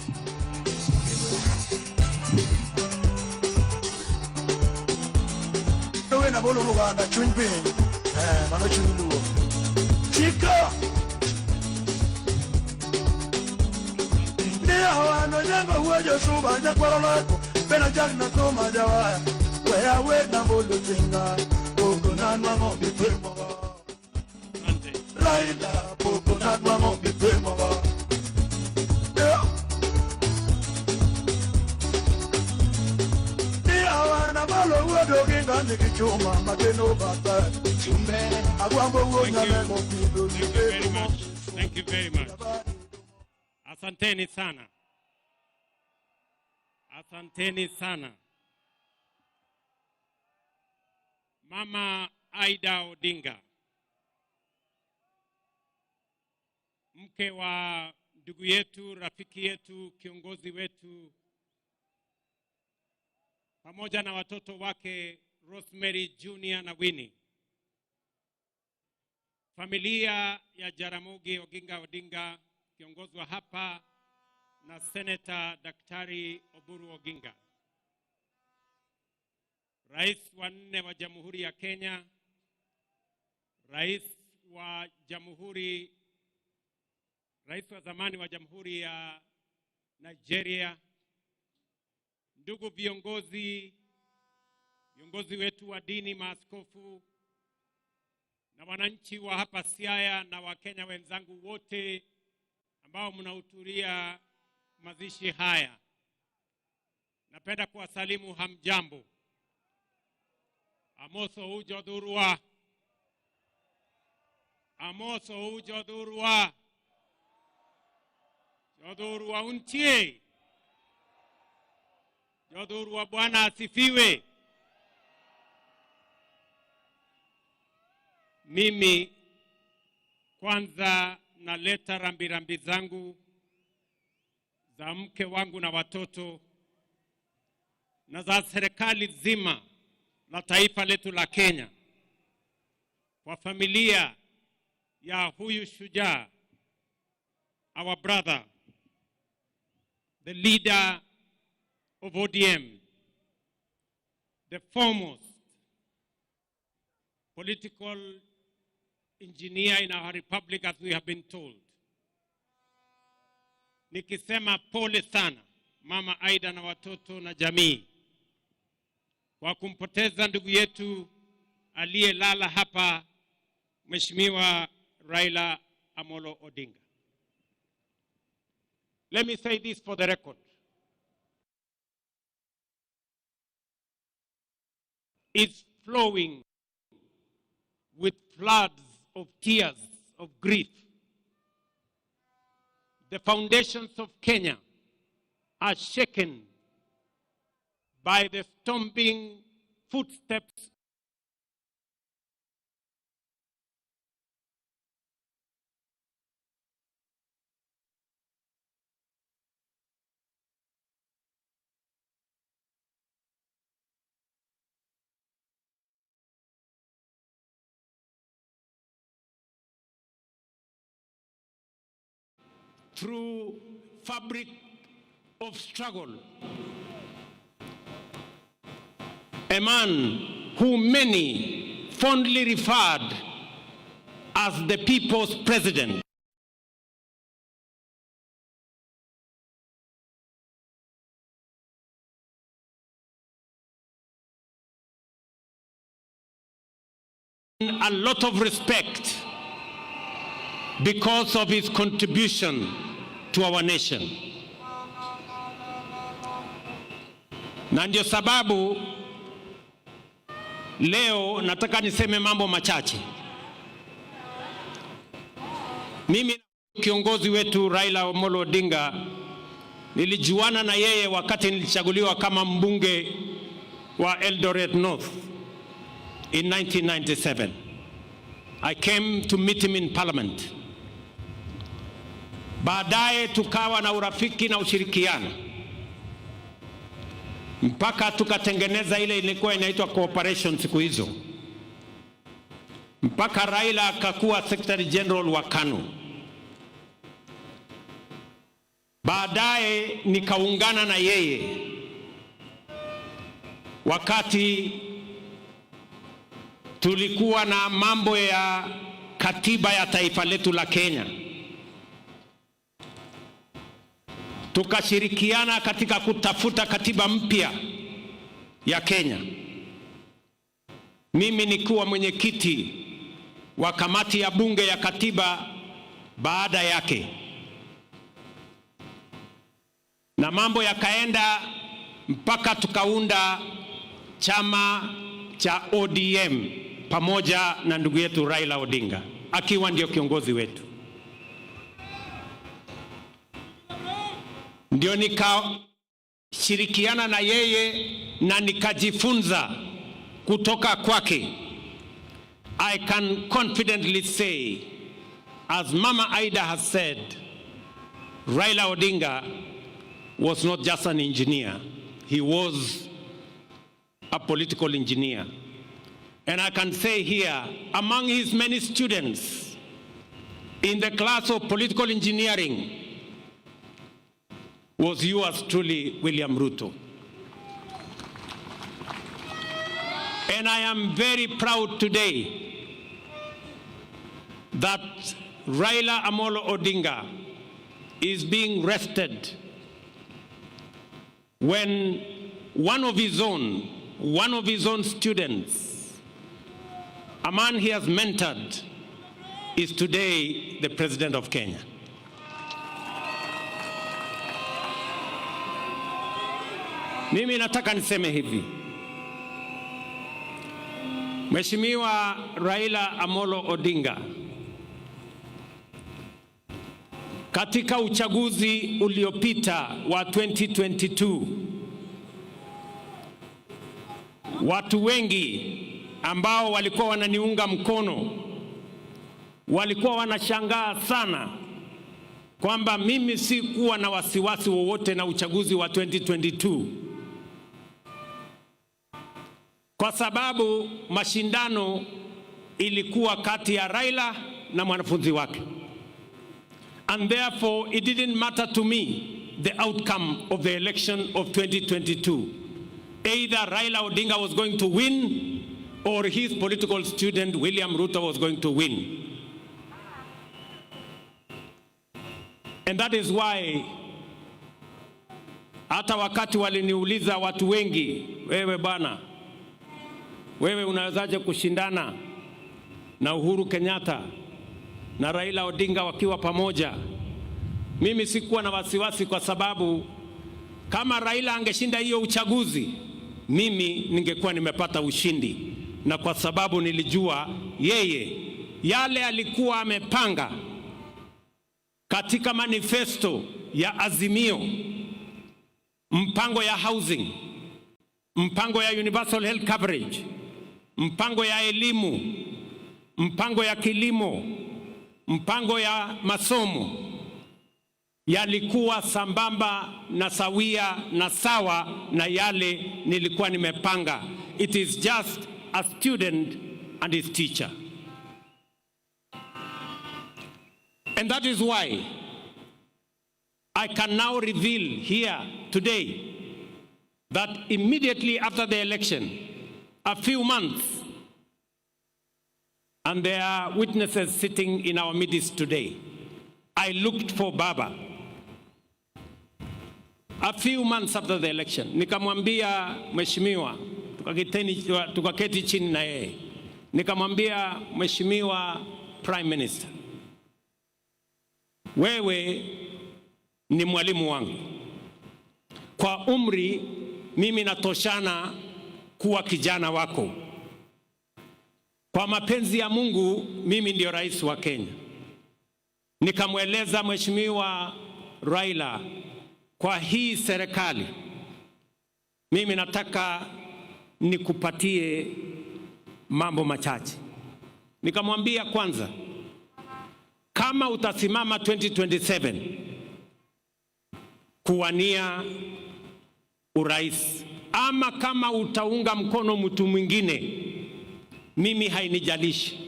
Chica! Wano nyanga huwaja suba nyakwara lako Pena jagna toma jawaya Wea wena bolu tinga Poko nanwa mo bipemo wa Raila Poko nanwa mo bipemo wa Nia wana malo uwedo kinga nikichuma Makeno bata Chumbe Agwambo uonyame mo pido Thank you very much. Asanteni sana. Asanteni sana. Mama Aida Odinga, mke wa ndugu yetu, rafiki yetu, kiongozi wetu, pamoja na watoto wake Rosemary Junior na Winnie. Familia ya Jaramogi Oginga Odinga kiongozwa hapa na Senator Daktari Oburu Oginga. Rais wa 4 wa Jamhuri ya Kenya, Rais wa zamani wa Jamhuri ya Nigeria, ndugu viongozi wetu wa dini, maaskofu na wananchi wa hapa Siaya na Wakenya wenzangu wote ambao mnahudhuria mazishi haya. Napenda kuwasalimu hamjambo. Amoso ujodurwa. Amoso ujodurwa. Jodurwa untie. Jodurwa Bwana asifiwe. Mimi kwanza naleta rambirambi zangu za mke wangu na watoto na za serikali zima la taifa letu la Kenya kwa familia ya huyu shujaa, our brother, the leader of ODM, the foremost political engineer in our republic, as we have been told. Nikisema pole sana Mama Aida na watoto na jamii kwa kumpoteza ndugu yetu aliyelala hapa, Mheshimiwa Raila Amolo Odinga. Let me say this for the record. It's flowing with floods of tears, of grief. The foundations of Kenya are shaken by the stomping footsteps through fabric of struggle. A man who many fondly referred as the people's president. A lot of respect because of his contribution to our nation. Na ndio sababu leo nataka niseme mambo machache. Mimi kiongozi wetu Raila Amolo Odinga nilijuana na yeye wakati nilichaguliwa kama mbunge wa Eldoret North in 1997. I came to meet him in Parliament. Baadaye tukawa na urafiki na ushirikiano mpaka tukatengeneza ile ilikuwa inaitwa cooperation siku hizo, mpaka Raila akakuwa Secretary General wa KANU. Baadaye nikaungana na yeye wakati tulikuwa na mambo ya katiba ya taifa letu la Kenya. Tukashirikiana katika kutafuta katiba mpya ya Kenya. Mimi nikuwa mwenyekiti wa kamati ya bunge ya katiba baada yake. Na mambo yakaenda mpaka tukaunda chama cha ODM pamoja na ndugu yetu Raila Odinga akiwa ndio kiongozi wetu. Ndio nikashirikiana na yeye na nikajifunza kutoka kwake. I can confidently say, as Mama Aida has said, Raila Odinga was not just an engineer, he was a political engineer. And I can say here, among his many students in the class of political engineering was yours truly, William Ruto. And I am very proud today that Raila Amolo Odinga is being rested when one of his own students, a man he has mentored, is today the President of Kenya. Mimi nataka niseme hivi. Mheshimiwa Raila Amolo Odinga, katika uchaguzi uliopita wa 2022, watu wengi ambao walikuwa wananiunga mkono walikuwa wanashangaa sana kwamba mimi sikuwa na wasiwasi wowote na uchaguzi wa 2022, kwa sababu mashindano ilikuwa kati ya Raila na mwanafunzi wake. And therefore it didn't matter to me the outcome of the election of 2022. Either Raila Odinga was going to win or his political student William Ruto was going to win. And that is why hata wakati waliniuliza watu wengi, wewe bwana, wewe unawezaje kushindana na Uhuru Kenyatta na Raila Odinga wakiwa pamoja? Mimi sikuwa na wasiwasi, kwa sababu kama Raila angeshinda hiyo uchaguzi, mimi ningekuwa nimepata ushindi. Na kwa sababu nilijua yeye yale alikuwa amepanga katika manifesto ya Azimio, mpango ya housing, mpango ya universal health coverage, mpango ya elimu, mpango ya kilimo, mpango ya masomo, yalikuwa sambamba na sawia na sawa na yale nilikuwa nimepanga. It is just a student and his teacher. And that is why I can now reveal here today that immediately after the election, a few months, and there are witnesses sitting in our midst today, I looked for Baba. A few months after the election, nikamwambia mheshimiwa, tukaketi chini na yeye, nikamwambia mheshimiwa Prime Minister, wewe ni mwalimu wangu. Kwa umri mimi natoshana kuwa kijana wako. Kwa mapenzi ya Mungu, mimi ndio rais wa Kenya. Nikamweleza Mheshimiwa Raila, kwa hii serikali mimi nataka nikupatie mambo machache. Nikamwambia, kwanza, kama utasimama 2027 kuwania urais, ama kama utaunga mkono mtu mwingine, mimi hainijalishi.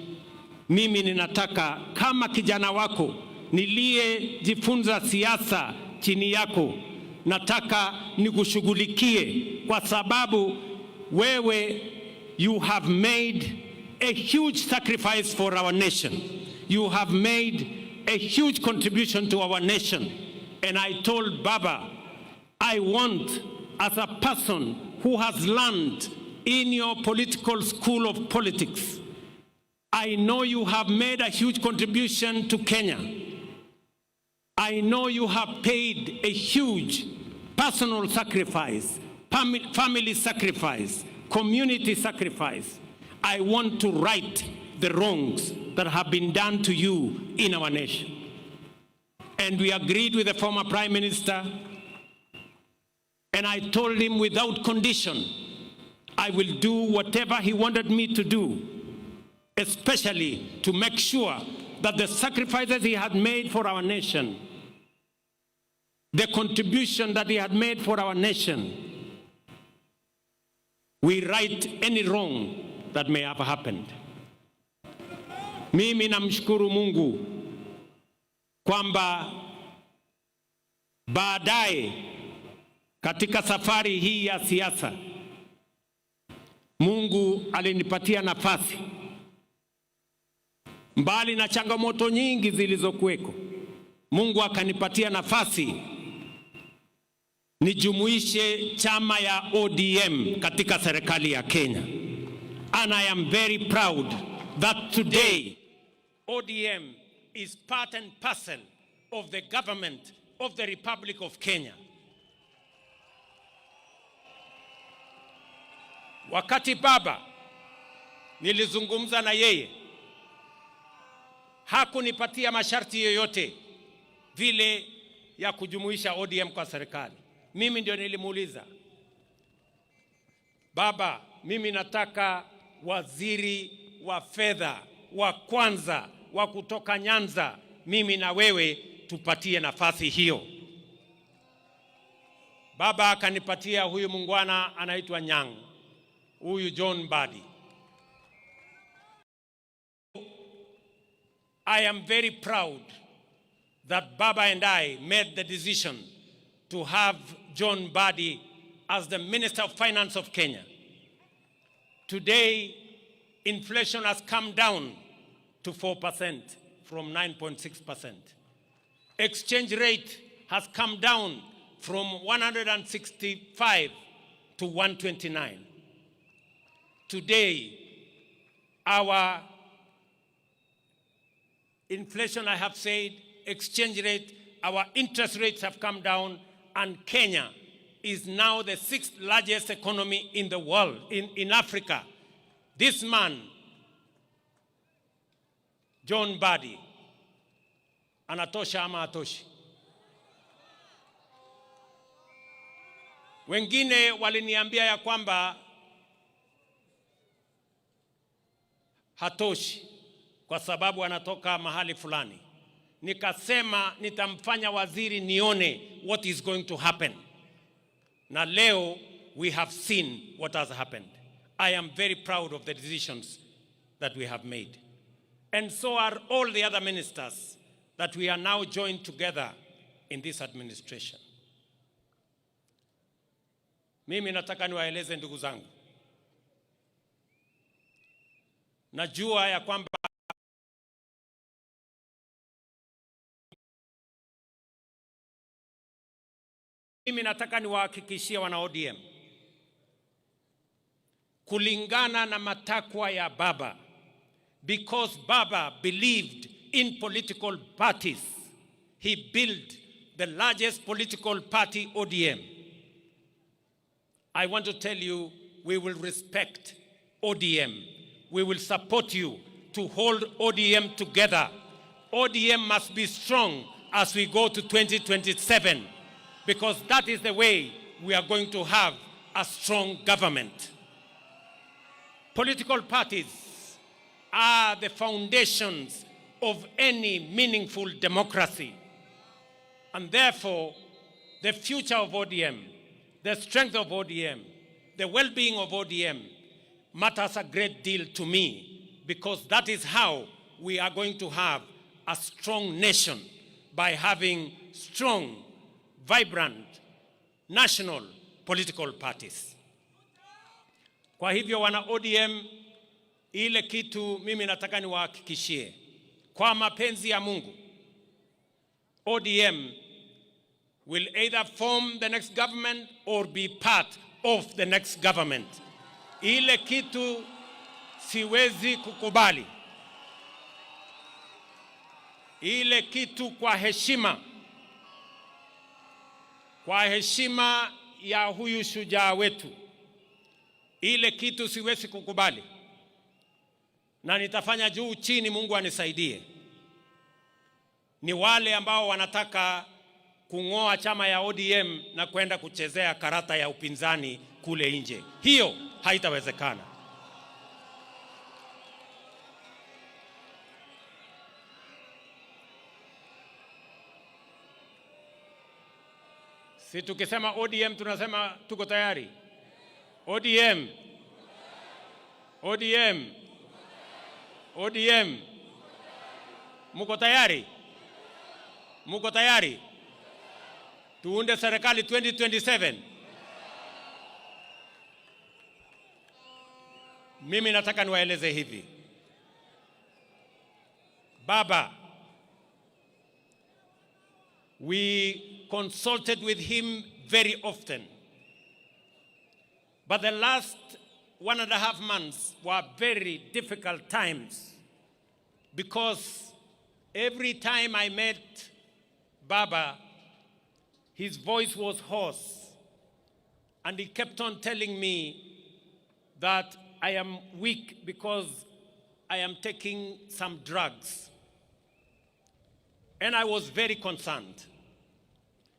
Mimi ninataka kama kijana wako niliyejifunza siasa chini yako, nataka nikushughulikie, kwa sababu wewe, you have made a huge sacrifice for our nation. You have made a huge contribution to our nation. And I told Baba, I want, as a person who has learned in your political school of politics, I know you have made a huge contribution to Kenya. I know you have paid a huge personal sacrifice, family sacrifice, community sacrifice. I want to right the wrongs that have been done to you in our nation. And we agreed with the former Prime Minister, and I told him without condition, I will do whatever he wanted me to do, especially to make sure that the sacrifices he had made for our nation, the contribution that he had made for our nation, we right any wrong that may have happened. Mimi namshukuru Mungu kwamba baadaye katika safari hii ya siasa, Mungu alinipatia nafasi, mbali na changamoto nyingi zilizokuweko, Mungu akanipatia nafasi nijumuishe chama ya ODM katika serikali ya Kenya. And I am very proud that today ODM is part and parcel of the government of the Republic of Kenya. Wakati baba nilizungumza na yeye, hakunipatia masharti yoyote vile ya kujumuisha ODM kwa serikali. Mimi ndio nilimuuliza, baba, mimi nataka waziri wa fedha wa kwanza wa kutoka Nyanza, mimi na wewe tupatie nafasi hiyo. Baba akanipatia huyu mungwana anaitwa Nyang, huyu John Mbadi. I am very proud that Baba and I made the decision to have John Mbadi as the Minister of Finance of Kenya. Today, inflation has come down to 4% from 9.6%. Exchange rate has come down from 165 to 129. Today, our inflation, I have said, exchange rate, our interest rates have come down, and Kenya is now the 6th largest economy in the world, in Africa. This man, John Mbadi, anatosha ama atoshi? Wengine waliniambia ya kwamba hatoshi kwa sababu anatoka mahali fulani. Nikasema nitamfanya waziri nione what is going to happen. Na leo we have seen what has happened. I am very proud of the decisions that we have made. And so are all the other ministers that we are now joined together in this administration. Mimi nataka niwaeleze ndugu zangu, najua ya kwamba mimi nataka niwahakikishie wana ODM, kulingana na matakwa ya Baba, because Baba believed in political parties, he built the largest political party, ODM. I want to tell you, we will respect ODM. We will support you to hold ODM together. ODM must be strong as we go to 2027, because that is the way we are going to have a strong government. Political parties are the foundations of any meaningful democracy. And therefore, the future of ODM, the strength of ODM, the well-being of ODM matters a great deal to me, because that is how we are going to have a strong nation, by having strong, vibrant, national political parties. Kwa hivyo wana ODM, ile kitu mimi nataka niwahakikishie, kwa mapenzi ya Mungu, ODM will either form the next government or be part of the next government. Ile kitu siwezi kukubali. Ile kitu kwa heshima ya huyu shujaa wetu, ile kitu siwezi kukubali, na nitafanya juu chini, Mungu anisaidie. Ni wale ambao wanataka kung'oa chama ya ODM na kwenda kuchezea karata ya upinzani kule nje. Hiyo haitawezekana. Si tukisema ODM tunasema tuko tayari. ODM. ODM. ODM. Muko tayari? Muko tayari? Tuunde serikali 2027. Mimi nataka niwaeleze hivi. Baba, we consulted with him very often. But the last 1.5 months were very difficult times, because every time I met Baba, his voice was hoarse, and he kept on telling me that I am weak because I am taking some drugs. And I was very concerned.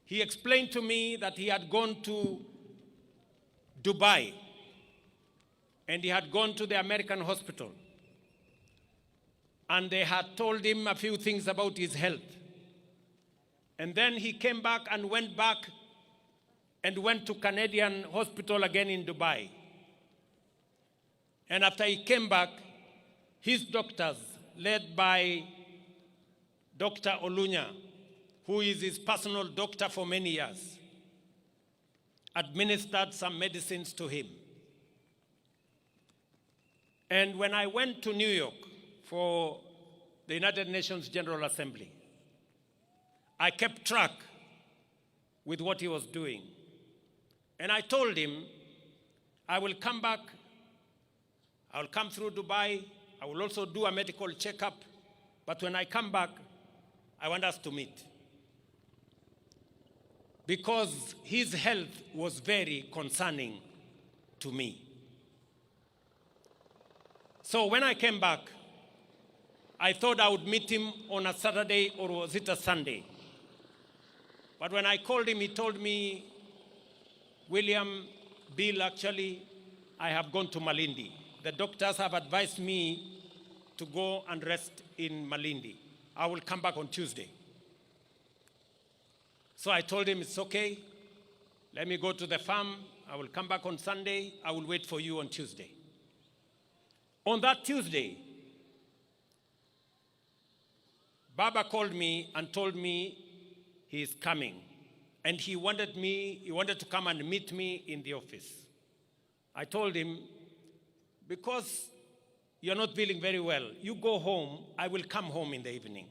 He explained to me that he had gone to Dubai, and he had gone to the American hospital, and they had told him a few things about his health. And then he came back and went to Canadian hospital again in Dubai. And after he came back, his doctors, led by Dr. Olunya, who is his personal doctor for many years, administered some medicines to him. And when I went to New York for the United Nations General Assembly, I kept track with what he was doing. And I told him, I will come back, I will come through Dubai, I will also do a medical checkup, but when I come back, I want us to meet. Because his health was very concerning to me. So when I came back, I thought I would meet him on a Saturday, or was it a Sunday? But when I called him, he told me, William, Bill, actually, I have gone to Malindi. The doctors have advised me to go and rest in Malindi. I will come back on Tuesday. So I told him, it's okay. Let me go to the farm. I will come back on Sunday. I will wait for you on Tuesday. On that Tuesday, Baba called me and told me he is coming. And he wanted to come and meet me in the office. I told him, because you're not feeling very well, you go home, I will come home in the evening.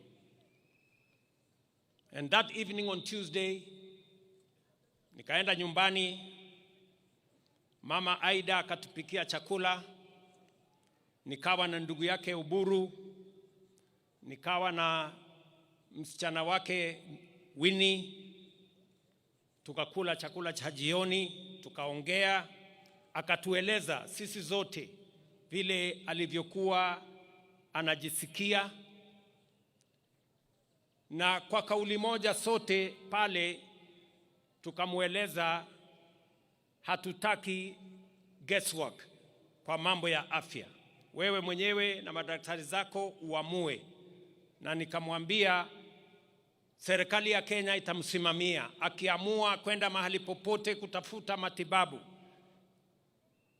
And that evening on Tuesday, nikaenda nyumbani, Mama Aida akatupikia chakula, nikawa na ndugu yake Uburu, nikawa na msichana wake Winnie, tukakula chakula cha jioni. tukaongea, akatueleza sisi zote vile alivyokuwa anajisikia, na kwa kauli moja sote pale tukamweleza hatutaki guesswork kwa mambo ya afya. Wewe mwenyewe na madaktari zako uamue. Na nikamwambia serikali ya Kenya itamsimamia akiamua kwenda mahali popote kutafuta matibabu.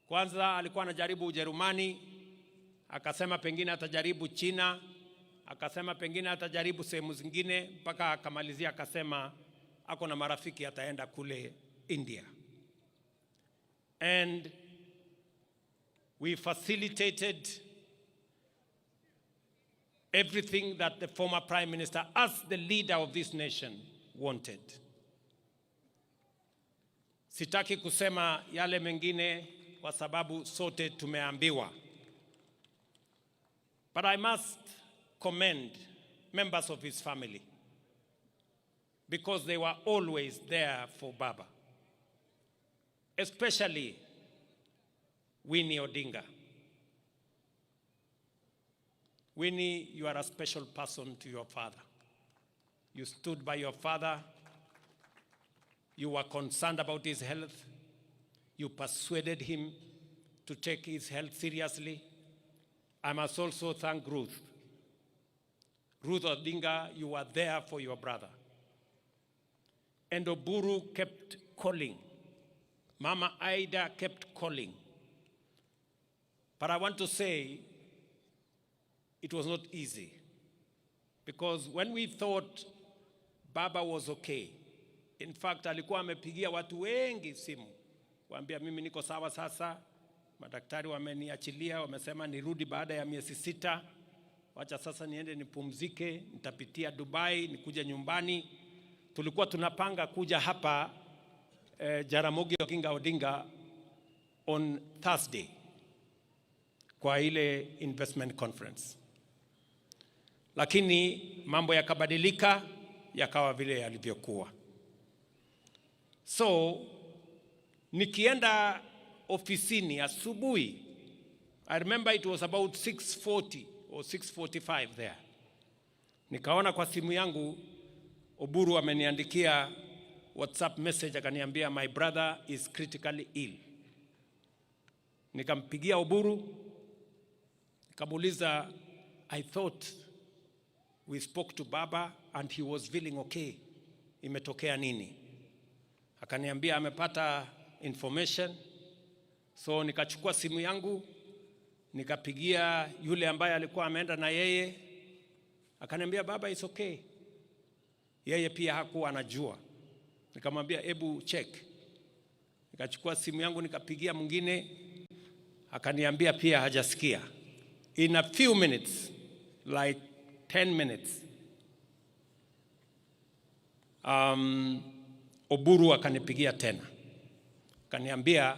Kwanza alikuwa anajaribu Ujerumani, akasema pengine atajaribu China, akasema pengine atajaribu sehemu zingine, mpaka akamalizia akasema ako na marafiki ataenda kule India. And we facilitated everything that the former Prime Minister, as the leader of this nation, wanted. Sitaki kusema yale mengine kwa sababu sote tumeambiwa. But I must commend members of his family because they were always there for Baba. Especially Winnie Odinga. Winnie, you are a special person to your father. You stood by your father. You were concerned about his health. You persuaded him to take his health seriously. I must also thank Ruth. Ruth Odinga, you were there for your brother. And Oburu kept calling. Mama Aida kept calling. But I want to say, it was not easy. Because when we thought Baba was okay, in fact, alikuwa amepigia watu wengi simu. Waambia mimi niko sawa sasa, madaktari wameniachilia, wamesema nirudi baada ya miezi 6. Wacha sasa niende nipumzike, nitapitia Dubai, nikuje nyumbani. Tulikuwa tunapanga kuja hapa Jaramogi Oginga Odinga on Thursday kwa ile investment conference. Lakini mambo yakabadilika, yakawa vile yalivyokuwa. So nikienda ofisini asubuhi, I remember it was about 6:40 or 6:45 there. Nikaona kwa simu yangu Oburu ameniandikia WhatsApp message, akaniambia my brother is critically ill. Nikampigia Oburu, nikamuuliza, I thought we spoke to Baba and he was feeling okay. Imetokea nini? Akaniambia amepata information. So nikachukua simu yangu, nikapigia yule ambaye alikuwa ameenda na yeye. Akaniambia Baba is okay. Yeye pia hakuwa anajua. Nikamwambia ebu check. Nikachukua simu yangu nikapigia mwingine, akaniambia pia hajasikia. In a few minutes, like 10 minutes, Oburu akanipigia tena. Akaniambia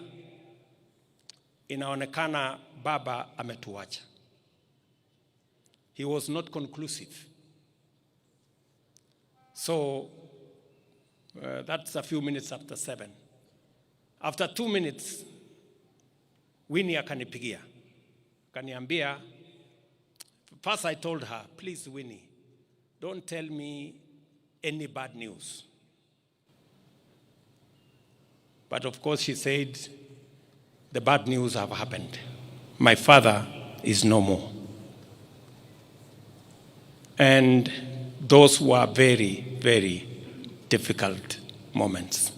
inaonekana Baba ametuacha. He was not conclusive. So that's a few minutes after 7. After 2 minutes, Winnie akanipigia. Akaniambia, first I told her, please Winnie, don't tell me any bad news. But of course she said, the bad news have happened. My father is no more. And those were very, very difficult moments.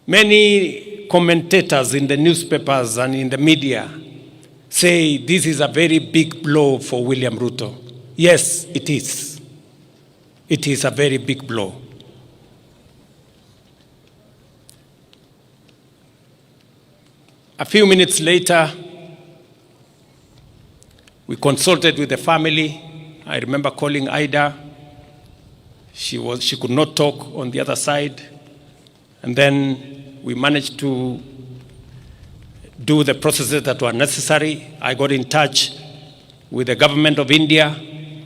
Many commentators in the newspapers and in the media say this is a very big blow for William Ruto. Yes, it is. It is a very big blow. A few minutes later, we consulted with the family. I remember calling Ida. She could not talk on the other side. And then we managed to do the processes that were necessary. I got in touch with the government of India,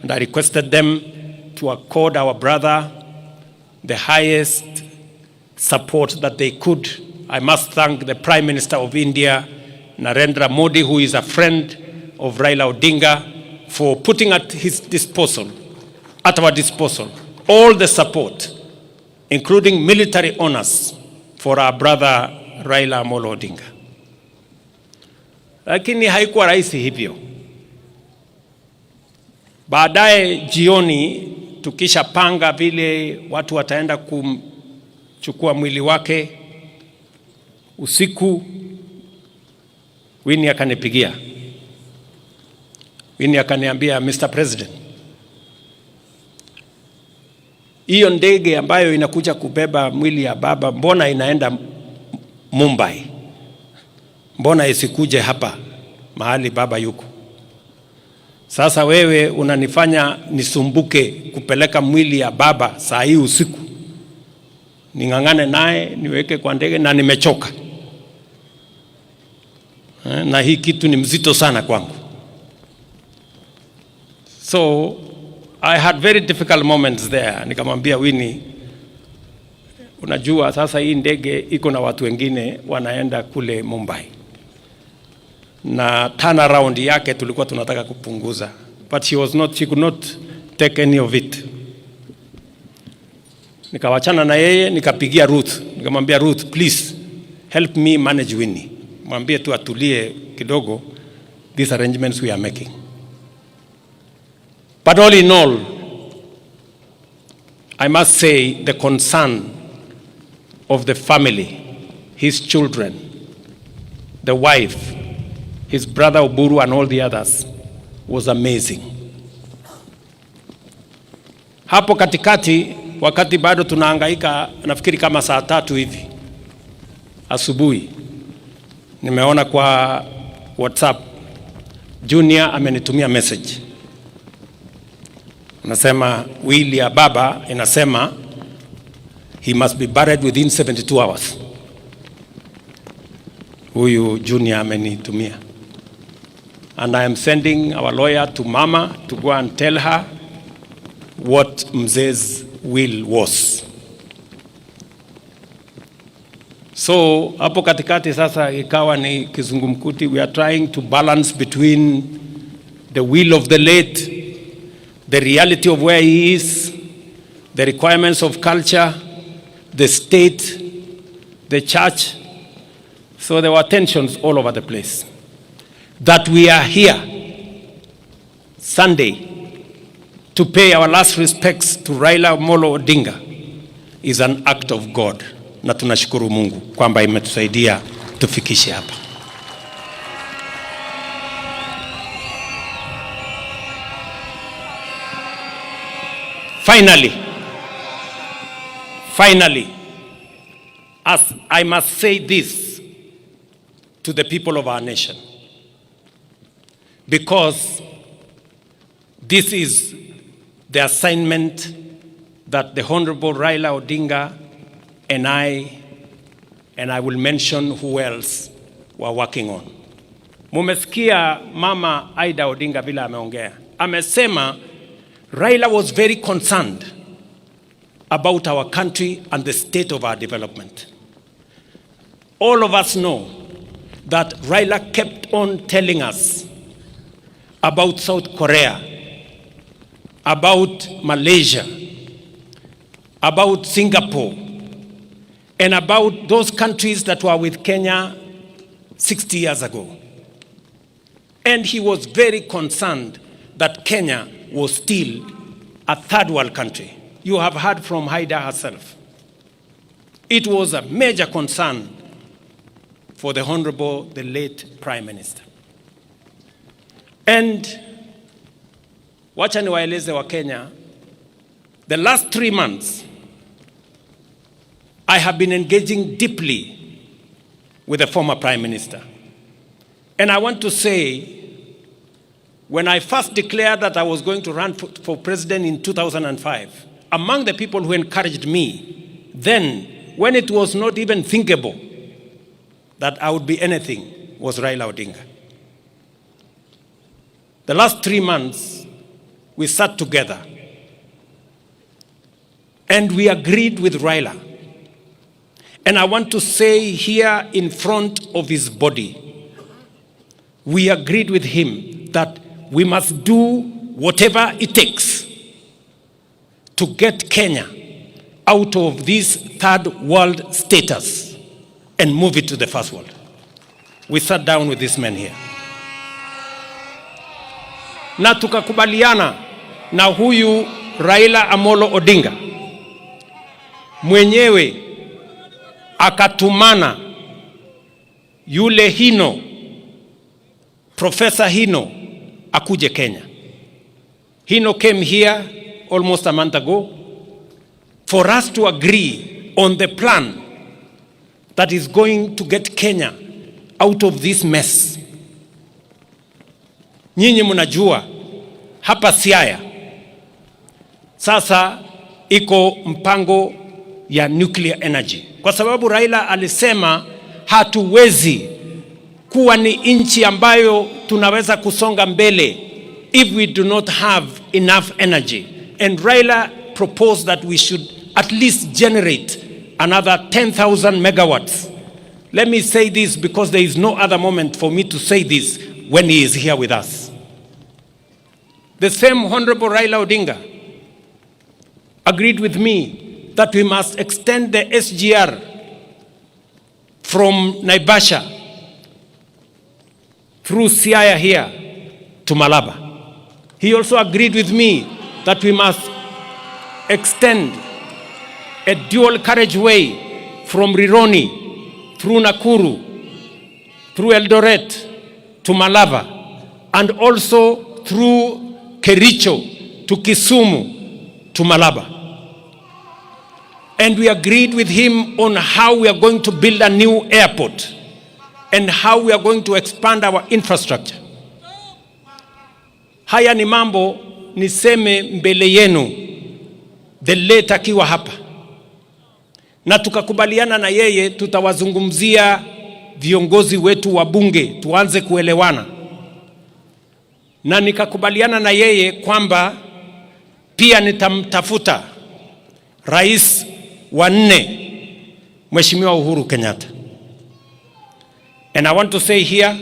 and I requested them to accord our brother the highest support that they could. I must thank the Prime Minister of India, Narendra Modi, who is a friend of Raila Odinga, for putting at our disposal, all the support, including military honors for our brother Raila Amolo Odinga. Lakini haikuwa rahisi hivyo. Baadaye jioni tukishapanga vile watu wataenda kumchukua mwili wake, usiku Winnie akanipigia. Winnie akaniambia, Mr. President, hiyo ndege ambayo inakuja kubeba mwili ya baba, mbona inaenda Mumbai? Mbona isikuje hapa mahali baba yuko? Sasa wewe unanifanya nisumbuke kupeleka mwili ya baba saa hii usiku, ning'ang'ane naye niweke kwa ndege, na nimechoka. Na hii kitu ni mzito sana kwangu. So I had very difficult moments there. Nikamwambia Winnie, unajua sasa hii ndege iko na watu wengine wanaenda kule Mumbai, na turnaround yake tulikuwa tunataka kupunguza, but she could not take any of it. Nikawachana na yeye, nikapigia Ruth, nikamwambia Ruth, please help me manage Winnie. Mwambie tu atulie kidogo, these arrangements we are making. But all in all, I must say the concern of the family, his children, the wife, his brother Oburu and all the others was amazing. Hapo katikati, wakati bado tunahangaika, nafikiri kama saa 3 hivi asubuhi, nimeona kwa WhatsApp Junior amenitumia message. Anasema wili ya baba inasema he must be buried within 72 hours. Huyu Junior amenitumia. And I am sending our lawyer to Mama to go and tell her what Mzee's will was. So hapo katikati sasa ikawa ni kizungumkuti. We are trying to balance between the will of the late, the reality of where he is, the requirements of culture, the state, the church. So there were tensions all over the place. That we are here Sunday to pay our last respects to Raila Amolo Odinga is an act of God. Na tunashukuru Mungu kwamba imetusaidia tufikishe hapa. Finally, as I must say this to the people of our nation, because this is the assignment that the Honorable Raila Odinga and I will mention who else were working on. Mumesikia Mama Aida Odinga vile ameongea. Amesema Raila was very concerned about our country and the state of our development. All of us know that Raila kept on telling us about South Korea, about Malaysia, about Singapore, and about those countries that were with Kenya 60 years ago. And he was very concerned that Kenya was still a third world country. You have heard from Haida herself. It was a major concern for the Honorable, the late Prime Minister. And wacha niwaeleze wa Kenya, the last 3 months, I have been engaging deeply with the former Prime Minister. And I want to say, when I first declared that I was going to run for president in 2005, among the people who encouraged me, then, when it was not even thinkable that I would be anything, was Raila Odinga. The last 3 months, we sat together and we agreed with Raila And I want to say here in front of his body, we agreed with him that we must do whatever it takes to get Kenya out of this third world status and move it to the first world. We sat down with this man here. Na tukakubaliana na huyu Raila Amolo Odinga mwenyewe akatumana yule Hino, Professor Hino akuje Kenya. Hino came here almost a month ago for us to agree on the plan that is going to get Kenya out of this mess. Nyinyi mnajua hapa Siaya sasa iko mpango ya nuclear energy, kwa sababu Raila alisema hatuwezi kuwa ni nchi ambayo tunaweza kusonga mbele if we do not have enough energy. And Raila proposed that we should at least generate another 10,000 megawatts. Let me say this because there is no other moment for me to say this when he is here with us. The same Honorable Raila Odinga agreed with me that we must extend the SGR from Naivasha through Siaya here to Malaba. He also agreed with me that we must extend a dual carriageway from Rironi through Nakuru, through Eldoret to Malaba, and also through Kericho to Kisumu to Malaba. And we agreed with him on how we are going to build a new airport and how we are going to expand our infrastructure. Haya ni mambo niseme mbele yenu the late akiwa hapa, na tukakubaliana na yeye tutawazungumzia viongozi wetu wa bunge tuanze kuelewana, na nikakubaliana na yeye kwamba pia nitamtafuta rais wa 4 Mheshimiwa Uhuru Kenyatta. And I want to say here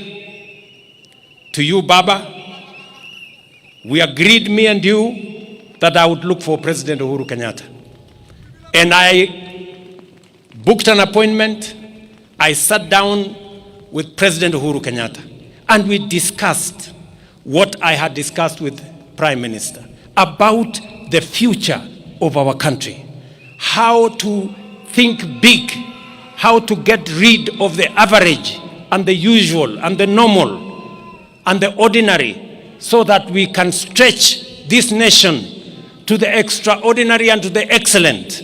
to you, Baba, we agreed, me and you, that I would look for President Uhuru Kenyatta. And I booked an appointment. I sat down with President Uhuru Kenyatta and we discussed what I had discussed with Prime Minister about the future of our country, how to think big, how to get rid of the average and the usual and the normal and the ordinary, so that we can stretch this nation to the extraordinary and to the excellent.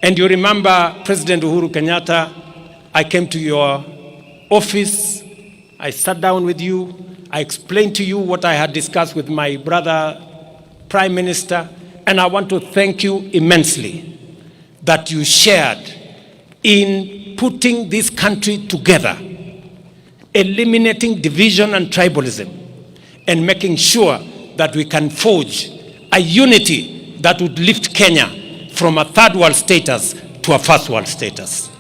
And you remember, President Uhuru Kenyatta, I came to your office, I sat down with you, I explained to you what I had discussed with my brother, Prime Minister, and I want to thank you immensely that you shared in putting this country together, eliminating division and tribalism, and making sure that we can forge a unity that would lift Kenya from a third world status to a first world status.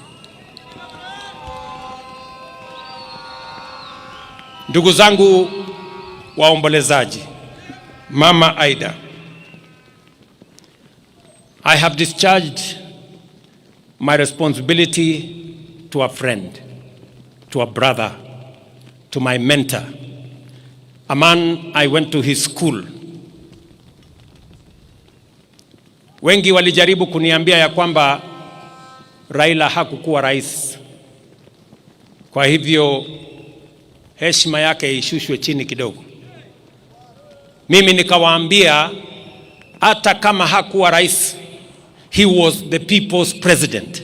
Ndugu zangu waombolezaji, Mama Aida, I have discharged my responsibility to a friend, to a brother, to my mentor, a man I went to his school. Wengi walijaribu kuniambia ya kwamba Raila hakukuwa rais, kwa hivyo heshima yake ishushwe chini kidogo. Mimi nikawaambia hata kama hakuwa rais, he was the people's president.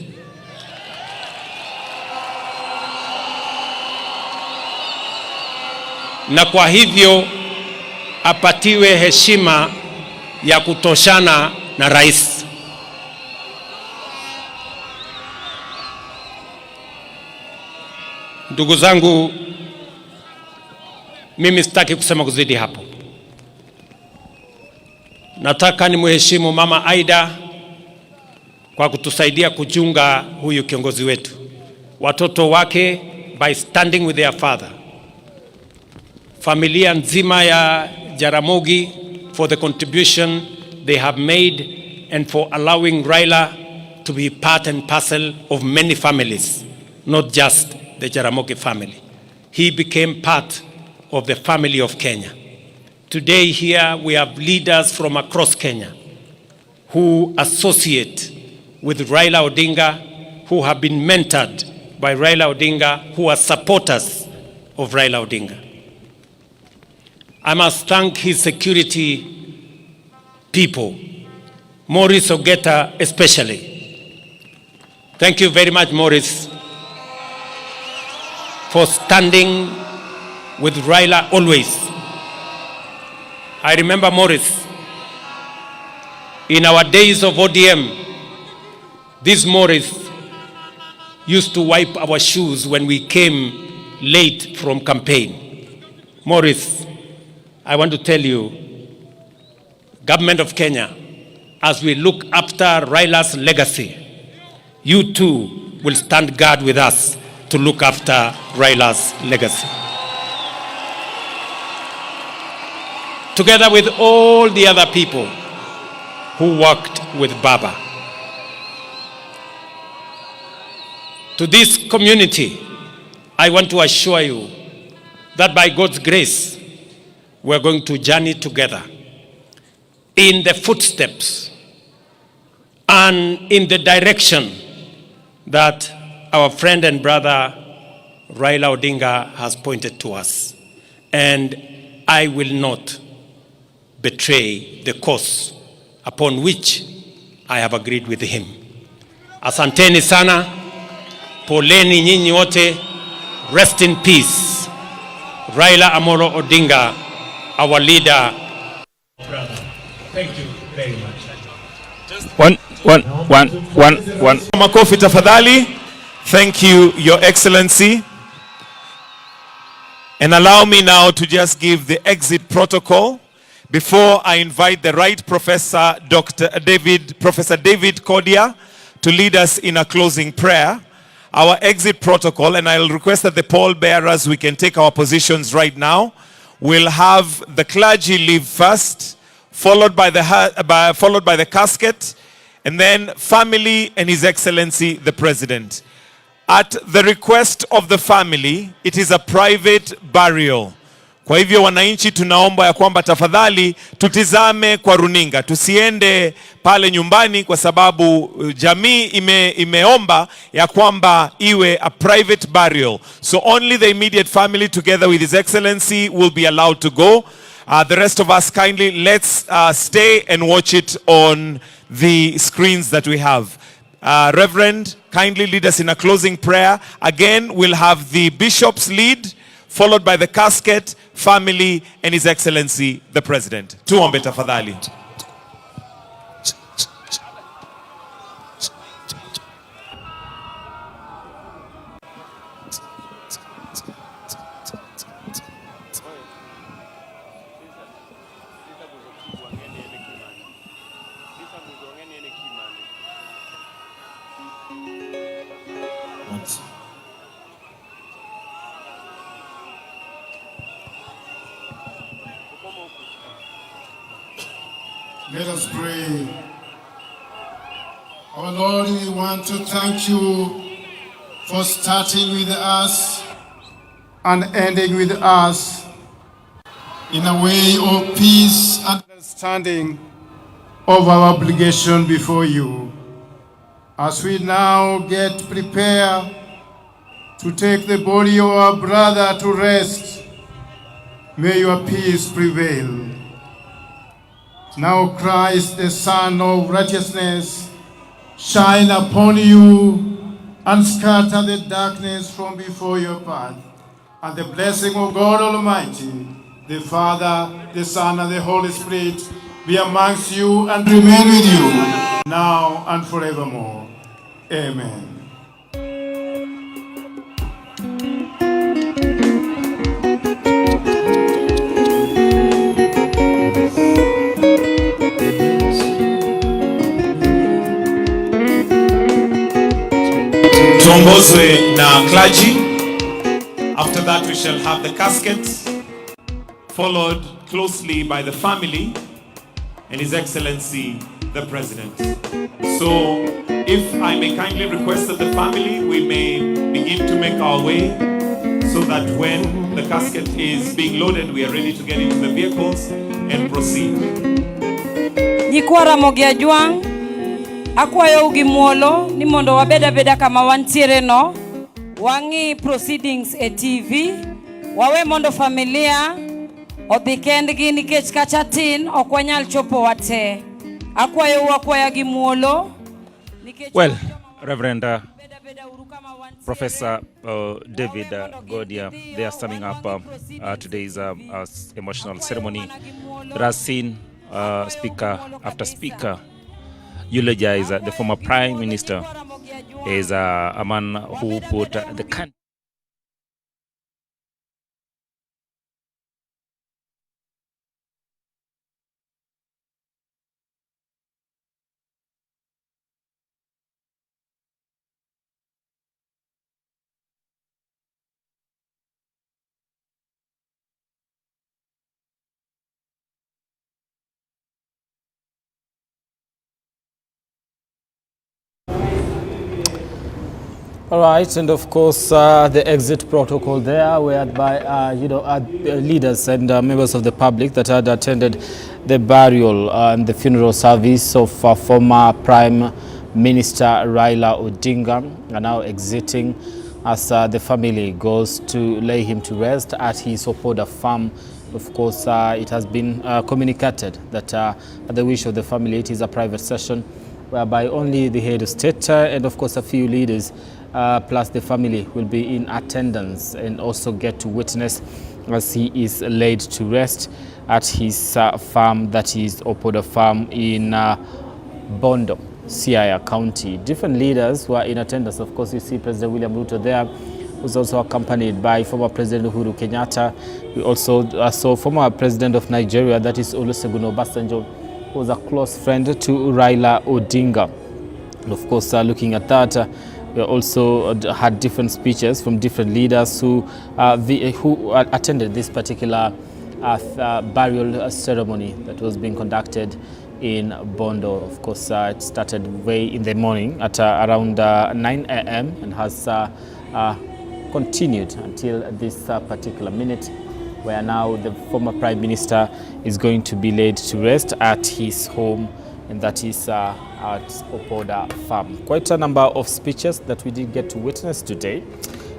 Na kwa hivyo apatiwe heshima ya kutoshana na rais. Ndugu zangu, mimi sitaki kusema kuzidi hapo. Nataka ni mheshimu Mama Aida kwa kutusaidia kuchunga huyu kiongozi wetu. Watoto wake by standing with their father. Familia nzima ya Jaramogi for the contribution they have made and for allowing Raila to be part and parcel of many families, not just the Jaramogi family. He became part of the family of Kenya. Today here we have leaders from across Kenya who associate with Raila Odinga, who have been mentored by Raila Odinga, who are supporters of Raila Odinga. I must thank his security people, Maurice Ogeta especially. Thank you very much, Maurice, for standing with Raila always. I remember Maurice, in our days of ODM, this Maurice used to wipe our shoes when we came late from campaign. Maurice, I want to tell you, Government of Kenya, as we look after Raila's legacy, you too will stand guard with us to look after Raila's legacy. Together with all the other people who worked with Baba. To this community, I want to assure you that by God's grace, we're going to journey together in the footsteps and in the direction that our friend and brother Raila Odinga has pointed to us. And I will not betray the course upon which I have agreed with him. Asanteni sana, poleni nyinyi wote, rest in peace. Raila Amolo Odinga, our leader. Brother, thank you very much. One. Makofi tafadhali. Thank you, Your Excellency. And allow me now to just give the exit protocol before I invite the right Professor David Kodia to lead us in a closing prayer. Our exit protocol, and I'll request that the pallbearers, we can take our positions right now. We'll have the clergy leave first, followed by the casket, and then family and His Excellency the President. At the request of the family, it is a private burial. Kwa hivyo wananchi tunaomba ya kwamba tafadhali tutizame kwa runinga. Tusiende pale nyumbani kwa sababu jamii imeomba ya kwamba iwe a private burial. So only the immediate family together with His Excellency will be allowed to go. The rest of us kindly let's stay and watch it on the screens that we have. Reverend, kindly lead us in a closing prayer. Again, we'll have the bishops lead, followed by the casket, family, and His Excellency, the President. Tuombe tafadhali. Let us pray. Our Lord, we want to thank you for starting with us and ending with us in a way of peace and understanding of our obligation before you. As we now get prepared to take the body of our brother to rest, may your peace prevail. Now Christ, the Son of righteousness, shine upon you and scatter the darkness from before your path. And the blessing of God Almighty, the Father, the Son, and the Holy Spirit be amongst you and remain with you now and forevermore. Amen. tuongozwe na clergy. After that we shall have the casket, followed closely by the family and His Excellency the President. So if I may kindly request that the family, we may begin to make our way so that when the casket is being loaded, we are ready to get into the vehicles and proceed. Nyikwara mogia juang, akwayo ugi muolo, ni mondo wabeda kama wantiere no, wangi proceedings e TV, wawe mondo familia, odhi kendgi nikech kacha tin, okwanyal chopo wate. Akwaya gi muolo. Well, Reverend Professor David Godia, they are summing up today's emotional ceremony that has seen speaker after speaker eulogize the former Prime Minister as a man who put the country. All right, and of course, the exit protocol there, whereby leaders and members of the public that had attended the burial and the funeral service of former Prime Minister Raila Odinga are now exiting as the family goes to lay him to rest at his Opoda farm. Of course, it has been communicated that at the wish of the family, it is a private session whereby only the head of state and of course a few leaders plus the family will be in attendance and also get to witness as he is laid to rest at his farm, that is Opoda farm in Bondo, Siaya County. Different leaders were in attendance. Of course, you see President William Ruto there, who's also accompanied by former President Uhuru Kenyatta. We also saw former President of Nigeria, that is Olusegun Obasanjo, who was a close friend to Raila Odinga. And of course, looking at that, we also had different speeches from different leaders who attended this particular burial ceremony that was being conducted in Bondo. Of course, it started way in the morning at around 9 a.m. and has continued until this particular minute, where now the former Prime Minister is going to be laid to rest at his home, and that is at Opoda farm. Quite a number of speeches that we did get to witness today.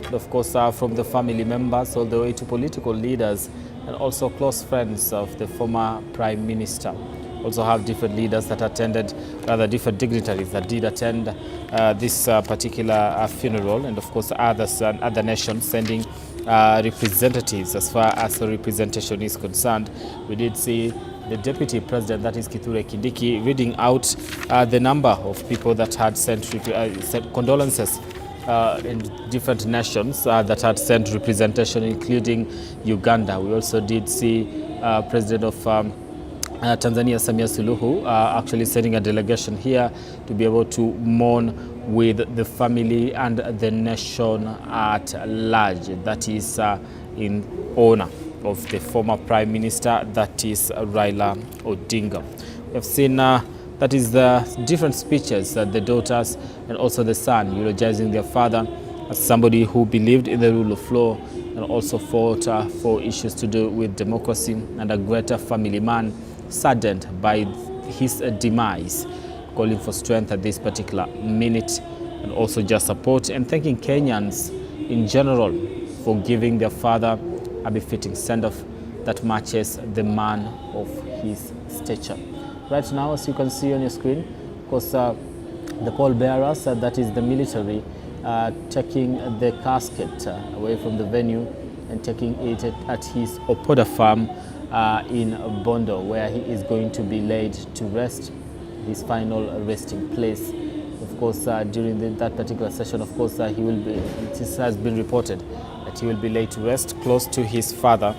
And of course, from the family members all the way to political leaders and also close friends of the former Prime Minister. Also have different leaders that attended, rather different dignitaries that did attend this particular funeral, and of course others and other nations sending representatives as far as the representation is concerned. We did see the Deputy President, that is Kithure Kindiki, reading out the number of people that had sent condolences in different nations that had sent representation, including Uganda. We also did see President of Tanzania, Samia Suluhu, actually sending a delegation here to be able to mourn with the family and the nation at large. That is in honor of the former Prime Minister, that is Raila Odinga. We have seen that is the different speeches that the daughters and also the son eulogizing their father as somebody who believed in the rule of law and also fought for issues to do with democracy, and a greater family man, saddened by his demise, calling for strength at this particular minute, and also just support and thanking Kenyans in general for giving their father a befitting send-off that matches the man of his stature. Right now, as you can see on your screen, of course, the pallbearers, that is the military, taking the casket away from the venue and taking it at his Opoda farm in Bondo, where he is going to be laid to rest, his final resting place. Of course, during that particular session, of course, he will be, it has been reported that he will be laid to rest close to his father.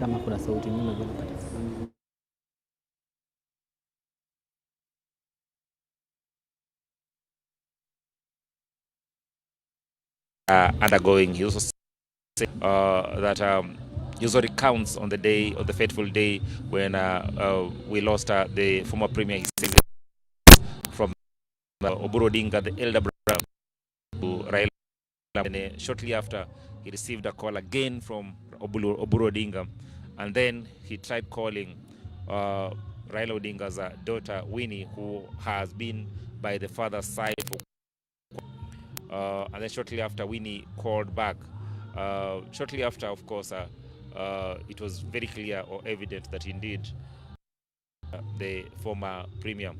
kama kuna sauti nyingine unapata. Undergoing. He also said that he also recounts on the day, on the fateful day when we lost the former premier. He says from Uhoro Odinga, the elder brother to Raila. And shortly after, he received a call again from Uhoro Odinga, and then he tried calling Raila Odinga's daughter Winnie, who has been by the father's side for and then shortly after, Winnie called back. Shortly after, of course, it was very clear or evident that indeed the former premier,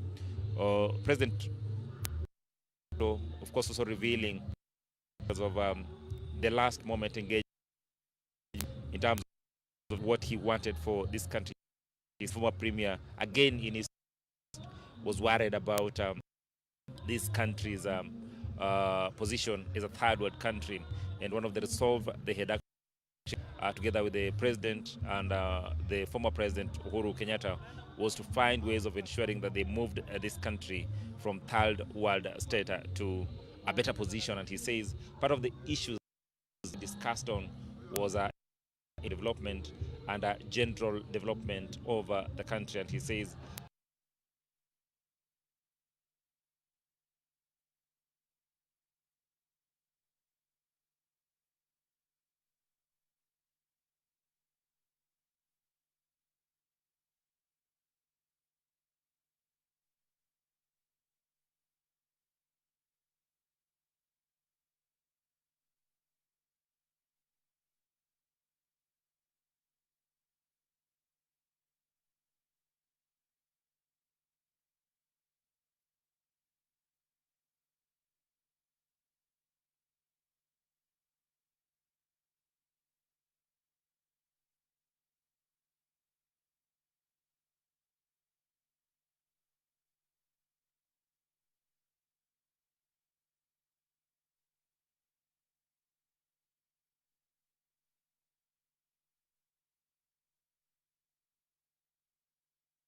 President, of course, also revealing because of the last moment engagement in terms of what he wanted for this country. His former premier, again, in his was worried about this country's position as a third world country, and one of the resolve they had together with the president and the former president Uhuru Kenyatta was to find ways of ensuring that they moved this country from third world state to a better position. And he says part of the issues discussed on was development and general development of the country. And he says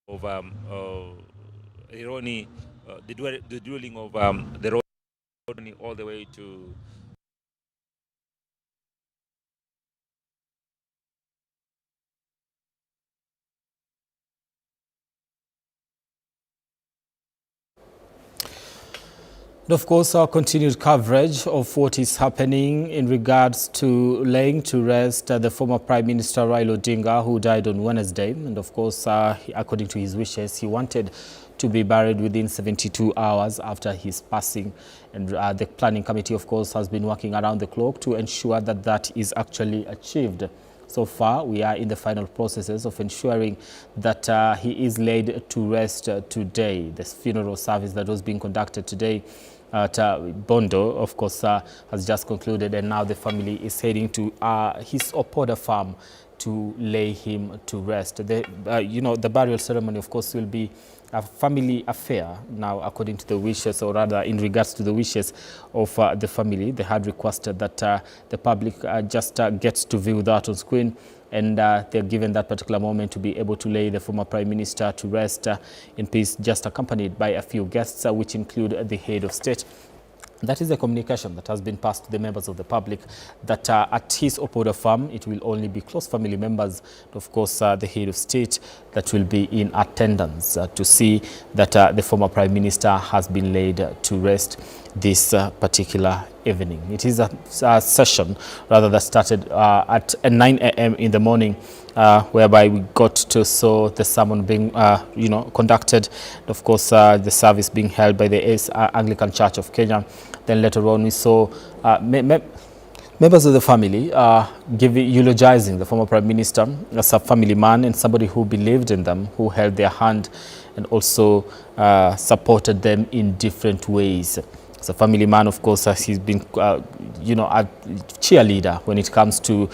of irony, the dueling of the road all the way to And of course, our continued coverage of what is happening in regards to laying to rest the former Prime Minister Raila Odinga, who died on Wednesday. And of course, according to his wishes, he wanted to be buried within 72 hours after his passing. And the planning committee, of course, has been working around the clock to ensure that that is actually achieved. So far, we are in the final processes of ensuring that he is laid to rest today. The funeral service that was being conducted today at Bondo, of course, has just concluded, and now the family is heading to his Opoda farm to lay him to rest. The burial ceremony, of course, will be a family affair now, according to the wishes, or rather in regards to the wishes of the family. They had requested that the public just gets to view that on screen, and they're given that particular moment to be able to lay the former Prime Minister to rest in peace, just accompanied by a few guests, which include the head of state. That is a communication that has been passed to the members of the public, that at his Opoda farm, it will only be close family members, of course, the head of state, that will be in attendance to see that the former Prime Minister has been laid to rest this particular evening. It is a session, rather, that started at 9 a.m. in the morning, whereby we got to saw the sermon being, conducted. Of course, the service being held by the Anglican Church of Kenya. Then later on, we saw members of the family eulogizing the former Prime Minister as a family man and somebody who believed in them, who held their hand and also supported them in different ways. As a family man, of course, he's been, a cheerleader when it comes to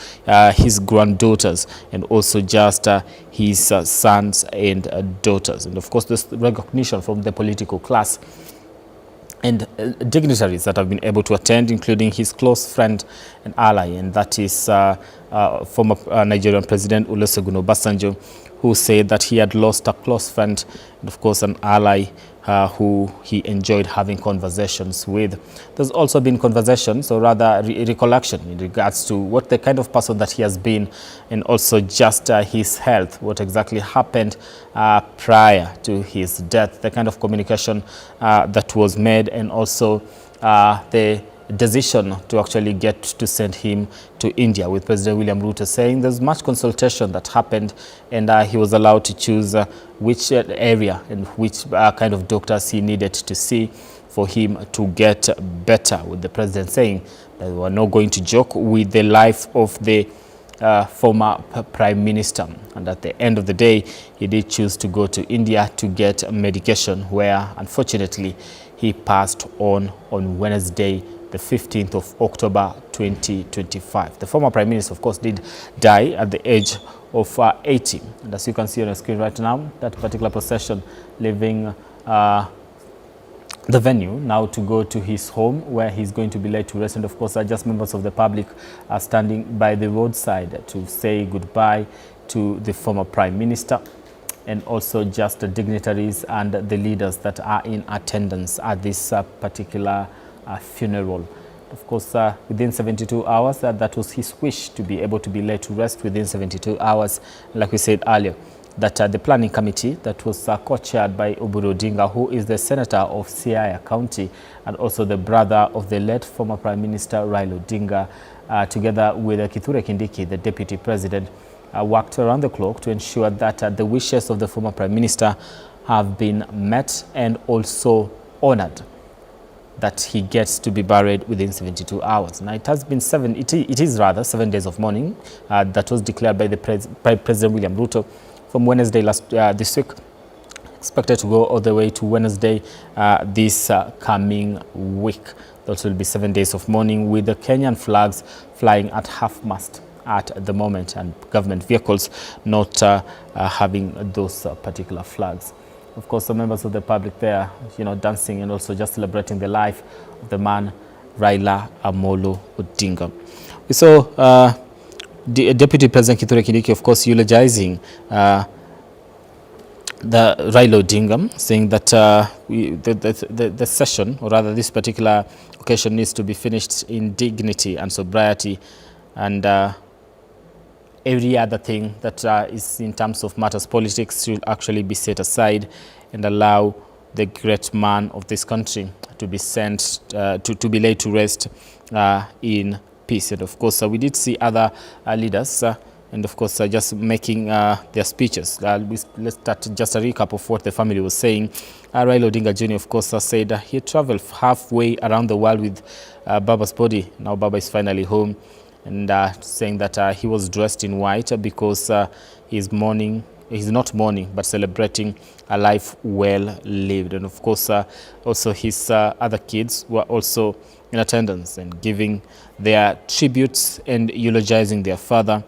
his granddaughters and also just his sons and daughters. And of course, this recognition from the political class and dignitaries that have been able to attend, including his close friend and ally, and that is former Nigerian President Olusegun Obasanjo, who said that he had lost a close friend and, of course, an ally who he enjoyed having conversations with. There's also been conversations, or rather recollection, in regards to what the kind of person that he has been, and also just his health, what exactly happened prior to his death, the kind of communication that was made, and also the decision to actually get to send him to India, with President William Ruto saying there's much consultation that happened, and he was allowed to choose which area and which kind of doctors he needed to see for him to get better, with the president saying that we were not going to joke with the life of the former prime minister. And at the end of the day, he did choose to go to India to get medication, where unfortunately he passed on Wednesday, the 15th of October 2025. The former Prime Minister, of course, did die at the age of 80. And as you can see on the screen right now, that particular procession leaving the venue now to go to his home, where he's going to be laid to rest. And of course, just members of the public are standing by the roadside to say goodbye to the former Prime Minister, and also just the dignitaries and the leaders that are in attendance at this particular funeral. Of course, within 72 hours, that was his wish, to be able to be laid to rest within 72 hours. Like we said earlier, that the planning committee that was co-chaired by Oburu Odinga, who is the senator of Siaya County and also the brother of the late former Prime Minister Raila Odinga, together with Kithure Kindiki, the deputy president, worked around the clock to ensure that the wishes of the former Prime Minister have been met, and also honored, that he gets to be buried within 72 hours. Now, it has been 7 days of mourning that was declared by the President William Ruto from Wednesday this week, expected to go all the way to Wednesday this coming week. There also will be 7 days of mourning, with the Kenyan flags flying at half-mast at the moment, and government vehicles not having those particular flags. Of course, the members of the public there, dancing and also just celebrating the life of the man, Raila Amolo Odinga. We saw the Deputy President Kithure Kindiki, of course, eulogizing the Raila Odinga, saying that the session, or rather this particular occasion, needs to be finished in dignity and sobriety, and every other thing that is in terms of matters politics should actually be set aside, and allow the great man of this country to be sent to be laid to rest in peace. And of course, we did see other leaders and of course just making their speeches. Let's start just a recap of what the family was saying. Raila Odinga Jr. of course said he traveled halfway around the world with Baba's body. Now Baba is finally home, and saying that he was dressed in white because he's mourning. He's not mourning, but celebrating a life well lived. And of course, also his other kids were also in attendance and giving their tributes and eulogizing their father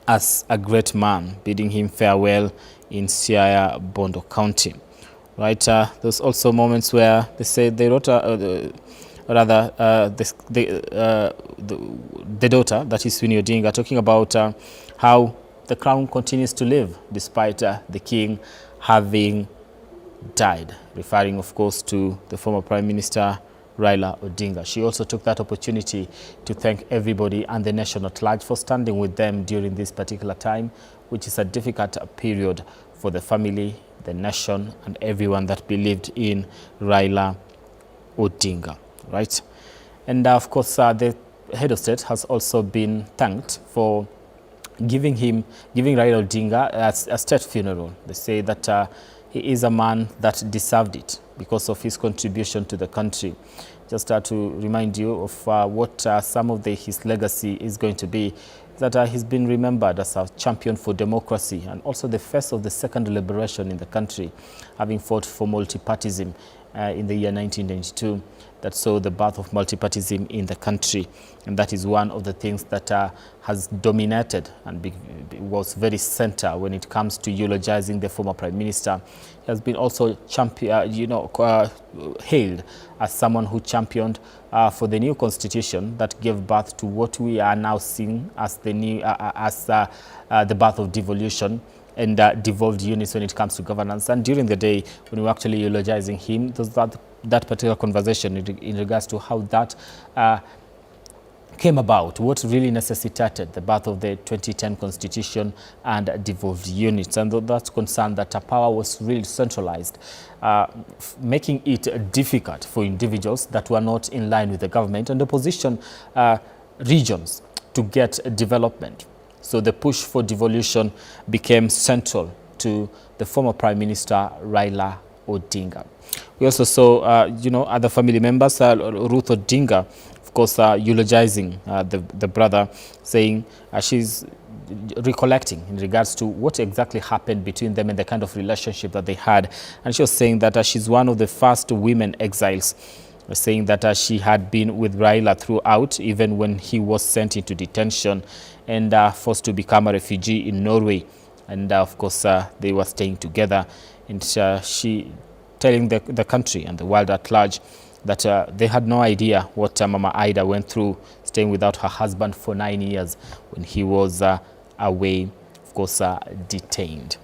as a great man, bidding him farewell in Siaya, Bondo County. Right? There's also moments where they say they wrote the daughter, that is Winnie Odinga, talking about how the crown continues to live despite the king having died, referring of course to the former Prime Minister Raila Odinga. She also took that opportunity to thank everybody and the nation at large for standing with them during this particular time, which is a difficult period for the family, the nation, and everyone that believed in Raila Odinga. Right? And of course, the head of state has also been thanked for giving Raila Odinga a state funeral. They say that he is a man that deserved it because of his contribution to the country. Just to remind you of what some of his legacy is going to be, that he's been remembered as a champion for democracy and also the face of the second liberation in the country, having fought for multipartyism in the year 1992 that saw the birth of multipartyism in the country. And that is one of the things that has dominated and was very center when it comes to eulogizing the former Prime Minister. He has been also hailed as someone who championed for the new constitution that gave birth to what we are now seeing as the new the birth of devolution and devolved units when it comes to governance. And during the day, when we were actually eulogizing him, there was that particular conversation in regards to how that came about, what really necessitated the birth of the 2010 constitution and devolved units. And that's concerned that power was really centralized, making it difficult for individuals that were not in line with the government and opposition regions to get development. So the push for devolution became central to the former Prime Minister Raila Odinga. We also saw, other family members, Ruth Odinga, of course, eulogizing the brother, saying she's recollecting in regards to what exactly happened between them and the kind of relationship that they had. And she was saying that she's one of the first women exiles, saying that she had been with Raila throughout, even when he was sent into detention and forced to become a refugee in Norway. And of course, they were staying together. And she telling the country and the world at large that they had no idea what Mama Ida went through, staying without her husband for 9 years when he was away, of course, detained.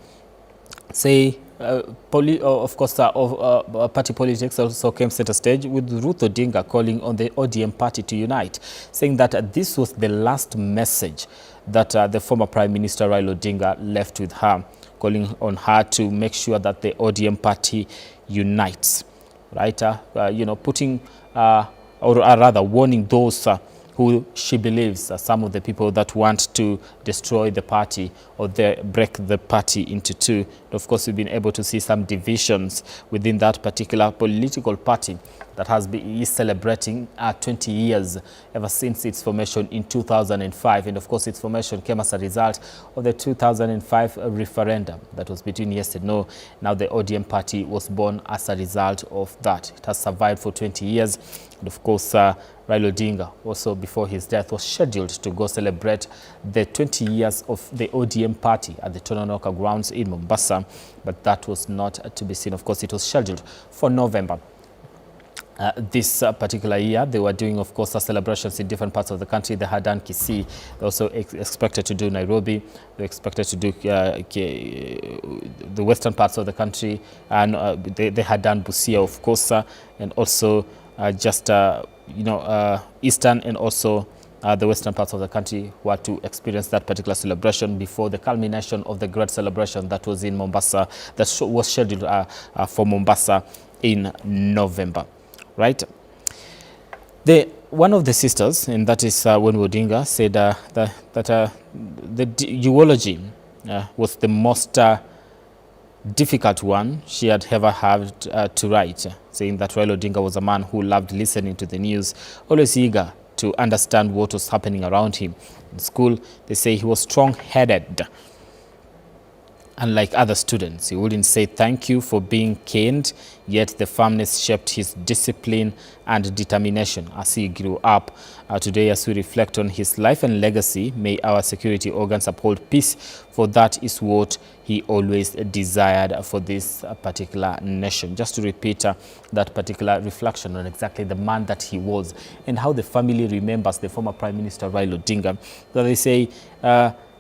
Say, of course, party politics also came center stage, with Ruth Odinga calling on the ODM party to unite, saying that this was the last message that the former Prime Minister Raila Odinga left with her, calling on her to make sure that the ODM party unites, right? Putting, or rather warning those who she believes are some of the people that want to destroy the party or break the party into two. And of course, we've been able to see some divisions within that particular political party that is celebrating 20 years ever since its formation in 2005. And of course, its formation came as a result of the 2005 referendum that was between yes and no. Now the ODM party was born as a result of that. It has survived for 20 years. And of course, Raila Odinga, also before his death, was scheduled to go celebrate the 20 years of the ODM party at the Tononoka grounds in Mombasa, but that was not to be seen. Of course, it was scheduled for November. This particular year, they were doing, of course, celebrations in different parts of the country. They had done Kisii. They also expected to do Nairobi. They expected to do the western parts of the country. And they had done Busia, of course, and also eastern and also the western parts of the country were to experience that particular celebration before the culmination of the great celebration that was in Mombasa, that was scheduled for Mombasa in November. Right? One of the sisters, and that is Winnie Odinga, said that the eulogy was the most difficult one she had ever had to write, saying that Raila Odinga was a man who loved listening to the news, always eager to understand what was happening around him. In school, they say he was strong-headed. Unlike other students, he wouldn't say thank you for being caned, yet the firmness shaped his discipline and determination as he grew up. Today, as we reflect on his life and legacy, may our security organs uphold peace, for that is what he always desired for this particular nation. Just to repeat that particular reflection on exactly the man that he was and how the family remembers the former Prime Minister Raila Odinga. So they say,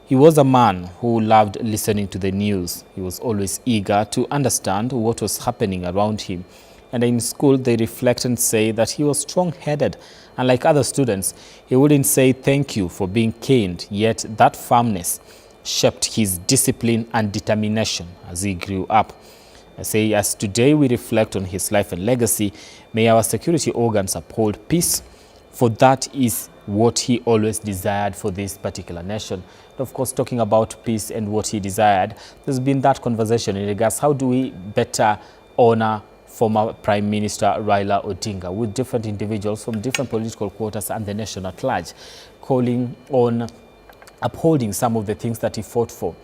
he was a man who loved listening to the news. He was always eager to understand what was happening around him. And in school, they reflect and say that he was strong-headed. Unlike other students, he wouldn't say thank you for being caned, yet that firmness shaped his discipline and determination as he grew up. I say, as today we reflect on his life and legacy, may our security organs uphold peace, for that is what he always desired for this particular nation. Of course, talking about peace and what he desired, there's been that conversation in regards how do we better honor former Prime Minister Raila Odinga, with different individuals from different political quarters and the nation at large calling on upholding some of the things that he fought for,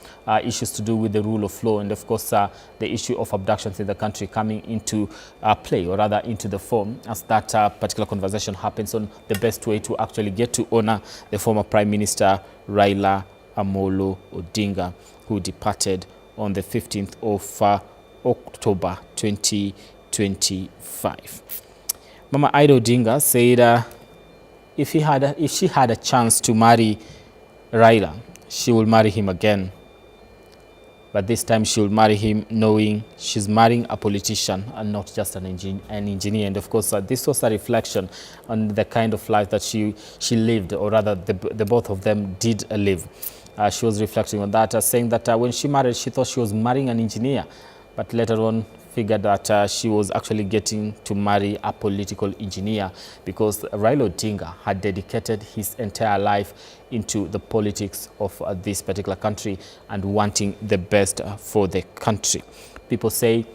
issues to do with the rule of law, and of course the issue of abductions in the country coming into play, or rather into the form, as that particular conversation happens on the best way to actually get to honor the former Prime Minister Raila Amolo Odinga, who departed on the 15th of October 2025. Mama Ida Odinga said if she had a chance to marry Raila, she will marry him again. But this time she will marry him knowing she's marrying a politician and not just an engineer. And of course, this was a reflection on the kind of life that she lived, or rather the both of them did live. She was reflecting on that, saying that when she married, she thought she was marrying an engineer, but later on figured that she was actually getting to marry a political engineer, because Raila Odinga had dedicated his entire life into the politics of this particular country and wanting the best for the country. People say,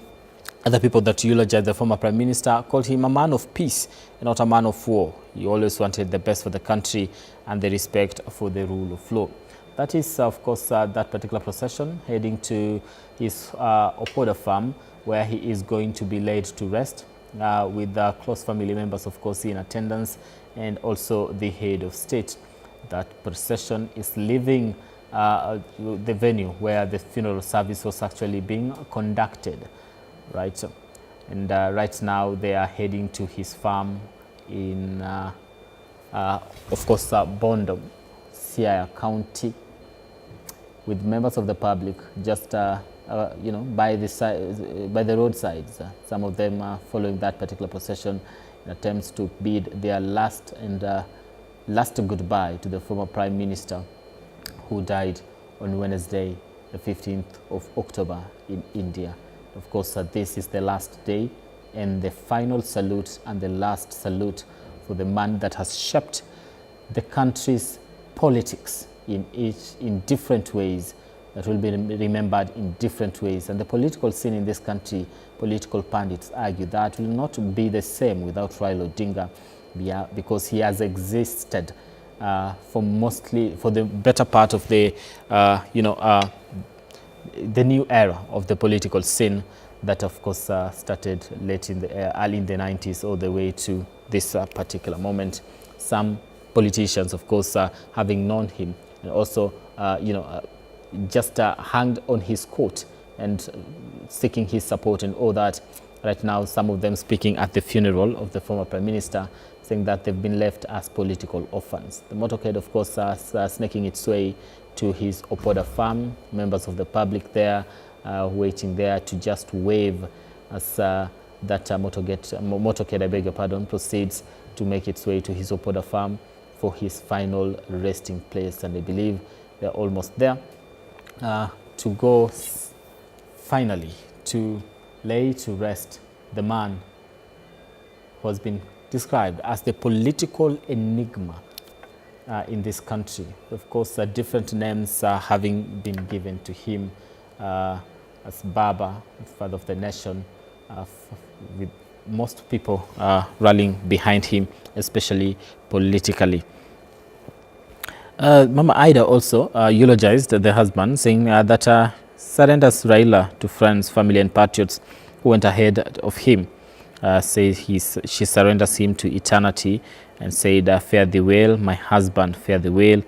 other people that eulogize the former Prime Minister called him a man of peace and not a man of war. He always wanted the best for the country and the respect for the rule of law. That is, of course, that particular procession heading to his Opoda farm, where he is going to be laid to rest with close family members, of course, in attendance, and also the head of state. That procession is leaving the venue where the funeral service was actually being conducted, right? And right now they are heading to his farm in, of course, Bondo, Siaya County, with members of the public just you know, by the roadsides. Some of them are following that particular procession in attempts to bid their last goodbye to the former Prime Minister, who died on Wednesday, the 15th of October in India. Of course, this is the last day and the final salute and the last salute for the man that has shaped the country's politics in different ways, that will be remembered in different ways. And the political scene in this country, political pundits argue that will not be the same without Raila Odinga, because he has existed for the better part of the new era of the political scene that, of course, started late in the early in the 90s all the way to this particular moment. Some politicians, of course, having known him, and also just hanged on his coat and seeking his support and all that. Right now, some of them speaking at the funeral of the former Prime Minister, saying that they've been left as political orphans. The motorcade, of course, snaking its way to his Opoda farm. Members of the public there waiting there to just wave as that motorcade, I beg your pardon, proceeds to make its way to his Opoda farm for his final resting place. And I believe they're almost there to go finally to lay to rest the man who has been described as the political enigma in this country. Of course, different names having been given to him as Baba, father of the nation, with most people rallying behind him, especially politically. Mama Ida also eulogized the husband, saying that surrenders Raila to friends, family and patriots who went ahead of him. Says she surrenders him to eternity, and said, fare thee well, my husband, fare thee well,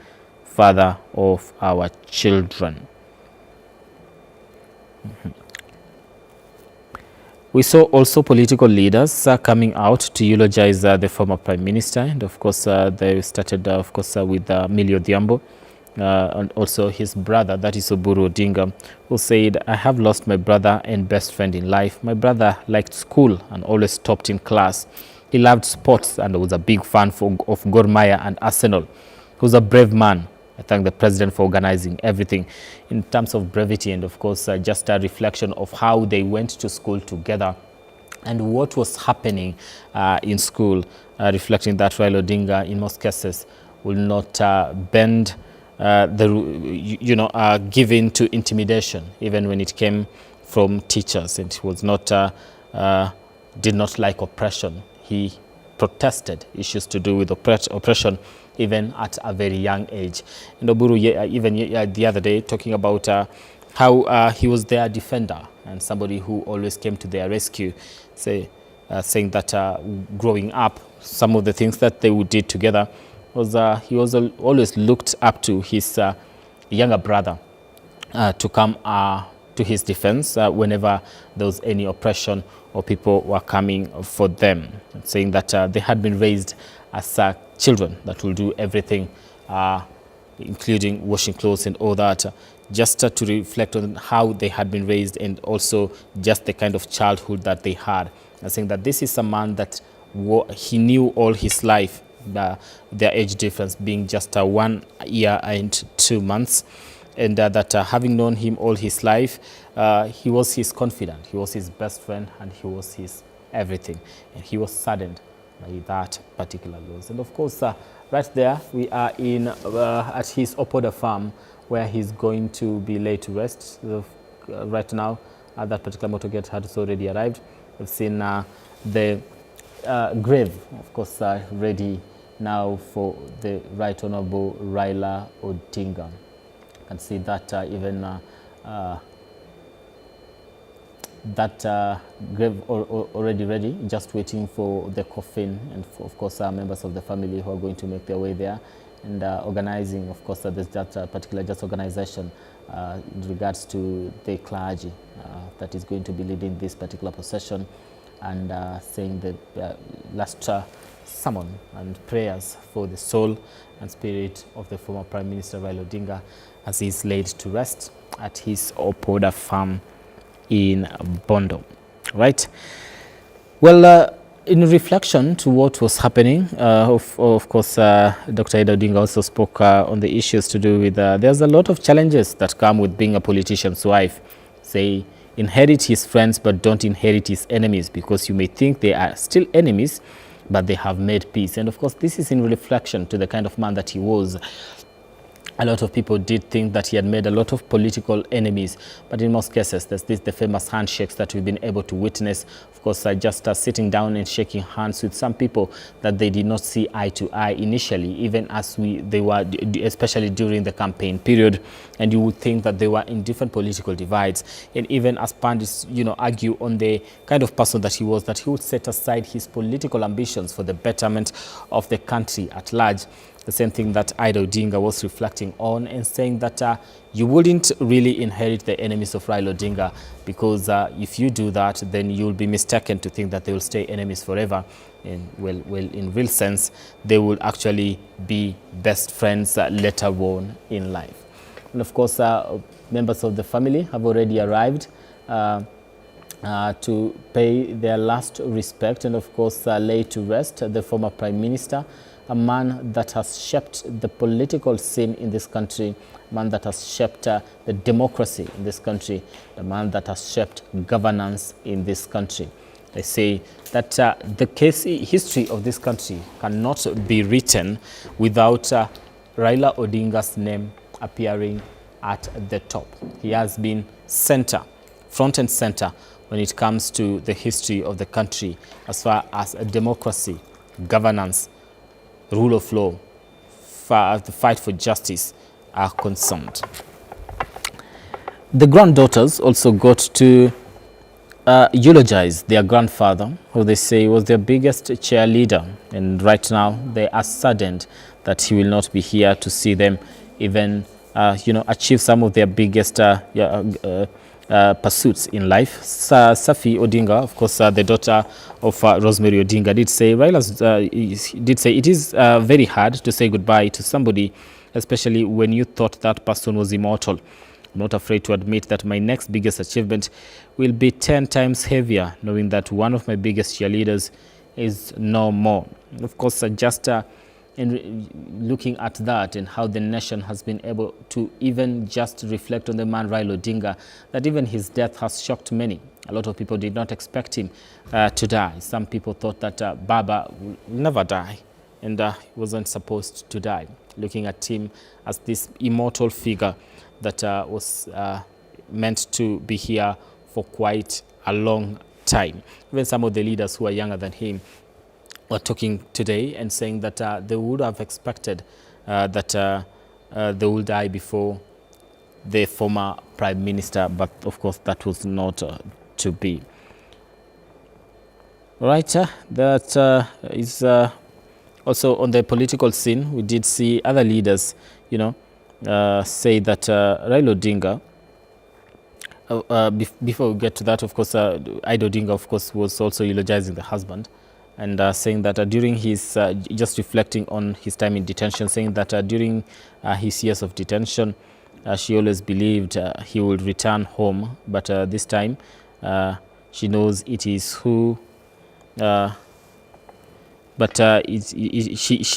father of our children. We saw also political leaders coming out to eulogize the former Prime Minister, and of course they started of course with Millie Odhiambo, and also his brother, that is Oburu Odinga, who said, I have lost my brother and best friend in life. My brother liked school and always topped in class. He loved sports and was a big fan of Gor Mahia and Arsenal. He was a brave man. I thank the president for organizing everything in terms of brevity, and of course just a reflection of how they went to school together and what was happening in school, reflecting that Raila Odinga in most cases will not bend given to intimidation, even when it came from teachers, and was not did not like oppression. He protested issues to do with oppression even at a very young age. And Oburu, even the other day, talking about how he was their defender and somebody who always came to their rescue, saying that growing up, some of the things that they did together was he was always looked up to his younger brother to come to his defense whenever there was any oppression or people were coming for them, saying that they had been raised as children that will do everything, including washing clothes and all that, just to reflect on how they had been raised and also just the kind of childhood that they had. And saying that this is a man that he knew all his life, their age difference being just 1 year and 2 months, and that having known him all his life, he was his confidant, he was his best friend, and he was his everything. And he was saddened by that particular loss. And of course, right there, we are in at his Opoda farm, where he's going to be laid to rest. Right now, that particular motorcade has already arrived. We've seen the grave, of course, ready now for the Right Honorable Raila Odinga. You can see that even that grave already ready, just waiting for the coffin, and of course members of the family who are going to make their way there, and organizing, of course, there's that particular just organization in regards to the clergy that is going to be leading this particular procession, and saying the last sermon and prayers for the soul and spirit of the former Prime Minister Raila Odinga as he is laid to rest at his Opoda farm in Bondo. Right? Well, in reflection to what was happening, of course, Dr. Ida Odinga also spoke on the issues to do with, there's a lot of challenges that come with being a politician's wife. Say, inherit his friends, but don't inherit his enemies, because you may think they are still enemies, but they have made peace. And of course, this is in reflection to the kind of man that he was. A lot of people did think that he had made a lot of political enemies, but in most cases, there's the famous handshakes that we've been able to witness. Of course, just sitting down and shaking hands with some people that they did not see eye to eye initially, even as they were, especially during the campaign period, and you would think that they were in different political divides. And even as Pandits, argue on the kind of person that he was, that he would set aside his political ambitions for the betterment of the country at large. The same thing that Ida Odinga was reflecting on, and saying that you wouldn't really inherit the enemies of Raila Odinga, because if you do that, then you'll be mistaken to think that they will stay enemies forever. And well, in real sense, they will actually be best friends later on in life. And of course, members of the family have already arrived to pay their last respect, and of course lay to rest the former Prime Minister, a man that has shaped the political scene in this country, a man that has shaped the democracy in this country, a man that has shaped governance in this country. They say that the history of this country cannot be written without Raila Odinga's name appearing at the top. He has been front and center when it comes to the history of the country as far as democracy, governance, rule of law, the fight for justice are concerned. The granddaughters also got to eulogize their grandfather, who they say was their biggest cheerleader, and right now they are saddened that he will not be here to see them even achieve some of their biggest pursuits in life. Safi Odinga, of course, the daughter of Rosemary Odinga, did say it is very hard to say goodbye to somebody, especially when you thought that person was immortal. I'm not afraid to admit that my next biggest achievement will be 10 times heavier, knowing that one of my biggest cheerleaders is no more. Of course, just in looking at that and how the nation has been able to even just reflect on the man Raila Odinga, that even his death has shocked many. A lot of people did not expect him to die. Some people thought that Baba will never die, and he wasn't supposed to die. Looking at him as this immortal figure that was meant to be here for quite a long time. Even some of the leaders who are younger than him were talking today and saying that they would have expected that they will die before the former Prime Minister, but of course that was not to be. Right, that is also on the political scene. We did see other leaders, you know, say that Raila Odinga, before we get to that, of course, Raila Odinga, of course, was also eulogizing the husband and saying that during his, just reflecting on his time in detention, saying that during his years of detention, she always believed he would return home, but this time she knows it is who, she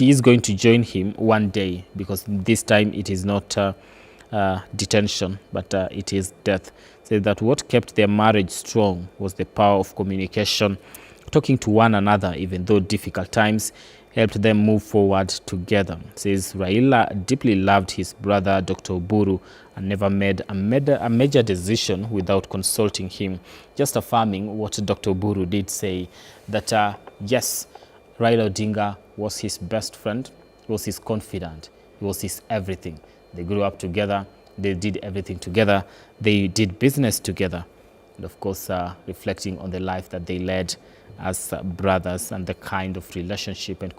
is going to join him one day, because this time it is not detention, but it is death. Said that what kept their marriage strong was the power of communication, talking to one another, even though difficult times helped them move forward together. Says Raila deeply loved his brother, Dr. Uhuru, and never made a major decision without consulting him. Just affirming what Dr. Uhuru did say, that yes, Raila Odinga was his best friend, was his confidant, he was his everything. They grew up together, they did everything together, they did business together, and of course reflecting on the life that they led as brothers and the kind of relationship and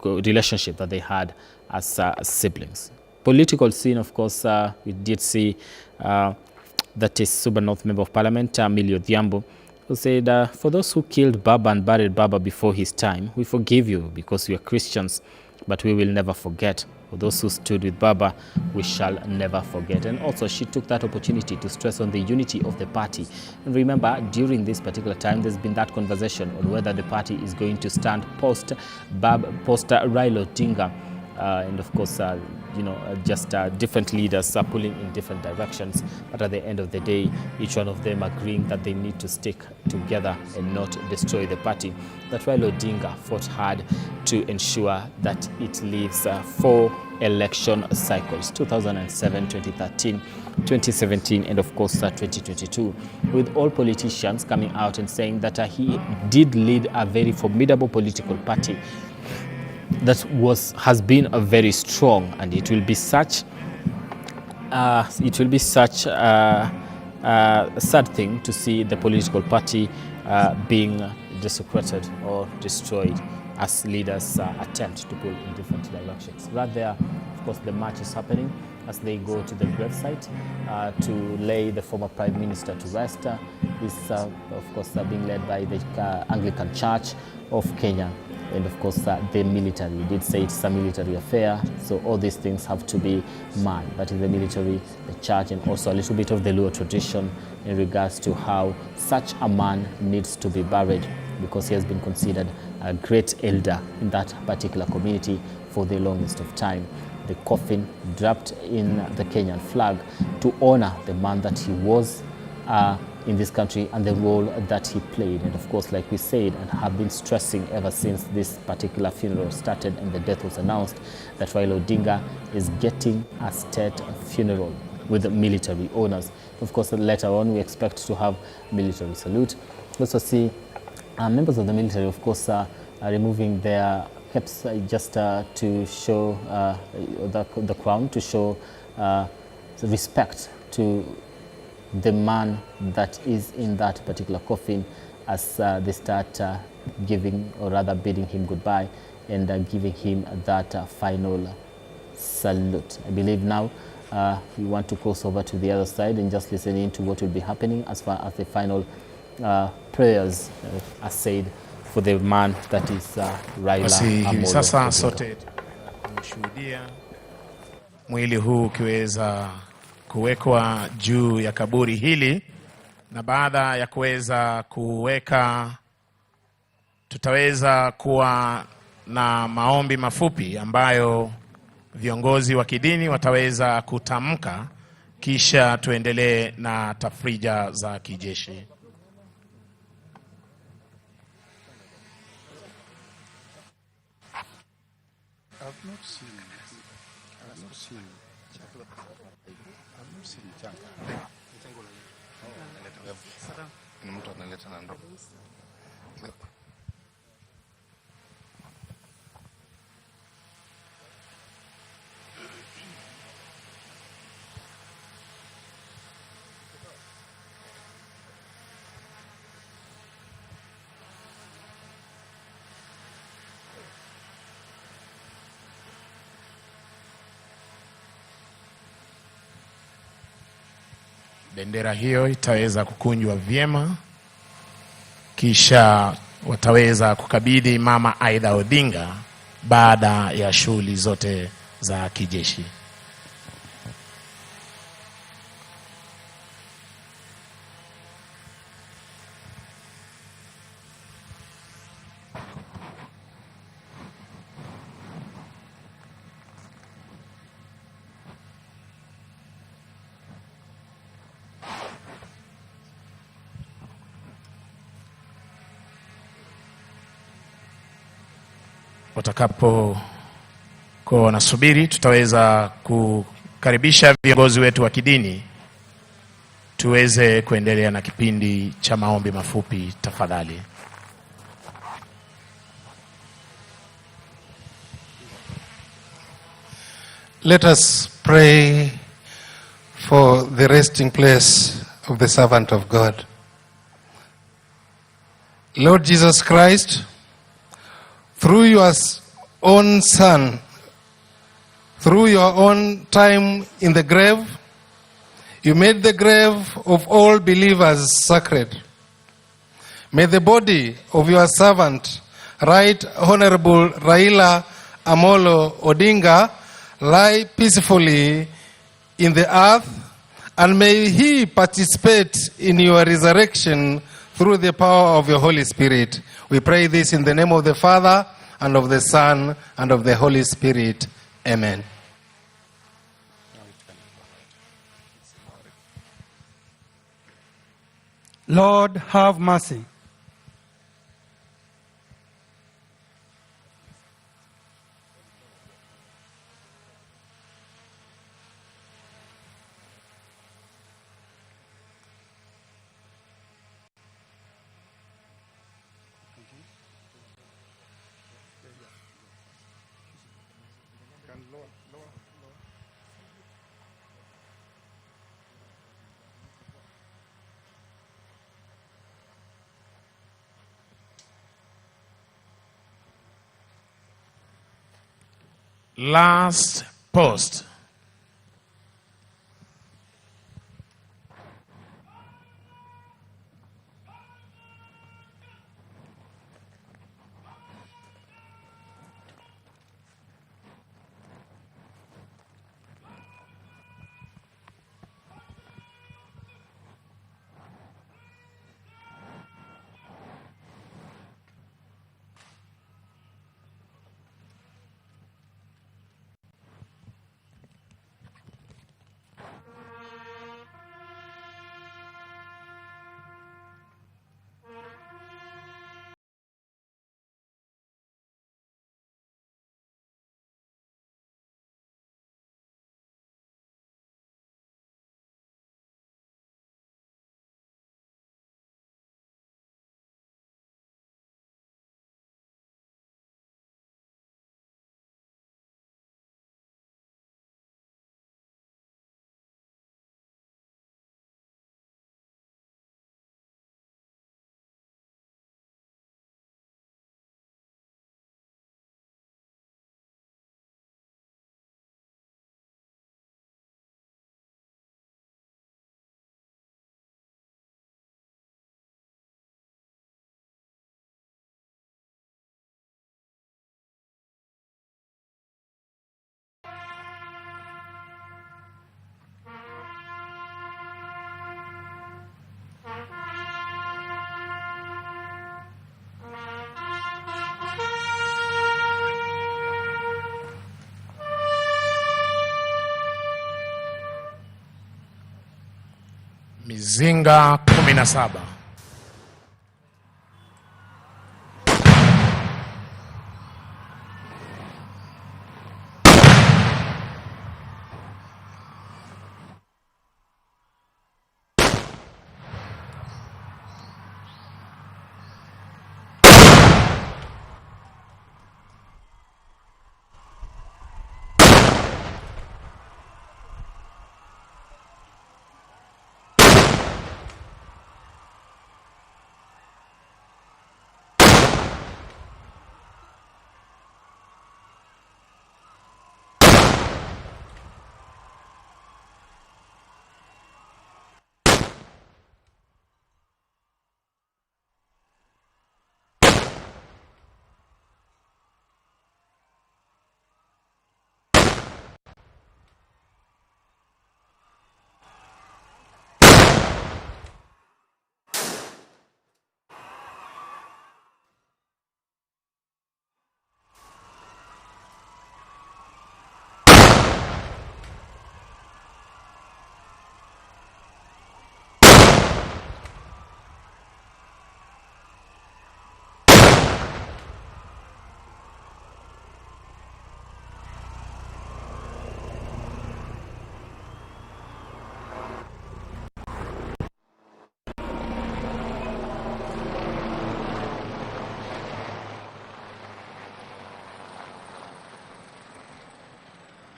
relationship that they had as siblings. Political scene, of course, we did see that is Suba North Member of Parliament, Millie Odhiambo, who said, for those who killed Baba and buried Baba before his time, we forgive you because we are Christians, but we will never forget. For those who stood with Baba, we shall never forget. And also she took that opportunity to stress on the unity of the party. And remember, during this particular time, there's been that conversation on whether the party is going to stand post Raila Odinga. And of course, you know, just different leaders are pulling in different directions. But at the end of the day, each one of them agreeing that they need to stick together and not destroy the party. That Raila Odinga fought hard to ensure that it lives 4 election cycles, 2007, 2013, 2017, and of course 2022, with all politicians coming out and saying that he did lead a very formidable political party that has been a very strong, and it will be such a sad thing to see the political party being desecrated or destroyed as leaders attempt to pull in different directions. Right there, of course, the march is happening as they go to the gravesite to lay the former Prime Minister to rest. This, of course, being led by the Anglican Church of Kenya. And of course, the military. You did say it's a military affair, so all these things have to be manned. But in the military, the church, and also a little bit of the Luo tradition in regards to how such a man needs to be buried, because he has been considered a great elder in that particular community for the longest of time. The coffin draped in the Kenyan flag to honor the man that he was in this country and the role that he played. And of course, like we said and have been stressing ever since this particular funeral started and the death was announced, that Raila Odinga is getting a state funeral with the military honors. Of course, later on we expect to have military salute. We also see members of the military, of course, removing their caps just to show the crown, to show respect to the man that is in that particular coffin, as they start giving, or rather bidding him goodbye and giving him that final salute. I believe now we want to cross over to the other side and just listen in to what will be happening as far as the final prayers are said for the man that is Raila hivi sasa Odinga. sote tumeshuhudia mwili huu ukiweza kuwekwa juu ya kaburi hili, na baada ya kuweza kuweka, tutaweza kuwa na maombi mafupi ambayo viongozi wa kidini wataweza kutamka, kisha tuendelee na tafrija za kijeshi. Mtu analeta na ndo. Bendera hiyo itaweza kukunjwa vyema, kisha wataweza kukabidhi Mama Aida Odinga baada ya shughuli zote za kijeshi. Watakapo kwa wanasubiri, tutaweza kukaribisha viongozi wetu wa kidini tuweze kuendelea na kipindi cha maombi mafupi tafadhali. Let us pray for the resting place of the servant of God. Lord Jesus Christ, through your own Son, through your own time in the grave, you made the grave of all believers sacred. May the body of your servant, Right Honorable Raila Amolo Odinga, lie peacefully in the earth, and may he participate in your resurrection through the power of your Holy Spirit. We pray this in the name of the Father, and of the Son, and of the Holy Spirit. Amen. Lord, have mercy. Last post. Mizinga 17.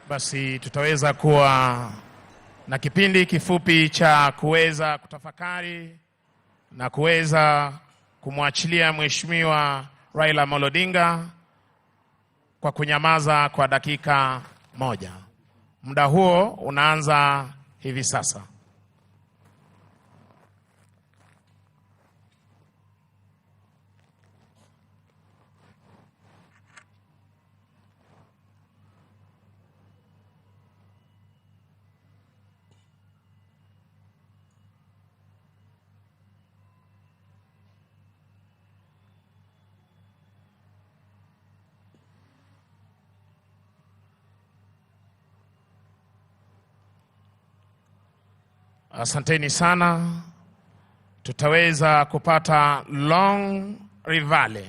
Basi tutaweza kuwa na kipindi kifupi cha kuweza kutafakari na kuweza kumwachilia Mheshimiwa Raila Amolo Odinga kwa kunyamaza kwa dakika moja. Muda huo unaanza hivi sasa. Asanteni sana. Tutaweza kupata long rivale.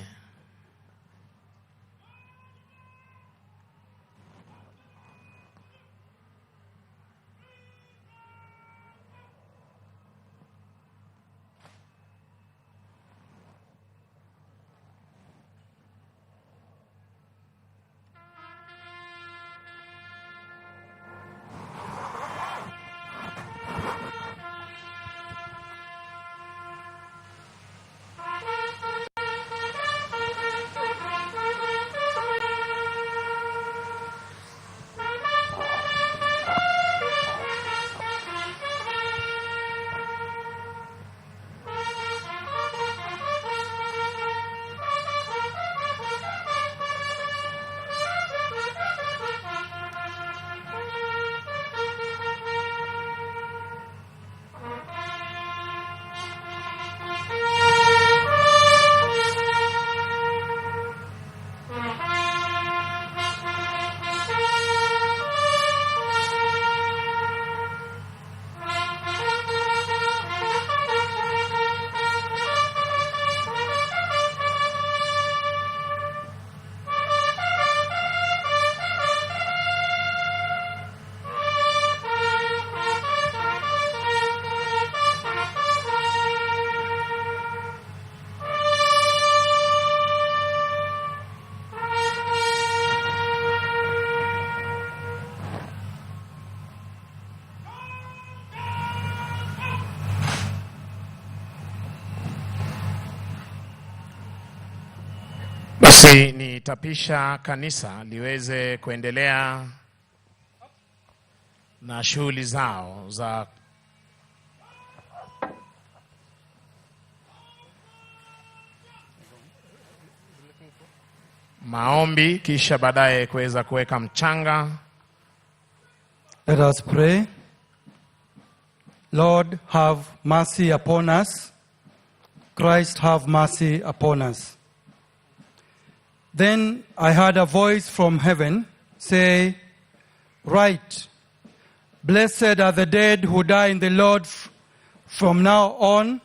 Basi nitapisha kanisa liweze kuendelea na shughuli zao za maombi, kisha baadaye kuweza kuweka mchanga. Let us pray. Lord, have mercy upon us. Christ, have mercy upon us. Then I heard a voice from heaven say, "Write, blessed are the dead who die in the Lord from now on.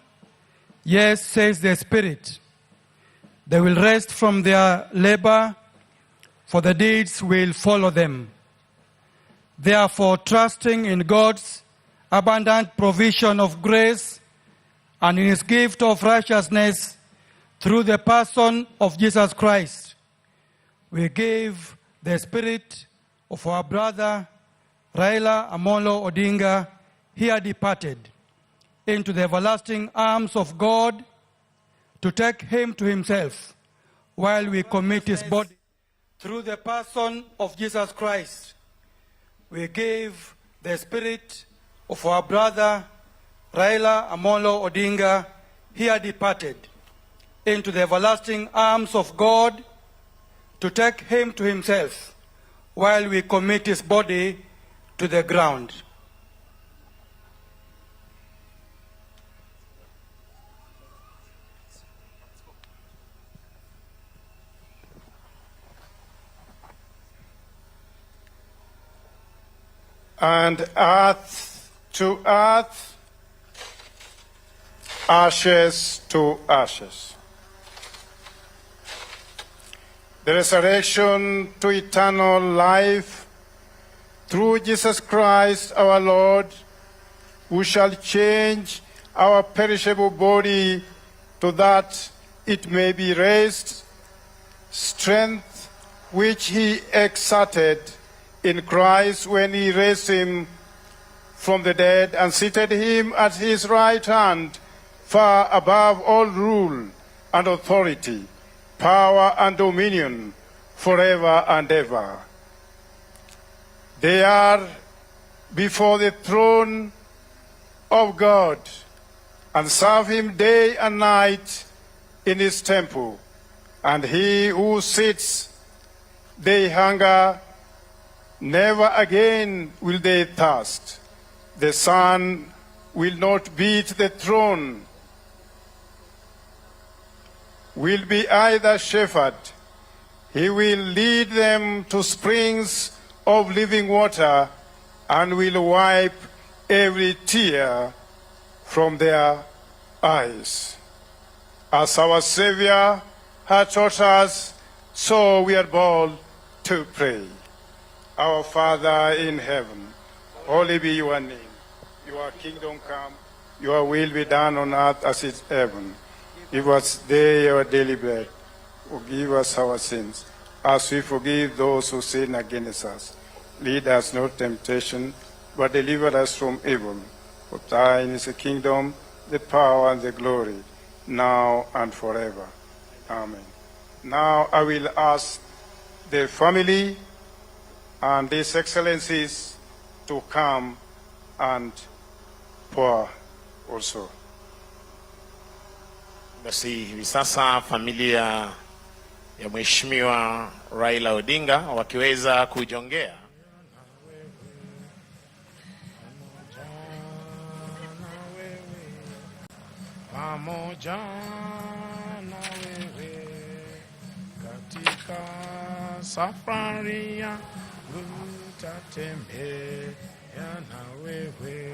Yes, says the Spirit. They will rest from their labor, for the deeds will follow them. Therefore, trusting in God's abundant provision of grace and in His gift of righteousness through the person of Jesus Christ, we give the spirit of our brother Raila Amolo Odinga, here departed, into the everlasting arms of God to take him to himself while we commit his body through the person of Jesus Christ. We give the spirit of our brother Raila Amolo Odinga, here departed, into the everlasting arms of God to take him to himself while we commit his body to the ground. And earth to earth, ashes to ashes. The resurrection to eternal life through Jesus Christ our Lord, who shall change our perishable body to that it may be raised, strength which he exerted in Christ when he raised him from the dead and seated him at his right hand, far above all rule and authority, power and dominion, forever and ever. They are before the throne of God and serve him day and night in his temple. And he who sits, they hunger, never again will they thirst. The sun will not beat the throne, will be either shepherd. He will lead them to springs of living water and will wipe every tear from their eyes. As our Savior had taught us, so we are bold to pray. Our Father in heaven, holy be your name. Your kingdom come, your will be done on earth as it is in heaven. Give us today our daily bread. Forgive us our sins, as we forgive those who sin against us. Lead us not into temptation, but deliver us from evil. For thine is the kingdom, the power, and the glory, now and forever. Amen. Now I will ask the family and His Excellencies to come and pour also. Basi hivi sasa familia ya Mheshimiwa Raila Odinga wakiweza kujongea. Pamoja na wewe katika safari ya utatembea na wewe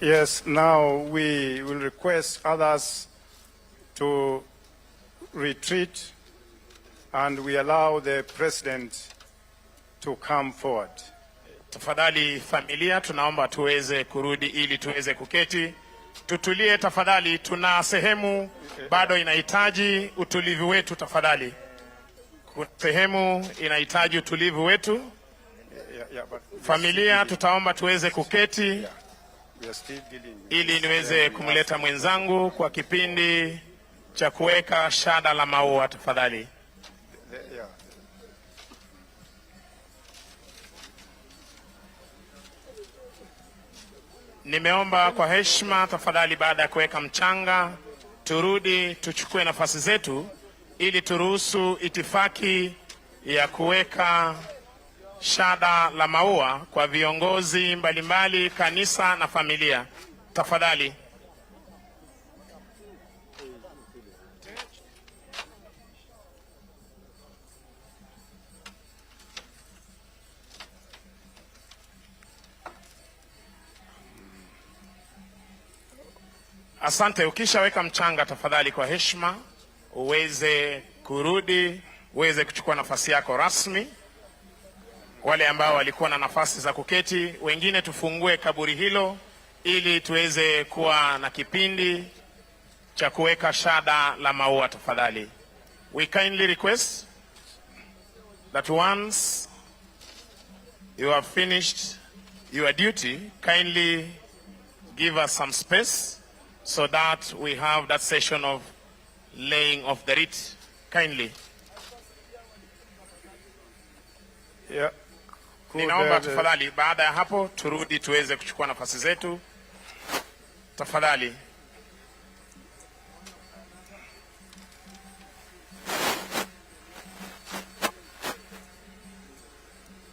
Yes, now we will request others to retreat and we allow the president to come forward. Tafadhali familia, tunaomba tuweze kurudi ili tuweze kuketi. Tutulie tafadhali, tuna sehemu bado inahitaji utulivu wetu tafadhali. Sehemu inahitaji utulivu wetu. Familia, tutaomba tuweze kuketi ili niweze kumleta mwenzangu kwa kipindi cha kuweka shada la maua tafadhali. Nimeomba kwa heshima tafadhali, baada ya kuweka mchanga turudi tuchukue nafasi zetu ili turuhusu itifaki ya kuweka shada la maua kwa viongozi mbalimbali, kanisa na familia. Tafadhali. Asante. Ukishaweka mchanga, tafadhali kwa heshima uweze kurudi, uweze kuchukua nafasi yako rasmi. Wale ambao walikuwa na nafasi za kuketi, wengine tufungue kaburi hilo ili tuweze kuwa na kipindi cha kuweka shada la maua tafadhali. We kindly request that once you have finished your duty, kindly give us some space so that we have that session of laying of the wreath. Kindly. Yeah. Ninaomba tafadhali, baada ya hapo turudi tuweze kuchukua nafasi zetu. Tafadhali.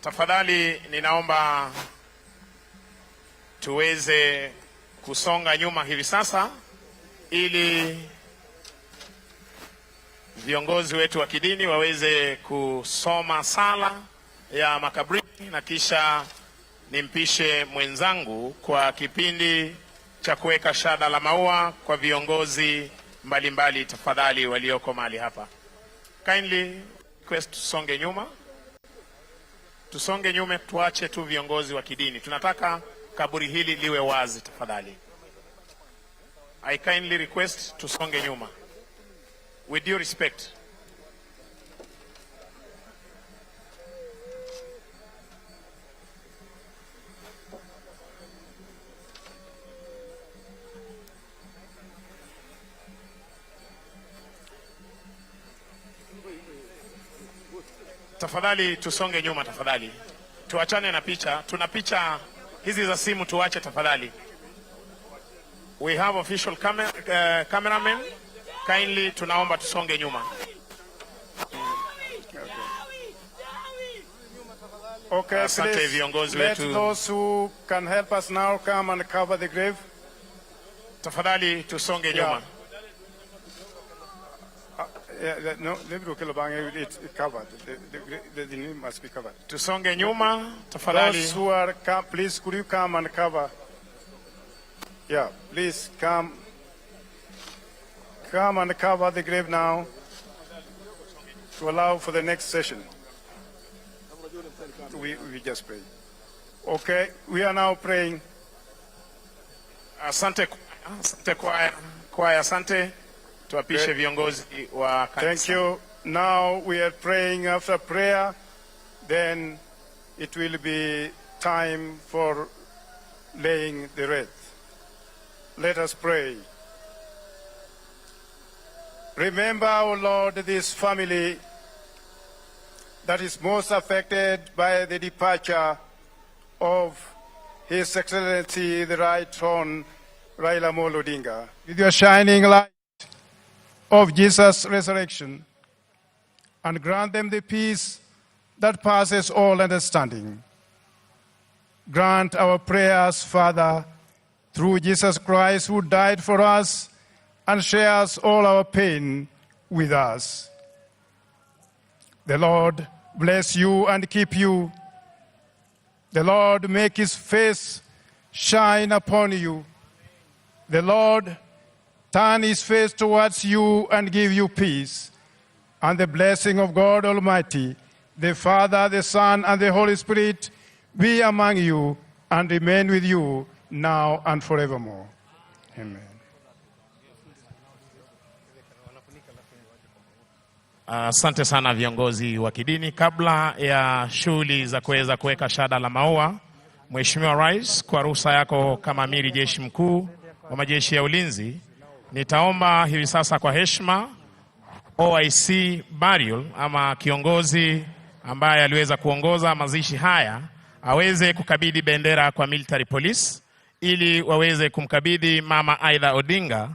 Tafadhali ninaomba tuweze kusonga nyuma hivi sasa ili viongozi wetu wa kidini waweze kusoma sala ya makaburi na kisha nimpishe mwenzangu kwa kipindi cha kuweka shada la maua kwa viongozi mbalimbali tafadhali walioko mahali hapa. Kindly request tusonge nyuma. Tusonge nyuma, tuache tu viongozi wa kidini. Tunataka kaburi hili liwe wazi tafadhali. I kindly request tusonge nyuma. With due respect. Tafadhali tusonge nyuma tafadhali. Tuachane na picha. Tuna picha hizi za simu tuache tafadhali. We have official cameramen. Kindly tunaomba tusonge nyuma. Okay, asante please, viongozi let wetu. those who can help us now come and cover the grave. Tafadhali tusonge nyuma. No, it's covered. The name must be covered. Tusonge nyuma, tafadhali. Those who are, please, could you come and cover? Yeah, please come. Come and cover the grave now to allow for the next session. We just pray. Okay, we are now praying. Asante kwaya, asante. Tuapishe viongozi wa kanisa. Thank you. Now we are praying. After prayer, then it will be time for laying the wreath. Let us pray. Remember, O Lord, this family that is most affected by the departure of His Excellency, the Right Hon. Raila Amolo Odinga. With your shining light of Jesus' resurrection, and grant them the peace that passes all understanding. Grant our prayers, Father, through Jesus Christ, who died for us and shares all our pain with us. The Lord bless you and keep you. The Lord make His face shine upon you. The Lord turn His face towards you and give you peace. And the blessing of God Almighty, the Father, the Son, and the Holy Spirit be among you and remain with you now and forevermore. Amen. Asante sana viongozi wa kidini. Kabla ya shughuli za kuweza kuweka shada la maua, Mheshimiwa Rais, kwa ruhusa yako kama amiri jeshi mkuu wa majeshi ya ulinzi, nitaomba hivi sasa kwa heshima OIC Burial ama kiongozi ambaye aliweza kuongoza mazishi haya aweze kukabidhi bendera kwa military police ili waweze kumkabidhi Mama Aida Odinga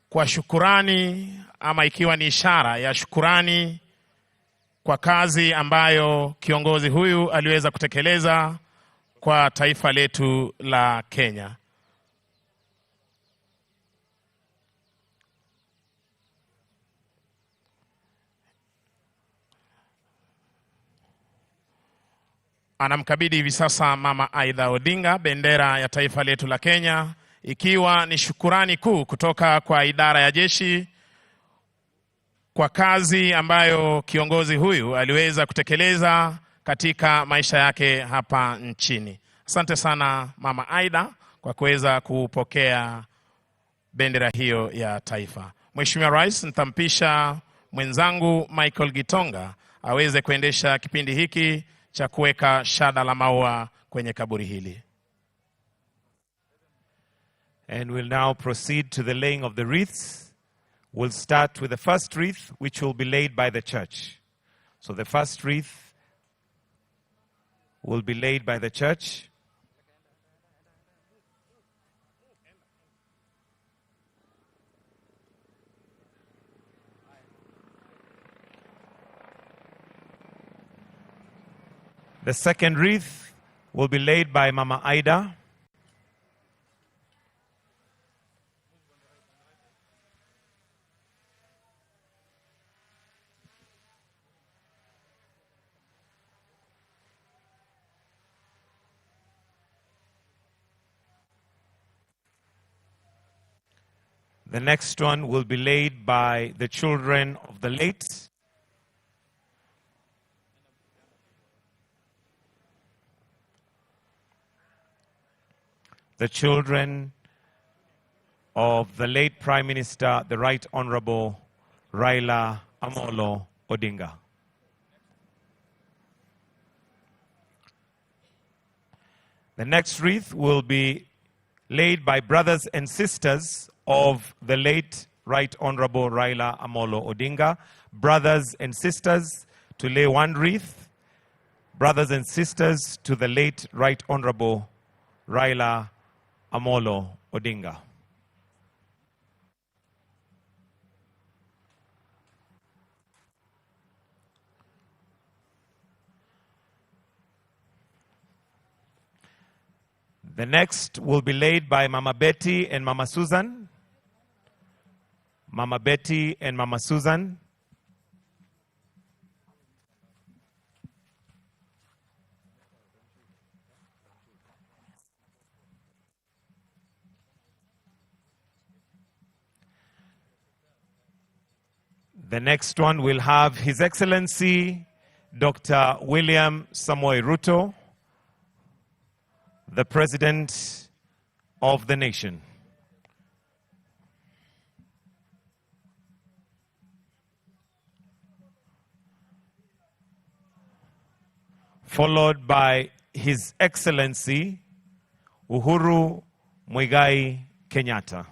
kwa shukurani ama ikiwa ni ishara ya shukurani kwa kazi ambayo kiongozi huyu aliweza kutekeleza kwa taifa letu la Kenya. Anamkabidhi hivi sasa Mama Aida Odinga bendera ya taifa letu la Kenya, ikiwa ni shukurani kuu kutoka kwa idara ya jeshi kwa kazi ambayo kiongozi huyu aliweza kutekeleza katika maisha yake hapa nchini. Asante sana Mama Aida kwa kuweza kupokea bendera hiyo ya taifa. Mheshimiwa Rais, nitampisha mwenzangu Michael Gitonga aweze kuendesha kipindi hiki cha kuweka shada la maua kwenye kaburi hili. And we'll now proceed to the laying of the wreaths. We'll start with the first wreath, which will be laid by the church. So the first wreath will be laid by the church. The second wreath will be laid by Mama Aida. The next one will be laid by the children of the late. The children of the late Prime Minister, the Right Honorable Raila Amolo Odinga. The next wreath will be laid by brothers and sisters of the late Right Honorable Raila Amolo Odinga. Brothers and sisters to lay one wreath. Brothers and sisters to the late Right Honorable Raila Amolo Odinga. The next will be laid by Mama Betty and Mama Susan. Mama Betty and Mama Susan. The next one will have His Excellency Dr. William Samoei Ruto, the President of the nation. Followed by His Excellency Uhuru Muigai Kenyatta.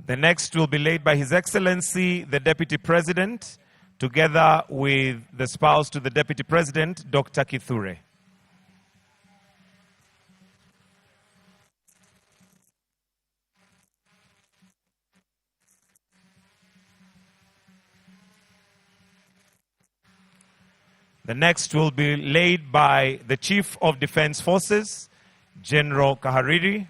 The next will be laid by His Excellency, the Deputy President, together with the spouse to the Deputy President, Dr. Kithure. The next will be laid by the Chief of Defense Forces, General Kahariri.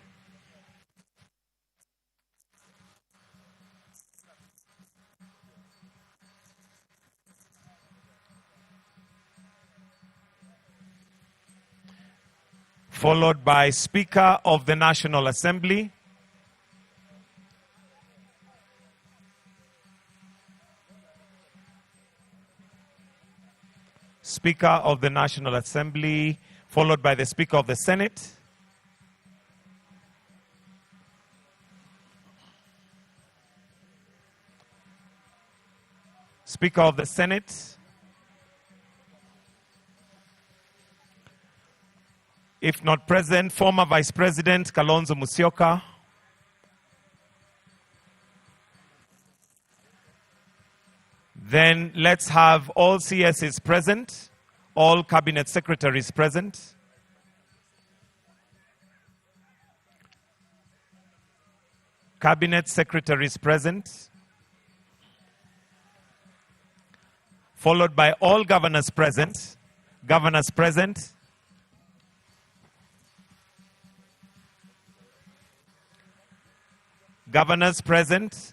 Followed by Speaker of the National Assembly, Speaker of the National Assembly, followed by the Speaker of the Senate, Speaker of the Senate, if not present, former Vice President Kalonzo Musyoka, Then let's have all CSs present, all cabinet secretaries present. Cabinet secretaries present. Followed by all governors present. Governors present. Governors present.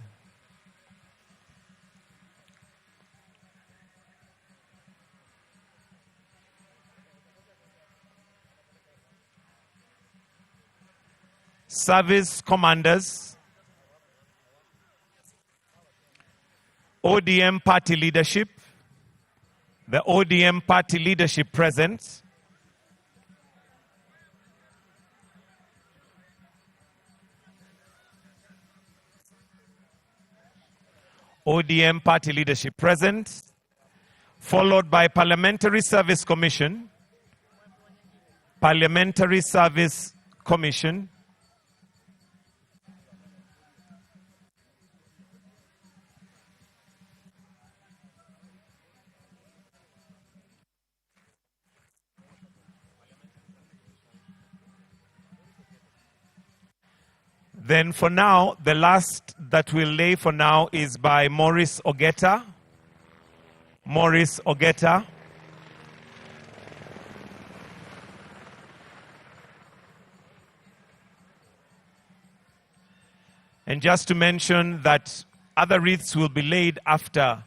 Service commanders. ODM party leadership. The ODM party leadership present. ODM party leadership present. Followed by Parliamentary Service Commission. Parliamentary Service Commission. Then for now, the last that we'll lay for now is by Maurice Ogeta. Maurice Ogeta. And just to mention that other wreaths will be laid after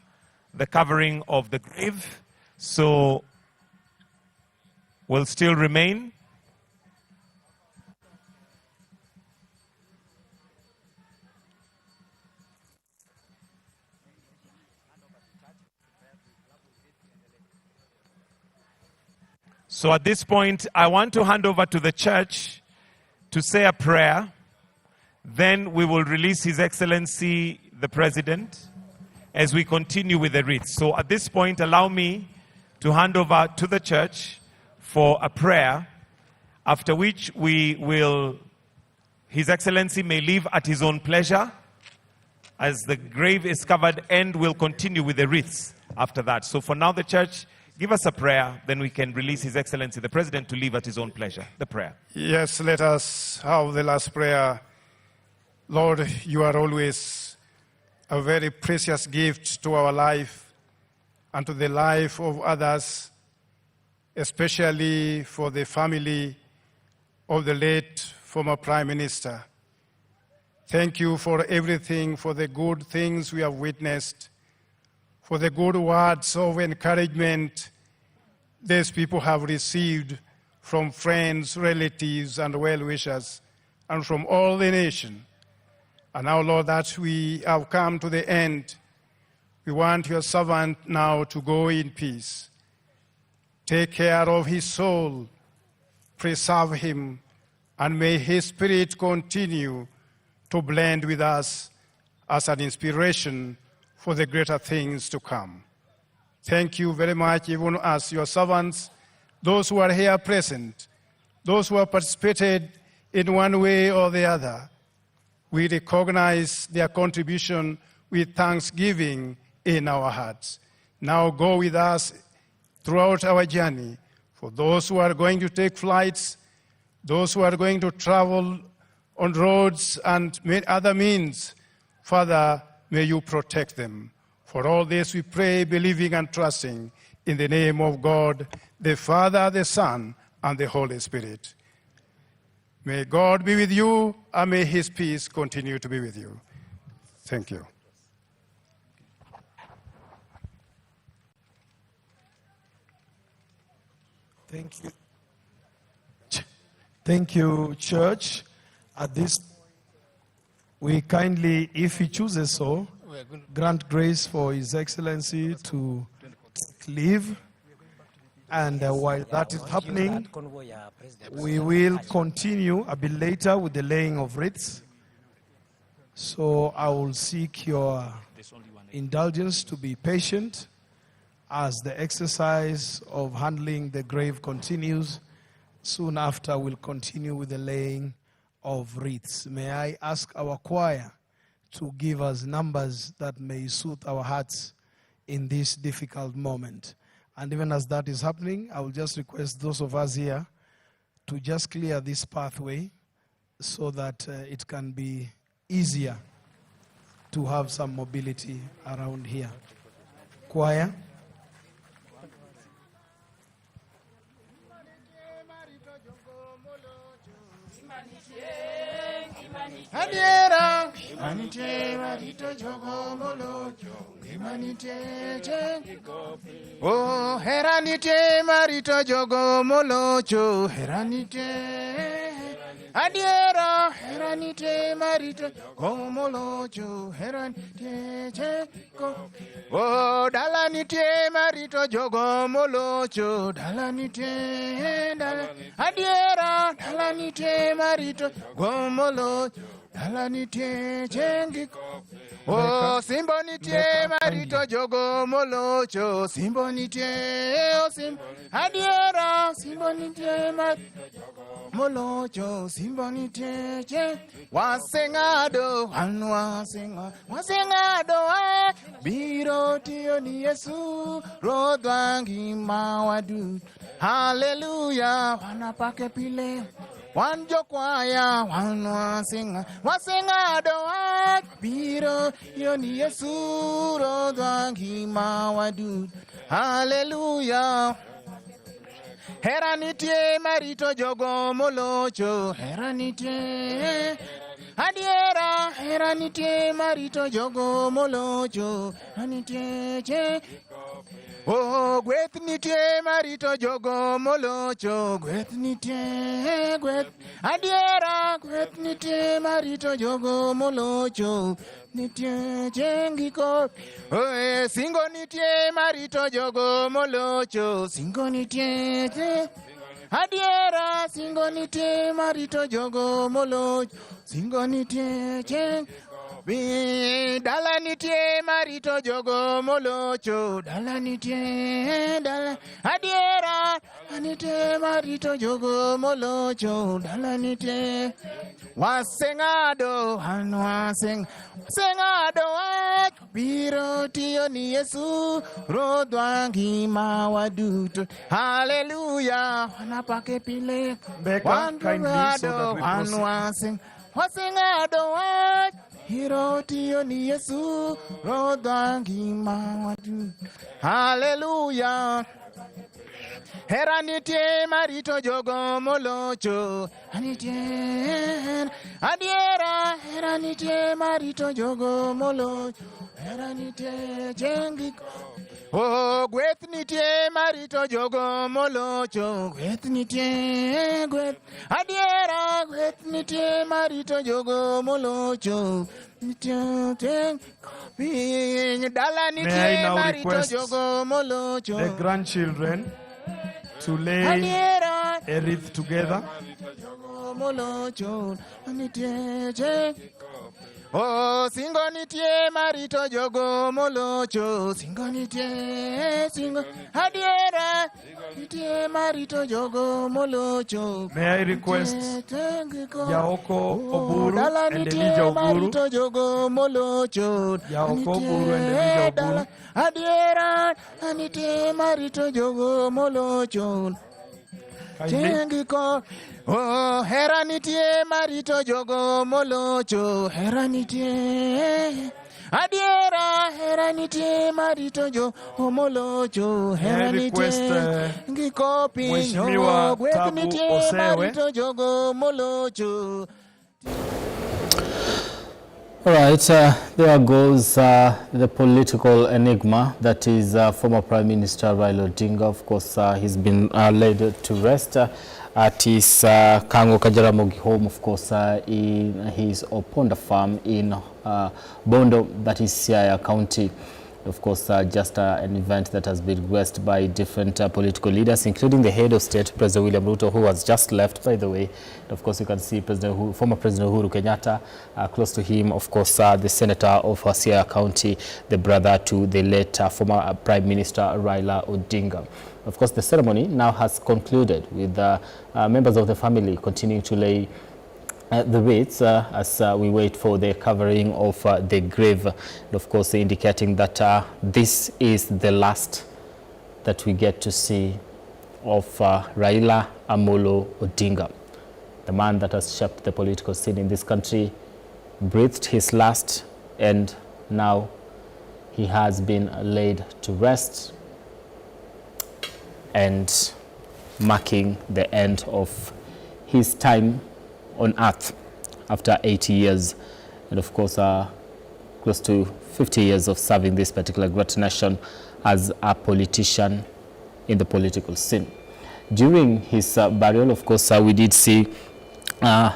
the covering of the grave, so will still remain. So at this point, I want to hand over to the church to say a prayer. Then we will release His Excellency, the President, as we continue with the wreath. So at this point, allow me to hand over to the church for a prayer, after which we will, His Excellency may leave at his own pleasure as the grave is covered, and we'll continue with the wreaths after that. So for now, the church, give us a prayer, then we can release His Excellency, the President, to leave at his own pleasure. The prayer. Yes, let us have the last prayer. Lord, you are always a very precious gift to our life and to the life of others, especially for the family of the late former Prime Minister. Thank you for everything, for the good things we have witnessed, for the good words of encouragement these people have received from friends, relatives, and well-wishers, and from all the nation. And now, Lord, that we have come to the end, we want your servant now to go in peace. Take care of his soul, preserve him, and may his spirit continue to blend with us as an inspiration for the greater things to come. Thank you very much, even as your servants, those who are here present, those who have participated in one way or the other. We recognize their contribution with thanksgiving in our hearts. Now go with us throughout our journey. For those who are going to take flights, those who are going to travel on roads and other means, Father, may you protect them. For all this we pray, believing and trusting in the name of God, the Father, the Son, and the Holy Spirit. May God be with you, and may his peace continue to be with you. Thank you. Thank you. Thank you, Church. At this, we kindly, if he chooses so, grant grace for His Excellency to take leave. And while that is happening, we will continue a bit later with the laying of wreaths. So I will seek your indulgence to be patient as the exercise of handling the grave continues. Soon after, we'll continue with the laying of wreaths. May I ask our choir to give us numbers that may suit our hearts in this difficult moment. And even as that is happening, I will just request those of us here to just clear this pathway so that it can be easier to have some mobility around here. Choir. Adiera, Imanite, Marito, Jogo, Molocho, Imanite, Oh, Heranite, Marito, Jogo, Molocho, Heranite, Adiera, Heranite, Marito, Jogo, Molocho, Heranite, Oh, Dalanite, Marito, Jogo, Molocho, Dalanite, Adiera, Dalanite, Marito, Gomolo, Dalanite, Jengiko. Oh, Simbonite, Marito, Jogo, Molocho, Simbonite, oh, Adiera, Simbonite, Molocho, Simbonite, Wasengado, Wasengado, Birotio ni Yesu, Rodwangi Mawadu. Hallelujah, wanapake pile. Wanjo kwaya, wanwasinga, wasinga doa, biro, yoni Yesu, rodwangi mawadu. Hallelujah. Heranitie marito jogo molocho, heranitie. Adiera, heranitie marito jogo molocho, heranitie. Oh, gwetnitie marito jogo molocho, gwetnitie, adiera, gwetnitie marito jogo molocho, nitie jengiko. Oh, singo nitie marito jogo molocho, singo nitie, adiera, singo nitie marito jogo molocho, singo nitie jengiko. Dalanitie marito jogo molocho, dalanitie, adiera, anite marito jogo molocho, dalanitie, wasengado, sengado, biro tio ni Yesu, rodwangi mawaduto, hallelujah, wanapake pile, wandogado, wasengado, Hirotio ni Yesu, rodwangi mawadu. Hallelujah. Heranitie marito jogo molocho, anitie, adiera, heranitie marito jogo molocho, heranitie jengiko. Oh, gwetnitie marito jogo molocho, gwetnitie, adiera, gwetnitie marito jogo molocho, nitie, May I now request the grandchildren to lay a wreath together. Oh, singonitie marito jogo molocho, singonitie, adiera, nitie marito jogo molocho. May I request Yaoko Oburu and Elijah Oburu. Yaoko Oburu and Elijah Oburu. Adiera, nitie marito jogo molocho. Jengiko, oh, heranitie marito jogo molocho, heranitie, adiera, heranitie marito jogo molocho, heranitie, ngikopi, oh, gwetnitie marito jogo molocho. All right, there goes the political enigma that is former Prime Minister Raila Odinga. Of course, he's been laid to rest at his Kango Jaramogi home, of course, in his Oponda farm in Bondo, that is Siaya County. Of course, just an event that has been requested by different political leaders, including the head of state, President William Ruto, who has just left, by the way. And of course, you can see former President Uhuru Kenyatta, close to him, of course, the senator of Siaya County, the brother to the late former Prime Minister Raila Odinga. Of course, the ceremony now has concluded with members of the family continuing to lay the Wreath as we wait for the covering of the grave, and of course indicating that this is the last that we get to see of Raila Amolo Odinga, the man that has shaped the political scene in this country, breathed his last, and now he has been laid to rest, and marking the end of his time on earth after 80 years, and of course close to 50 years of serving this particular great nation as a politician in the political scene. During his burial, of course, we did see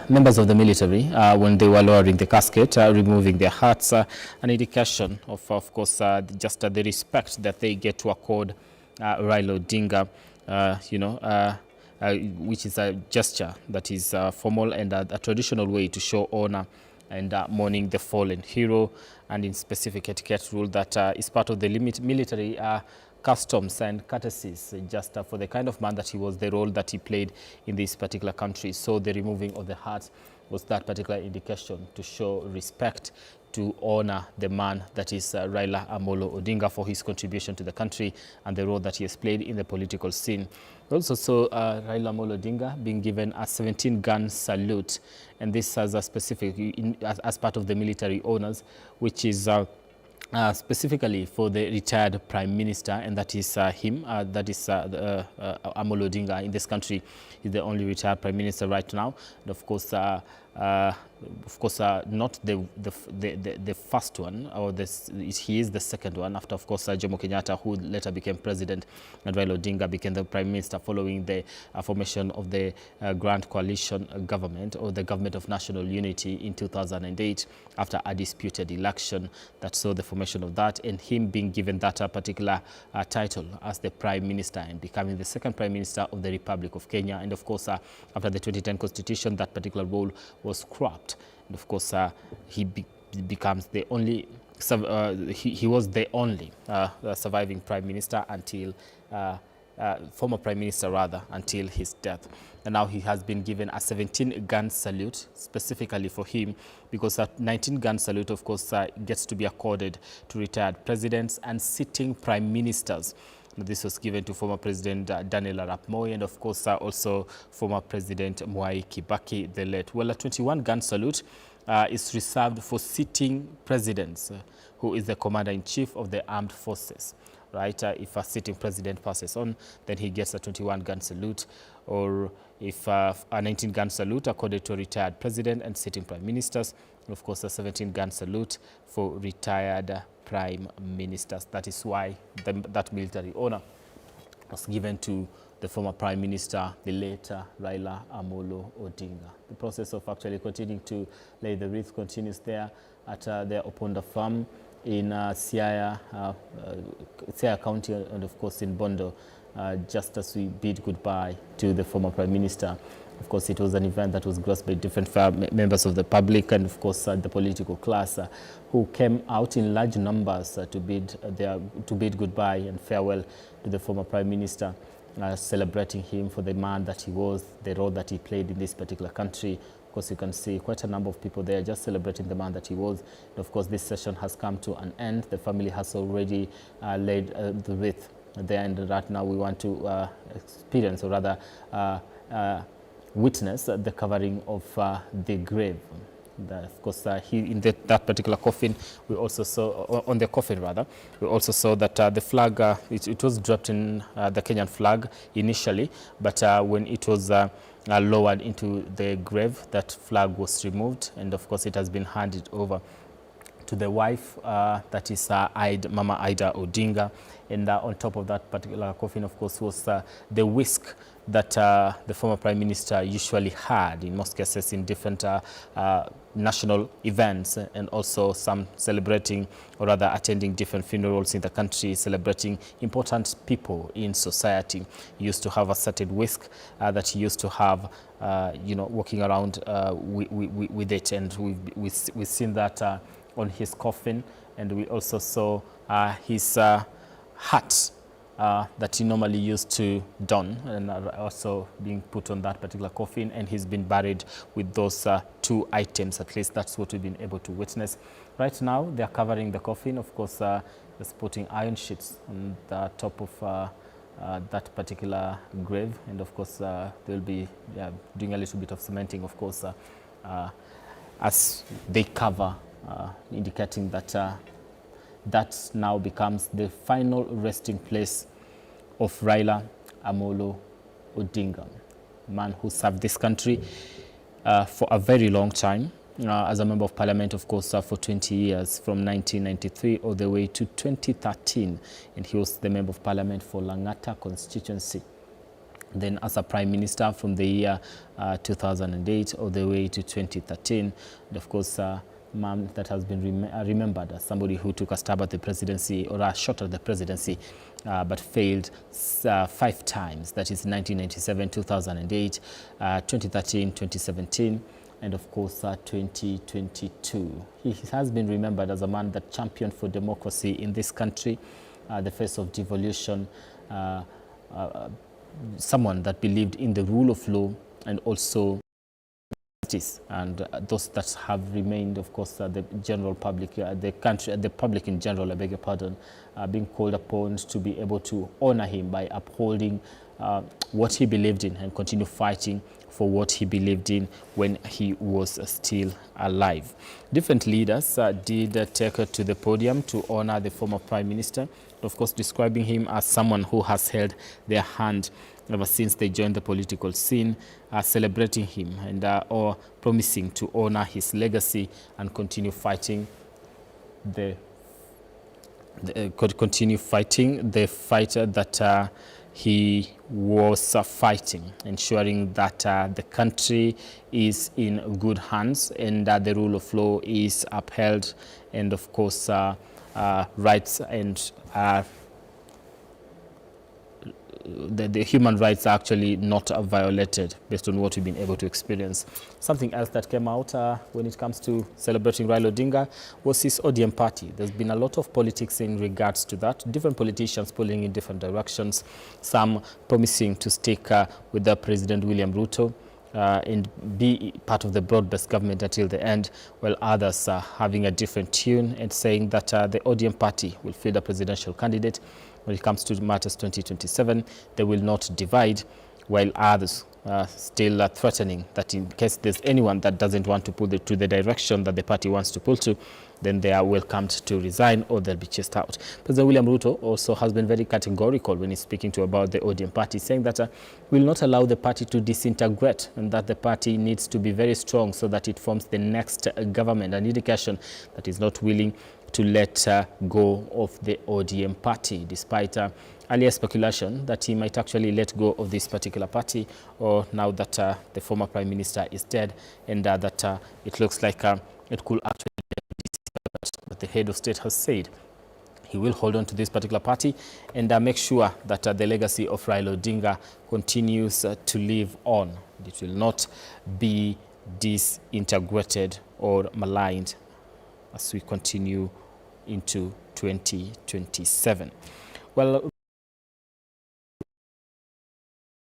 members of the military, when they were lowering the casket, removing their hats, an indication of course, just the respect that they get to accord Raila Odinga, which is a gesture that is formal and a traditional way to show honor and mourning the fallen hero, and in specific etiquette rule that is part of the military customs and courtesies, just for the kind of man that he was, the role that he played in this particular country. So the removing of the hats was that particular indication to show respect, to honor the man that is Raila Amolo Odinga for his contribution to the country and the role that he has played in the political scene. We also saw Raila Amolo Odinga being given a 17-gun salute, and this as a specific, as part of the military honors, which is specifically for the retired Prime Minister, and that is him, that is Amolo Odinga in this country. He's the only retired Prime Minister right now, and of course not the first one, or he is the second one after, of course, Jomo Kenyatta, who later became president, and Raila Odinga became the Prime Minister following the formation of the Grand Coalition government, or the Government of National Unity, in 2008, after a disputed election that saw the formation of that, and him being given that particular title as the Prime Minister and becoming the second Prime Minister of the Republic of Kenya. And of course, after the 2010 Constitution, that particular role was scrapped. And of course, he becomes the only, he was the only surviving Prime Minister until, former Prime Minister rather, until his death. And now he has been given a 17-gun salute specifically for him, because a 19-gun salute, of course, gets to be accorded to retired presidents and sitting prime ministers. This was given to former President Daniel Arap Moi, and of course also former President Mwai Kibaki the late. Well, a 21-gun salute is reserved for sitting presidents, who is the Commander-in-Chief of the Armed Forces. Right? If a sitting president passes on, then he gets a 21-gun salute, or if a 19-gun salute accorded to a retired president and sitting prime ministers, and of course a 17-gun salute for retired prime ministers. That is why that military honor was given to the former Prime Minister, the late Raila Amolo Odinga. The process of actually continuing to lay the wreath continues there at their Oponda farm in Siaya County, and of course in Bondo, just as we bid goodbye to the former Prime Minister. Of course, it was an event that was grasped by different members of the public, and of course the political class, who came out in large numbers to bid goodbye and farewell to the former Prime Minister, celebrating him for the man that he was, the role that he played in this particular country. Of course, you can see quite a number of people there just celebrating the man that he was. And of course, this session has come to an end. The family has already laid the wreath there, and right now we want to experience, or rather witness, the covering of the grave. Of course, in that particular coffin, we also saw, on the coffin rather, we also saw that the flag, it was dropped in the Kenyan flag initially, but when it was lowered into the grave, that flag was removed, and of course it has been handed over to the wife, that is Mama Ida Odinga. And on top of that particular coffin, of course, was the whisk that the former Prime Minister usually had in most cases in different national events, and also some celebrating, or rather attending different funerals in the country, celebrating important people in society. He used to have a certain whisk that he used to have, walking around with it, and we've seen that on his coffin, and we also saw his hat that he normally used to don, and also being put on that particular coffin, and he's been buried with those 2 items. At least that's what we've been able to witness. Right now, they're covering the coffin. Of course, they're putting iron sheets on the top of that particular grave, and of course they'll be doing a little bit of cementing, of course, as they cover, indicating that that now becomes the final resting place of Raila Amolo Odinga, a man who served this country for a very long time, as a member of parliament, of course, for 20 years, from 1993 all the way to 2013, and he was the member of parliament for Langata constituency. Then as a prime minister from the year 2008 all the way to 2013, and of course man that has been remembered as somebody who took a stab at the presidency, or a shot at the presidency, but failed 5 times. That is 1997, 2008, 2013, 2017, and of course 2022. He has been remembered as a man that championed for democracy in this country, the face of devolution, someone that believed in the rule of law, and also justice, and those that have remained, of course, the general public, the public in general, I beg your pardon, being called upon to be able to honor him by upholding what he believed in, and continue fighting for what he believed in when he was still alive. Different leaders did take to the podium to honor the former prime minister, of course describing him as someone who has held their hand ever since they joined the political scene, celebrating him, and or promising to honor his legacy and continue fighting the fight that he was fighting, ensuring that the country is in good hands, and that the rule of law is upheld, and of course rights and the human rights are actually not violated, based on what we've been able to experience. Something else that came out when it comes to celebrating Raila Odinga was his ODM party. There's been a lot of politics in regards to that, different politicians pulling in different directions, some promising to stick with the President William Ruto and be part of the broad-based government until the end, while others are having a different tune and saying that the ODM party will field a presidential candidate when it comes to matters 2027. They will not divide, while others still threatening that in case there's anyone that doesn't want to pull to the direction that the party wants to pull to, then they are welcomed to resign or they'll be chased out. President William Ruto also has been very categorical when he's speaking about the ODM party, saying that will not allow the party to disintegrate, and that the party needs to be very strong so that it forms the next government, an indication that is not willing to let go of the ODM party, despite earlier speculation that he might actually let go of this particular party, or now that the former prime minister is dead, and that it looks like it could actually be. But the head of state has said he will hold on to this particular party and make sure that the legacy of Raila Odinga continues to live on. It will not be disintegrated or maligned as we continue into 2027. Well,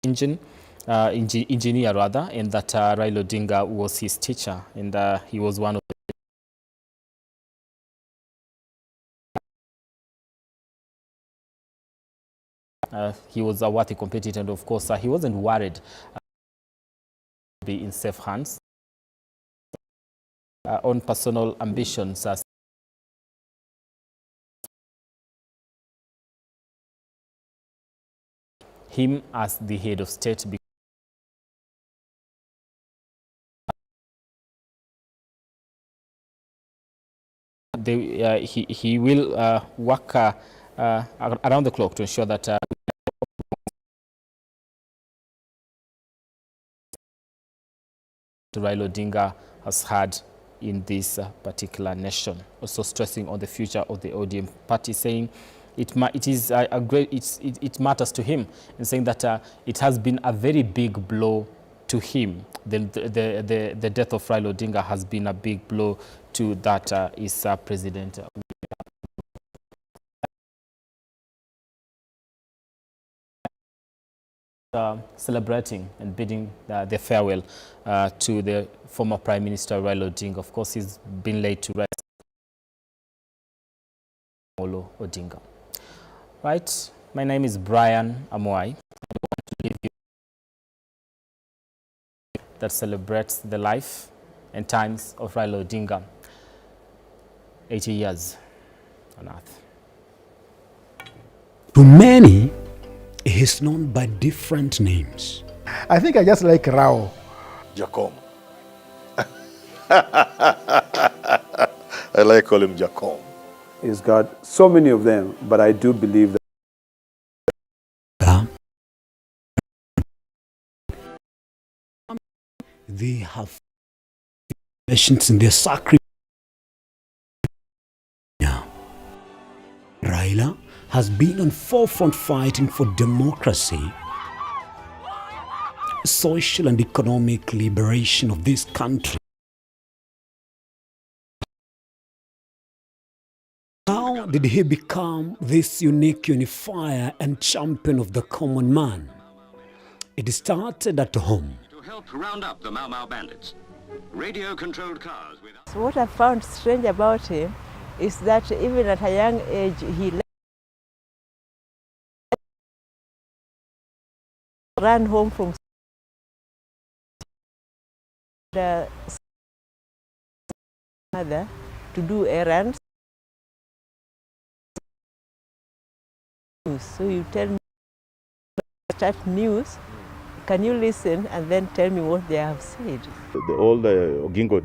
engineer rather, and that Raila Odinga was his teacher, and he was one of he was a worthy competitor, and of course he wasn't worried to be in safe hands. On personal ambitions him as the head of state, he will work around the clock to ensure that Raila Odinga has had in this particular nation. Also stressing on the future of the ODM party, saying it matters to him, and saying that it has been a very big blow to him. The death of Raila Odinga has been a big blow to that is President celebrating and bidding their farewell to the former Prime Minister Raila Odinga. Of course, he's been laid to rest. Odinga. Right, my name is Brian Amoai. I want to leave you that celebrates the life and times of Raila Odinga. 80 years on earth. To many, he is known by different names. I think I just like Rao. Jacom. I like call him Jacom. He's got so many of them, but I do believe that they have patience in their sacrifice. Raila has been on forefront fighting for democracy, social and economic liberation of this country. How did he become this unique unifier and champion of the common man? It started at home. To help round up the Mau Mau bandits, radio-controlled cars with... So what I found strange about him is that even at a young age, he ran home from the mother to do errands. So you tell me, start news, can you listen and then tell me what they have said? The old Ogingo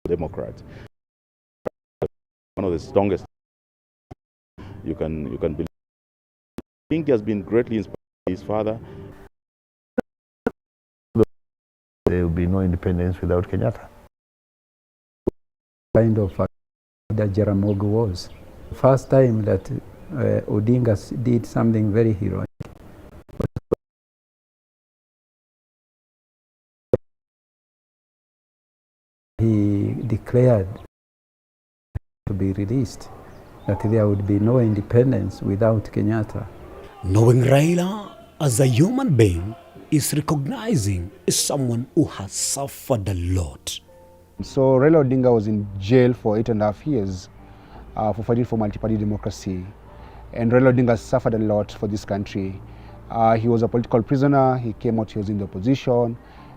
Democrat, one of the strongest. You can believe. I think he has been greatly inspired by his father. There will be no independence without Kenyatta. Kind of that Jaramogi was. First time that Odinga did something very heroic. He declared to be released, that there would be no independence without Kenyatta. Knowing Raila as a human being is recognizing as someone who has suffered a lot. So Raila Odinga was in jail for 8.5 years for fighting for multi-party democracy. And Raila Odinga suffered a lot for this country. He was a political prisoner, he came out, he was in the opposition,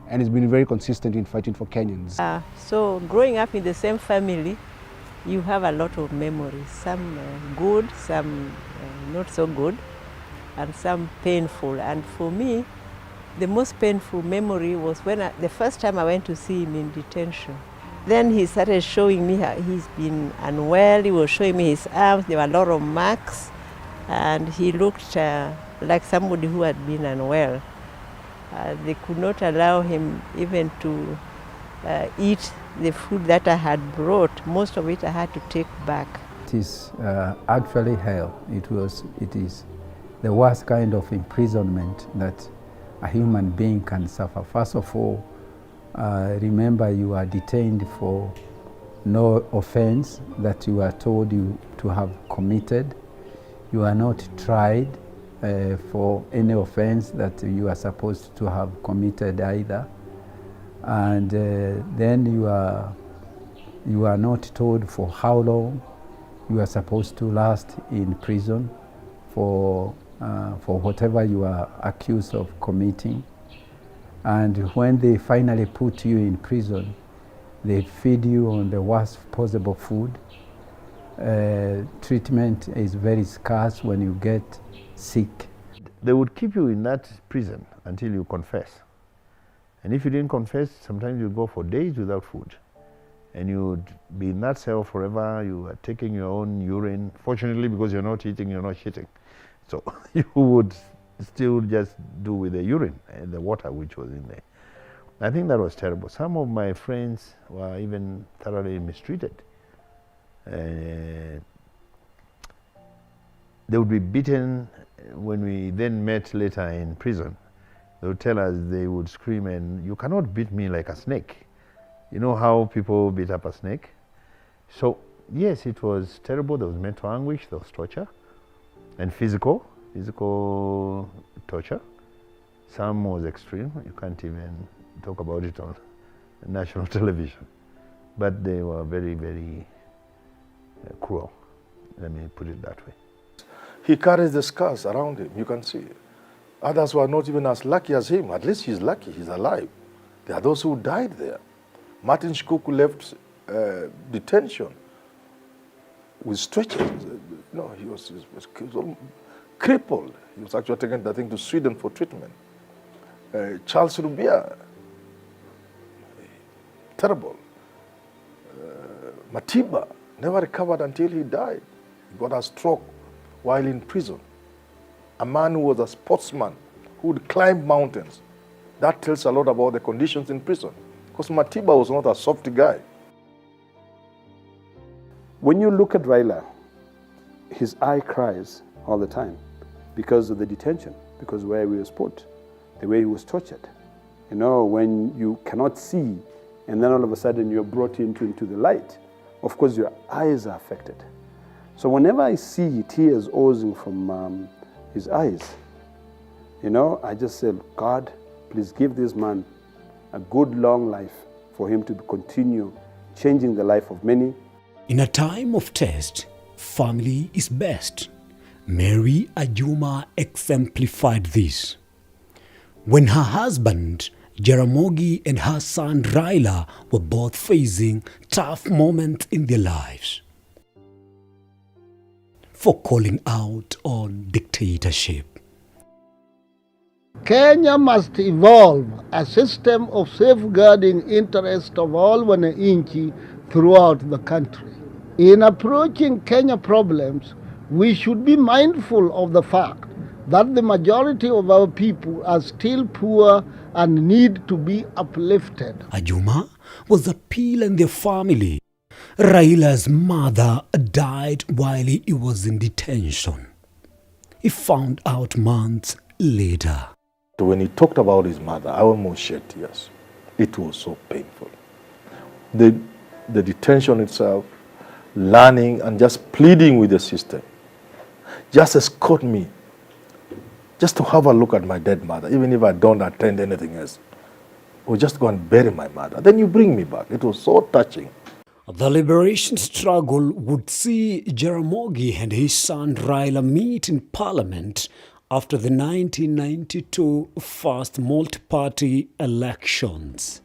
and he's been very consistent in fighting for Kenyans. So growing up in the same family, you have a lot of memories, some good, some not so good, and some painful. And for me, the most painful memory was when the first time I went to see him in detention. Then he started showing me how he's been unwell. He was showing me his arms. There were a lot of marks, and he looked like somebody who had been unwell. They could not allow him even to eat the food that I had brought. Most of it I had to take back. It is actually hell. It is the worst kind of imprisonment that a human being can suffer. First of all, remember you are detained for no offense that you are told you to have committed. You are not tried for any offense that you are supposed to have committed either. And then you are not told for how long you are supposed to last in prison for whatever you are accused of committing. And when they finally put you in prison, they feed you on the worst possible food. Treatment is very scarce when you get sick. They would keep you in that prison until you confess. And if you didn't confess, sometimes you go for days without food. And you'd be in that cell forever. You are taking your own urine. Fortunately, because you're not eating, you're not shitting. So you would still just do with the urine and the water which was in there. I think that was terrible. Some of my friends were even thoroughly mistreated. They would be beaten. When we then met later in prison, they would tell us, they would scream, and you cannot beat me like a snake. You know how people beat up a snake? So Yes, it was terrible. There was mental anguish, there was torture, and physical torture. Some was extreme. You can't even talk about it on national television. But they were very, very cruel. Let me put it that way. He carries the scars around him, you can see. Others were not even as lucky as him. At least he's lucky, he's alive. There are those who died there. Martin Shikuku left detention with stretchers. No, he was crippled. He was actually taken, I think, to Sweden for treatment. Charles Rubia, terrible. Matiba never recovered until he died. He got a stroke while in prison. A man who was a sportsman, who would climb mountains. That tells a lot about the conditions in prison. Because Matiba was not a soft guy. When you look at Raila, his eye cries all the time because of the detention, because where he was put, the way he was tortured. You know, when you cannot see and then all of a sudden you're brought into the light, of course your eyes are affected. So whenever I see tears oozing from his eyes, you know, I just say, God, please give this man a good long life for him to continue changing the life of many. In a time of test, family is best. Mary Ajuma exemplified this. When her husband, Jaramogi, and her son Raila were both facing tough moments in their lives. For calling out on dictatorship. Kenya must evolve a system of safeguarding interest of all wananchi throughout the country. In approaching Kenya problems, we should be mindful of the fact that the majority of our people are still poor and need to be uplifted. Ajuma was a Peel and their family. Raila's mother died while he was in detention. He found out months later. When he talked about his mother, I almost shed tears. It was so painful. The detention itself, learning and just pleading with the system, just escort me, just to have a look at my dead mother, even if I don't attend anything else, or just go and bury my mother. Then you bring me back. It was so touching. The liberation struggle would see Jaramogi and his son Raila meet in Parliament after the 1992 first multi-party elections.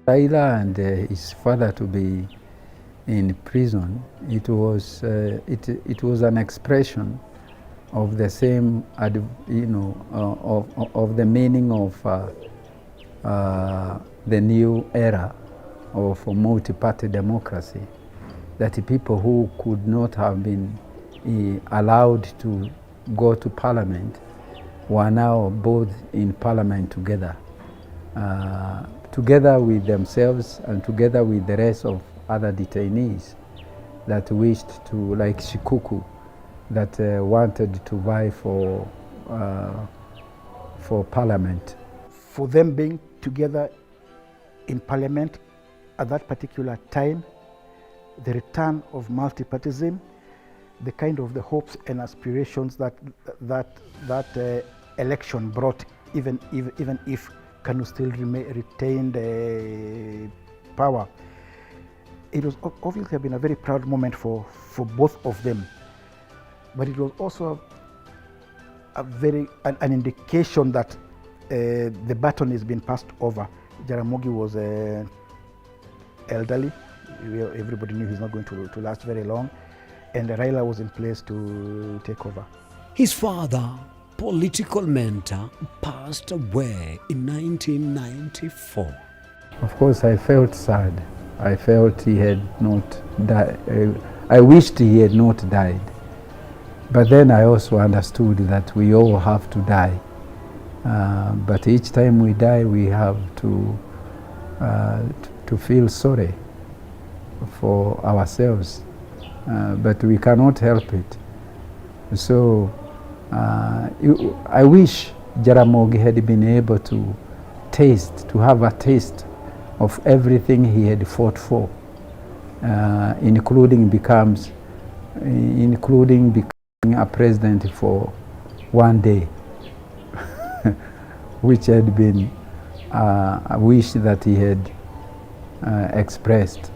Raila and his father to be in prison, it was an expression of the same, of the meaning of the new era of multi-party democracy, that people who could not have been allowed to go to Parliament were now both in Parliament together, together with themselves and together with the rest of other detainees that wished to, like Shikuku, that wanted to vie for Parliament. For them being together in Parliament at that particular time, the return of multipartyism, the kind of the hopes and aspirations that election brought, even if Kanu still retained power. It was obviously been a very proud moment for both of them, but it was also an indication that the baton has been passed over. Jaramogi was elderly. Everybody knew he's not going to last very long, and Raila was in place to take over. His father, political mentor, passed away in 1994. Of course, I felt sad. I felt he had not died. I wished he had not died. But then I also understood that we all have to die. But each time we die, we have to feel sorry for ourselves. But we cannot help it. So I wish Jaramogi had been able to have a taste of everything he had fought for. including becoming a president for one day, which had been a wish that he had expressed.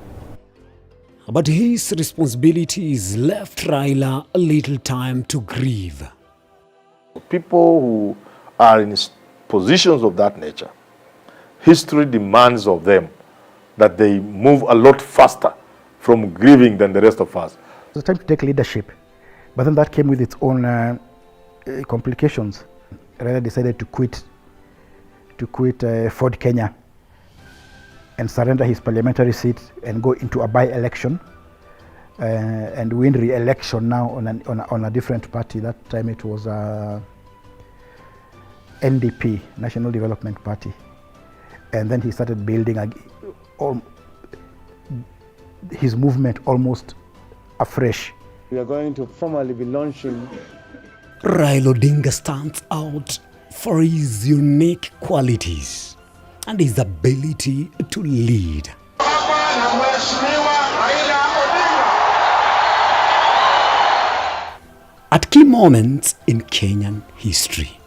But his responsibilities left Raila a little time to grieve. People who are in positions of that nature, history demands of them that they move a lot faster from grieving than the rest of us. It was time to take leadership, but then that came with its own complications. Raila decided to quit Ford Kenya and surrender his parliamentary seat and go into a by-election and win re-election now on a different party. That time it was NDP, National Development Party. And then he started building his movement almost afresh. We are going to formally be launching. Raila Odinga stands out for his unique qualities and his ability to lead. At key moments in Kenyan history.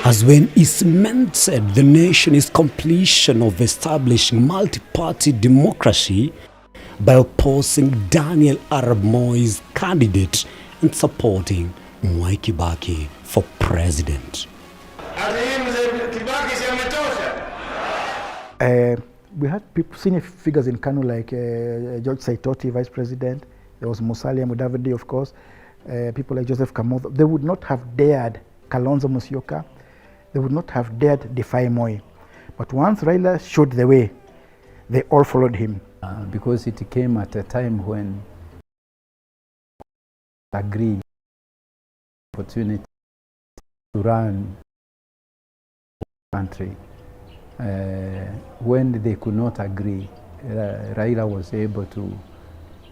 As when he cemented the nation's completion of establishing multi-party democracy by opposing Daniel Arap Moi's candidate and supporting Mwai Kibaki for president. We had senior figures in Kanu like George Saitoti, vice president. There was Musalia Mudavadi, of course. People like Joseph Kamoto. They would not have dared Kalonzo Musyoka. They would not have dared defy Moi. But once Raila showed the way, they all followed him. Because it came at a time when agree opportunity to run the country. When they could not agree, Raila was able to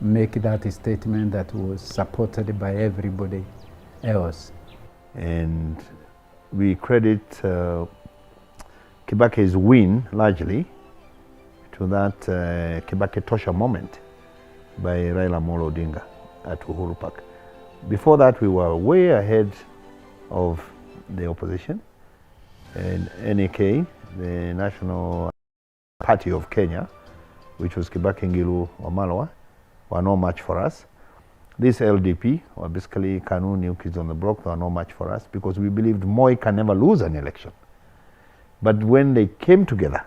make that statement that was supported by everybody else. And we credit Kibaki's win largely to that Kibaki Tosha moment by Raila Amolo Odinga at Uhuru Park. Before that, we were way ahead of the opposition. And NAK, the National Party of Kenya, which was Kibaki, Ngilu, Wamalwa, were no match for us. This LDP, or basically Kanu, New Kids on the Block, were no match for us because we believed Moi can never lose an election. But when they came together,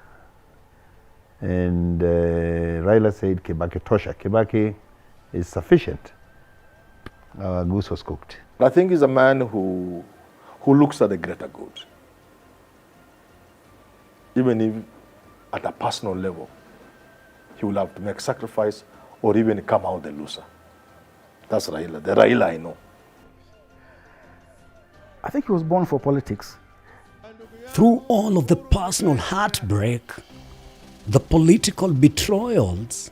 and Raila said Kibaki Tosha, Kibaki is sufficient, our goose was cooked. I think he's a man who looks at the greater good. Even if at a personal level, he will have to make sacrifice or even come out the loser. That's Raila, the Raila I know. I think he was born for politics. Through all of the personal heartbreak, the political betrayals,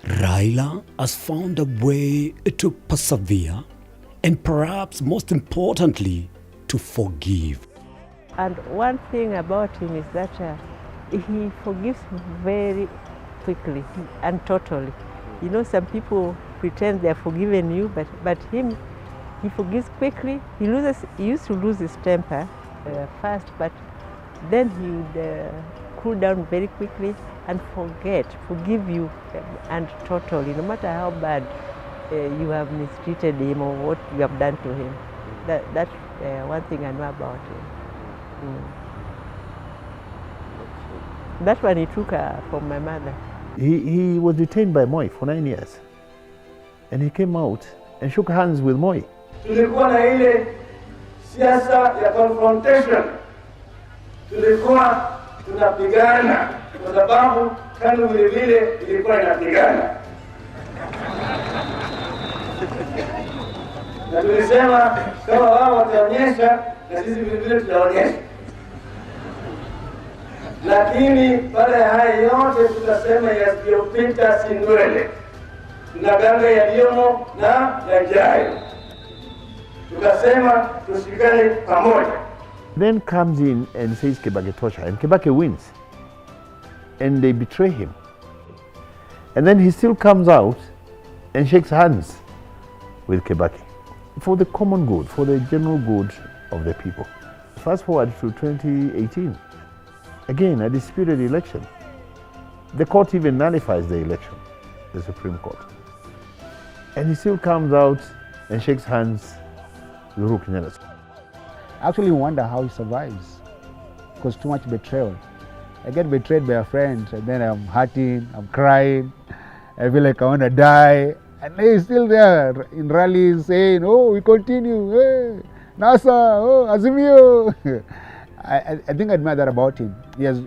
Raila has found a way to persevere and perhaps most importantly, to forgive. And one thing about him is that he forgives very quickly and totally. You know, some people pretend they are forgiven you, but him, he forgives quickly. He used to lose his temper fast, but then he would cool down very quickly and forgive you and totally, no matter how bad you have mistreated him or what you have done to him. That's one thing I know about him. That one he took from my mother. He was detained by Moi for 9 years. And he came out and shook hands with Moi. Tulikuwa na ile siasa ya confrontation. Tulikuwa tunapigana kwa sababu KANU vile vile ilikuwa inapigana. Na tulisema kama wao wataonyesha na sisi vile vile tutaonyesha. Lakini baada ya haya yote tutasema yasiyopita si ndwele. Tunaganga yaliyomo na yajayo. Tukasema tushikane pamoja. Then comes in and says Kibaki torture, and Kibaki wins. And they betray him. And then he still comes out and shakes hands with Kibaki for the common good, for the general good of the people. Fast forward to 2018, again a disputed election. The court even nullifies the election, the Supreme Court. And he still comes out and shakes hands with Uhuru Kenyatta. I actually wonder how he survives, because too much betrayal. I get betrayed by a friend, and then I'm hurting, I'm crying, I feel like I want to die. And he's still there in rallies saying, oh, we continue, hey, NASA, oh, Azimio. I think I admire that about him. He has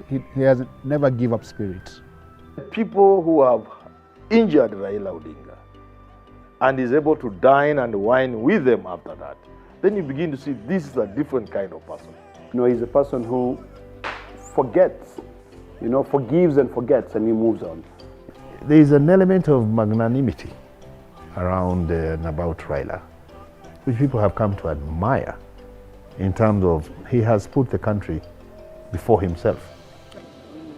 never give up spirit. People who have injured Raila Odinga and is able to dine and wine with them after that, then you begin to see this is a different kind of person. You know, he's a person who forgets, you know, forgives and forgets, and he moves on. There is an element of magnanimity around and about Raila, which people have come to admire in terms of he has put the country before himself.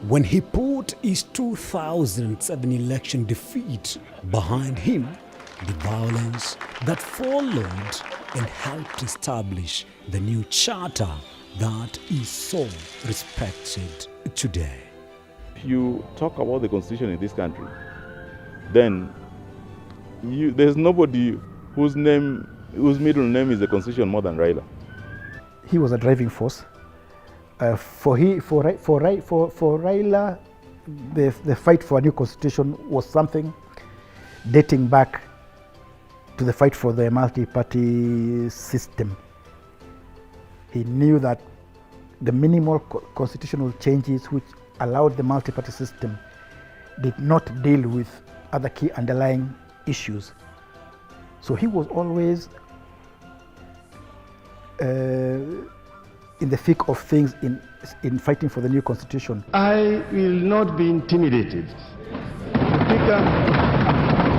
When he put his 2007 election defeat behind him, the violence that followed and helped establish the new charter that is so respected today. If you talk about the constitution in this country, then there's nobody whose middle name is the constitution more than Raila. He was a driving force. For Raila, the fight for a new constitution was something dating back to the fight for the multi-party system. He knew that the minimal constitutional changes which allowed the multi-party system did not deal with other key underlying issues. So he was always in the thick of things in fighting for the new constitution. I will not be intimidated. Speaker,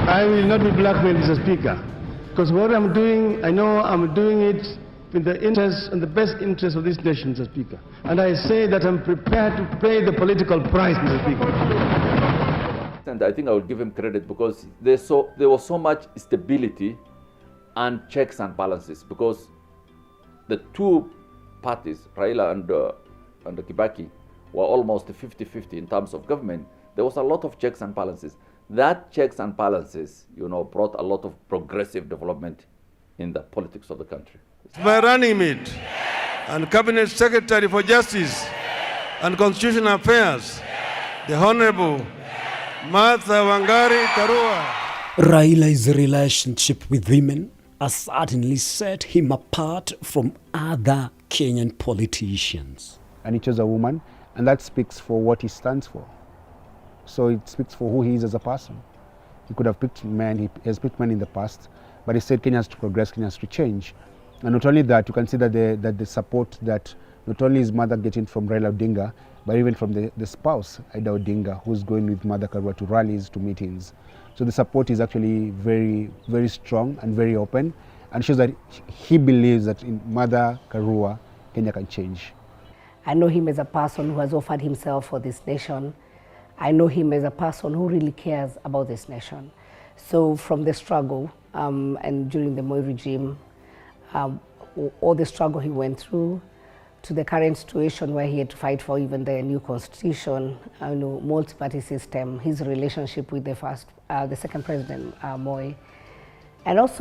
I will not be blackmailed, Mr. Speaker, because what I'm doing, I know I'm doing it in the interest and the best interest of this nation, Mr. Speaker. And I say that I'm prepared to pay the political price, Mr. Speaker. And I think I would give him credit because there was so much stability and checks and balances, because the two parties, Raila and Kibaki, were almost 50-50 in terms of government. There was a lot of checks and balances. That checks and balances, you know, brought a lot of progressive development in the politics of the country. My running mate and Cabinet Secretary for Justice and Constitutional Affairs, the Honorable Martha Wangari Karua. Raila's relationship with women has certainly set him apart from other Kenyan politicians. And he chose a woman, and that speaks for what he stands for. So it speaks for who he is as a person. He could have picked men, he has picked men in the past, but he said Kenya has to progress, Kenya has to change. And not only that, you can see that the support that not only his mother getting from Raila Odinga, but even from the spouse, Aida Odinga, who's going with Mother Karua to rallies, to meetings. So the support is actually very, very strong and very open, and shows that he believes that in Mother Karua, Kenya can change. I know him as a person who has offered himself for this nation. I know him as a person who really cares about this nation. So from the struggle and during the Moi regime, all the struggle he went through, to the current situation where he had to fight for even the new constitution, multi-party system, his relationship with the second president, Moi, and also